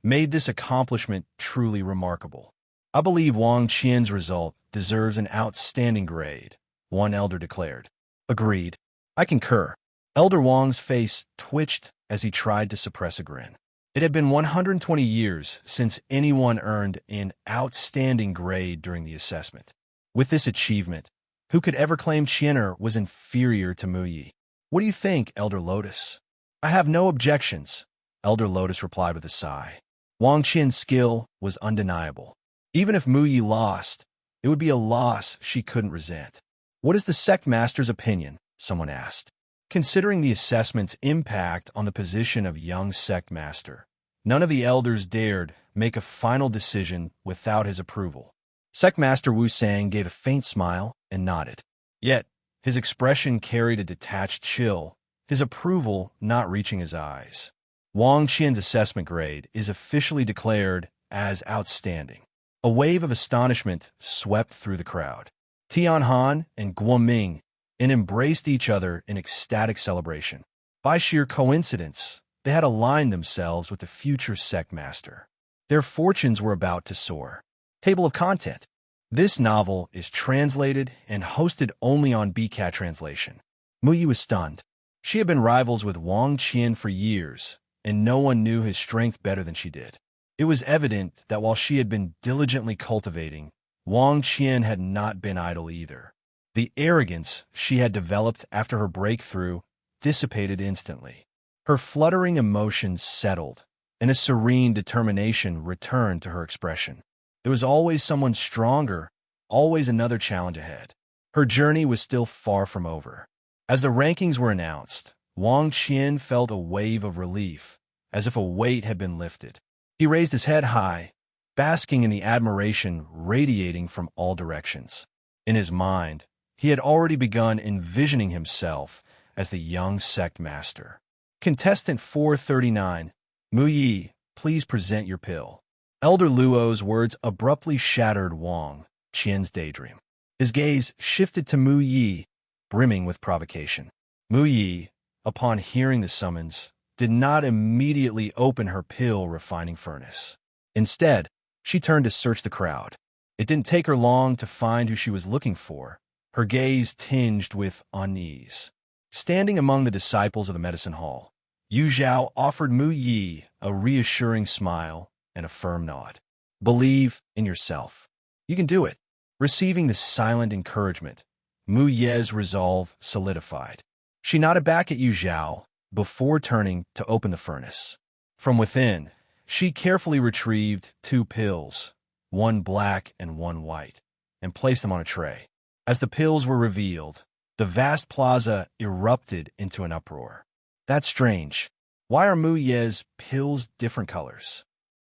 S2: made this accomplishment truly remarkable. I believe Wang Qian's result deserves an outstanding grade, one elder declared. Agreed. I concur. Elder Wang's face twitched as he tried to suppress a grin. It had been 120 years since anyone earned an outstanding grade during the assessment. With this achievement, who could ever claim Qian'er was inferior to Mu Yi? What do you think, Elder Lotus? I have no objections, Elder Lotus replied with a sigh. Wang Qian's skill was undeniable. Even if Mu Yi lost, it would be a loss she couldn't resent. What is the sect master's opinion? Someone asked. Considering the assessment's impact on the position of young sect master, none of the elders dared make a final decision without his approval. Sect master Wu Sang gave a faint smile and nodded. Yet, his expression carried a detached chill, his approval not reaching his eyes. Wang Qian's assessment grade is officially declared as outstanding. A wave of astonishment swept through the crowd. Tian Han and Guo Ming embraced each other in ecstatic celebration. By sheer coincidence, they had aligned themselves with the future sect master. Their fortunes were about to soar. Table of content. This novel is translated and hosted only on BCAT translation. Mu Yi was stunned. She had been rivals with Wang Qian for years, and no one knew his strength better than she did. It was evident that while she had been diligently cultivating, Wang Qian had not been idle either. The arrogance she had developed after her breakthrough dissipated instantly. Her fluttering emotions settled, and a serene determination returned to her expression. There was always someone stronger, always another challenge ahead. Her journey was still far from over. As the rankings were announced, Wang Qian felt a wave of relief, as if a weight had been lifted. He raised his head high, basking in the admiration radiating from all directions. In his mind, he had already begun envisioning himself as the young sect master. Contestant 439, Mu Yi, please present your pill. Elder Luo's words abruptly shattered Wang Qian's daydream. His gaze shifted to Mu Yi, brimming with provocation. Mu Yi, upon hearing the summons, did not immediately open her pill refining furnace. Instead, she turned to search the crowd. It didn't take her long to find who she was looking for, her gaze tinged with unease. Standing among the disciples of the medicine hall, Zhao offered Mu Yi a reassuring smile and a firm nod. Believe in yourself. You can do it. Receiving this silent encouragement, Mu Ye's resolve solidified. She nodded back at Zhao before turning to open the furnace. From within, she carefully retrieved 2 pills, one black and one white, and placed them on a tray. As the pills were revealed, the vast plaza erupted into an uproar. That's strange. Why are Mu Ye's pills different colors?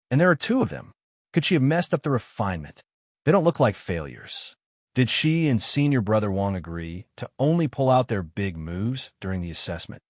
S2: And there are 2 of them. Could she have messed up the refinement? They don't look like failures. Did she and senior brother Wang agree to only pull out their big moves during the assessment?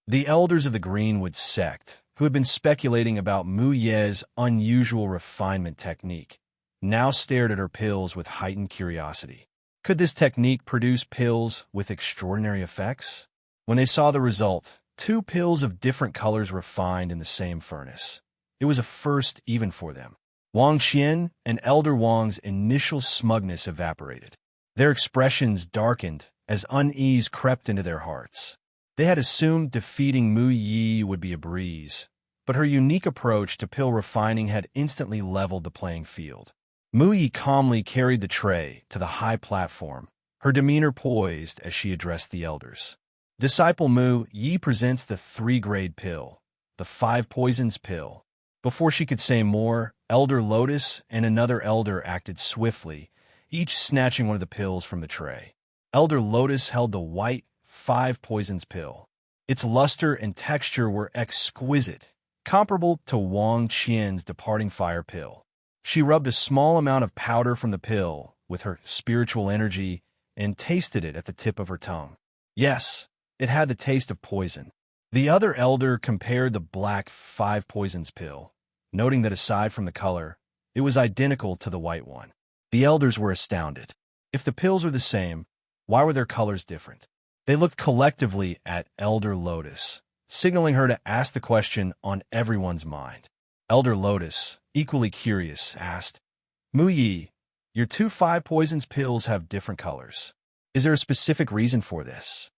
S2: The elders of the Greenwood sect, who had been speculating about Mu Ye's unusual refinement technique, now stared at her pills with heightened curiosity. Could this technique produce pills with extraordinary effects? When they saw the result, 2 pills of different colors refined in the same furnace. It was a first even for them. Wang Qian and Elder Wang's initial smugness evaporated. Their expressions darkened as unease crept into their hearts. They had assumed defeating Mu Yi would be a breeze, but her unique approach to pill refining had instantly leveled the playing field. Mu Yi calmly carried the tray to the high platform, her demeanor poised as she addressed the elders. Disciple Mu Yi presents the 3-grade pill, the 5 poisons pill. Before she could say more, Elder Lotus and another elder acted swiftly, each snatching one of the pills from the tray. Elder Lotus held the white 5 poisons pill. Its luster and texture were exquisite, comparable to Wang Qian's departing fire pill. She rubbed a small amount of powder from the pill with her spiritual energy and tasted it at the tip of her tongue. Yes, it had the taste of poison. The other elder compared the black 5 poisons pill, noting that aside from the color, it was identical to the white one. The elders were astounded. If the pills were the same, why were their colors different? They looked collectively at Elder Lotus, signaling her to ask the question on everyone's mind. Elder Lotus, equally curious, asked, Mu Yi, your 2 5 poisons pills have different colors. Is there a specific reason for this?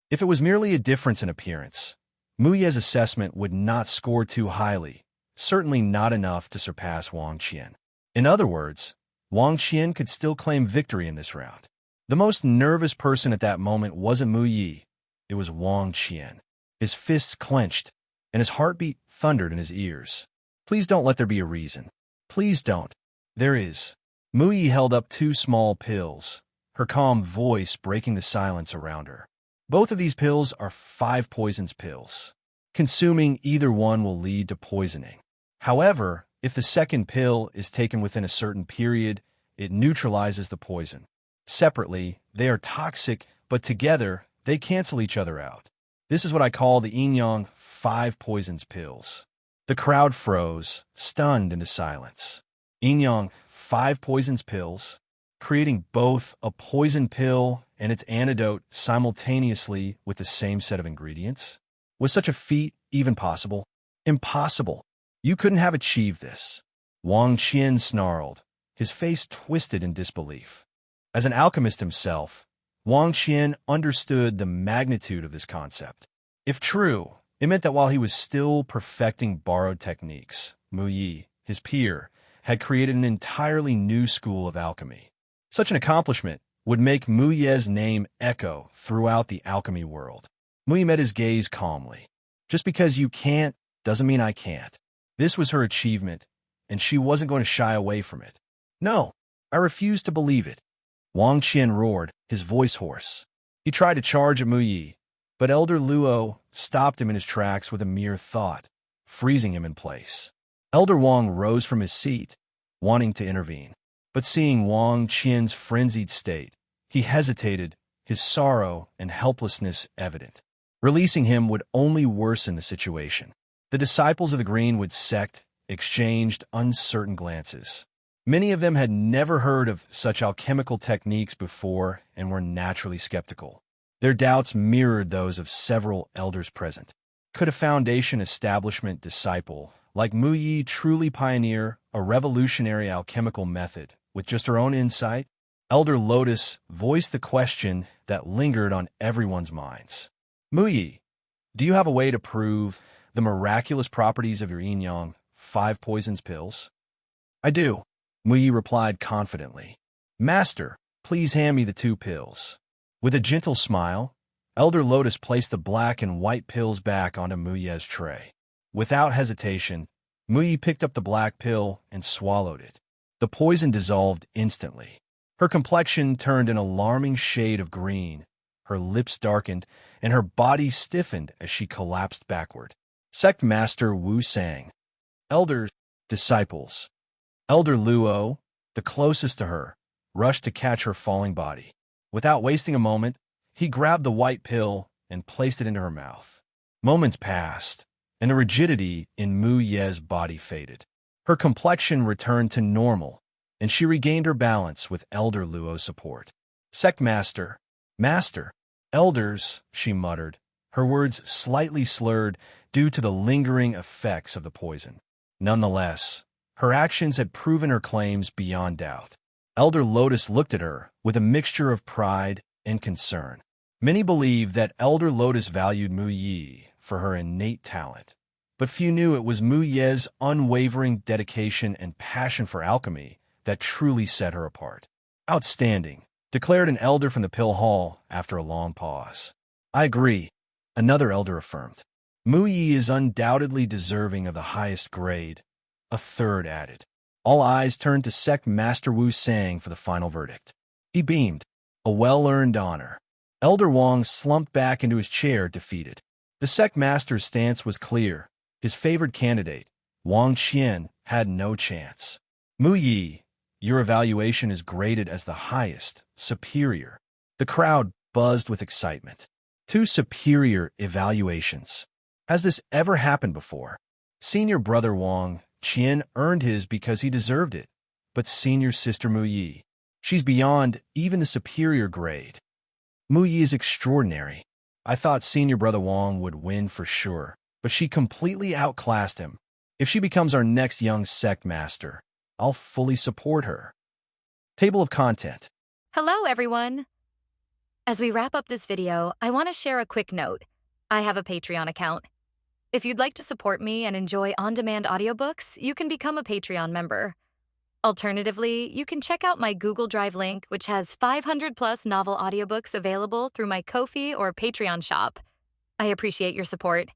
S2: If it was merely a difference in appearance, Mu Ye's assessment would not score too highly, certainly not enough to surpass Wang Qian. In other words, Wang Qian could still claim victory in this round. The most nervous person at that moment wasn't Mu Ye, it was Wang Qian. His fists clenched, and his heartbeat thundered in his ears. Please don't let there be a reason. Please don't. There is. Mu Ye held up 2 small pills, her calm voice breaking the silence around her. Both of these pills are 5 poisons pills. Consuming either one will lead to poisoning. However, if the second pill is taken within a certain period, it neutralizes the poison. Separately, they are toxic, but together, they cancel each other out. This is what I call the yin-yang 5 poisons pills. The crowd froze, stunned into silence. Yin-yang 5 poisons pills, creating both a poison pill and its antidote simultaneously with the same set of ingredients? Was such a feat even possible? Impossible. You couldn't have achieved this. Wang Qian snarled, his face twisted in disbelief. As an alchemist himself, Wang Qian understood the magnitude of this concept. If true, it meant that while he was still perfecting borrowed techniques, Mu Ye, his peer, had created an entirely new school of alchemy. Such an accomplishment would make Mu Ye's name echo throughout the alchemy world. Mu Ye met his gaze calmly. Just because you can't doesn't mean I can't. This was her achievement, and she wasn't going to shy away from it. No, I refuse to believe it. Wang Qian roared, his voice hoarse. He tried to charge at Mu Ye, but Elder Luo stopped him in his tracks with a mere thought, freezing him in place. Elder Wang rose from his seat, wanting to intervene. But seeing Wang Qian's frenzied state, he hesitated, his sorrow and helplessness evident. Releasing him would only worsen the situation. The disciples of the Green would sect, exchanged uncertain glances. Many of them had never heard of such alchemical techniques before and were naturally skeptical. Their doubts mirrored those of several elders present. Could a Foundation establishment disciple like Mu Ye truly pioneer a revolutionary alchemical method with just her own insight? Elder Lotus voiced the question that lingered on everyone's minds. Mu Ye, do you have a way to prove the miraculous properties of your yin-yang 5 poisons pills? I do, Mu Ye replied confidently. Master, please hand me the 2 pills. With a gentle smile, Elder Lotus placed the black and white pills back onto Mu Ye's tray. Without hesitation, Mu Ye picked up the black pill and swallowed it. The poison dissolved instantly. Her complexion turned an alarming shade of green, her lips darkened, and her body stiffened as she collapsed backward. Sect Master Wu sang. Elders, disciples. Elder Luo, the closest to her, rushed to catch her falling body. Without wasting a moment, he grabbed the white pill and placed it into her mouth. Moments passed, and the rigidity in Mu Ye's body faded. Her complexion returned to normal, and she regained her balance with Elder Luo's support. Sect Master, Master, Elders, she muttered, her words slightly slurred due to the lingering effects of the poison. Nonetheless, her actions had proven her claims beyond doubt. Elder Lotus looked at her with a mixture of pride and concern. Many believed that Elder Lotus valued Mu Ye for her innate talent, but few knew it was Mu Ye's unwavering dedication and passion for alchemy that truly set her apart. Outstanding, declared an elder from the Pill Hall after a long pause. I agree, another elder affirmed. Mu Ye is undoubtedly deserving of the highest grade, a third added. All eyes turned to Sect Master Wu Sang for the final verdict. He beamed, a well-earned honor. Elder Wang slumped back into his chair, defeated. The Sect Master's stance was clear. His favored candidate, Wang Qian, had no chance. Mu Ye, your evaluation is graded as the highest, superior. The crowd buzzed with excitement. 2 superior evaluations. Has this ever happened before? Senior brother Wang Qian earned his because he deserved it, but senior sister Mu Ye, she's beyond even the superior grade. Mu Ye is extraordinary. I thought senior brother Wang would win for sure, but she completely outclassed him. If she becomes our next young sect master, I'll fully support her. Table of content.
S3: Hello, everyone. As we wrap up this video, I want to share a quick note. I have a Patreon account. If you'd like to support me and enjoy on-demand audiobooks, you can become a Patreon member. Alternatively, you can check out my Google Drive link, which has 500 plus novel audiobooks available through my Ko-fi or Patreon shop. I appreciate your support.